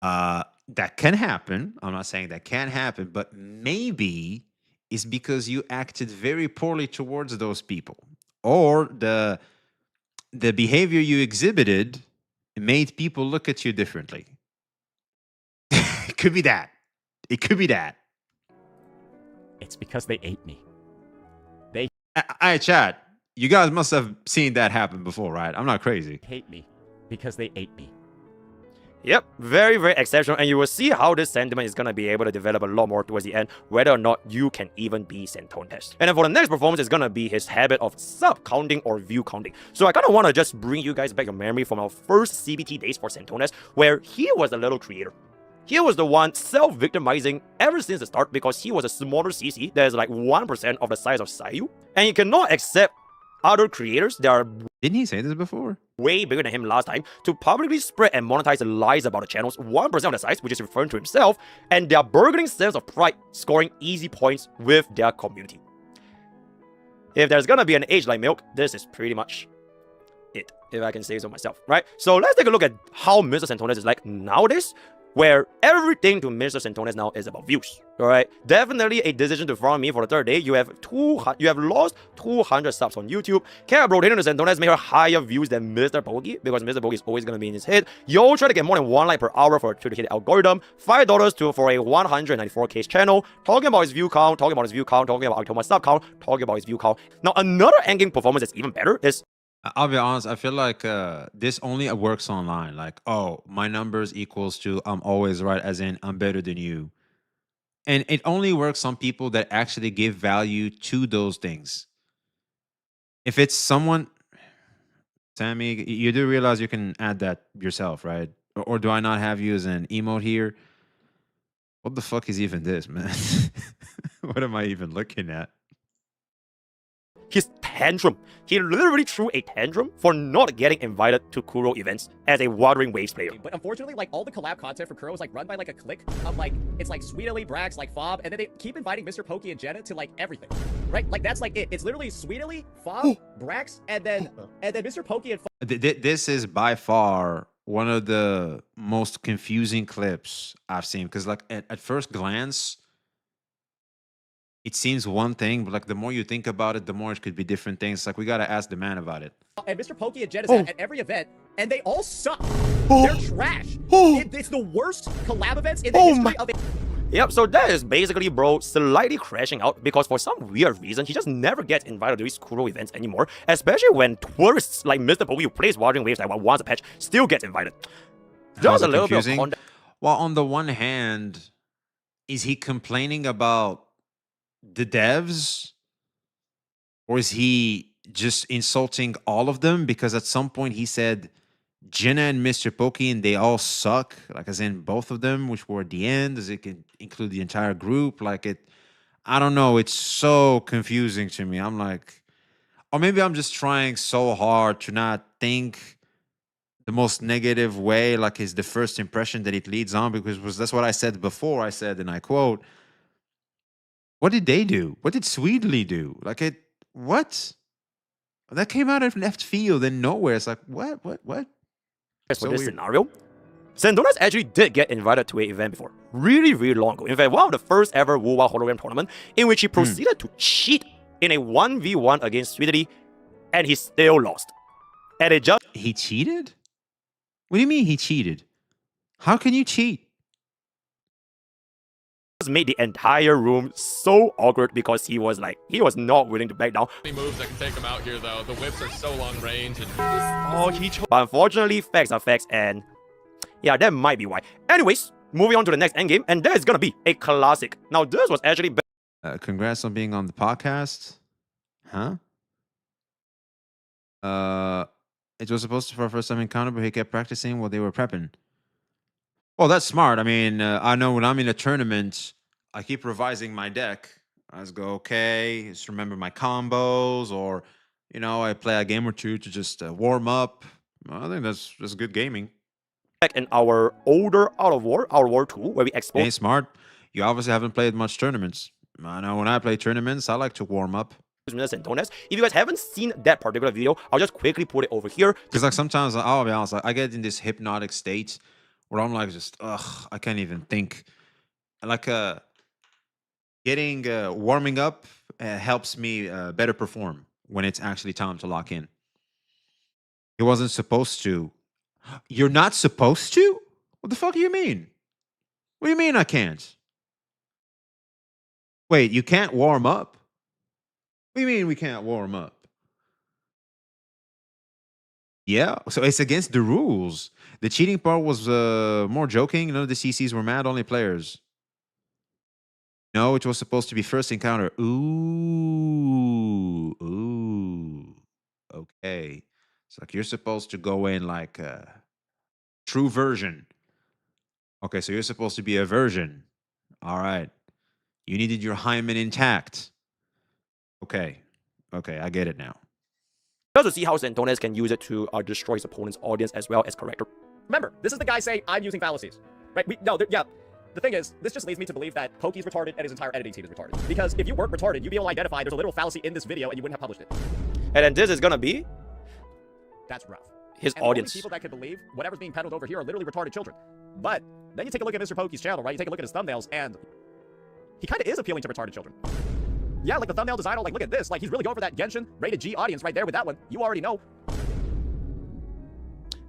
That can happen. I'm not saying that can't happen, but maybe it's because you acted very poorly towards those people, or the behavior you exhibited made people look at you differently. It could be that. It could be that. It's because they ate me. I chat. You guys must have seen that happen before, right? I'm not crazy. Hate me because they ate me. Yep, very exceptional, and you will see how this sentiment is going to be able to develop a lot more towards the end, whether or not you can even be Centones. And then for the next performance, it's going to be his habit of sub-counting or view counting. So I kind of want to just bring you guys back your memory from our first CBT days for Centones, where he was the little creator. He was the one self-victimizing ever since the start because he was a smaller CC that is like 1% of the size of Sayu, and he cannot accept other creators that are Didn't he say this before? way bigger than him last time to publicly spread and monetize lies about the channels 1% of the size, which is referring to himself, and their burgeoning sense of pride scoring easy points with their community. If there's gonna be an age like milk, this is pretty much it, if I can say so myself, right? So let's take a look at how Mr. Centones is like nowadays, where everything to Mr. Centones now is about views. Alright, definitely a decision to farm me for the third day. You have lost 200 subs on YouTube. Care rotating to Centones make her higher views than MrPokkes because MrPokkes is always gonna be in his head. Yo, try to get more than 1 like per hour for a Twitter algorithm. $5 for a 194k channel. Talking about his view count, talking about October sub count, talking about his view count. Now another endgame performance that's even better is I'll be honest, I feel like this only works online. Like, oh, my numbers equals to I'm always right, as in I'm better than you. And it only works on people that actually give value to those things. If it's someone, Sammy, you do realize you can add that yourself, right? Or do I not have you as an emote here? What the fuck is even this, man? What am I even looking at? his tantrum. He literally threw a tantrum for not getting invited to Kuro events as a Wuthering Waves player. But unfortunately, like, all the collab content for Kuro is, like, run by, like, a clique of, like, it's, like, Sweetly, Brax, like, Fob, and then they keep inviting MrPokkes and Jenna to, like, everything, right? Like, that's, like, it. It's literally Sweetly, Fob, Brax, and then MrPokkes and Fob. This is by far one of the most confusing clips I've seen, because, like, at first glance, it seems one thing, but like the more you think about it, the more it could be different things. Like, we gotta ask the man about it. And MrPokkes and Jen is at every event, and they all suck. They're trash. It's the worst collab events in the history of it. Yep, so that is basically bro slightly crashing out because for some weird reason, he just never gets invited to these Kuro events anymore, especially when tourists like MrPokkes who plays Wuthering Waves like once a patch still gets invited. Just a little bit of context. Well, on the one hand, is he complaining about the devs, or is he just insulting all of them? Because at some point he said Jenna and MrPokkes and they all suck, like as in both of them, which were at the end. Does it include the entire group? Like, it, I don't know, it's so confusing to me. I'm like, or maybe I'm just trying so hard to not think the most negative way, like is the first impression that it leads on, because that's what I said before. I said, and I quote, what did they do? What did Sweetly do? Like, what? That came out of left field and nowhere. It's like, what? For this scenario, Centones actually did get invited to an event before. really, really long ago. In fact, one of the first ever Wuwa hologram tournament in which he proceeded to cheat in a 1v1 against Sweetie, and he still lost. And it just He cheated? What do you mean he cheated? How can you cheat? made the entire room so awkward because he was not willing to back down. Moves that can take him out here though. The whips are so long range. And... But unfortunately, facts are facts, and yeah, that might be why. Anyways, moving on to the next endgame, and that is gonna be a classic. Now, this was actually Congrats on being on the podcast. Huh? It was supposed to be for our first time encounter, but he kept practicing while they were prepping. Well, that's smart. I mean, I know when I'm in a tournament, I keep revising my deck. I just go, okay, just remember my combos, or, you know, I play a game or two to just warm up. I think that's good gaming. in our older Out of War 2, where we exposed. Hey, smart. You obviously haven't played much tournaments. I know when I play tournaments, I like to warm up. If you guys haven't seen that particular video, I'll just quickly put it over here. Because like sometimes, I'll be honest, like, I get in this hypnotic state where I'm like just, I can't even think. Like getting warming up helps me better perform when it's actually time to lock in. It wasn't supposed to. You're not supposed to? What the fuck do you mean? What do you mean I can't? Wait, you can't warm up? What do you mean we can't warm up? Yeah, so it's against the rules. The cheating part was more joking. None of the CCs were mad, only players. No, it was supposed to be first encounter. Ooh. Okay. It's like you're supposed to go in like a true version. Okay, so you're supposed to be a version. All right. You needed your hymen intact. Okay, I get it now. Just to see how Santones can use it to destroy his opponent's audience as well as character. Remember, this is the guy saying, I'm using fallacies. Right? The thing is, this just leads me to believe that Pokkes retarded and his entire editing team is retarded. Because if you weren't retarded, you'd be able to identify there's a literal fallacy in this video and you wouldn't have published it. And then this is gonna be That's rough. his and audience. The only people that could believe whatever's being peddled over here are literally retarded children. But then you take a look at MrPokkes' channel, right? You take a look at his thumbnails, and he kind of is appealing to retarded children. Yeah, like the thumbnail design, like, look at this. Like, he's really going for that Genshin rated G audience right there with that one. You already know.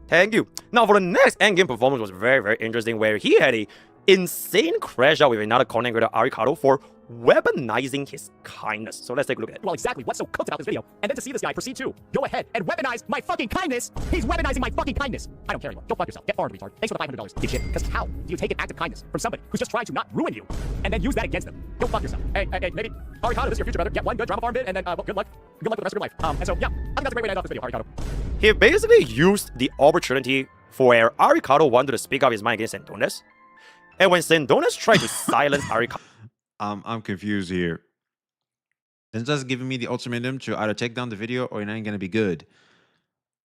Thank you. Now, for the next endgame performance was very, very interesting, where he had a insane crash out with another content creator, Arikado, for weaponizing his kindness. So let's take a look at it. Well, exactly what's so cooked about this video. And then to see this guy proceed to go ahead and weaponize my fucking kindness. He's weaponizing my fucking kindness. I don't care anymore. Go fuck yourself. Get farmed, retard. Thanks for the $500. Dipshit. Because how do you take an act of kindness from somebody who's just trying to not ruin you and then use that against them? Go fuck yourself. Hey, maybe Arikado, this is your future brother. Get one good drama farm bid, and then well, good luck. Good luck with the rest of your life. And so, yeah, I think that's a great way to end off this video, Arikado. He basically used the opportunity for where Arikado wanted to speak up his mind against Santones. And when Santones tried to silence Arikado, I'm confused here. It's just giving me the ultimatum to either take down the video or it ain't gonna be good.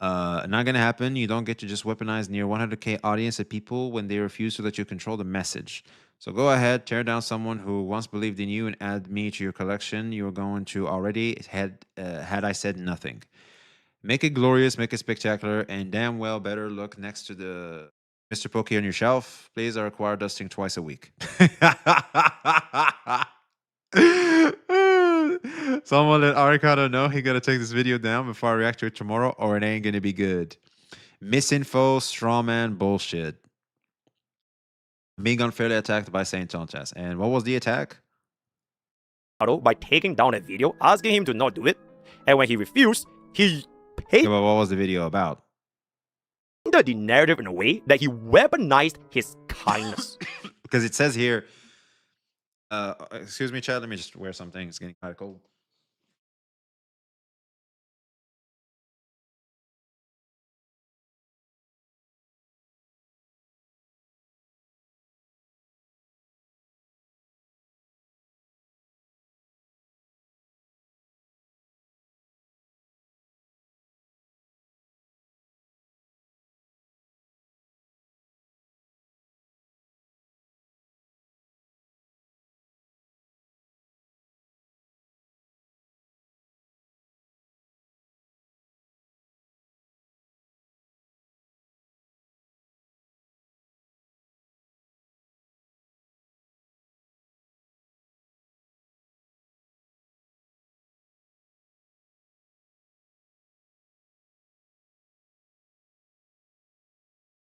Not gonna happen. You don't get to just weaponize near 100K audience of people when they refuse to let you control the message. So go ahead, tear down someone who once believed in you and add me to your collection. You were going to already had I said nothing. Make it glorious, make it spectacular, and damn well better look next to the MrPokkes on your shelf. Please, I require dusting twice a week. Someone let Arikado know he gotta take this video down before I react to it tomorrow, or it ain't gonna be good. Misinfo, strawman bullshit. Being unfairly attacked by Saint Tontas. And what was the attack? by taking down a video, asking him to not do it. And when he refused, he paid Yeah, but what was the video about? the narrative in a way that he weaponized his kindness. Because it says here, excuse me, Chad, let me just wear something. It's getting kind of cold.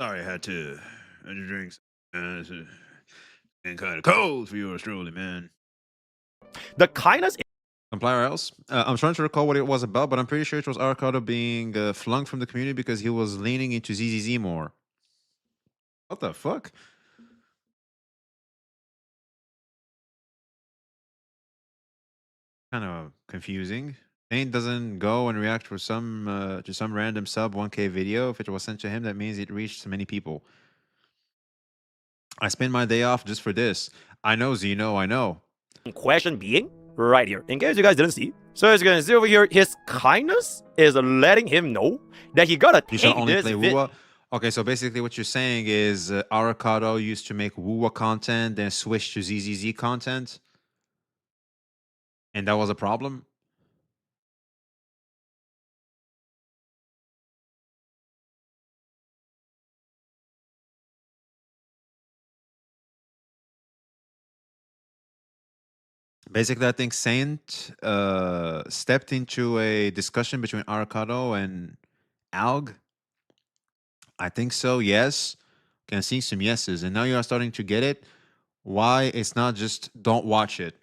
Sorry, I had to drink. It's getting kind of cold for yours truly, man. The kindness. Complier else? I'm trying to recall what it was about, but I'm pretty sure it was Arcado being flung from the community because he was leaning into ZZZ more. What the fuck? Kind of confusing. Saint doesn't go and react for some to some random sub 1K video. If it was sent to him, that means it reached many people. I spend my day off just for this. I know, Zeno, I know. Question being right here, in case you guys didn't see. So as you can see over here, his kindness is letting him know that he gotta You take should only this play Wuwa. Okay, so basically what you're saying is Arcado used to make Wuwa content, then switch to ZZZ content, and that was a problem. Basically, I think Saint stepped into a discussion between Arcado and Alg. I think so, yes. Can see some yeses. And now you are starting to get it. Why it's not just don't watch it.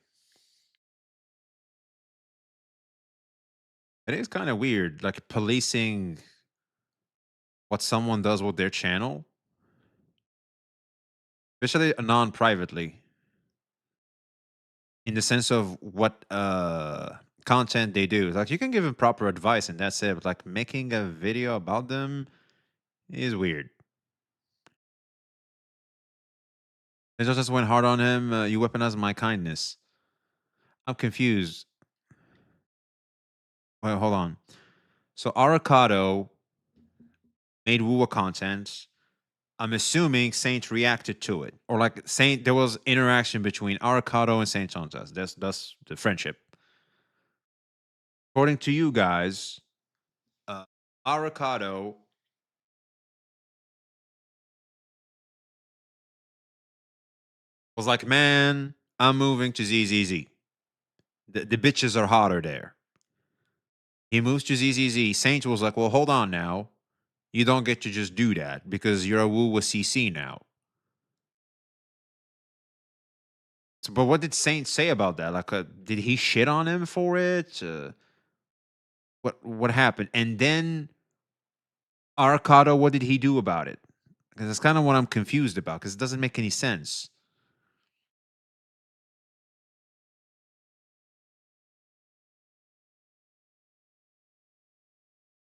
It is kind of weird, like policing what someone does with their channel. Especially non-privately. In the sense of what content they do. Like you can give them proper advice and that's it. But like making a video about them is weird. They just went hard on him. You weaponize my kindness. I'm confused. Wait, hold on. So Arcado made Wuwa content. I'm assuming Saint reacted to it, or like Saint. There was interaction between Arcado and Saint Chantas. That's the friendship. According to you guys, Arcado was like, "Man, I'm moving to ZZZ. The bitches are hotter there." He moves to ZZZ. Saint was like, "Well, hold on now. You don't get to just do that because you're a woo with CC now." So, but what did Saint say about that? Like, did he shit on him for it? What happened? And then Arcado, what did he do about it? Because that's kind of what I'm confused about. Because it doesn't make any sense.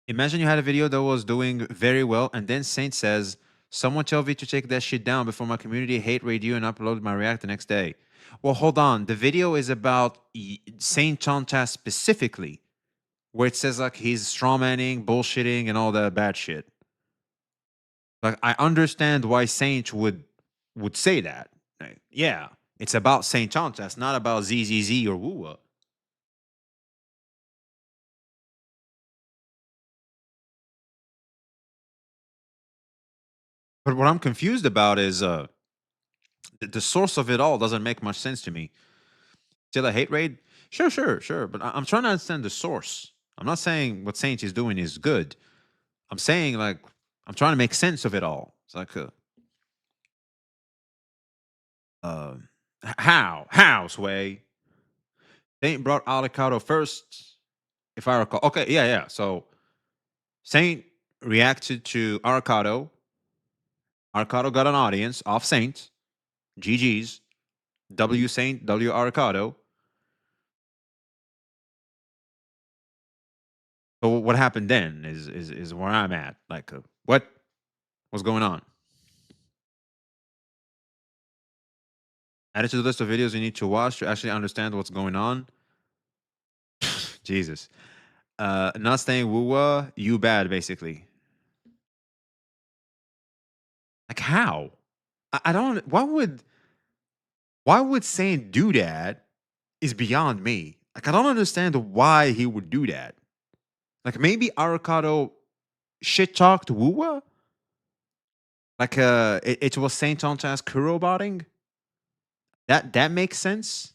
Imagine you had a video that was doing very well, and then Saint says, "Someone tell me to take that shit down before my community hate raid you and upload my react the next day." Well, hold on. The video is about Saint Chantas specifically, where it says like he's strawmanning, bullshitting, and all that bad shit. Like I understand why Saint would say that. Like, yeah, it's about Saint Chantas, not about ZZZ or Wuwa. But what I'm confused about is the source of it all doesn't make much sense to me. Still a hate raid? Sure. But I'm trying to understand the source. I'm not saying what Saint is doing is good. I'm saying like I'm trying to make sense of it all. It's like how Sway? Saint brought Alicado first, if I recall. Okay, yeah. So Saint reacted to Arcado. Arcado got an audience off Saint. GG's. W Saint, W Arcado. But what happened then is where I'm at. Like, what's going on? Add it to the list of videos you need to watch to actually understand what's going on. Jesus. Not staying Wuwa, you bad, basically. Like, how? I don't. Why would Saint do that? Is beyond me. Like, I don't understand why he would do that. Like, maybe Arcado shit talked Wuwa. Like, it was Saint Chantas Kuro botting. That makes sense.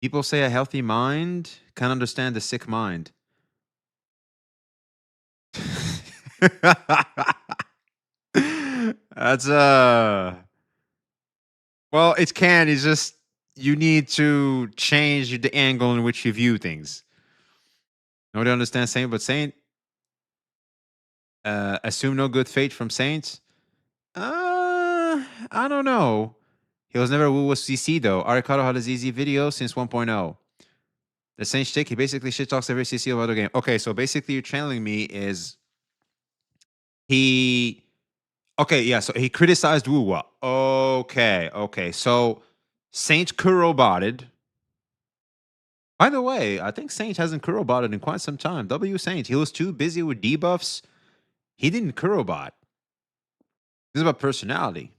People say a healthy mind can't understand a sick mind. That's well, it can. It's just you need to change the angle in which you view things. Nobody understands Saint, but Saint assume no good fate from Saint. I don't know. He was never Woo with CC though. Arcado had his easy video since 1.0. The Saint shtick, he basically shit talks every CC of other game. Okay, so basically you're channeling me is he okay, yeah, so he criticized Woo. Okay. So Saint Kurobotted. By the way, I think Saint hasn't Kurobotted in quite some time. W Saint, he was too busy with debuffs. He didn't Kurobot. This is about personality.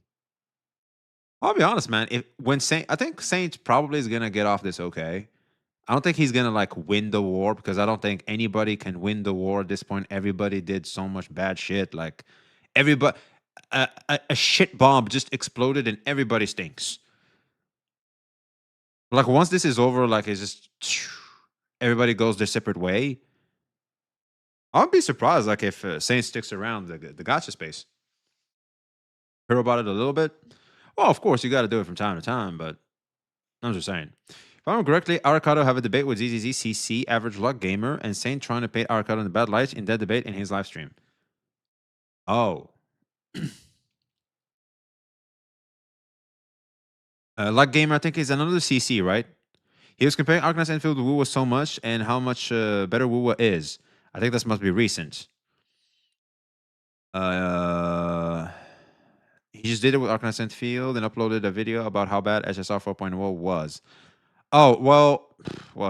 I'll be honest, man. I think Saint probably is gonna get off this okay. I don't think he's gonna like win the war because I don't think anybody can win the war at this point. Everybody did so much bad shit. Like everybody, a shit bomb just exploded and everybody stinks. Like once this is over, like it's just everybody goes their separate way. I'd be surprised, like if Saint sticks around the gacha space. Hear about it a little bit. Well, of course you got to do it from time to time, but I'm just saying. If I remember correctly, Arcado have a debate with ZZZ, CC, Average Luck Gamer, and Saint trying to paint Arcado in the bad light in that debate in his live stream. Oh. Luck Gamer, I think, is another CC, right? He was comparing Arknights Enfield with Wuwa so much and how much better Wuwa is. I think this must be recent. He just did it with Arknights Enfield and uploaded a video about how bad SSR 4.0 was. Oh, well,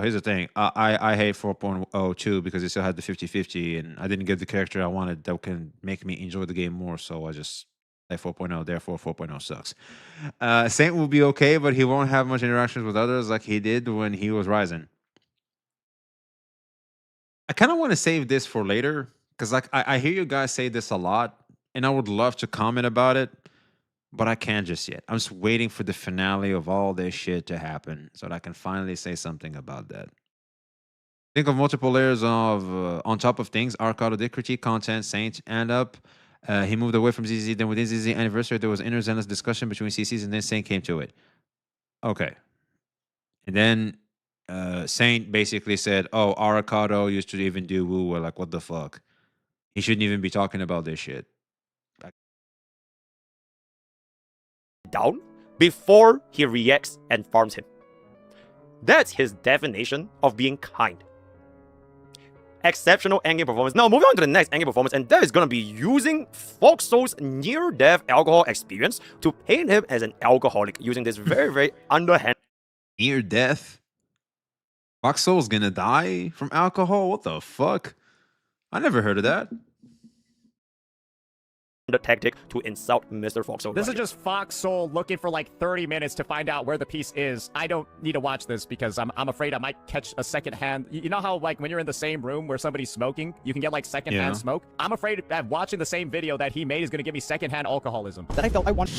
here's the thing. I hate 4.0 too because it still had the 50-50 and I didn't get the character I wanted that can make me enjoy the game more, so I just play 4.0, therefore 4.0 sucks. Saint will be okay, but he won't have much interactions with others like he did when he was Ryzen. I kind of want to save this for later because like I hear you guys say this a lot and I would love to comment about it, but I can't just yet. I'm just waiting for the finale of all this shit to happen so that I can finally say something about that. Think of multiple layers of on top of things. Arcado did critique content, Saint, and up. He moved away from ZZ. Then within ZZ anniversary, there was inner zealous discussion between CCs, and then Saint came to it. Okay. And then Saint basically said, oh, Arcado used to even do woo. Like, what the fuck? He shouldn't even be talking about this shit. Down before he reacts and farms him. That's his definition of being kind. Exceptional endgame performance. Now, moving on to the next endgame performance, and that is going to be using Foxsoul's near-death alcohol experience to paint him as an alcoholic, using this very, very underhand. Near-death? Foxsoul's gonna die from alcohol? What the fuck? I never heard of that. The tactic to insult Mr. Foxsoul. This is just Foxsoul looking for like 30 minutes to find out where the piece is. I don't need to watch this because I'm afraid I might catch a secondhand. You know how like when you're in the same room where somebody's smoking, you can get like secondhand smoke? I'm afraid that watching the same video that he made is going to give me secondhand alcoholism. That I felt I want.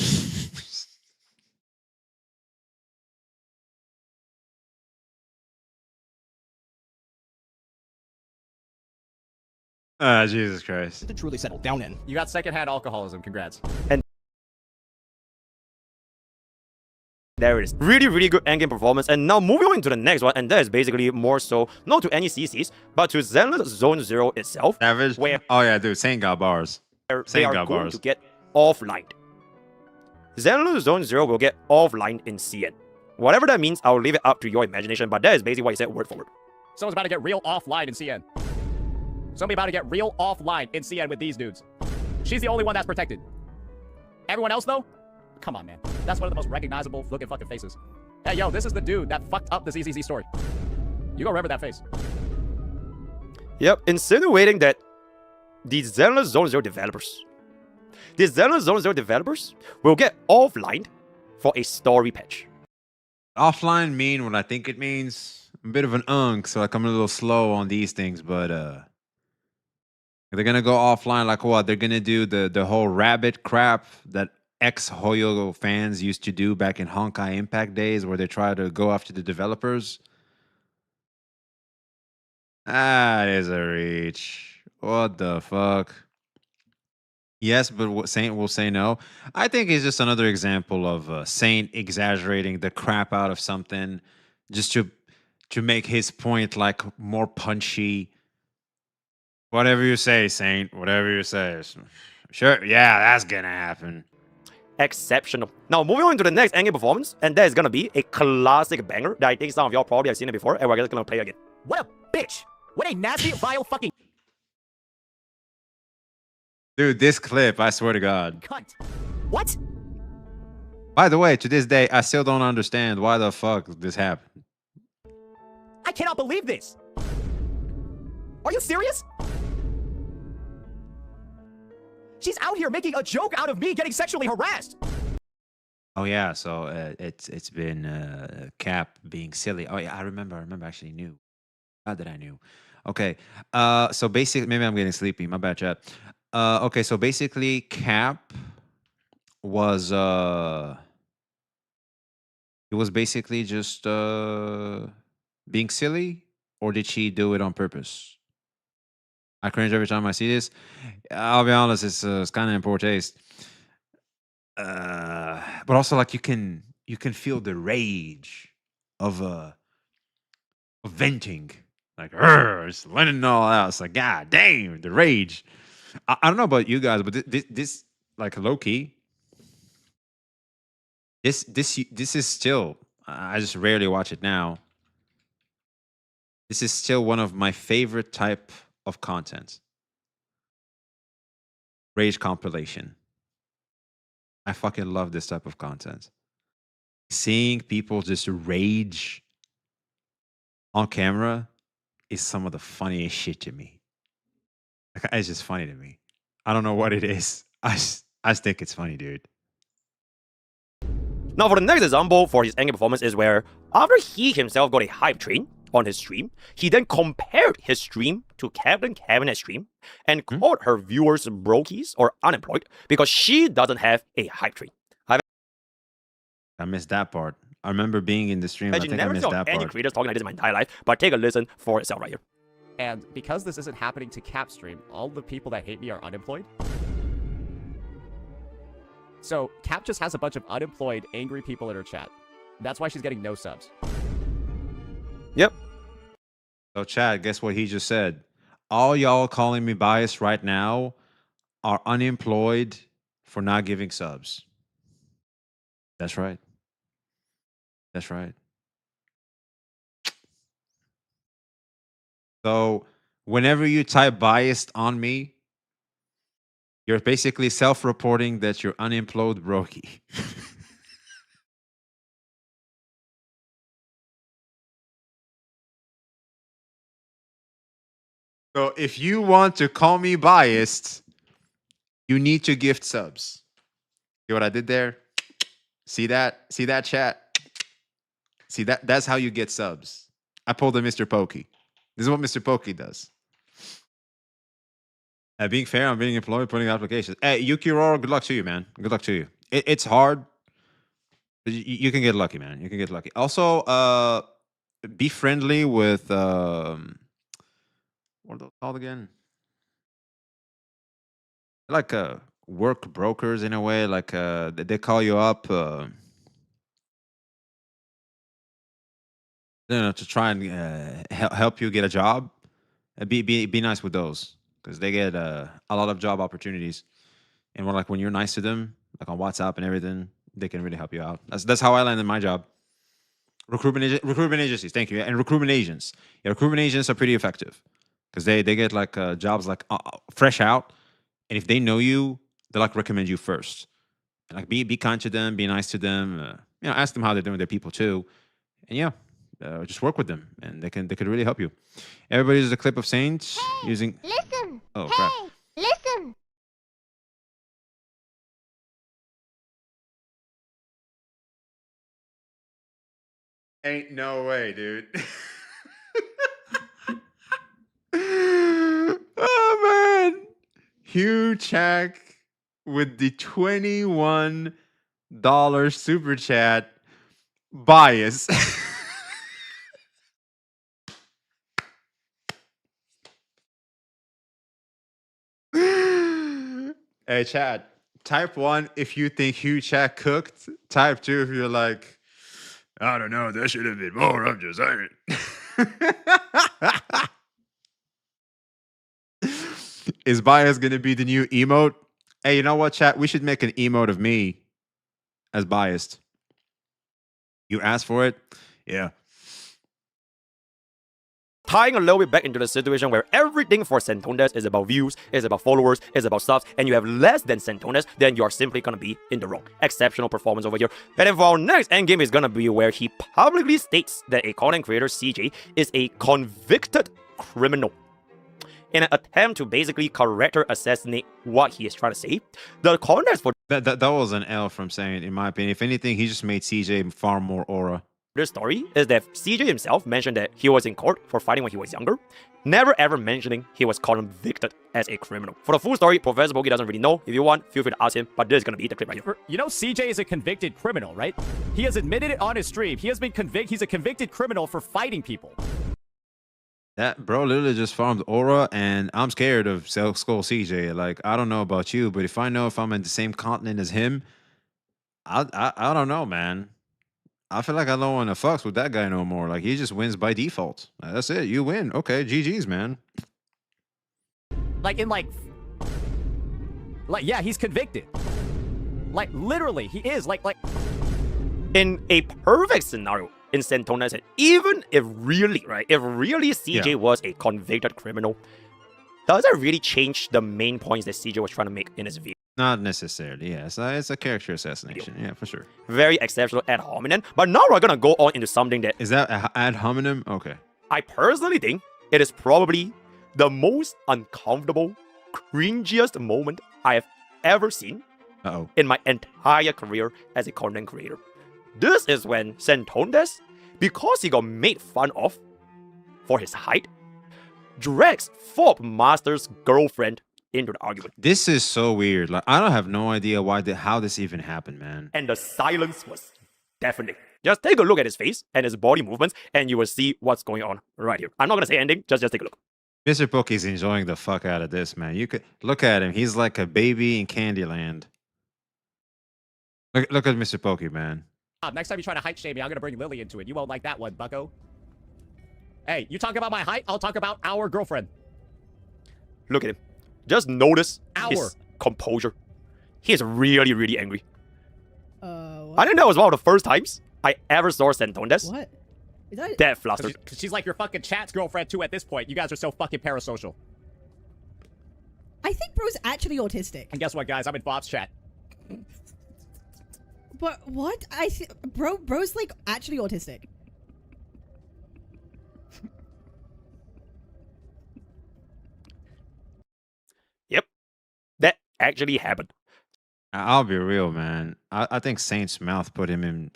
Jesus Christ. To truly settle down in. You got secondhand alcoholism. Congrats. And there it is. Really, really good endgame performance. And now moving on to the next one, and that is basically more so not to any CCs, but to Zenless Zone Zero itself. Savage? Where oh yeah, dude, Saint got bars. They are going to get offlined. Zenless Zone Zero will get offlined in CN. Whatever that means, I'll leave it up to your imagination, but that is basically what he said word for word. Someone's about to get real offline in CN. Somebody about to get real offline in CN with these dudes. She's the only one that's protected. Everyone else, though? Come on, man. That's one of the most recognizable looking fucking faces. Hey, yo, this is the dude that fucked up the ZZZ story. You gonna remember that face. Yep, insinuating that the Zenless Zone Zero developers will get offline for a story patch. Offline mean what I think it means. I'm a bit of an so like I'm a little slow on these things, but they're gonna go offline like what? They're gonna do the whole rabbit crap that ex-Hoyo fans used to do back in Honkai Impact days where they try to go after the developers. That is a reach. What the fuck? Yes, but what Saint will say no. I think it's just another example of Saint exaggerating the crap out of something just to make his point like more punchy. Whatever you say, Saint. Whatever you say. Sure, yeah, that's gonna happen. Exceptional. Now, moving on to the next anime performance, and that is gonna be a classic banger that I think some of y'all probably have seen it before, and we're just gonna play again. What a bitch! What a nasty, vile fucking Dude, this clip, I swear to God. cunt! What? By the way, to this day, I still don't understand why the fuck this happened. I cannot believe this! Are you serious? She's out here making a joke out of me getting sexually harassed! Oh yeah, so it's been Cap being silly. Oh yeah, I remember. I actually knew. How did I knew? Okay. So basically, maybe I'm getting sleepy. My bad, chat. Okay, so basically, Cap was it was basically just being silly, or did she do it on purpose? I cringe every time I see this. I'll be honest, it's kind of in poor taste. But also, like you can feel the rage of venting, like just letting it all out. It's like, God damn, the rage. I don't know about you guys, but this like low key. This is still. I just rarely watch it now. This is still one of my favorite type of content. Rage compilation. I fucking love this type of content. Seeing people just rage on camera is some of the funniest shit to me. Like, it's just funny to me. I don't know what it is. I just think it's funny, dude. Now, for the next example for his anime performance is where, after he himself got a hype train on his stream, he then compared his stream to Captain Cabinet's stream and called her viewers brokies or unemployed because she doesn't have a hype train. I missed that part. I remember being in the stream. I think I never missed saw that any part. creators talking like this in my entire life, but take a listen for itself right here. And because this isn't happening to Capstream, all the people that hate me are unemployed. So Cap just has a bunch of unemployed, angry people in her chat. That's why she's getting no subs. Yep. So, Chad, guess what he just said? All y'all calling me biased right now are unemployed for not giving subs. That's right. That's right. So, whenever you type biased on me, you're basically self-reporting that you're unemployed brokey. So if you want to call me biased, you need to gift subs. See what I did there? See that? See that, chat? See that? That's how you get subs. I pulled a MrPokkes. This is what MrPokkes does. Being fair, I'm being employed, putting applications. Hey, Yukiro, good luck to you, man. Good luck to you. It's hard, but you can get lucky, man. You can get lucky. Also, be friendly with what are those called again? Like work brokers in a way. Like they call you up, to try and help you get a job. Be nice with those because they get a lot of job opportunities. And when you're nice to them, like on WhatsApp and everything, they can really help you out. That's how I landed my job. Recruitment agencies, thank you, and recruitment agents. Yeah, recruitment agents are pretty effective because they get like jobs like fresh out, and if they know you, they like recommend you first. And like be kind to them, be nice to them. Ask them how they're doing with their people too, and just work with them, and they could really help you. Everybody uses a clip of Saints using. Listen! Oh hey! crap! Listen! Ain't no way, dude. Oh man, Hugh Check with the $21 super chat bias. Hey, chat. Type 1 if you think Hugh Chat cooked. Type 2 if you're like, I don't know, there should have been more. I'm just saying. Is bias going to be the new emote? Hey, you know what, chat? We should make an emote of me as biased. You asked for it? Yeah. Tying a little bit back into the situation where everything for Santondes is about views, is about followers, is about stuff, and you have less than Santondes, then you are simply gonna be in the wrong. Exceptional performance over here. And then for our next endgame is gonna be where he publicly states that a content creator, CJ, is a convicted criminal. In an attempt to basically character assassinate what he is trying to say, the context for That was an L from saying, in my opinion. If anything, he just made CJ far more aura. this story is that CJ himself mentioned that he was in court for fighting when he was younger, never ever mentioning he was convicted as a criminal. For the full story, Professor Pokey doesn't really know. If you want, feel free to ask him, but this is gonna be the clip right here. You know CJ is a convicted criminal, right? He has admitted it on his stream. He has been he's a convicted criminal for fighting people. That bro literally just farmed aura, and I'm scared of Skull CJ. Like, I don't know about you, but if I know if I'm in the same continent as him, I don't know, man. I feel like I don't want to fucks with that guy no more. Like, he just wins by default. That's it. You win. Okay, GG's, man. Like, yeah, he's convicted. Like, literally, he is. Like. In a perfect scenario, in Santondes, even if really, right, if really CJ was a convicted criminal, does it really change the main points that CJ was trying to make in his video? Not necessarily, yeah. It's a character assassination, yeah, for sure. Very exceptional ad hominem, but now we're gonna go on into something that... Is that ad hominem? Okay. I personally think it is probably the most uncomfortable, cringiest moment I have ever seen in my entire career as a content creator. This is when Santondes, because he got made fun of for his height, drags Fob Master's girlfriend into the argument. This is so weird. Like, I don't have no idea how this even happened, man. And the silence was deafening. Just take a look at his face and his body movements, and you will see what's going on right here. I'm not gonna say anything, just take a look. MrPokkes enjoying the fuck out of this, man. You could look at him. He's like a baby in Candyland. Look at MrPokkes, man. Next time you try to height shame me, I'm gonna bring Lily into it. You won't like that one, bucko. Hey, you talk about my height, I'll talk about our girlfriend. Look at him. Just notice his composure. He is really, really angry. What? I think that was one of the first times I ever saw Santondes. What? Is that flustered? Because she's like your fucking chat's girlfriend too at this point. You guys are so fucking parasocial. I think bro's actually autistic. And guess what, guys? I'm in Bob's chat. But what? Bro's like actually autistic. Yep, that actually happened. I'll be real, man. I think Saint's mouth put him in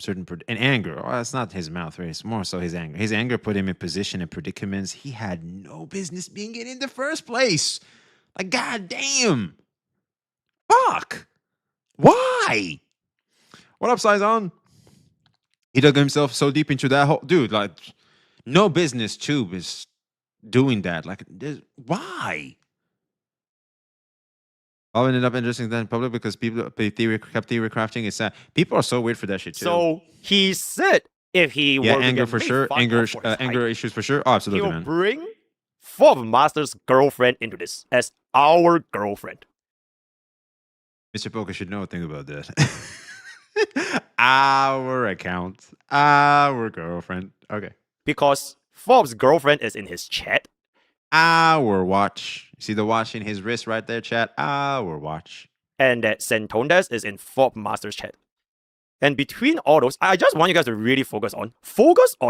in anger. Well, it's not his mouth, right? It's more so his anger. His anger put him in position and predicaments he had no business being in the first place. Like, goddamn. Fuck. Why? What up, Saizon? He dug himself so deep into that hole. Dude, like, no business Tube is doing that. Like, why? I'll ended up interesting that in public because people kept theory crafting. It's people are so weird for that shit too. So he said if he were anger for sure, anger issues for sure. Oh, absolutely, he'll bring Fob Master's girlfriend into this as our girlfriend. MrPokkes should know a thing about that. Our account, our girlfriend. Okay, because Fob's girlfriend is in his chat. Our watch. See the watch in his wrist right there, chat? Our watch. And that Santondes is in Fob Master's chat. And between all those, I just want you guys to really focus on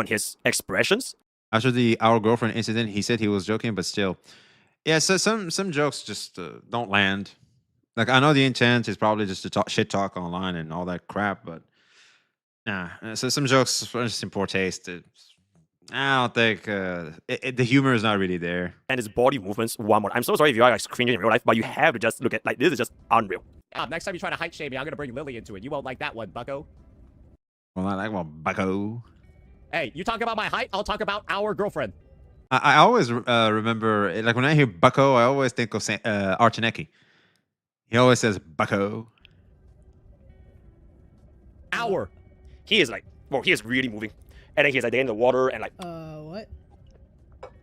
his expressions. After the Our Girlfriend incident, he said he was joking, but still. Yeah, so some jokes just don't land. Like, I know the intent is probably just to shit talk online and all that crap, but nah. So some jokes are just in poor taste. I don't think the humor is not really there. And his body movements, one more. I'm so sorry if you are like cringing in real life, but you have to just look at, like, this is just unreal. Next time you try to height shame me, I'm gonna bring Lily into it. You won't like that one, bucko. Well, I like one, bucko. Hey, you talk about my height, I'll talk about our girlfriend. I always remember, like, when I hear bucko, I always think of Archineki. He always says bucko. Hour. He is like, well, he is really moving. And then he's like there in the water and like, What?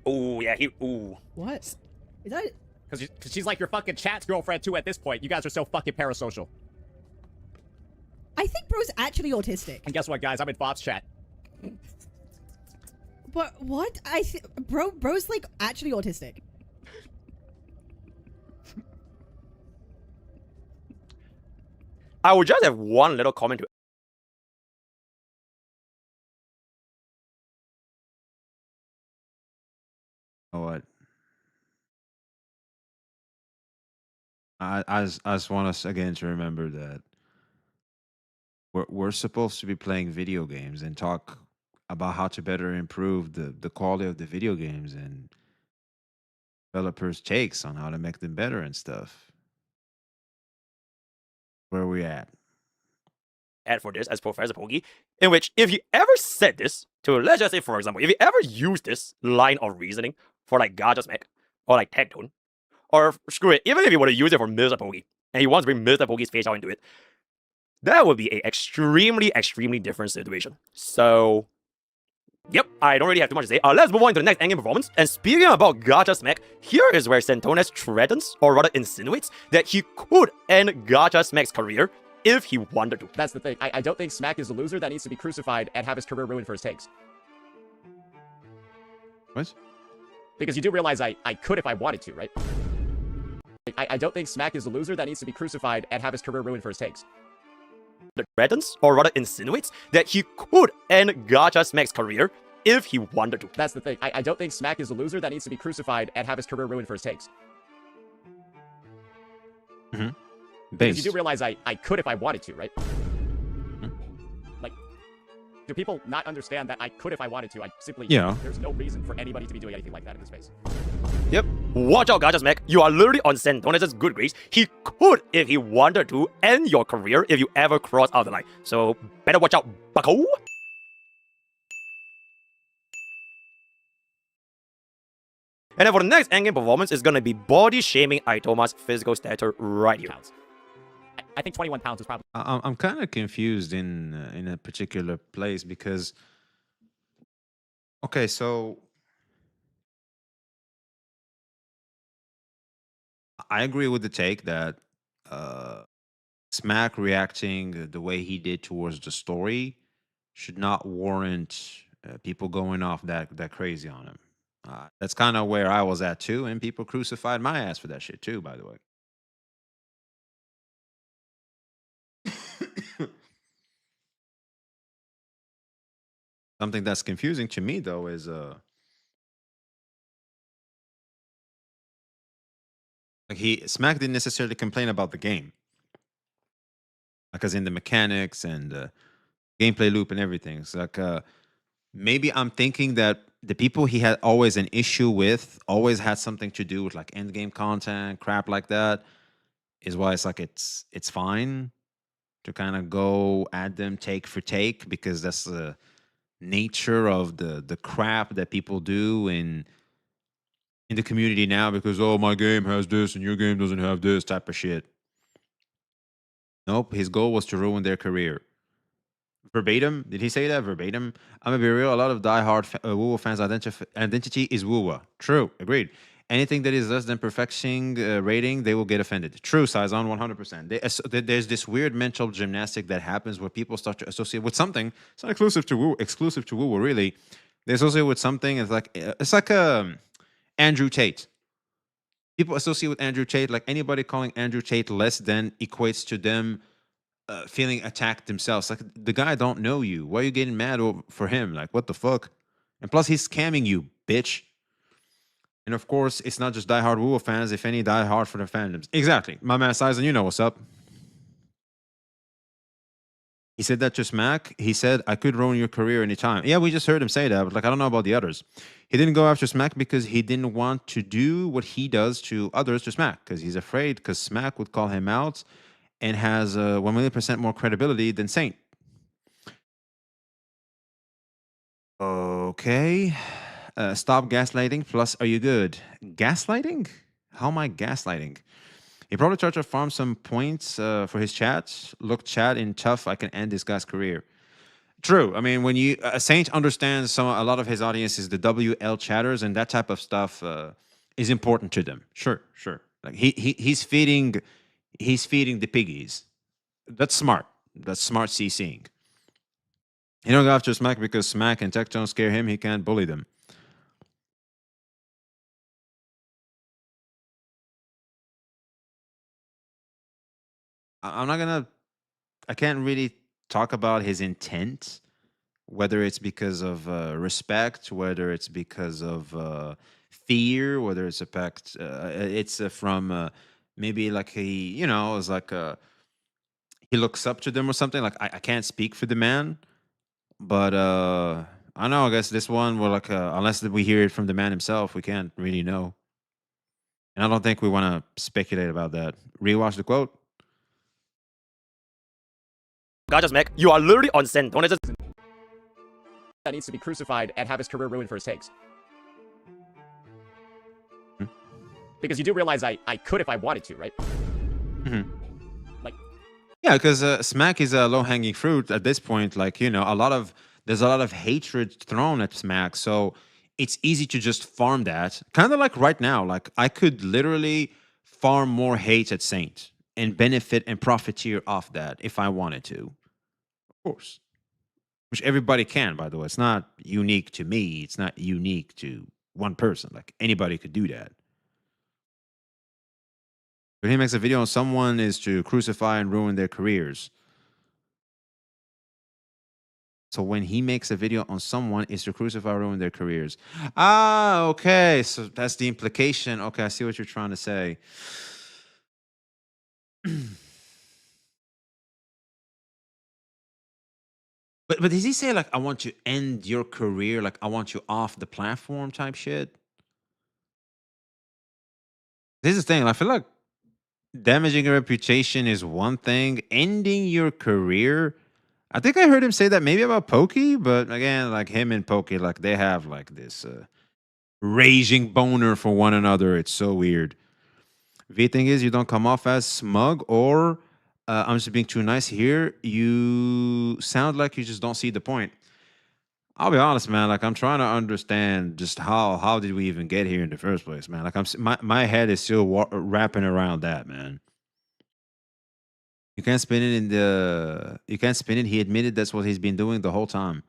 oh yeah, ooh. What? Is that? Because she's like your fucking chat's girlfriend too at this point. You guys are so fucking parasocial. I think bro's actually autistic. And guess what, guys? I'm in Bob's chat. But what? Bro's like actually autistic. I would just have one little comment to What? I just want us again to remember that we're supposed to be playing video games and talk about how to better improve the quality of the video games and developers' takes on how to make them better and stuff. Where are we at? add for this as Professor Pokey, in which if you ever said this to, let's just say, for example, if you ever use this line of reasoning for like Gacha Smack or like Tectone, or screw it, even if you want to use it for Mr. Pokey and he wants to bring Mr. Pokey's face out into it, that would be an extremely, extremely different situation. So, yep, I don't really have too much to say. Let's move on to the next endgame performance. And speaking about Gacha Smack, here is where Centones threatens, or rather insinuates, that he could end Gacha Smack's career if he wanted to. That's the thing. I don't think Smack is a loser that needs to be crucified and have his career ruined for his takes. What? Because you do realize I could if I wanted to, right? I don't think Smack is a loser that needs to be crucified and have his career ruined for his takes. Threatens, or rather insinuates, that he could end Gacha Smack's career if he wanted to. That's the thing. I don't think Smack is a loser that needs to be crucified and have his career ruined for his takes. Mm-hmm. Because you do realize I could if I wanted to, right? Like, do people not understand that I could if I wanted to? I simply, there's no reason for anybody to be doing anything like that in this space. Yep. Watch out, Gacha Smack. You are literally on Centones' good grace. He could, if he wanted to, end your career if you ever cross out the line. So, better watch out, bucko. And then for the next endgame performance is gonna be body shaming Aitoma's physical stature right here. I think 21 pounds is probably... I'm kind of confused in a particular place because... Okay, so... I agree with the take that Smack reacting the way he did towards the story should not warrant people going off that crazy on him. That's kind of where I was at too, and people crucified my ass for that shit too, by the way. Something that's confusing to me though is like Smack didn't necessarily complain about the game, because in the mechanics and gameplay loop and everything. It's like maybe I'm thinking that the people he had always an issue with always had something to do with like end game content, crap like that. Is why it's like it's fine to kind of go at them take for take, because that's the nature of the crap that people do in the community now, because oh, my game has this and your game doesn't have this type of shit. Nope, his goal was to ruin their career. Verbatim, did he say that verbatim? I'm gonna be real, a lot of diehard WoW fans identity is WoW. True, agreed. Anything that is less than perfection rating, they will get offended. True, Saizon, 100%. There's this weird mental gymnastic that happens where people start to associate with something. It's not exclusive to WoW, really. They associate with something. It's like Andrew Tate. People associate with Andrew Tate, like anybody calling Andrew Tate less than equates to them feeling attacked themselves. Like, the guy don't know you. Why are you getting mad for him? Like, what the fuck? And plus, he's scamming you, bitch. And of course, it's not just diehard WoW fans, if any, diehard for the fandoms. Exactly. My man Sizen, you know what's up. He said that to Smack. He said, I could ruin your career anytime. Yeah, we just heard him say that, but like, I don't know about the others. He didn't go after Smack because he didn't want to do what he does to others to Smack, because he's afraid because Smack would call him out and has 1,000,000% more credibility than Saint. Okay. Stop gaslighting. Plus, are you good? Gaslighting? How am I gaslighting? He probably tried to farm some points for his chat. Look, chat in tough, I can end this guy's career. True. I mean, when you Saint understands a lot of his audience is the WL chatters, and that type of stuff is important to them. Sure. Like he's feeding the piggies. That's smart. That's smart CCing. He don't go after Smack because Smack and Tectone scare him. He can't bully them. I can't really talk about his intent, whether it's because of respect, whether it's because of fear, whether it's from maybe like he, is like he looks up to them or something. Like I can't speak for the man, but I don't know. I guess this one, we're like, unless we hear it from the man himself, we can't really know. And I don't think we want to speculate about that. Rewatch the quote. Gotcha's mech, you are literally on send. Don't just that needs to be crucified and have his career ruined for his takes. Because you do realize I could if I wanted to, right? Like, yeah, because Smack is a low-hanging fruit at this point. Like, there's a lot of hatred thrown at Smack, so it's easy to just farm that. Kind of like right now, like I could literally farm more hate at Saint and benefit and profiteer off that if I wanted to. Of course. Which everybody can, by the way. It's not unique to me. It's not unique to one person. Like anybody could do that. When he makes a video on someone is to crucify and ruin their careers. So when he makes a video on someone is to crucify and ruin their careers. Ah, okay. So that's the implication. Okay, I see what you're trying to say. But does he say like I want to end your career, like I want you off the platform type shit? This is the thing. I feel like damaging a reputation is one thing. Ending your career, I think I heard him say that maybe about Pokey, but again, like him and Pokey, like they have like this raging boner for one another. It's so weird. The thing is, you don't come off as smug or I'm just being too nice here. You sound like you just don't see the point. I'll be honest, man. Like I'm trying to understand just how did we even get here in the first place, man. Like my head is still wrapping around that, man. You can't spin it you can't spin it. He admitted that's what he's been doing the whole time.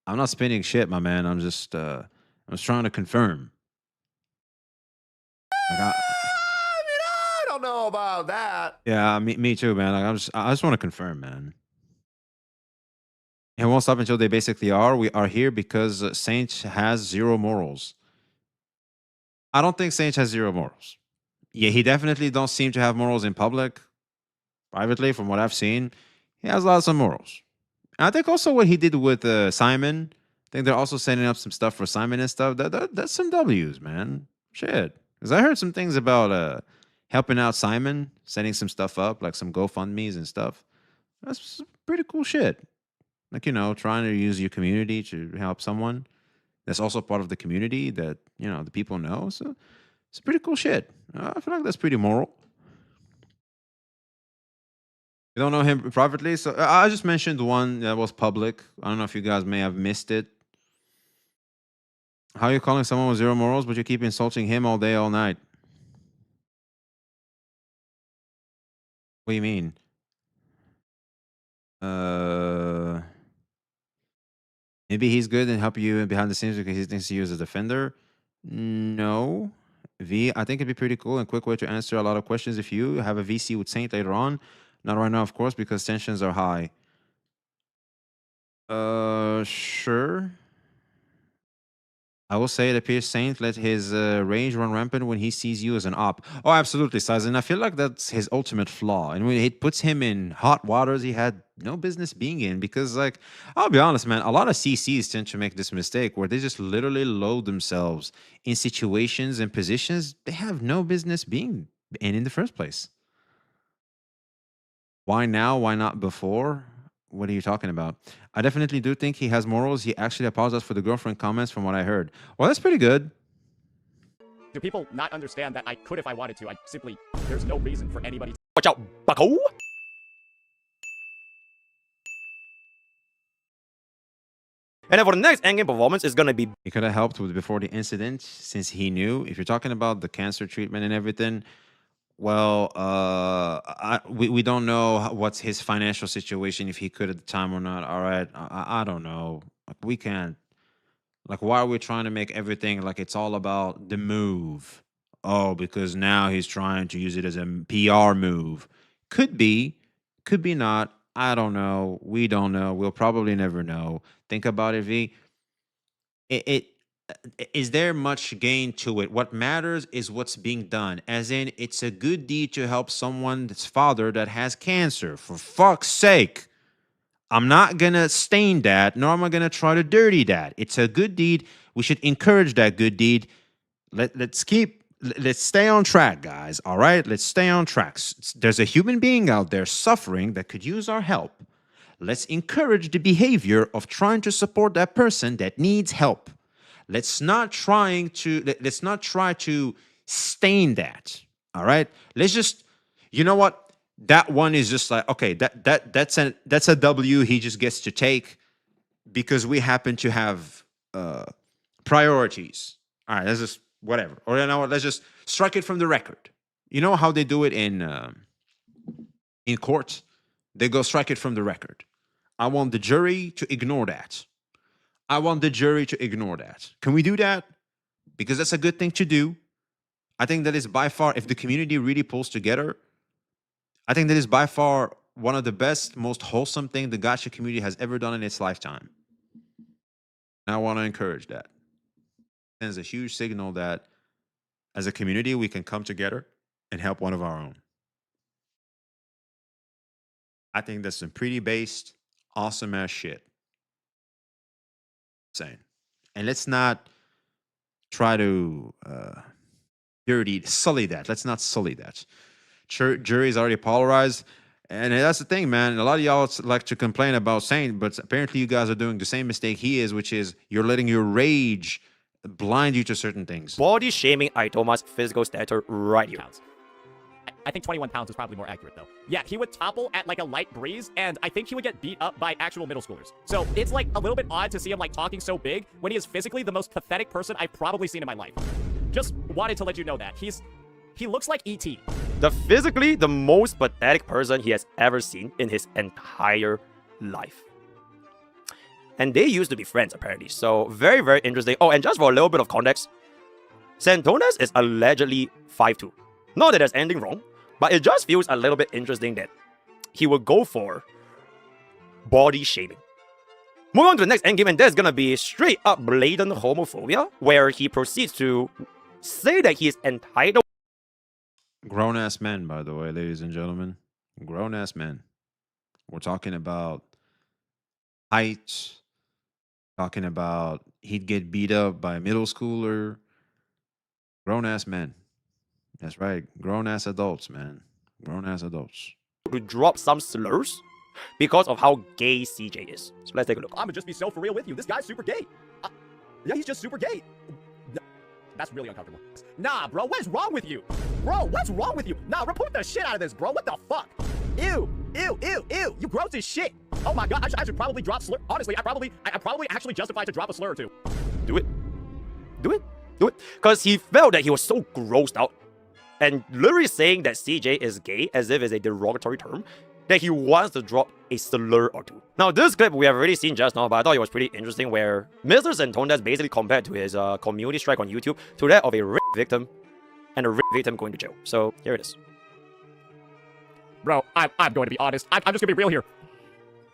I'm not spinning shit, my man. I'm just trying to confirm. Like I don't know about that. Yeah, me too, man. Like I just want to confirm, man. It won't stop until they basically are. We are here because Saint has zero morals. I don't think Saint has zero morals. Yeah, he definitely don't seem to have morals in public. Privately, from what I've seen, he has lots of morals. And I think also what he did with Simon. I think they're also setting up some stuff for Simon and stuff. That's some W's, man. Shit. Because I heard some things about helping out Simon, setting some stuff up, like some GoFundMes and stuff. That's pretty cool shit. Like, trying to use your community to help someone that's also part of the community that, the people know. So it's pretty cool shit. I feel like that's pretty moral. You don't know him privately? So I just mentioned one that was public. I don't know if you guys may have missed it. How are you calling someone with zero morals, but you keep insulting him all day, all night? What do you mean? Maybe he's good and help you behind the scenes because he thinks you as a defender. No. V, I think it'd be pretty cool and quick way to answer a lot of questions if you have a VC with Saint later on. Not right now, of course, because tensions are high. Sure. I will say it appears Saint let his rage run rampant when he sees you as an op. Oh, absolutely, Sizen. I feel like that's his ultimate flaw. And when it puts him in hot waters he had no business being in. Because, like, I'll be honest, man, a lot of CCs tend to make this mistake where they just literally load themselves in situations and positions they have no business being in the first place. Why now? Why not before? What are you talking about? I definitely do think he has morals. He actually apologized for the girlfriend comments from what I heard. Well, that's pretty good. do people not understand that I could if I wanted to? I simply There's no reason for anybody to Watch out, bucko! And then for the next endgame performance, it's gonna be... He could have helped with before the incident, since he knew. If you're talking about the cancer treatment and everything, well, we don't know what's his financial situation, if he could at the time or not. All right, I don't know. Like, we can't. Like, why are we trying to make everything like it's all about the move? Oh, because now he's trying to use it as a PR move. Could be not. I don't know. We don't know. We'll probably never know. Think about it, V. Is there much gain to it? What matters is what's being done. As in, it's a good deed to help someone's father that has cancer. For fuck's sake. I'm not going to stain that, nor am I going to try to dirty that. It's a good deed. We should encourage that good deed. Let's stay on track, guys. All right? Let's stay on track. There's a human being out there suffering that could use our help. Let's encourage the behavior of trying to support that person that needs help. Let's not try to stain that. All right? Let's just, you know what? That one is just like, okay, that's a W he just gets to take because we happen to have priorities. All right, let's just whatever. Or you know what? Let's just strike it from the record. You know how they do it in court? They go strike it from the record. I want the jury to ignore that. I want the jury to ignore that. Can we do that? Because that's a good thing to do. I think that is by far, if the community really pulls together, I think that is by far one of the best, most wholesome thing the gacha community has ever done in its lifetime. And I want to encourage that. It sends a huge signal that as a community, we can come together and help one of our own. I think that's some pretty based, awesome ass shit. Saying. And let's not try to sully that. Let's not sully that. Jury is already polarized, and that's the thing, man. A lot of y'all like to complain about Saint, but apparently you guys are doing the same mistake he is, which is you're letting your rage blind you to certain things. Body shaming Aitoma's physical stature right here. I think 21 pounds is probably more accurate, though. Yeah, he would topple at, like, a light breeze, and I think he would get beat up by actual middle schoolers. So it's, like, a little bit odd to see him, like, talking so big when he is physically the most pathetic person I've probably seen in my life. Just wanted to let you know that. He looks like E.T. Physically the most pathetic person he has ever seen in his entire life. And they used to be friends, apparently. So, very, very interesting. Oh, and just for a little bit of context, Santones is allegedly 5'2". Not that there's anything wrong, but it just feels a little bit interesting that he will go for body shaming. Moving on to the next endgame, and there's gonna be straight up blatant homophobia, where he proceeds to say that he is entitled. Grown-ass men, by the way, ladies and gentlemen. Grown-ass men. We're talking about height. Talking about he'd get beat up by a middle schooler. Grown-ass men. That's right. Grown-ass adults, man. Grown-ass adults. To drop some slurs because of how gay CJ is. So let's take a look. I'm gonna just be so for real with you. This guy's super gay. Yeah, he's just super gay. That's really uncomfortable. Nah, bro, what is wrong with you? Bro, what's wrong with you? Nah, report the shit out of this, bro. What the fuck? Ew, ew, ew, ew. You gross as shit. Oh my god, I should probably drop slur. Honestly, I probably actually justified to drop a slur or two. Do it. Do it. Do it. Because he felt that he was so grossed out. And literally saying that CJ is gay as if it's a derogatory term, that he wants to drop a slur or two. Now, this clip we have already seen just now, but I thought it was pretty interesting where Mr. Santones basically compared to his community strike on YouTube to that of a rape victim and a rape victim going to jail. So, here it is. Bro, I'm going to be honest. I'm just going to be real here.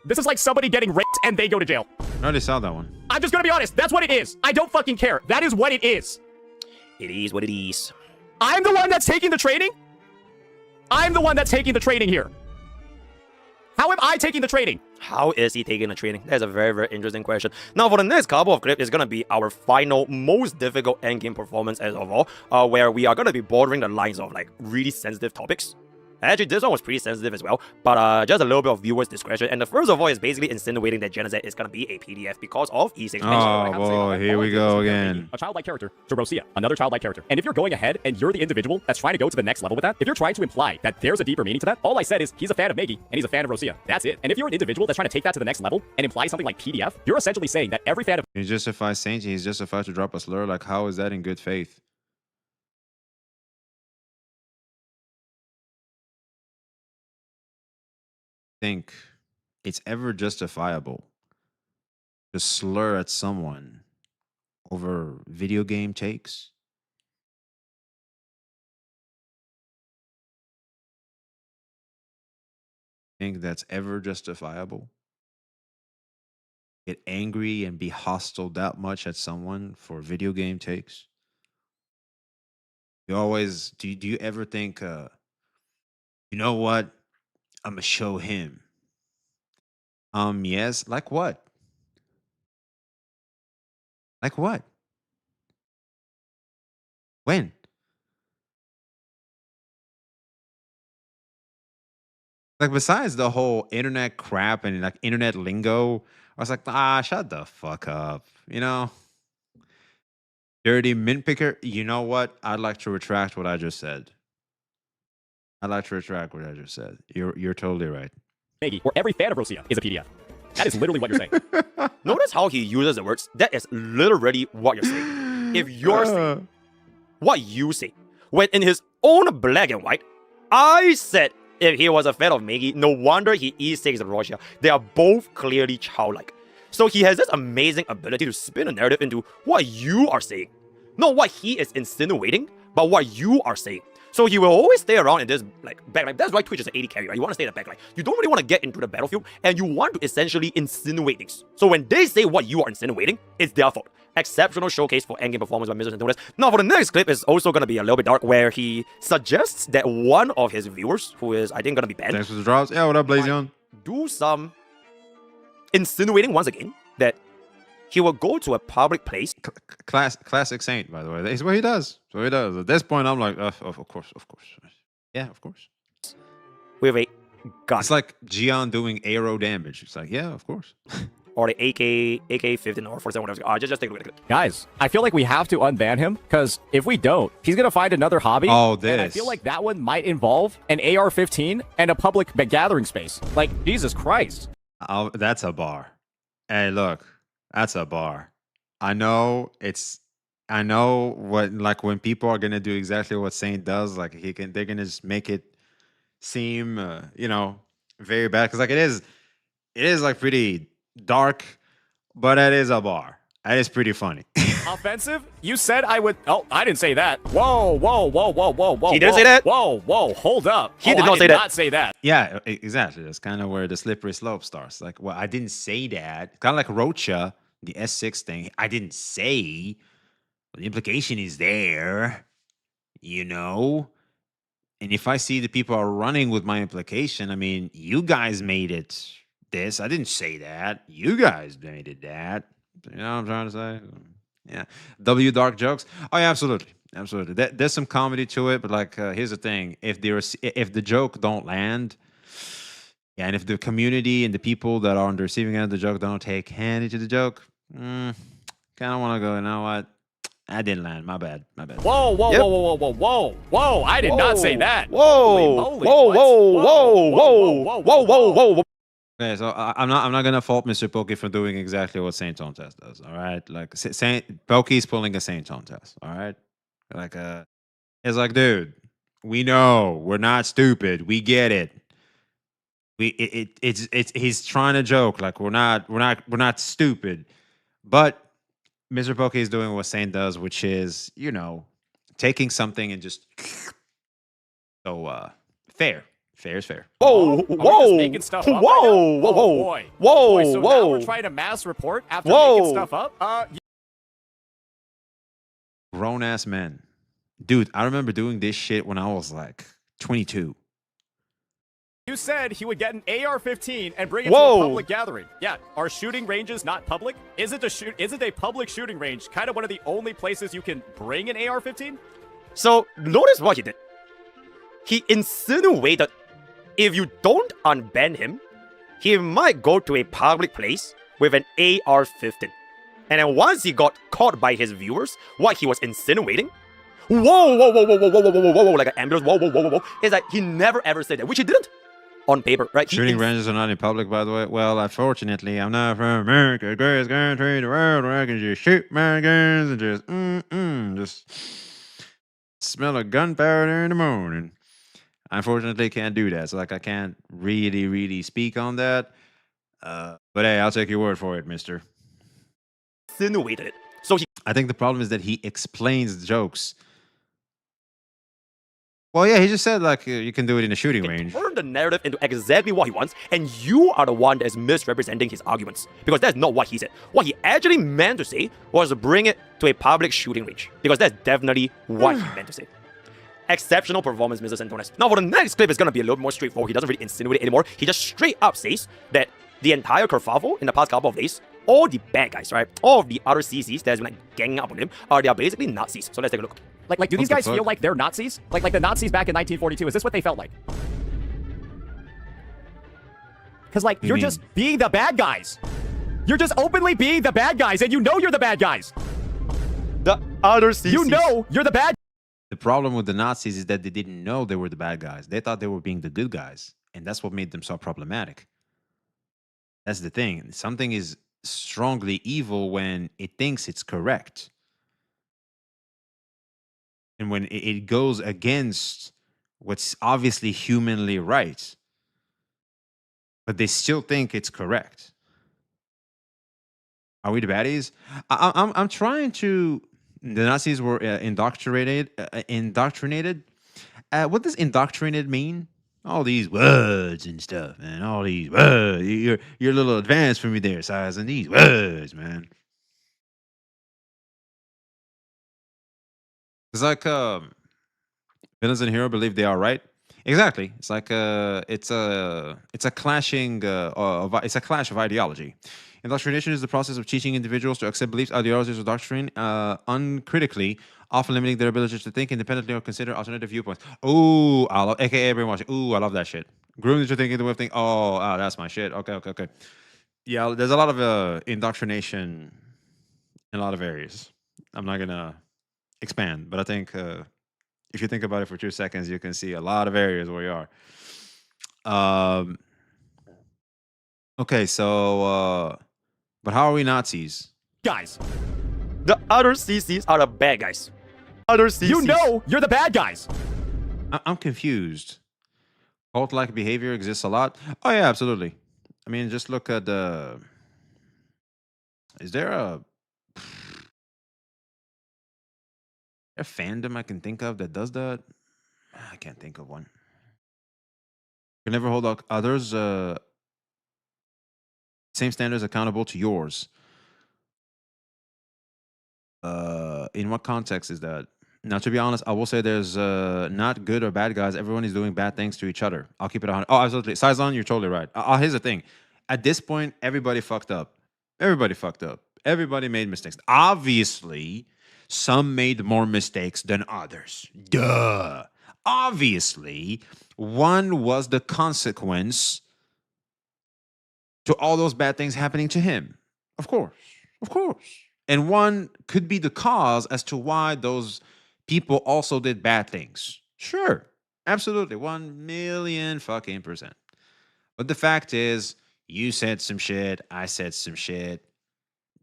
This is like somebody getting raped and they go to jail. I already saw that one. I'm just going to be honest. That's what it is. I don't fucking care. That is what it is. It is what it is. I'm the one that's taking the training? I'm the one that's taking the training here. How am I taking the training? How is he taking the training? That's a very, very interesting question. Now, for the next couple of clips, it's going to be our final, most difficult endgame performance as of all, where we are going to be bordering the lines of, like, really sensitive topics. Actually, this one was pretty sensitive as well, but just a little bit of viewers' discretion. And the first of all is basically insinuating that Gen Z is going to be a PDF because of E6. Oh, boy, here we go again. A childlike character to Rosia, another childlike character. And if you're going ahead and you're the individual that's trying to go to the next level with that, if you're trying to imply that there's a deeper meaning to that, all I said is he's a fan of Maggie and he's a fan of Rosia. That's it. And if you're an individual that's trying to take that to the next level and imply something like PDF, you're essentially saying that every fan of He justifies Saint, he's justified to drop a slur. Like, how is that in good faith? Think it's ever justifiable to slur at someone over video game takes? Think that's ever justifiable? Get angry and be hostile that much at someone for video game takes? You always do you ever think you know what? I'm gonna show him. Yes, like what? Like what? When? Like, besides the whole internet crap and like internet lingo, I was like, shut the fuck up. You know? Dirty mint picker. You know what? I'd like to retract what I just said. I'd like to retract what I just said. You're totally right. Maggie, or every fan of Rosia is a PDF. That is literally what you're saying. Notice how he uses the words. That is literally what you're saying. If you're saying what you say, when in his own black and white, I said if he was a fan of Maggie, no wonder he E6 Rosia. They are both clearly childlike. So he has this amazing ability to spin a narrative into what you are saying. Not what he is insinuating, but what you are saying. So he will always stay around in this like backline. That's why Twitch is an 80 carry, right? You want to stay in the backline. You don't really want to get into the battlefield, and you want to essentially insinuate things. So when they say what you are insinuating, it's their fault. Exceptional showcase for endgame performance by Mr. Santones. Now for the next clip is also going to be a little bit dark, where he suggests that one of his viewers, who is I think going to be banned, Thanks for the drops. Yeah, what up, Blazion? Do some insinuating once again that he will go to a public place. Classic Saint, by the way. That's what he does. That's what he does. At this point, I'm like, of course. Yeah, of course. With a gun. It's like Gian doing arrow damage. It's like, yeah, of course. Or the AK-15 or 47, whatever. Just take a look at it. Guys, I feel like we have to unban him, because if we don't, he's going to find another hobby. Oh, this. And I feel like that one might involve an AR-15 and a public gathering space. Like, Jesus Christ. Oh, that's a bar. Hey, look. That's a bar. I know what, like, when people are gonna do exactly what Saint does, like they're gonna just make it seem, very bad. Cause like it is like pretty dark, but it is a bar. That is pretty funny. Offensive? You said I would. Oh, I didn't say that. Whoa. He didn't say that? Whoa. Hold up. He did not say that. Not say that. Yeah, exactly. That's kind of where the slippery slope starts. Like, well, I didn't say that. Kind of like Rocha, the S6 thing. I didn't say. But the implication is there, And if I see the people are running with my implication, I mean, you guys made it this. I didn't say that. You guys made it that. You know what I'm trying to say? Yeah. W dark jokes. Oh, yeah, absolutely. There's some comedy to it, but like, here's the thing: if the joke don't land, yeah, and if the community and the people that are on the receiving end of the joke don't take handy to the joke, kind of want to go. You know what? I didn't land. My bad. Whoa. I did not say that. Whoa. Okay, so I'm not gonna fault Mr. Pokey for doing exactly what Saint Tone Test does. All right, like Saint Pokey's pulling a Saint Tone Test. All right, like it's like, dude, we know we're not stupid. We get it. It's he's trying to joke. Like we're not stupid, but Mr. Pokey is doing what Saint does, which is taking something and just so fair. Fair is fair. Whoa. Making stuff up boy. So now we're trying to mass report after making stuff up? Grown ass men. Dude, I remember doing this shit when I was like 22. You said he would get an AR-15 and bring it to a public gathering. Yeah, are shooting ranges not public? Isn't a public shooting range kind of one of the only places you can bring an AR-15? So notice what he did. he insinuated if you don't unban him, he might go to a public place with an AR-15. And then once he got caught by his viewers, what he was insinuating, whoa, like an ambulance, whoa, is that he never ever said that, which he didn't on paper, right? Shooting ranges are not in public, by the way. Well, unfortunately, I'm not from America, the greatest country in the world, where I can just shoot my guns and just smell a gunpowder in the morning. Unfortunately, can't do that. So, like, I can't really speak on that. But hey, I'll take your word for it, mister. Insinuated it. So I think the problem is that he explains the jokes. Well, yeah, he just said, like, you can do it in a shooting range. Turn the narrative into exactly what he wants, and you are the one that is misrepresenting his arguments. Because that's not what he said. What he actually meant to say was bring it to a public shooting range. Because that's definitely what he meant to say. Exceptional performance, Mr. Santones. Now, for the next clip, it's going to be a little more straightforward. He doesn't really insinuate it anymore. He just straight up says that the entire kerfuffle in the past couple of days, all the bad guys, right? All of the other CCs that's been like ganging up on him, they are basically Nazis. So let's take a look. Like, do these guys feel like they're Nazis? Like the Nazis back in 1942, is this what they felt like? Because, like, you're just being the bad guys. You're just openly being the bad guys, and you know you're the bad guys. The other CCs. You know you're the bad. The problem with the Nazis is that they didn't know they were the bad guys. They thought they were being the good guys. And that's what made them so problematic. That's the thing. Something is strongly evil when it thinks it's correct. And when it goes against what's obviously humanly right. But they still think it's correct. Are we the baddies? I'm trying to... The Nazis were indoctrinated. What does indoctrinated mean? All these words and stuff, man. All these words. You're a little advanced for me there, Size. And these words, man. It's like villains and hero believe they are right. Exactly. It's like it's a clashing it's a clash of ideology. Indoctrination is the process of teaching individuals to accept beliefs, ideologies, or doctrine uncritically, often limiting their ability to think independently or consider alternative viewpoints. Ooh, aka brainwashing. Ooh, I love that shit. Groom into thinking the way of thinking. Oh, that's my shit. Okay. Yeah, there's a lot of indoctrination in a lot of areas. I'm not gonna expand, but I think if you think about it for 2 seconds, you can see a lot of areas where you are. Okay, so but how are we Nazis? Guys. The other CCs are the bad guys. Other CCs. You know you're the bad guys. I'm confused. Cult-like behavior exists a lot. Oh yeah, absolutely. I mean, just look at the... Is there a fandom I can think of that does that? I can't think of one. You can never hold others same standards accountable to yours. In what context is that? Now, to be honest, I will say there's not good or bad guys. Everyone is doing bad things to each other. I'll keep it on. Oh, absolutely. Saizon, you're totally right. Here's the thing. At this point, everybody fucked up. Everybody fucked up. Everybody made mistakes. Obviously, some made more mistakes than others. Duh. Obviously, one was the consequence to all those bad things happening to him. Of course. And one could be the cause as to why those people also did bad things. Sure. Absolutely. 1,000,000 fucking %. But the fact is, you said some shit. I said some shit.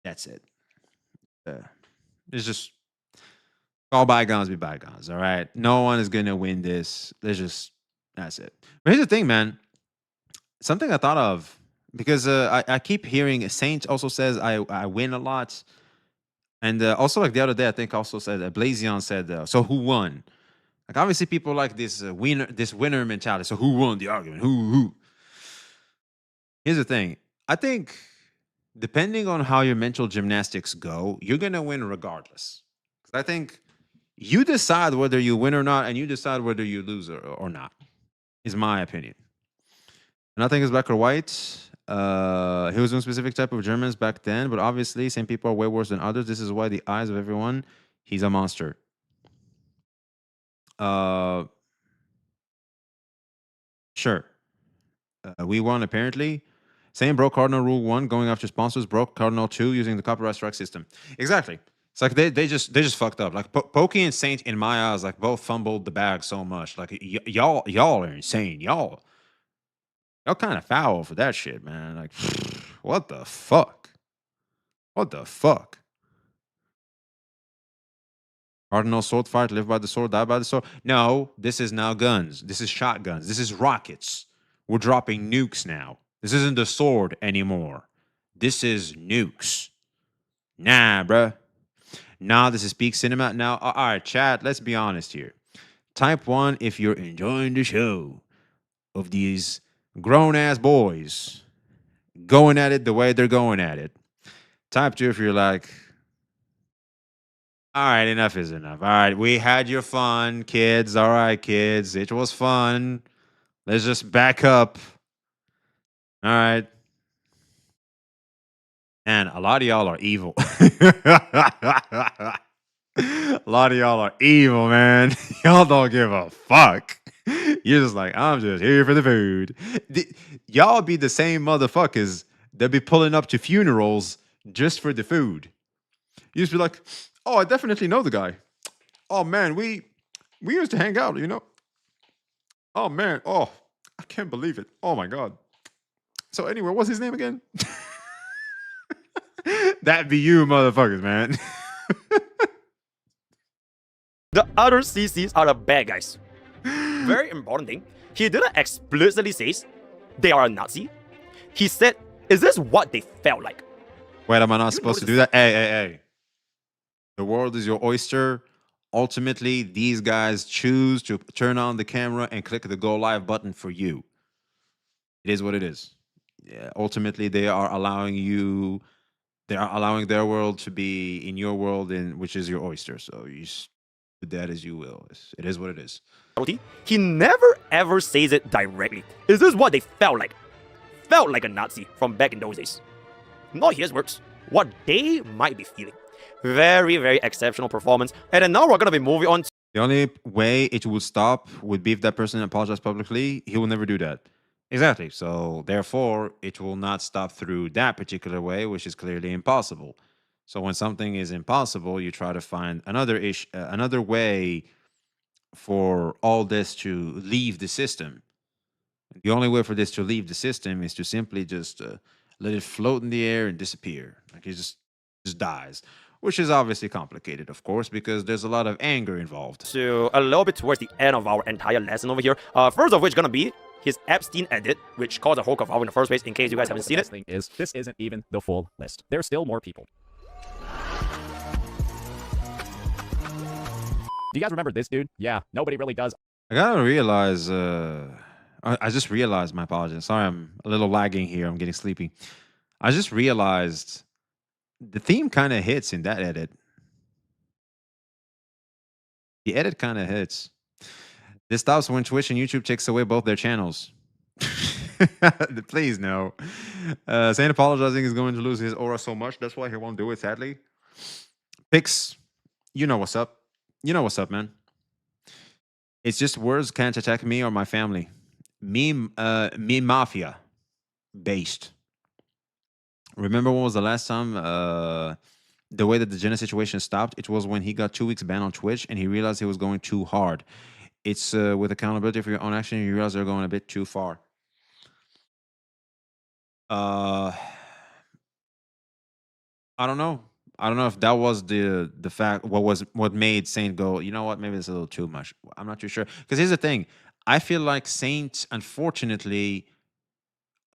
That's it. It's just all bygones be bygones. All right. No one is going to win this. That's it. But here's the thing, man. Something I thought of, because I keep hearing Saint also says I win a lot. And also, like the other day, I think also said Blazion said, so who won? Like, obviously, people like this winner mentality. So who won the argument? Who? Here's the thing. I think depending on how your mental gymnastics go, you're going to win regardless. I think you decide whether you win or not, and you decide whether you lose or not, is my opinion. Nothing is black or white. He was one specific type of Germans back then, but obviously some people are way worse than others. This is why the eyes of everyone, he's a monster. Sure. We won apparently. Same broke Cardinal Rule 1 going after sponsors, broke Cardinal 2 using the copyright strike system. Exactly. It's like they just fucked up. Like Pokey and Saint in my eyes like both fumbled the bag so much. Like y'all are insane. Y'all kind of foul for that shit, man. Like what the fuck? What the fuck? Cardinal sword fight, live by the sword, die by the sword. No, this is now guns. This is shotguns. This is rockets. We're dropping nukes now. This isn't the sword anymore. This is nukes. Nah, bruh. Nah, this is peak cinema. Now, all right, chat, let's be honest here. Type 1 if you're enjoying the show of these grown-ass boys going at it the way they're going at it. Type 2 if you're like, all right, enough is enough. All right, we had your fun, kids. All right, kids, it was fun. Let's just back up. All right. And a lot of y'all are evil. A lot of y'all are evil, man. Y'all don't give a fuck. You're just like, I'm just here for the food. Y'all be the same motherfuckers that be pulling up to funerals just for the food. You just be like, oh, I definitely know the guy. Oh man, we used to hang out, you know. Oh man, oh, I can't believe it. Oh my god. So anyway, what's his name again? That be you, motherfuckers, man. The other CCs are the bad guys. Very important thing. He didn't explicitly say they are a Nazi. He said, is this what they felt like? Wait, am I not supposed to do that? Hey. The world is your oyster. Ultimately, these guys choose to turn on the camera and click the go live button for you. It is what it is. Yeah, ultimately, they are allowing their world to be in your world, which is your oyster. So you do that as you will. It is what it is. He never ever says it directly. Is this what they felt like? Felt like a Nazi from back in those days. Not his words. What they might be feeling. Very, very exceptional performance. And then now we're going to be moving on. The only way it will stop would be if that person apologized publicly. He will never do that. Exactly. So therefore, it will not stop through that particular way, which is clearly impossible. So when something is impossible, you try to find another way for all this to leave the system. The only way for this to leave the system is to simply just let it float in the air and disappear. Like it just dies. Which is obviously complicated, of course, because there's a lot of anger involved. So a little bit towards the end of our entire lesson over here. First of which gonna be his Epstein edit, which caused a whole kerfuffle in the first place, in case you guys haven't seen it. The thing is, this isn't even the full list. There's still more people. Do you guys remember this dude? Yeah, nobody really does. I gotta realize, I just realized, my apologies. Sorry, I'm a little lagging here. I'm getting sleepy. I just realized the theme kind of hits in that edit. The edit kind of hits. This stops when Twitch and YouTube takes away both their channels. Please, no. Saying apologizing is going to lose his aura so much. That's why he won't do it, sadly. Pix, you know what's up. You know what's up, man. It's just words can't attack me or my family. Me mafia based. Remember when was the last time the way that the Jenna situation stopped? It was when he got 2 weeks banned on Twitch and he realized he was going too hard. It's with accountability for your own action, you realize they're going a bit too far. I don't know. I don't know if that was the fact, what made Saint go, you know what, maybe it's a little too much. I'm not too sure. Because here's the thing. I feel like Saint, unfortunately,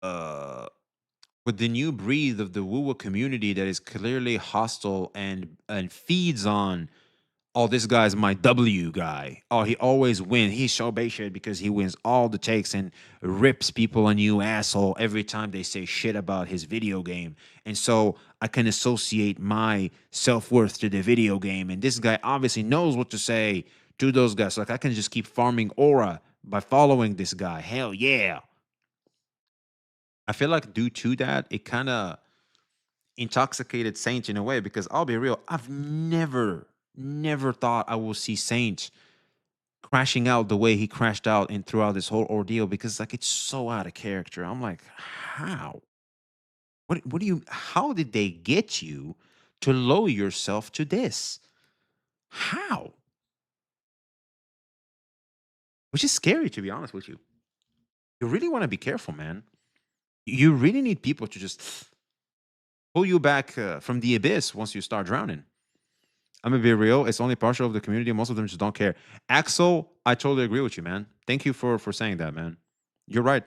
with the new breed of the woo community that is clearly hostile and feeds on, oh, this guy's my W guy. Oh, he always wins. He's so basic because he wins all the takes and rips people a new asshole every time they say shit about his video game. And so I can associate my self-worth to the video game. And this guy obviously knows what to say to those guys. Like, I can just keep farming aura by following this guy. Hell yeah. I feel like due to that, it kind of intoxicated Saint in a way, because I'll be real, I've never thought I will see Saint crashing out the way he crashed out in throughout this whole ordeal, because like it's so out of character. I'm like, how? What do you? How did they get you to lower yourself to this? How? Which is scary, to be honest with you. You really want to be careful, man. You really need people to just pull you back from the abyss once you start drowning. I'm gonna be real. It's only partial of the community. Most of them just don't care. Axel, I totally agree with you, man. Thank you for saying that, man. You're right.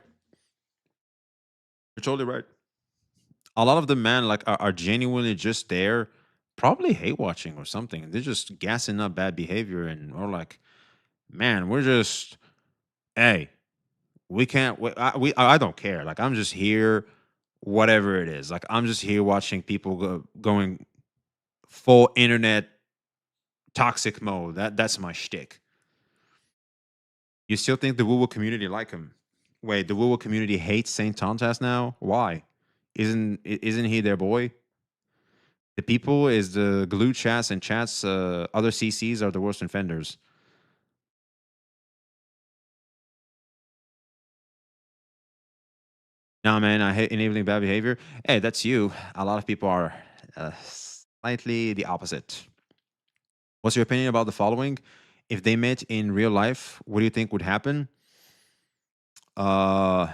You're totally right. A lot of them, man, like are genuinely just there, probably hate watching or something. They're just gassing up bad behavior, and or like, man, we're just, hey, we can't. I don't care. Like I'm just here, whatever it is. Like I'm just here watching people going full internet toxic mode. That's my shtick. You still think the woo-woo community like him? Wait, the woo-woo community hates Saint Tontas now? Why? Isn't he their boy? The people is the glue chats and chats. Other CCs are the worst offenders. Nah, man, I hate enabling bad behavior. Hey, that's you. A lot of people are slightly the opposite. What's your opinion about the following? If they met in real life, what do you think would happen? Who?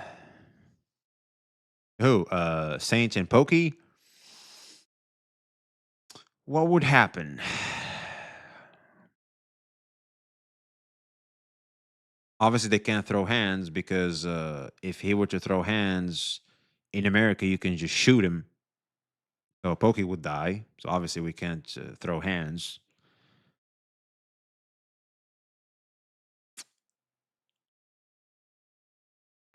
Saint and Pokey? What would happen? Obviously, they can't throw hands because if he were to throw hands in America, you can just shoot him. So Pokey would die. So obviously, we can't throw hands.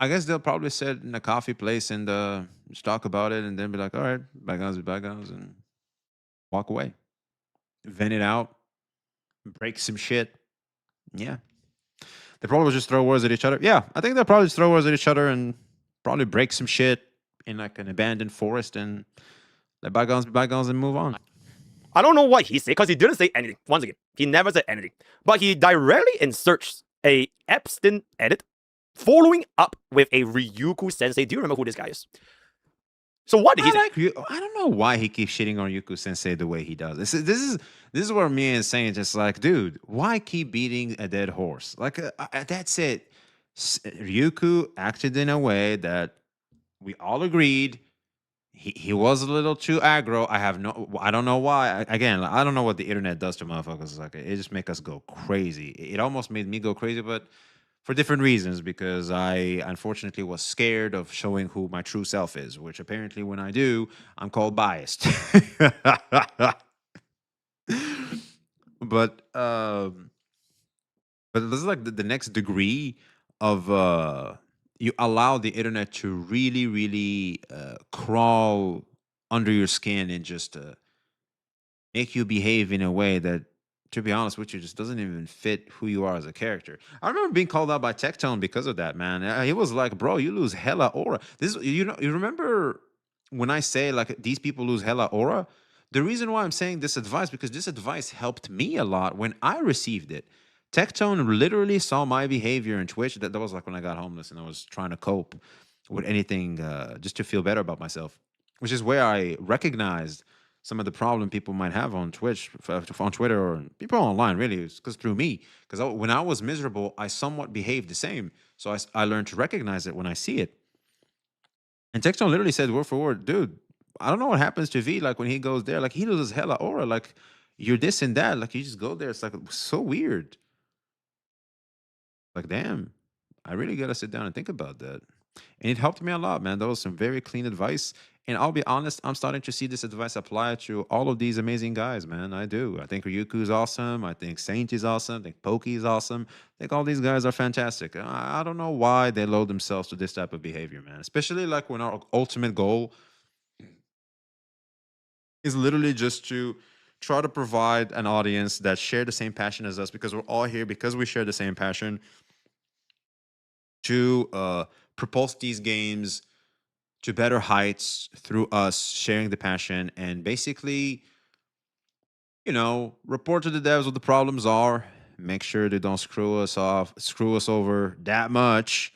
I guess they'll probably sit in a coffee place and just talk about it, and then be like, "All right, bygones be bygones," and walk away, vent it out, break some shit. Yeah, they probably just throw words at each other. Yeah, I think they'll probably just throw words at each other and probably break some shit in like an abandoned forest and let bygones be bygones and move on. I don't know what he said because he didn't say anything. Once again, he never said anything. But he directly inserts a Epstein edit following up with a Ryuku sensei. Do you remember who this guy is? So what did he say? I don't know why he keeps shitting on Ryuku sensei the way he does. This is where me and saying just like, dude, why keep beating a dead horse? Like that's it. Ryuku acted in a way that we all agreed he was a little too aggro. I don't know why. Again, I don't know what the internet does to motherfuckers. Like it just make us go crazy. It almost made me go crazy, but for different reasons, because I unfortunately was scared of showing who my true self is, which apparently when I do, I'm called biased. But this is like the next degree of you allow the internet to really, really crawl under your skin and just make you behave in a way that, to be honest with you, just doesn't even fit who you are as a character. I remember being called out by Tectone because of that, man. He was like, "Bro, you lose hella aura." You remember when I say like these people lose hella aura? The reason why I'm saying this advice, because this advice helped me a lot when I received it. Tectone literally saw my behavior in Twitch. That was like when I got homeless and I was trying to cope with anything just to feel better about myself, which is where I recognized some of the problem people might have on Twitch, on Twitter, or people online, really, because through me. Because when I was miserable, I somewhat behaved the same. So I learned to recognize it when I see it. And Tectone literally said word for word, dude, I don't know what happens to V, like when he goes there, like he loses hella aura, like you're this and that, like you just go there. It's like so weird. Like, damn, I really got to sit down and think about that. And it helped me a lot, man. That was some very clean advice. And I'll be honest, I'm starting to see this advice apply to all of these amazing guys, man. I do. I think Ryuku is awesome. I think Saint is awesome. I think Pokey is awesome. I think all these guys are fantastic. I don't know why they load themselves to this type of behavior, man. Especially like when our ultimate goal is literally just to try to provide an audience that share the same passion as us, because we're all here because we share the same passion, to propulse these games to better heights through us sharing the passion, and basically, report to the devs what the problems are, make sure they don't screw us over that much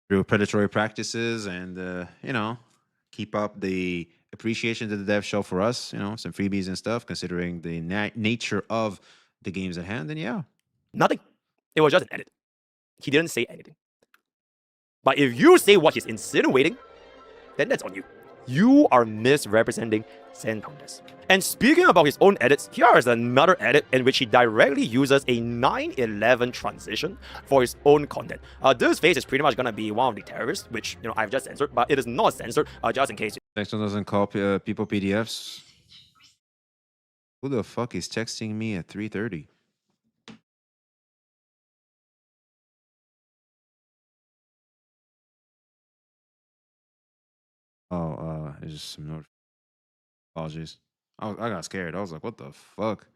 through predatory practices, and keep up the appreciation that the devs show for us. Some freebies and stuff, considering the nature of the games at hand. And yeah, Nothing. It was just an edit. He didn't say anything. But if you say what he's insinuating, then that's on you. You are misrepresenting Zentondes. And speaking about his own edits, here is another edit in which he directly uses a 9/11 transition for his own content. This face is pretty much gonna be one of the terrorists, which I've just censored, but it is not censored, just in case. Next one doesn't call people PDFs. Who the fuck is texting me at 3:30? Oh, it's just some notifications. Apologies. I got scared. I was like, what the fuck?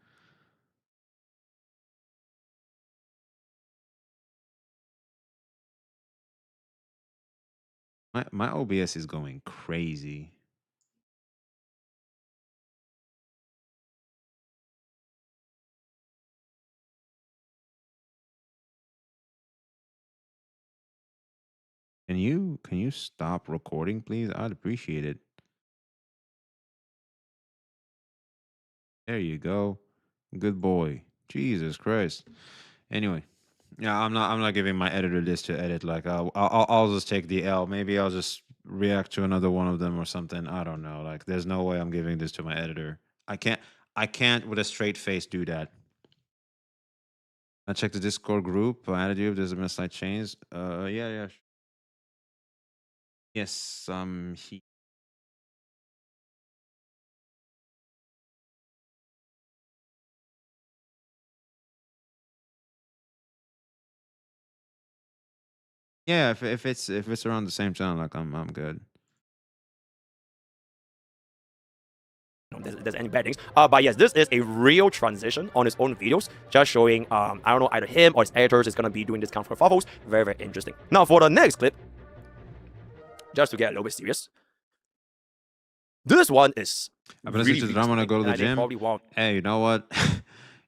My OBS is going crazy. Can you stop recording, please? I'd appreciate it. There you go. Good boy. Jesus Christ. Anyway, yeah, I'm not giving my editor this to edit. Like I'll just take the L. Maybe I'll just react to another one of them or something. I don't know. Like there's no way I'm giving this to my editor. I can't with a straight face do that. I checked the Discord group. I added you if there's a slight change. Yeah. Yes, yeah, if it's around the same channel, like I'm good. There's any bad things. But yes, this is a real transition on his own videos, just showing, I don't know, either him or his editors is going to be doing this kind of kerfuffles. Very, very interesting. Now, for the next clip, just to get a little bit serious, this one is I've been listening to the drama when I go to the gym. Probably won't. Hey, you know what?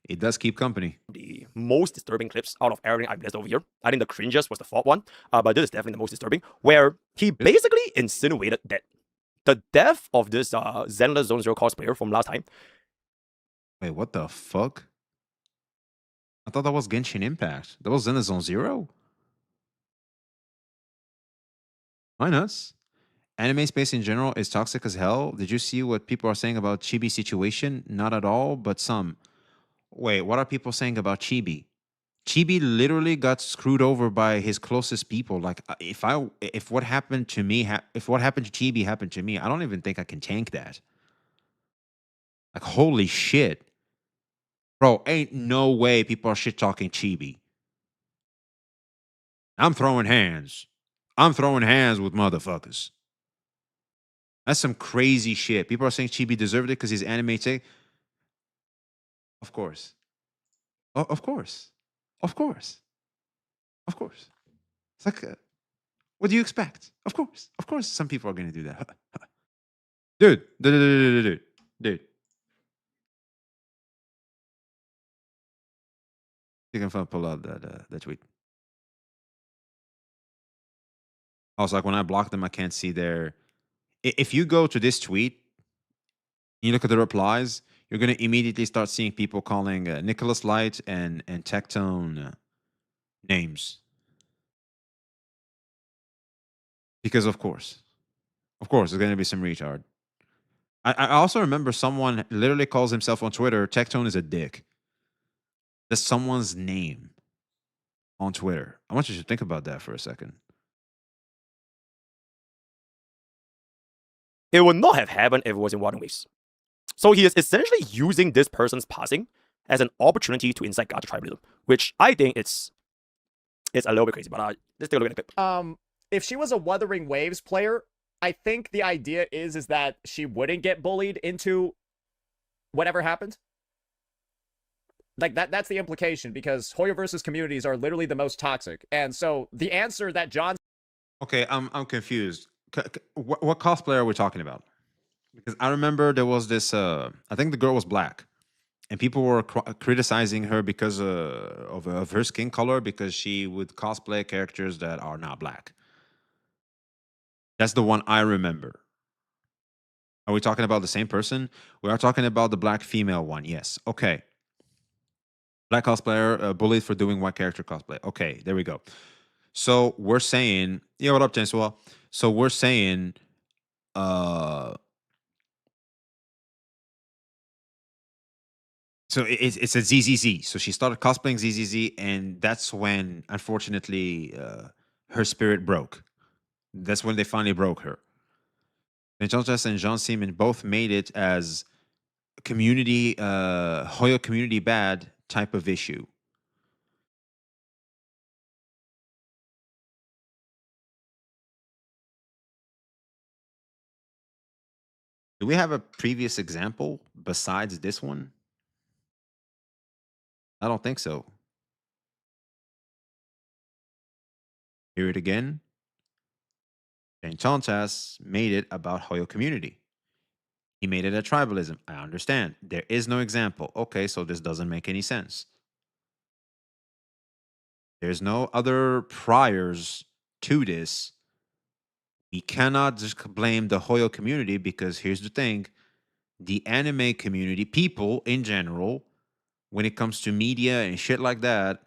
It does keep company. The most disturbing clips out of everything I've listed over here. I think the cringiest was the fourth one, but this is definitely the most disturbing, where he basically insinuated that the death of this Zenless Zone Zero cosplayer from last time. Wait, what the fuck? I thought that was Genshin Impact. That was Zenless Zone Zero? Why nuts? Anime space in general is toxic as hell. Did you see what people are saying about Chibi situation? Not at all, but some. Wait, what are people saying about Chibi? Chibi literally got screwed over by his closest people. Like, if what happened to me, if what happened to Chibi happened to me, I don't even think I can tank that. Like, holy shit. Bro, ain't no way people are shit-talking Chibi. I'm throwing hands. I'm throwing hands with motherfuckers. That's some crazy shit. People are saying Chibi deserved it because he's anime tech. Of course. Of course. Of course. Of course. It's like, what do you expect? Of course. Of course some people are going to do that. Dude. You can pull out that tweet. Also, like when I block them, I can't see their... If you go to this tweet, you look at the replies, you're going to immediately start seeing people calling Nicholas Light and Tectone names. Because of course, there's going to be some retard. I also remember someone literally calls himself on Twitter, Tectone is a dick. That's someone's name on Twitter. I want you to think about that for a second. It would not have happened if it was in Water Waves. So he is essentially using this person's passing as an opportunity to incite gacha tribalism, which I think it's a little bit crazy, but let's take a look at the clip. If she was a Wuthering Waves player, I think the idea is that she wouldn't get bullied into whatever happened. Like that's the implication, because Hoyoverse's communities are literally the most toxic. And so the answer that John... Okay, I'm confused. What cosplayer are we talking about? Because I remember there was this, I think the girl was black. and people were criticizing her because of her skin color, because she would cosplay characters that are not black. That's the one I remember. Are we talking about the same person? We are talking about the black female one. Yes. Okay. Black cosplayer bullied for doing white character cosplay. Okay, there we go. So we're saying, yeah, what up, James? Well, so we're saying, so it's a ZZZ. So she started cosplaying ZZZ, and that's when, unfortunately, her spirit broke. That's when they finally broke her. And John Jess and John Seaman both made it as community, Hoyo community bad type of issue. Do we have a previous example besides this one? I don't think so. Hear it again. And Chanchas made it about Hoyo community. He made it a tribalism. I understand. There is no example. Okay, so this doesn't make any sense. There's no other priors to this. We cannot just blame the Hoyo community, because here's the thing. The anime community, people in general, when it comes to media and shit like that,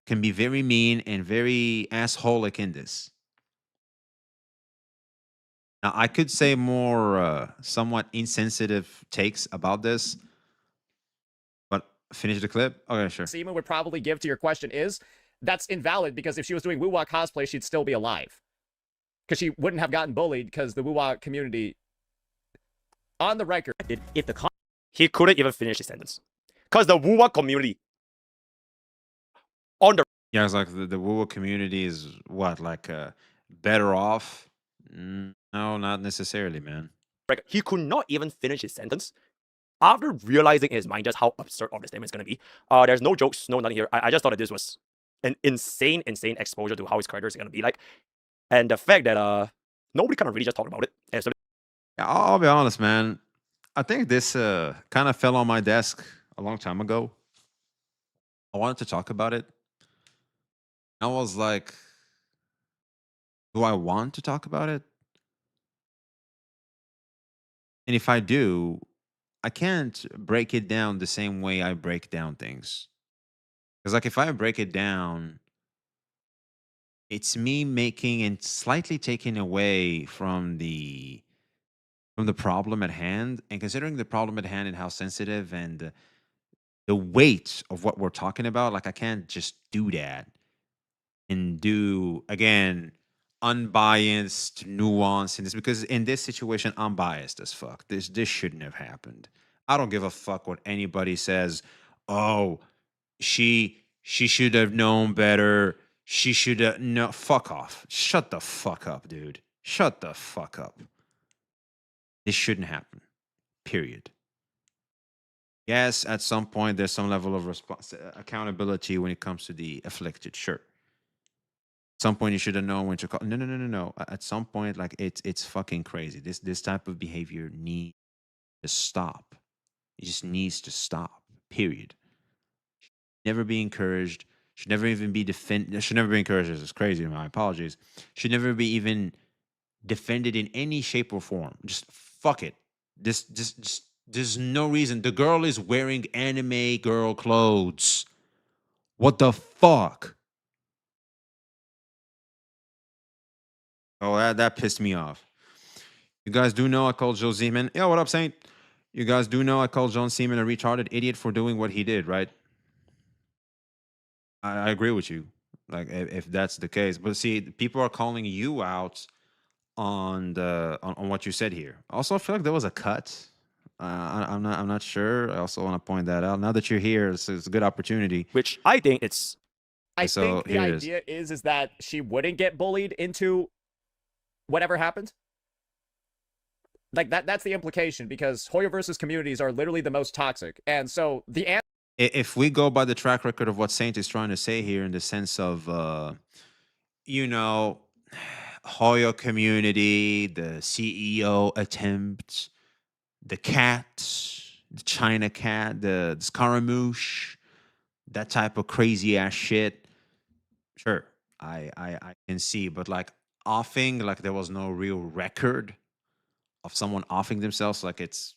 can be very mean and very assholic in this. Now, I could say more somewhat insensitive takes about this, but finish the clip? Okay, sure. Seema would probably give to your question is, that's invalid, because if she was doing woo-wah cosplay, she'd still be alive. Because she wouldn't have gotten bullied, because the woo-wah community, on the record, if the he couldn't even finish his sentence. Because the woo-wah community on the Yeah, it's like the woo community is what, like better off? No, not necessarily, man. record, he could not even finish his sentence after realizing in his mind just how absurd all this statement is going to be. There's no jokes, no nothing here. I just thought that this was an insane exposure to how his character is going to be like. And the fact that nobody kind of really just talked about it. And so Yeah, I'll be honest, man. I think this kind of fell on my desk a long time ago. I wanted to talk about it. I was like, do I want to talk about it? And if I do, I can't break it down the same way I break down things. Because, like, if I break it down, it's me making and slightly taking away from the problem at hand, and considering the problem at hand and how sensitive and the weight of what we're talking about. Like, I can't just do that and do, again, unbiased nuance in this, because in this situation I'm biased as fuck. This shouldn't have happened. I don't give a fuck what anybody says. Oh, she should have known better. She should have, no, fuck off. Shut the fuck up, dude. Shut the fuck up. This shouldn't happen. Period. Yes, at some point there's some level of accountability when it comes to the afflicted. Sure. At some point you should have known when to call. No. At some point, like, it's fucking crazy. This type of behavior needs to stop. It just needs to stop. Period. Never be encouraged. Should never even be defended. Should never be encouraged. This is crazy. My apologies. Should never be even defended in any shape or form. Just fuck it. Just there's no reason. The girl is wearing anime girl clothes. What the fuck? Oh, that pissed me off. You guys do know I called Joe Zeman. Yo, what up, Saint? You guys do know I called John Seaman a retarded idiot for doing what he did, right? I agree with you. Like, if that's the case. But see, people are calling you out on what you said here. Also, I feel like there was a cut. I'm not sure. I also want to point that out. Now that you're here, it's a good opportunity. which I think it's I think the idea is that she wouldn't get bullied into whatever happened. Like, that's the implication, because Hoyo versus communities are literally the most toxic. And so the if we go by the track record of what Saint is trying to say here, in the sense of Hoyo community, the CEO attempt, the cat, the China cat, the Scaramouche, that type of crazy ass shit. Sure, I can see, but like offing, like there was no real record of someone offing themselves. Like it's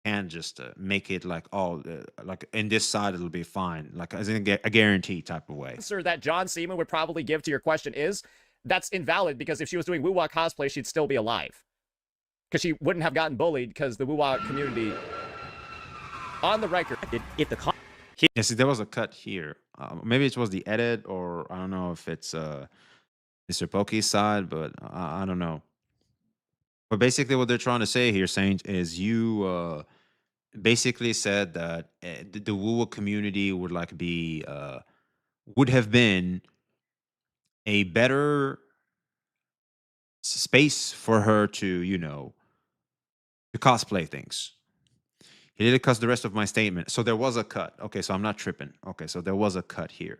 and just make it like like in this side it'll be fine, like as in a guarantee type of way. Answer that John Seaman would probably give to your question is that's invalid, because if she was doing woo-wah cosplay, she'd still be alive. Because she wouldn't have gotten bullied, because the woo-wah community, on the record, if the Yeah, see, there was a cut here. Maybe it was the edit, or I don't know if it's MrPokkes side, but I don't know. But basically, what they're trying to say here, Saint, is you basically said that the woo community would like be would have been a better space for her to, you know, to cosplay things. He didn't cuss the rest of my statement. So there was a cut. Okay, so I'm not tripping. Okay, so there was a cut here.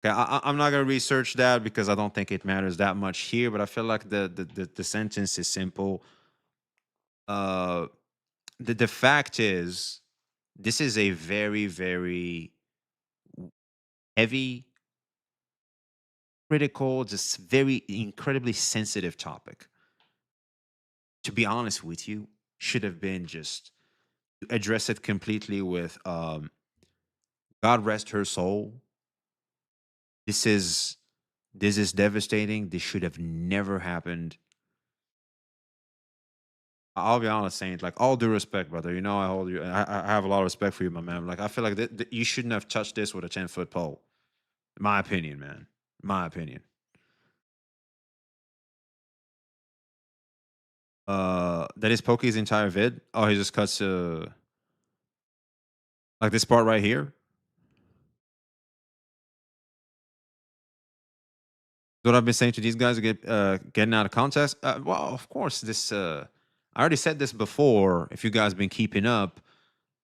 Okay, I'm not gonna research that because I don't think it matters that much here. But I feel like the sentence is simple. The fact is, this is a very, very heavy, critical, just very incredibly sensitive topic. To be honest with you, should have been just address it completely with God rest her soul. This is devastating. This should have never happened. I'll be honest, Saint. Like, all due respect, brother. You know, I hold you. I have a lot of respect for you, my man. Like, I feel like you shouldn't have touched this with a 10-foot pole. My opinion, man. My opinion. That is Poke's entire vid. Oh, he just cuts like this part right here. What I've been saying to these guys getting out of context. Well, of course, this. I already said this before. If you guys been keeping up,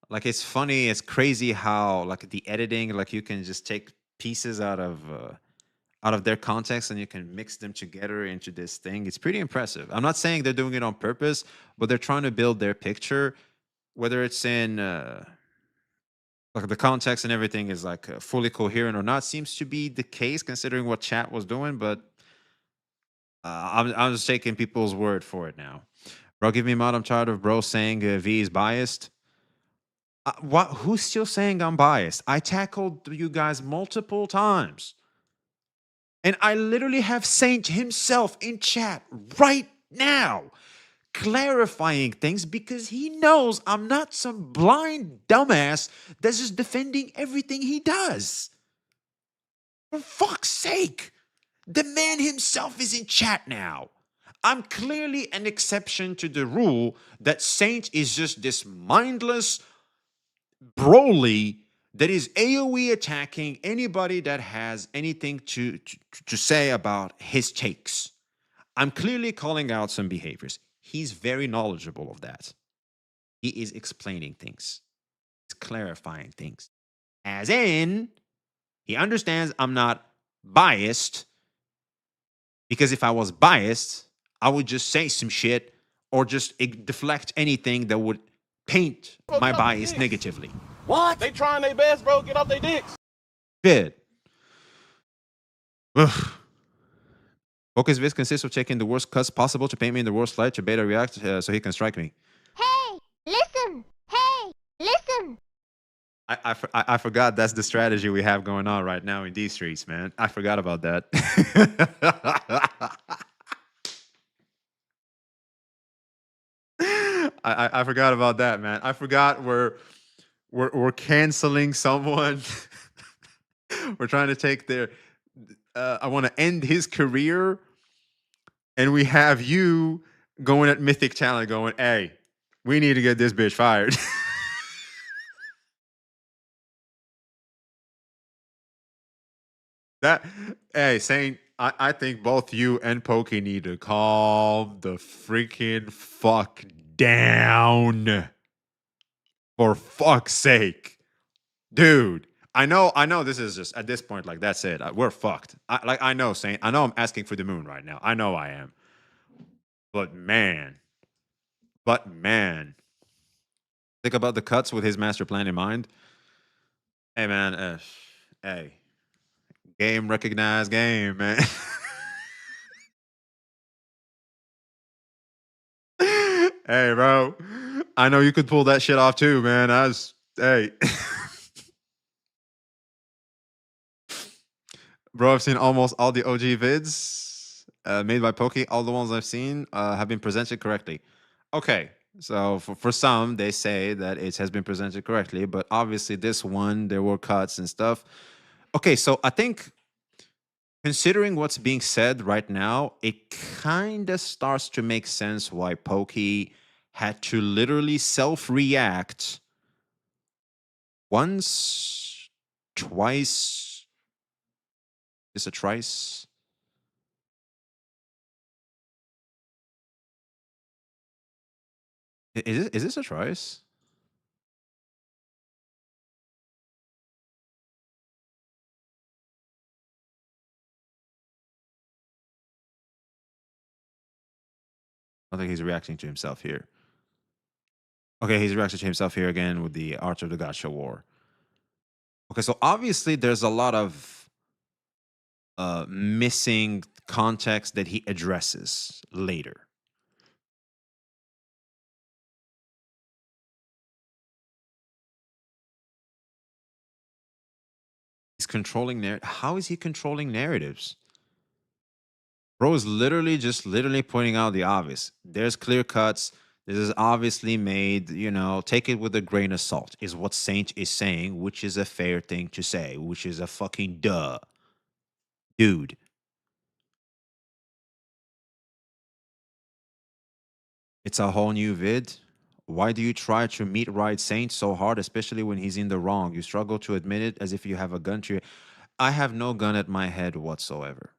like it's funny, it's crazy how like the editing, like you can just take pieces out of their context and you can mix them together into this thing. It's pretty impressive. I'm not saying they're doing it on purpose, but they're trying to build their picture, whether it's in like the context and everything is like fully coherent or not. Seems to be the case considering what chat was doing, but I'm just taking people's word for it now. Bro, give me mod. I'm tired of bro saying V is biased. What? Who's still saying I'm biased? I tackled you guys multiple times. And I literally have Saint himself in chat right now clarifying things because he knows I'm not some blind dumbass that's just defending everything he does. For fuck's sake. The man himself is in chat now. I'm clearly an exception to the rule that Saint is just this mindless Broly that is AoE attacking anybody that has anything to say about his takes. I'm clearly calling out some behaviors. He's very knowledgeable of that. He is explaining things. He's clarifying things. As in, he understands I'm not biased, because if I was biased, I would just say some shit or just deflect anything that would paint my bias negatively. What? They trying their best, bro. Get off their dicks. Shit. Focus vis consists of taking the worst cuts possible to paint me in the worst light to beta react so he can strike me. Hey, listen. Hey, listen. I forgot that's the strategy we have going on right now in these streets, man. I forgot about that. I forgot about that, man. I forgot we're canceling someone. We're trying to take their I want to end his career, and we have you going at Mythic Talent going, hey, we need to get this bitch fired. Hey, Saint, I think both you and Pokey need to calm the freaking fuck down. For fuck's sake. Dude, I know this is just, at this point, like, that's it. We're fucked. I know, Saint. I know I'm asking for the moon right now. I know I am. But, man. But man, think about the cuts with his master plan in mind. Hey man, hey, game recognized game, man. Hey, bro, I know you could pull that shit off too, man. Hey, bro, I've seen almost all the OG vids made by Pokke. All the ones I've seen have been presented correctly. Okay, so for some, they say that it has been presented correctly, but obviously this one, there were cuts and stuff. Okay, so I think considering what's being said right now, it kind of starts to make sense why Pokke had to literally self-react once, twice. Is a trice? Is this a trice? I think he's reacting to himself here. Okay, he's reacting to himself here again with the Arch of the Gacha War. Okay, so obviously there's a lot of missing context that he addresses later. He's controlling how is he controlling narratives? Bro is literally pointing out the obvious. There's clear cuts. This is obviously made, take it with a grain of salt, is what Saint is saying, which is a fair thing to say, which is a fucking duh. Dude. It's a whole new vid. Why do you try to meet right Saint so hard, especially when he's in the wrong? You struggle to admit it as if you have a gun to your... I have no gun at my head whatsoever.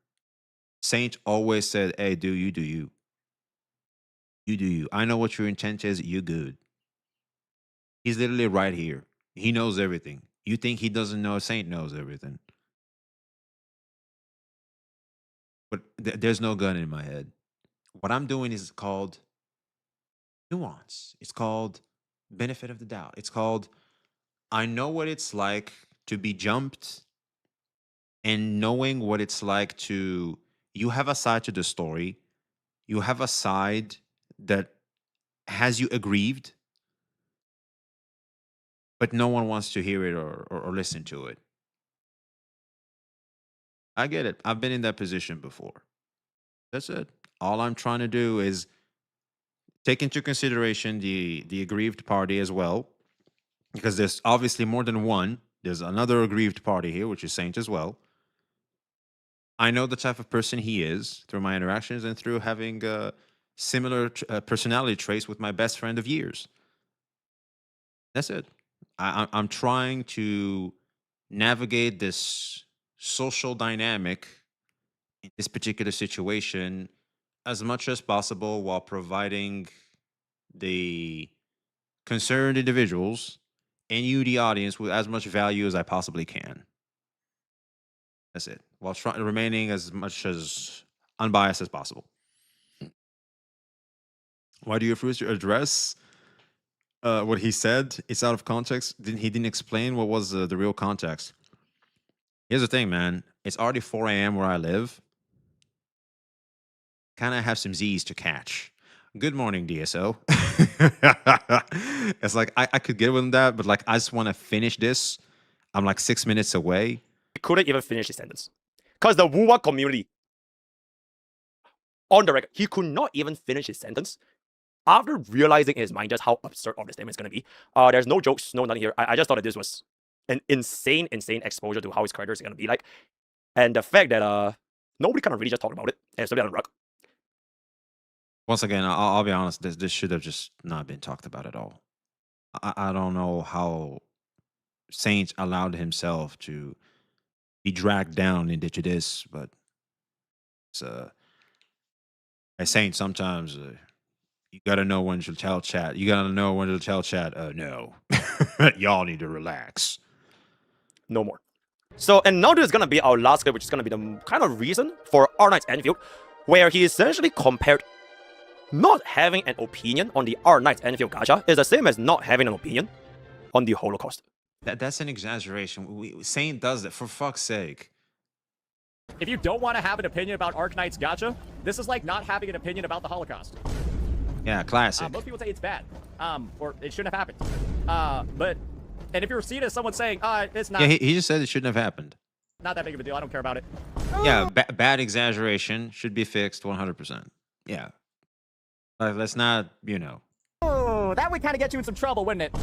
Saint always said, hey, do you. You do you. I know what your intent is. You good. He's literally right here. He knows everything. You think he doesn't know? Saint knows everything. But there's no gun in my head. What I'm doing is called nuance. It's called benefit of the doubt. It's called, I know what it's like to be jumped and knowing what it's like to, you have a side to the story. You have a side that has you aggrieved, but no one wants to hear it or listen to it. I get it. I've been in that position before. That's it. All I'm trying to do is take into consideration the aggrieved party as well, because there's obviously more than one. There's another aggrieved party here, which is Saint as well. I know the type of person he is through my interactions and through having similar personality traits with my best friend of years. That's it. I'm trying to navigate this social dynamic in this particular situation as much as possible while providing the concerned individuals and you, the audience, with as much value as I possibly can. That's it. While remaining as much as unbiased as possible. Why do you refuse to address what he said? It's out of context. He didn't explain what was the real context. Here's the thing, man. It's already 4 a.m. where I live. Kind of have some Z's to catch. Good morning, DSO. It's like, I could get with that, but like, I just want to finish this. I'm like 6 minutes away. He couldn't even finish his sentence. Because the Wuwa community, on the record, he could not even finish his sentence. After realizing in his mind just how absurd all this statement is going to be, there's no jokes, no nothing here. I just thought that this was an insane exposure to how his character is going to be like. And the fact that nobody kind of really just talked about it, and it's on the rug. Once again, I'll be honest, this should have just not been talked about at all. I don't know how Saint allowed himself to be dragged down into this, but it's as Saint, sometimes you gotta know when to tell chat. You gotta know when to tell chat, no. Y'all need to relax. No more. So, and now this is gonna be our last clip, which is gonna be the kind of reason for R9's Enfield, where he essentially compared not having an opinion on the R-Knights Enfield gacha is the same as not having an opinion on the Holocaust. That's an exaggeration. Saint does that, for fuck's sake. If you don't want to have an opinion about Arknights gacha, this is like not having an opinion about the Holocaust. Yeah, classic. Most people say it's bad, or it shouldn't have happened. And if you're seen as someone saying, it's not. Yeah, he just said it shouldn't have happened. Not that big of a deal. I don't care about it. Yeah, bad exaggeration should be fixed 100%. Yeah. Let's not, you know. Oh, that would kind of get you in some trouble, wouldn't it?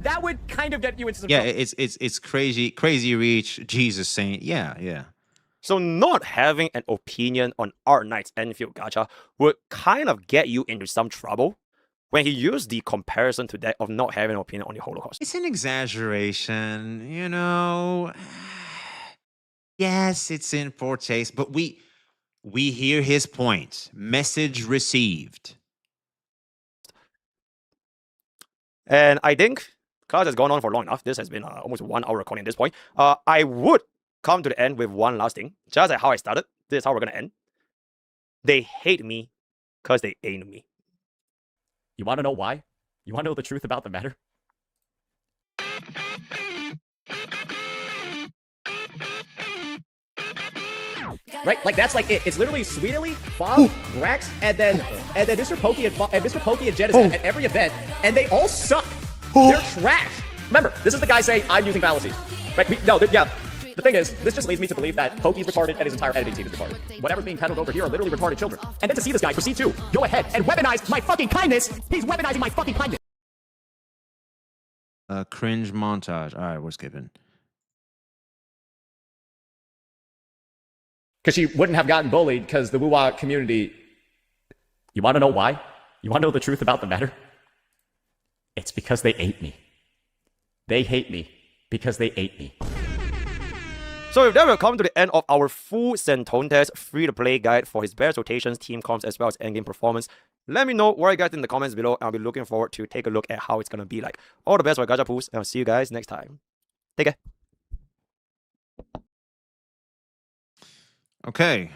That would kind of get you into some trouble. Yeah, it's crazy reach. Jesus Saint. Yeah. So not having an opinion on R-Knights Enfield gacha would kind of get you into some trouble when he used the comparison to that of not having an opinion on the Holocaust. It's an exaggeration, you know. Yes, it's in poor taste, but we hear his point. Message received. And I think class has gone on for long enough. This has been almost 1 hour recording at this point. I would come to the end with one last thing. Just like how I started, this is how we're going to end. They hate me because they ain't me. You want to know why? You want to know the truth about the matter? Right? Like, that's like it. It's literally Sweetly, Bob, Grax, and then MrPokkes and Jet is at every event, and they all suck. They're trash. Remember, this is the guy saying, I'm using fallacies. Right? The thing is, this just leads me to believe that Pokkie's retarded and his entire editing team is retarded. Whatever's being peddled over here are literally retarded children. And then to see this guy proceed to go ahead and weaponize my fucking kindness, he's weaponizing my fucking kindness. Cringe montage. All right, we're skipping. Because she wouldn't have gotten bullied because the Woo-Wah community... You want to know why? You want to know the truth about the matter? It's because they ate me. They hate me because they ate me. So with that, we'll come to the end of our full Santontes free-to-play guide for his best rotations, team comps, as well as endgame performance. Let me know what you guys in the comments below, and I'll be looking forward to take a look at how it's going to be like. All the best for gacha pools, and I'll see you guys next time. Take care. Okay,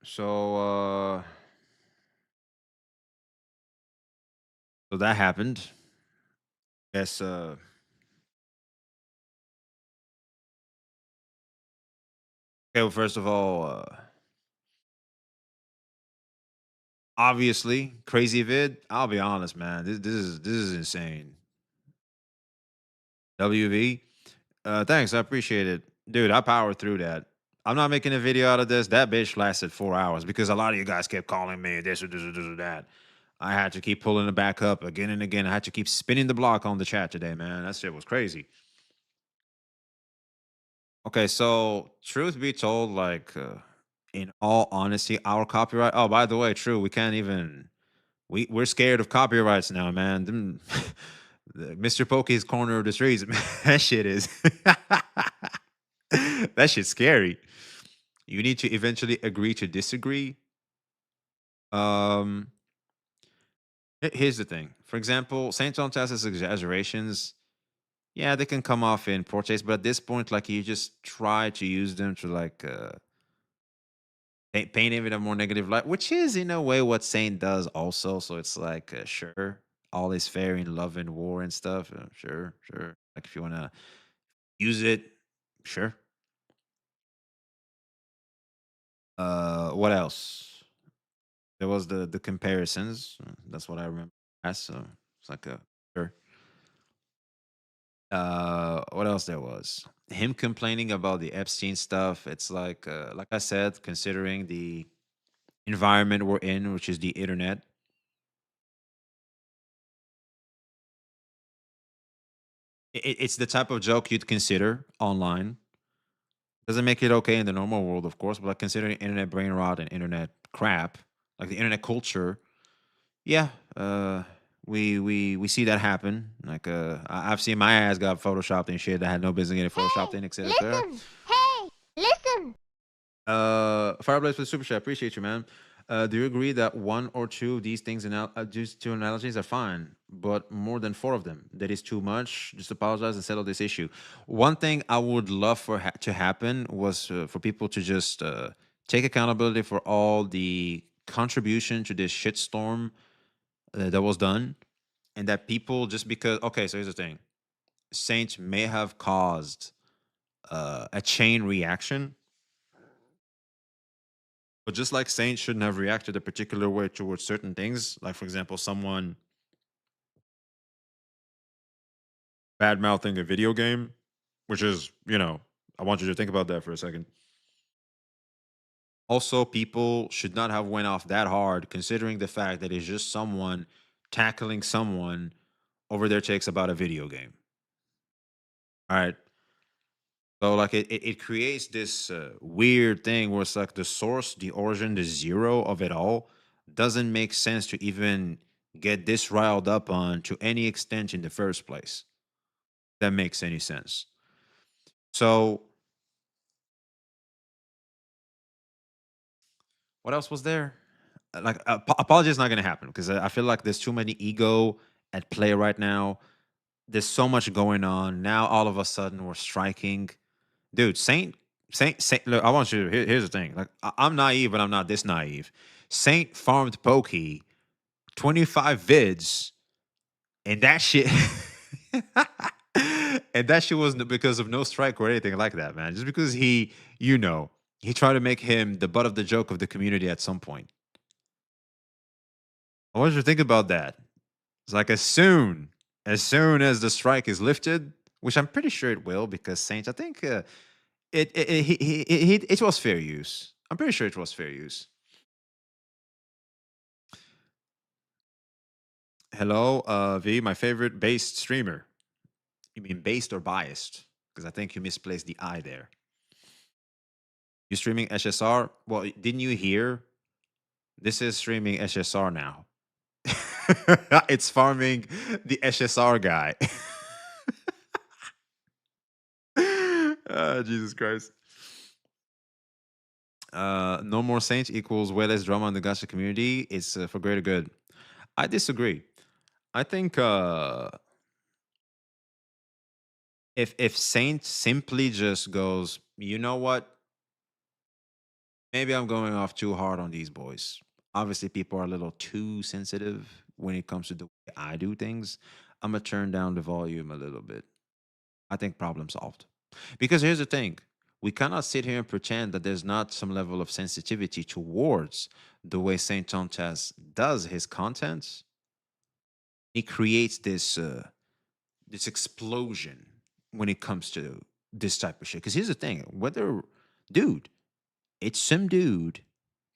so that happened. Yes. Okay, well, first of all, obviously, crazy vid. I'll be honest, man. This is insane. WV, thanks. I appreciate it, dude. I powered through that. I'm not making a video out of this. That bitch lasted 4 hours because a lot of you guys kept calling me this or that. I had to keep pulling it back up again and again. I had to keep spinning the block on the chat today, man. That shit was crazy. Okay, so truth be told, like, in all honesty, our copyright... Oh, by the way, true, we can't even... We're scared of copyrights now, man. MrPokkes corner of the streets, man. That shit is... that shit's scary. You need to eventually agree to disagree. Here's the thing. For example, Saint Tontas's exaggerations, yeah, they can come off in poor taste, but at this point, like, you just try to use them to, like, paint it in a more negative light, which is, in a way, what Saint does also. So it's like, sure, all is fair in love and war and stuff. Sure. Like, if you want to use it, sure. What else? There was the comparisons. That's what I remember. So it's like a sure. What else there was? Him complaining about the Epstein stuff. It's like I said, considering the environment we're in, which is the internet. It's the type of joke you'd consider online. Doesn't make it okay in the normal world, of course, but like considering internet brain rot and internet crap, like the internet culture, yeah, we see that happen. Like I've seen my ass got photoshopped and shit that had no business getting photoshopped in, etc. Listen! Hey! Listen! Fireblaze for the super chat, appreciate you, man. Do you agree that one or two of these things, these two analogies are fine, but more than 4 of them, that is too much? Just apologize and settle this issue. One thing I would love for to happen was for people to just take accountability for all the contribution to this shitstorm that was done, and that people just because okay, so here's the thing: Saint may have caused a chain reaction, but just like Saint shouldn't have reacted a particular way towards certain things, like for example, someone bad mouthing a video game, which is, I want you to think about that for a second. Also, people should not have went off that hard, considering the fact that it's just someone tackling someone over their takes about a video game. All right. So like it creates this weird thing where it's like the source, the origin, the zero of it all doesn't make sense to even get this riled up on to any extent in the first place. That makes any sense. So what else was there? Like apology is not going to happen because I feel like there's too many ego at play right now. There's so much going on. Now all of a sudden we're striking. Dude, Saint, look, I want you to, here's the thing. Like, I'm naive, but I'm not this naive. Saint farmed Pokey 25 vids, and that shit, and that shit wasn't because of no strike or anything like that, man. Just because he tried to make him the butt of the joke of the community at some point. I want you to think about that. It's like as soon as the strike is lifted, which I'm pretty sure it will, because Saints, I think it was fair use. I'm pretty sure it was fair use. Hello, V, my favorite based streamer. You mean based or biased? Because I think you misplaced the I there. You streaming SSR? Well, didn't you hear? This is streaming SSR now. It's farming the SSR guy. Jesus Christ. No more Saints equals way less drama in the gacha community. It's for greater good. I disagree. I think if Saint simply just goes, you know what? Maybe I'm going off too hard on these boys. Obviously, people are a little too sensitive when it comes to the way I do things. I'm going to turn down the volume a little bit. I think problem solved. Because here's the thing. We cannot sit here and pretend that there's not some level of sensitivity towards the way Saint Tontas does his content. He creates this this explosion when it comes to this type of shit. Because here's the thing. Dude, it's some dude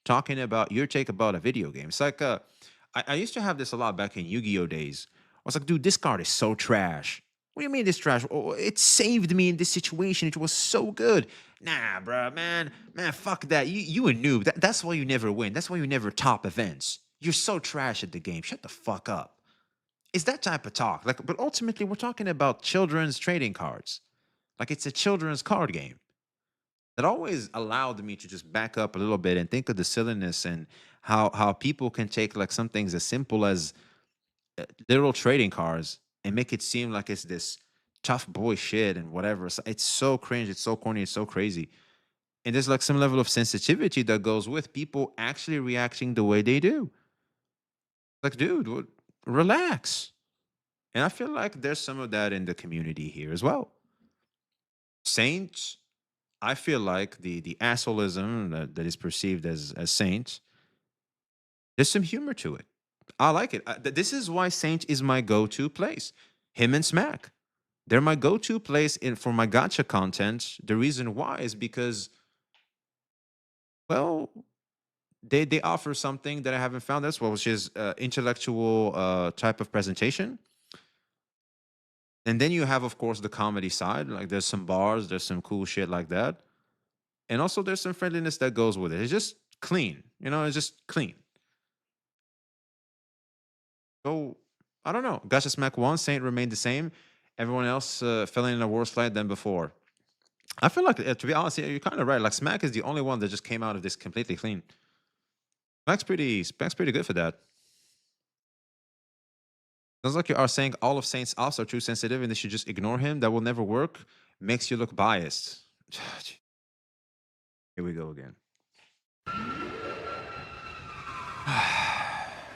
talking about your take about a video game. It's like, I used to have this a lot back in Yu-Gi-Oh days. I was like, dude, this card is so trash. What do you mean this trash? Oh, it saved me in this situation. It was so good. Nah, bro, man, fuck that. You a noob. That's why you never win. That's why you never top events. You're so trash at the game. Shut the fuck up. It's that type of talk. Like, but ultimately, we're talking about children's trading cards. Like, it's a children's card game. That always allowed me to just back up a little bit and think of the silliness and how people can take like some things as simple as literal trading cards and make it seem like it's this tough boy shit and whatever. It's so cringe, it's so corny, it's so crazy. And there's like some level of sensitivity that goes with people actually reacting the way they do. Like, dude, relax. And I feel like there's some of that in the community here as well. Saints, I feel like the assholism that is perceived as Saint, there's some humor to it. I like it. This is why Saint is my go-to place. Him and Smack. They're my go-to place for my gacha content. The reason why is because, well, they offer something that I haven't found as well, which is intellectual type of presentation. And then you have, of course, the comedy side. Like, there's some bars, there's some cool shit like that. And also there's some friendliness that goes with it. It's just clean. It's just clean. So, I don't know. Gacha Smack 1, Saint remained the same. Everyone else fell in a worse light than before. I feel like, to be honest, you're kind of right. Like, Smack is the only one that just came out of this completely clean. Smack's pretty good for that. Sounds like you are saying all of Saint's offs are too sensitive and they should just ignore him. That will never work. Makes you look biased. Here we go again.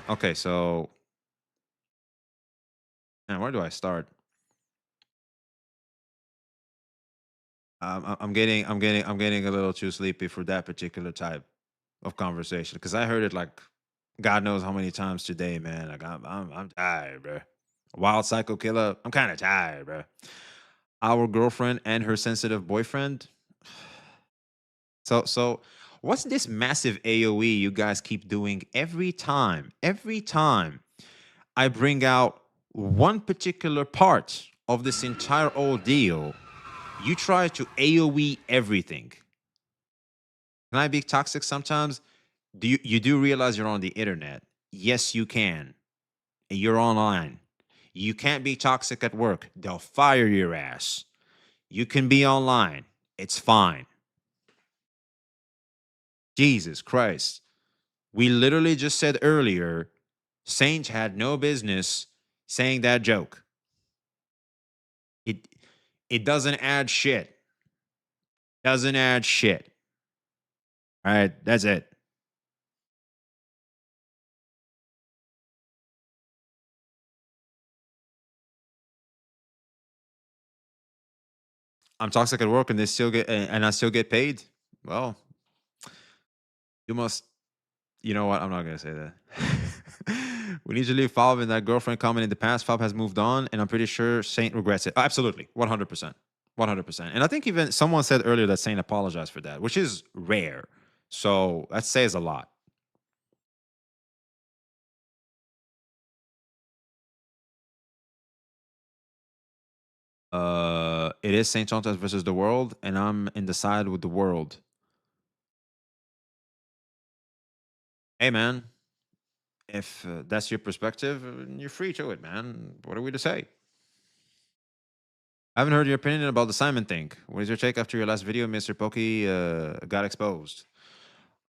Okay, so man, where do I start? I'm getting a little too sleepy for that particular type of conversation because I heard it like God knows how many times today, man. Like I'm tired, bro. Wild psycho killer. I'm kind of tired, bro. Our girlfriend and her sensitive boyfriend. So what's this massive AOE you guys keep doing every time? Every time I bring out one particular part of this entire ordeal, you try to AOE everything. Can I be toxic sometimes? You do realize you're on the internet? Yes, you can. You're online. You can't be toxic at work. They'll fire your ass. You can be online. It's fine. Jesus Christ. We literally just said earlier, Saint had no business saying that joke. It it doesn't add shit. Doesn't add shit. All right, that's it. I'm toxic at work and they still get and I still get paid. Well, you must. You know what? I'm not gonna say that. We need to leave Fab and that girlfriend comment in the past. Fab has moved on, and I'm pretty sure Saint regrets it. Absolutely, 100%, 100%. And I think even someone said earlier that Saint apologized for that, which is rare. So that says a lot. It is Saint Thomas versus the world, and I'm in the side with the world. Hey, man, if that's your perspective, you're free to it, man. What are we to say? I haven't heard your opinion about the Simon thing. What is your take after your last video, MrPokkes got exposed?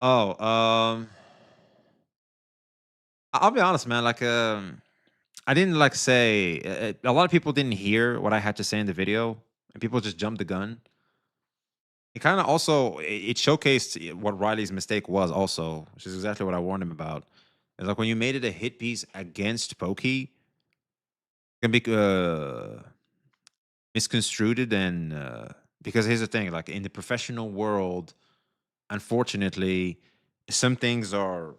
Oh, I'll be honest, man. Like, I didn't like say a lot of people didn't hear what I had to say in the video, and people just jumped the gun. It kind of also it showcased what Riley's mistake was, also, which is exactly what I warned him about. It's like when you made it a hit piece against Pokey, it can be misconstrued and because here's the thing, like in the professional world, unfortunately, some things are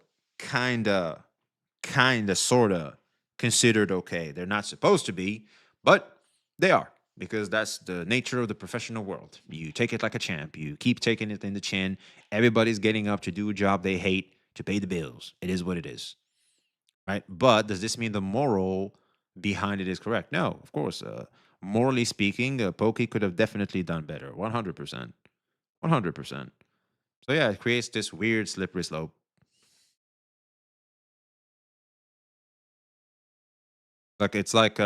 sorta considered okay. They're not supposed to be, but they are because that's the nature of the professional world. You take it like a champ. You keep taking it in the chin. Everybody's getting up to do a job they hate to pay the bills. It is what it is, right? But does this mean the moral behind it is correct? No, of course. Morally speaking, Pokey could have definitely done better. 100%. 100%. So yeah, it creates this weird slippery slope. Like it's like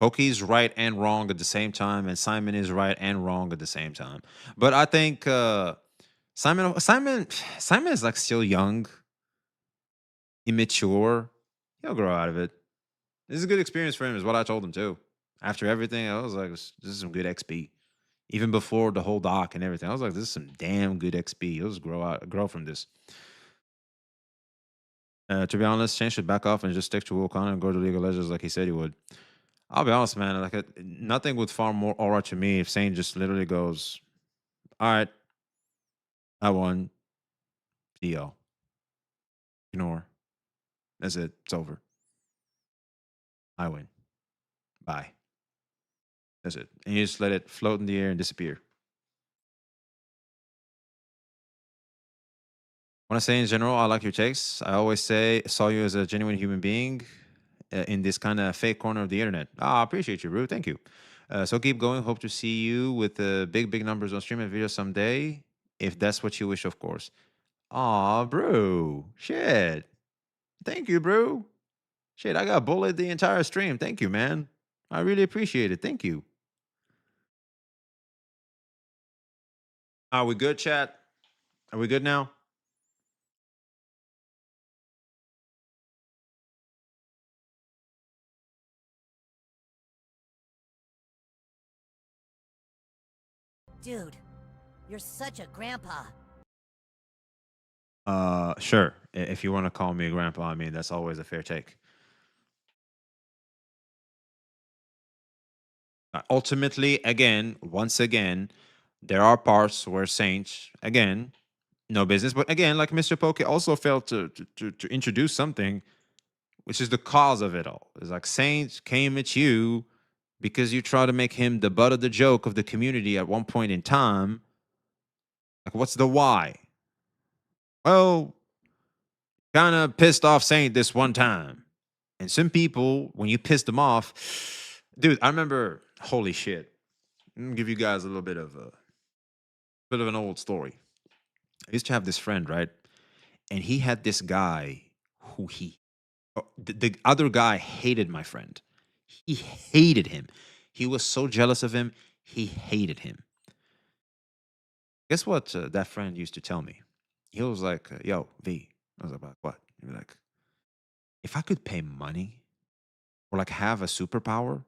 Pokey's right and wrong at the same time, and Simon is right and wrong at the same time. But I think Simon is like still young, immature. He'll grow out of it. This is a good experience for him, is what I told him too. After everything, I was like, this is some good XP. Even before the whole doc and everything, I was like, this is some damn good XP. He'll just grow from this. To be honest, Shane should back off and just stick to Wukong and go to League of Legends like he said he would. I'll be honest, man. Like nothing would far more aura to me if Shane just literally goes, "All right, I won. DO. Ignore. That's it. It's over. I win. Bye. That's it." And you just let it float in the air and disappear. When I say in general, I like your takes. I always say saw you as a genuine human being in this kind of fake corner of the internet. I appreciate you, bro. Thank you. So keep going. Hope to see you with big numbers on stream and video someday, if that's what you wish, of course. Aw, bro. Shit. Thank you, bro. Shit, I got bullied the entire stream. Thank you, man. I really appreciate it. Thank you. Are we good, chat? Are we good now? Dude, you're such a grandpa. Sure. If you want to call me a grandpa, I mean, that's always a fair take. Ultimately, again, once again, there are parts where Saint, again, no business. But again, like Mr. Poke also failed to introduce something, which is the cause of it all. It's like Saint came at you because you try to make him the butt of the joke of the community at one point in time. Like, what's the why? Well, kind of pissed off Saint this one time. And some people, when you pissed them off, dude, I remember, holy shit. I'm gonna give you guys a little bit of an old story. I used to have this friend, right? And he had this guy who the other guy hated my friend. He hated him. He was so jealous of him. He hated him. Guess what that friend used to tell me? He was like, yo, V. I was like, what? He'd be like, if I could pay money or like have a superpower,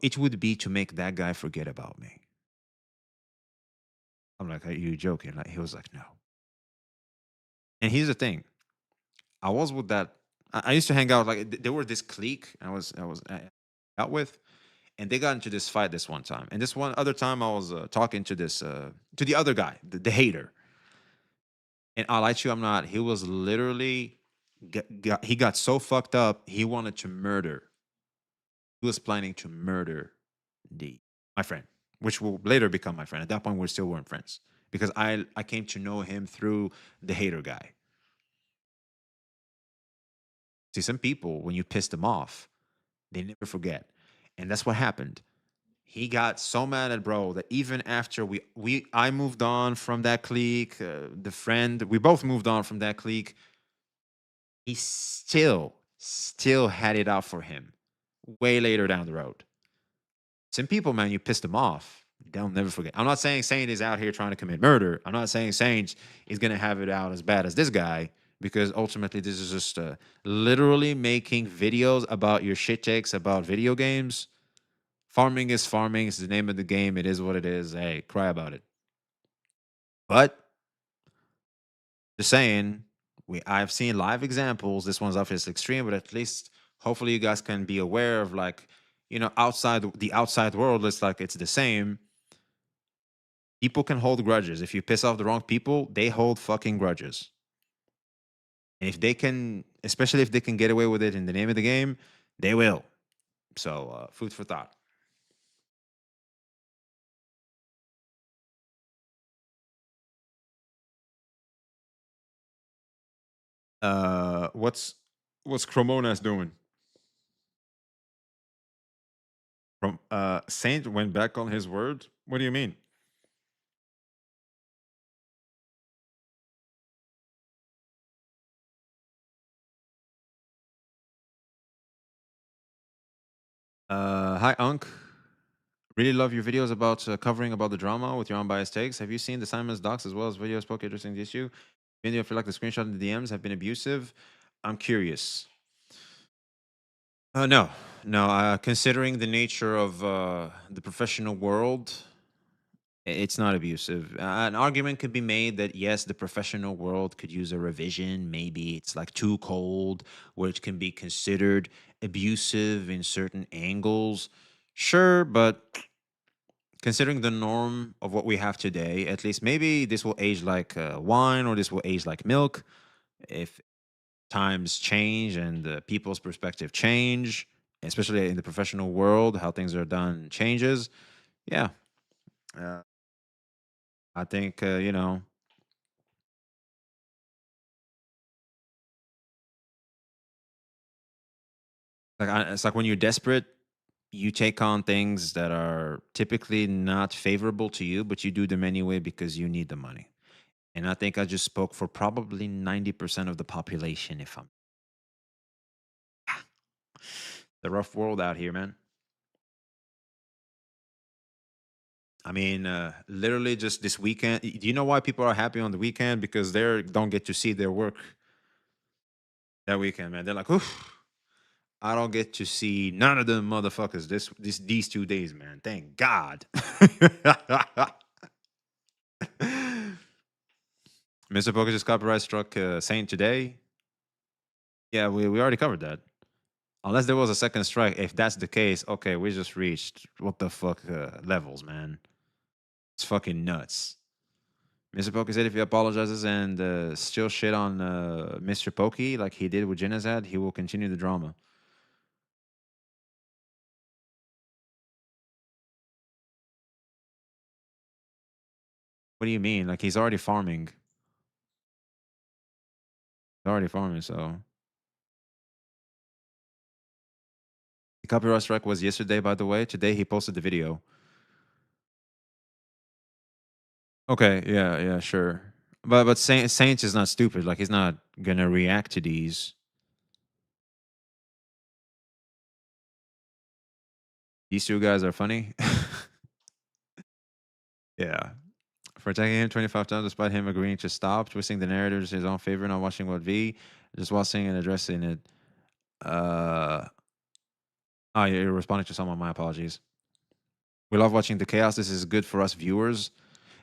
it would be to make that guy forget about me. I'm like, are you joking? Like, he was like, no. And here's the thing. I was with that. I used to hang out like there were this clique I was out with, and they got into this fight this one time. And this one other time, I was talking to this to the other guy, the hater. And I lied to you, I'm not. He was literally he got so fucked up. He wanted to murder. He was planning to murder my friend, which will later become my friend. At that point, we still weren't friends because I came to know him through the hater guy. See, some people, when you piss them off, they never forget. And that's what happened. He got so mad at bro that even after I moved on from that clique, the friend, we both moved on from that clique, he still had it out for him way later down the road. Some people, man, you piss them off, they'll never forget. I'm not saying Saint is out here trying to commit murder. I'm not saying Saint is going to have it out as bad as this guy, because ultimately this is just literally making videos about your shit takes about video games. Farming is farming. It's the name of the game. It is what it is. Hey, cry about it. But just saying, I've seen live examples. This one's obviously extreme, but at least hopefully you guys can be aware of, like, you know, outside the outside world, it's like it's the same. People can hold grudges. If you piss off the wrong people, they hold fucking grudges. And if they can, especially if they can get away with it in the name of the game, they will. So, food for thought. What's Cromonas doing? From Saint went back on his word? What do you mean? Hi, Unc. Really love your videos about covering about the drama with your unbiased takes. Have you seen the Simon's docs as well as videos spoke addressing the issue? Video feel like the screenshot and the DMs have been abusive. I'm curious. No. Considering the nature of the professional world, it's not abusive. An argument could be made that yes, the professional world could use a revision. Maybe it's like too cold, where it can be considered abusive in certain angles. Sure, but considering the norm of what we have today, at least maybe this will age like wine, or this will age like milk. If times change and people's perspective change, especially in the professional world, how things are done changes. Yeah. I think, you know, it's like when you're desperate, you take on things that are typically not favorable to you, but you do them anyway because you need the money. And I think I just spoke for probably 90% of the population, if I'm the rough world out here, man. I mean, literally just this weekend. Do you know why people are happy on the weekend? Because they don't get to see their work that weekend, man. They're like, oof, I don't get to see none of them motherfuckers these 2 days, man. Thank God. MrPokkes just copyright struck Saint today. Yeah, we already covered that. Unless there was a second strike. If that's the case, okay, we just reached what the fuck levels, man. It's fucking nuts. MrPokkes said if he apologizes and still shit on Mr. Pokey like he did with Genazad, he will continue the drama. What do you mean? Like he's already farming. He's already farming, so. The copyright strike was yesterday, by the way. Today he posted the video. Okay, yeah, sure. But Saints is not stupid. Like he's not gonna react to these. These two guys are funny. Yeah. For attacking him 25 times despite him agreeing to stop, twisting the narratives in his own favor, not watching what V, just watching and addressing it. Oh, you're responding to someone. My apologies. We love watching the chaos. This is good for us viewers.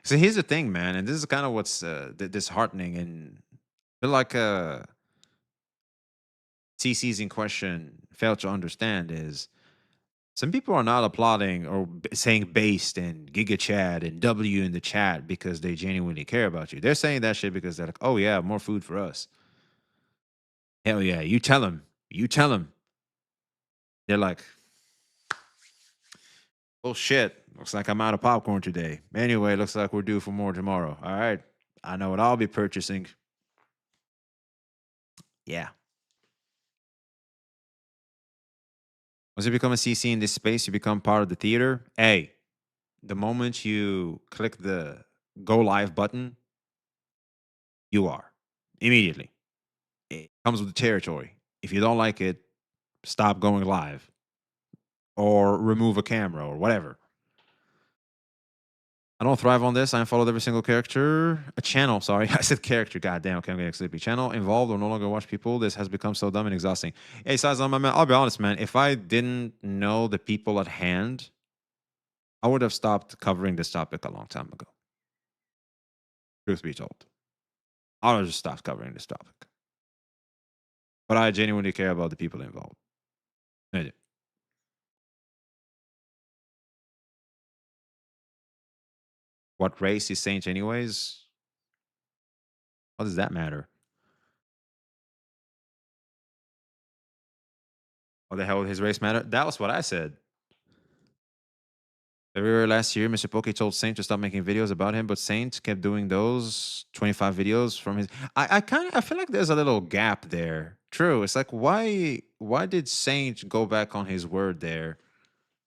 So here's the thing, man, and this is kind of what's disheartening and I feel like CC's in question failed to understand is some people are not applauding or saying based and Giga Chat and W in the chat because they genuinely care about you. They're saying that shit because they're like, oh yeah, more food for us. Hell yeah, you tell them. You tell them. They're like, oh shit, looks like I'm out of popcorn today. Anyway, looks like we're due for more tomorrow. All right, I know what I'll be purchasing. Yeah. Once you become a CC in this space, you become part of the theater. Hey, the moment you click the go live button, you are immediately. It comes with the territory. If you don't like it, stop going live or remove a camera or whatever. I don't thrive on this. I unfollowed every single character. A channel, sorry. I said character. Goddamn, okay, I'm getting sleepy. Channel involved or no longer watch people. This has become so dumb and exhausting. Hey, Sazam, man, I'll be honest, man. If I didn't know the people at hand, I would have stopped covering this topic a long time ago. Truth be told. I would have just stopped covering this topic. But I genuinely care about the people involved. I do. What race is Saint anyways? What does that matter? What the hell would his race matter? That was what I said. February last year, MrPokkes told Saint to stop making videos about him, but Saint kept doing those 25 videos from his. I feel like there's a little gap there. True. It's like why did Saint go back on his word there?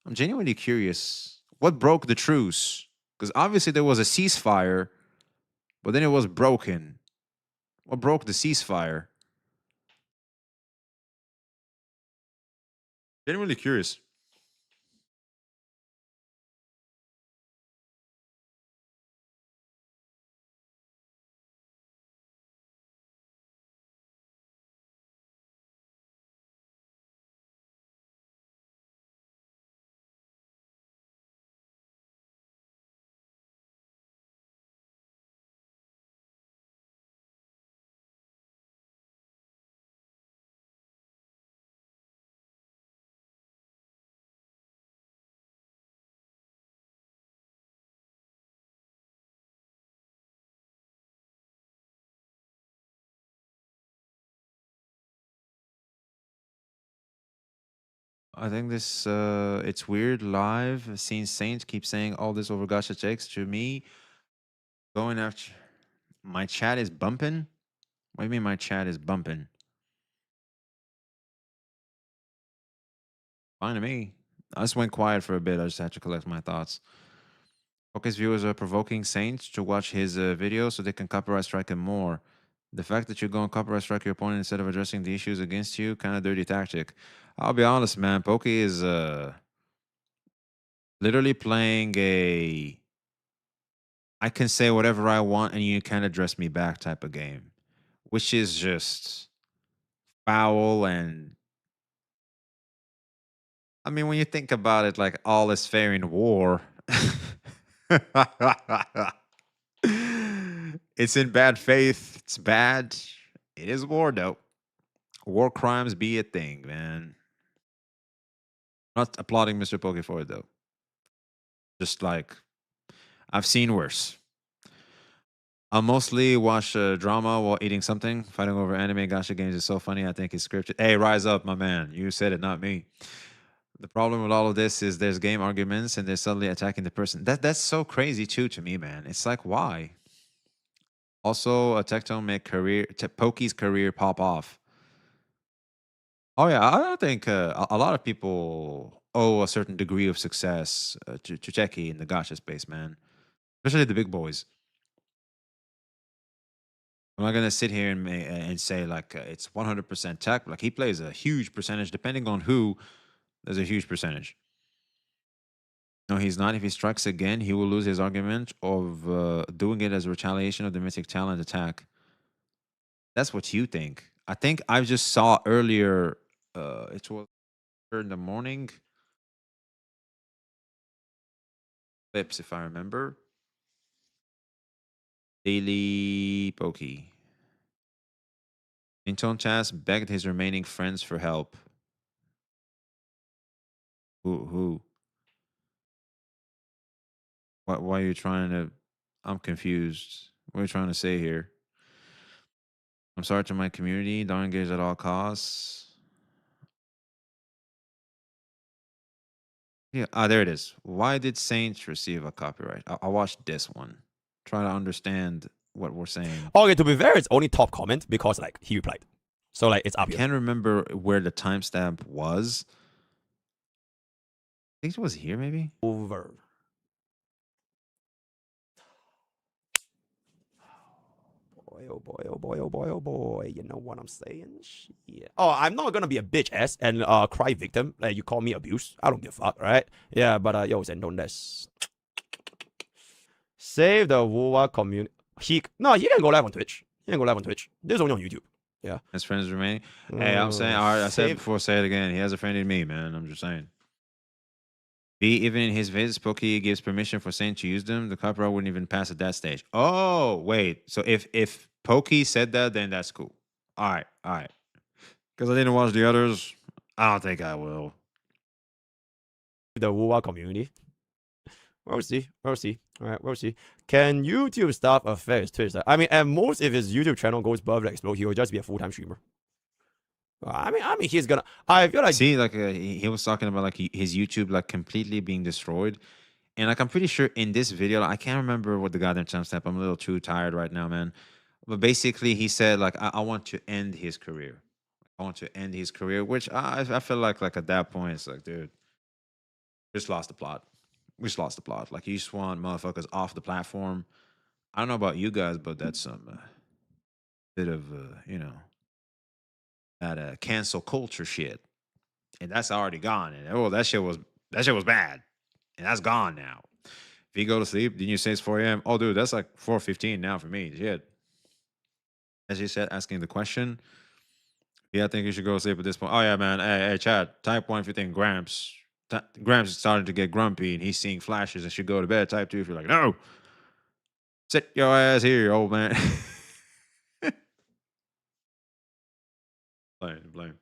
I'm genuinely curious. What broke the truce? Because obviously there was a ceasefire, but then it was broken. What broke the ceasefire? Genuinely curious. I think this it's weird live seeing Saint keep saying all this over Gacha checks to me. Going after my chat is bumping. What do you mean my chat is bumping? Fine to me. I just went quiet for a bit. I just had to collect my thoughts. Pokkes viewers are provoking Saint to watch his video so they can copyright strike him more. The fact that you go and copyright strike your opponent instead of addressing the issues against you, kind of dirty tactic. I'll be honest, man. Pokke is literally playing a I can say whatever I want and you can't address me back type of game, which is just foul. And I mean, when you think about it, like all is fair in war. It's in bad faith. It's bad. It is war, though. War crimes be a thing, man. Not applauding MrPokkes for it, though. Just like, I've seen worse. I'll mostly watch drama while eating something. Fighting over anime gacha games is so funny. I think it's scripted. Hey, rise up, my man. You said it, not me. The problem with all of this is there's game arguments and they're suddenly attacking the person. That's so crazy too to me, man. It's like, why? Also, a Tectone make Pokkes' career pop off. Oh yeah, I think a lot of people owe a certain degree of success to Techie in the gacha space, man. Especially the big boys. I'm not gonna sit here and say like it's 100% tech. Like he plays a huge percentage, depending on who. There's a huge percentage. No, he's not. If he strikes again, he will lose his argument of doing it as a retaliation of the mythic talent attack. That's what you think. I think I just saw earlier. It was in the morning. Clips, if I remember. Daily Pokke. Inton Chas begged his remaining friends for help. Who? Why are you trying to? I'm confused. What are you trying to say here? I'm sorry to my community. Don't engage at all costs. Yeah, there it is. Why did Saints receive a copyright? I watched this one. Try to understand what we're saying. Okay, to be fair, it's only top comment because like he replied. So like it's up I here. can't remember where the timestamp was. I think it was here, maybe. Over. Boy, oh boy, oh boy, oh boy, oh boy. You know what I'm saying? Shit. Oh, I'm not gonna be a bitch ass and cry victim. Like you call me abuse. I don't give a fuck, right? Yeah, but yo, Zendon, that's save the Wuwa community. He can go live on Twitch. He can go live on Twitch. This is only on YouTube. Yeah. His friends remaining. Hey, I'm saying, all right, I said before, say it again. He has offended me, man. I'm just saying. B, even in his vids, Pokke gives permission for Saint to use them. The copyright wouldn't even pass at that stage. Oh, wait. So if Pokke said that, then that's cool. All right. Because I didn't watch the others, I don't think I will. The Wuwa community. We'll see. All right, we'll see. Can YouTube staff affect his Twitch? I mean, at most, if his YouTube channel goes above like explode, he will just be a full-time streamer. I mean, he's gonna. I feel like he was talking about like his YouTube like completely being destroyed, and like I'm pretty sure in this video, I can't remember what the goddamn timestamp. I'm a little too tired right now, man. But basically, he said like I want to end his career. I want to end his career, which I feel like at that point it's like, dude, just lost the plot. We just lost the plot. Like you just want motherfuckers off the platform. I don't know about you guys, but that's some bit of you know. That cancel culture shit, and that's already gone. And that shit was bad, and that's gone now. If you go to sleep, didn't you say it's 4 a.m.? Oh, dude, that's like 4:15 now for me. Shit. As you said, asking the question. Yeah, I think you should go to sleep at this point. Oh yeah, man. Hey, chat. Type 1 if you think Gramps is starting to get grumpy and he's seeing flashes and should go to bed. Type 2 if you're like, no, sit your ass here, old man. Blame.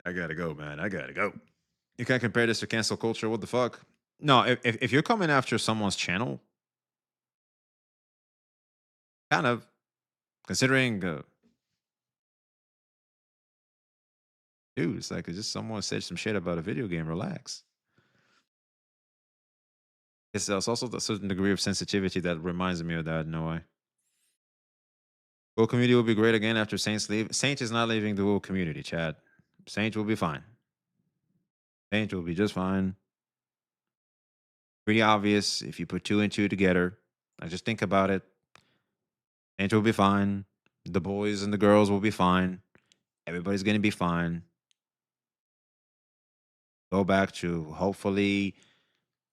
I gotta go, man. I gotta go. You can't compare this to cancel culture. What the fuck? No, if you're coming after someone's channel, kind of considering, dude, it's like just someone said some shit about a video game. Relax. It's also a certain degree of sensitivity that reminds me of that in a way. WoW community will be great again after Saints leave. Saint is not leaving the WoW community, Chad. Saint will be fine. Saint will be just fine. Pretty obvious if you put 2 and 2 together. I just think about it. Saint will be fine. The boys and the girls will be fine. Everybody's going to be fine. Go back to hopefully,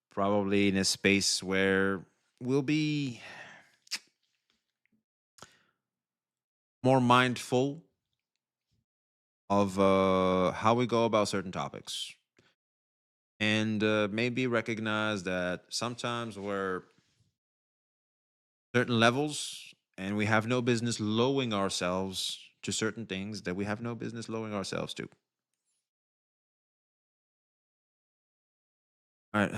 probably in a space where we'll be more mindful of how we go about certain topics. And maybe recognize that sometimes we're certain levels And we have no business lowering ourselves to certain things that we have no business lowering ourselves to. All right.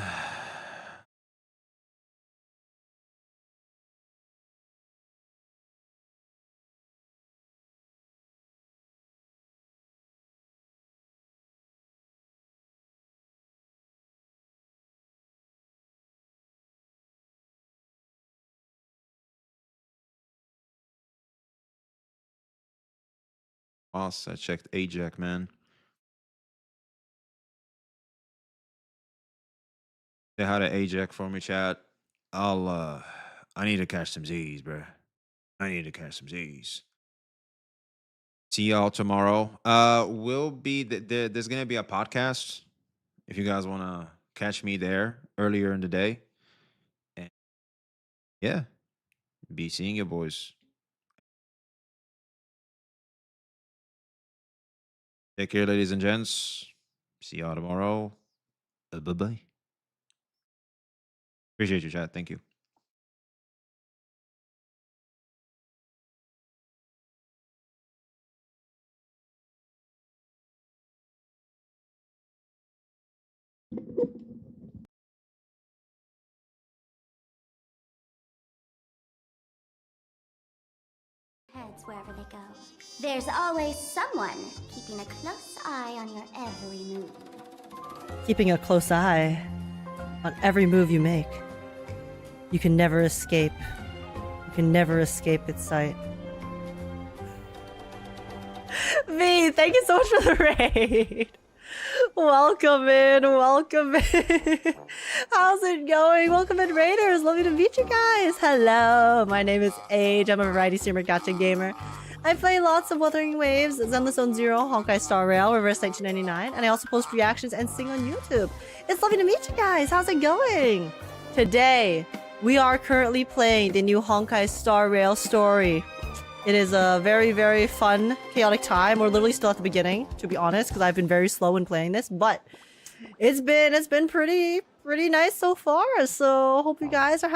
Boss, I checked Ajax, man. Say hi to Ajax for me, chat. I need to catch some Z's, bro. I need to catch some Z's. See y'all tomorrow. We'll be there's gonna be a podcast if you guys wanna catch me there earlier in the day. And yeah, be seeing you boys. Take care, ladies and gents. See y'all tomorrow. Bye-bye. Appreciate you, chat. Thank you. Heads wherever they go. There's always someone keeping a close eye on your every move. Keeping a close eye on every move you make. You can never escape. You can never escape its sight. V, thank you so much for the raid. Welcome in, welcome in. How's it going? Welcome in, Raiders. Lovely to meet you guys. Hello, my name is Age. I'm a variety streamer, gacha gamer. I play lots of Wuthering Waves, Zenless Zone Zero, Honkai Star Rail, Reverse 1999, and I also post reactions and sing on YouTube. It's lovely to meet you guys. How's it going? Today, we are currently playing the new Honkai Star Rail story. It is a very, very fun, chaotic time. We're literally still at the beginning, to be honest, because I've been very slow in playing this, but it's been pretty nice so far. So hope you guys are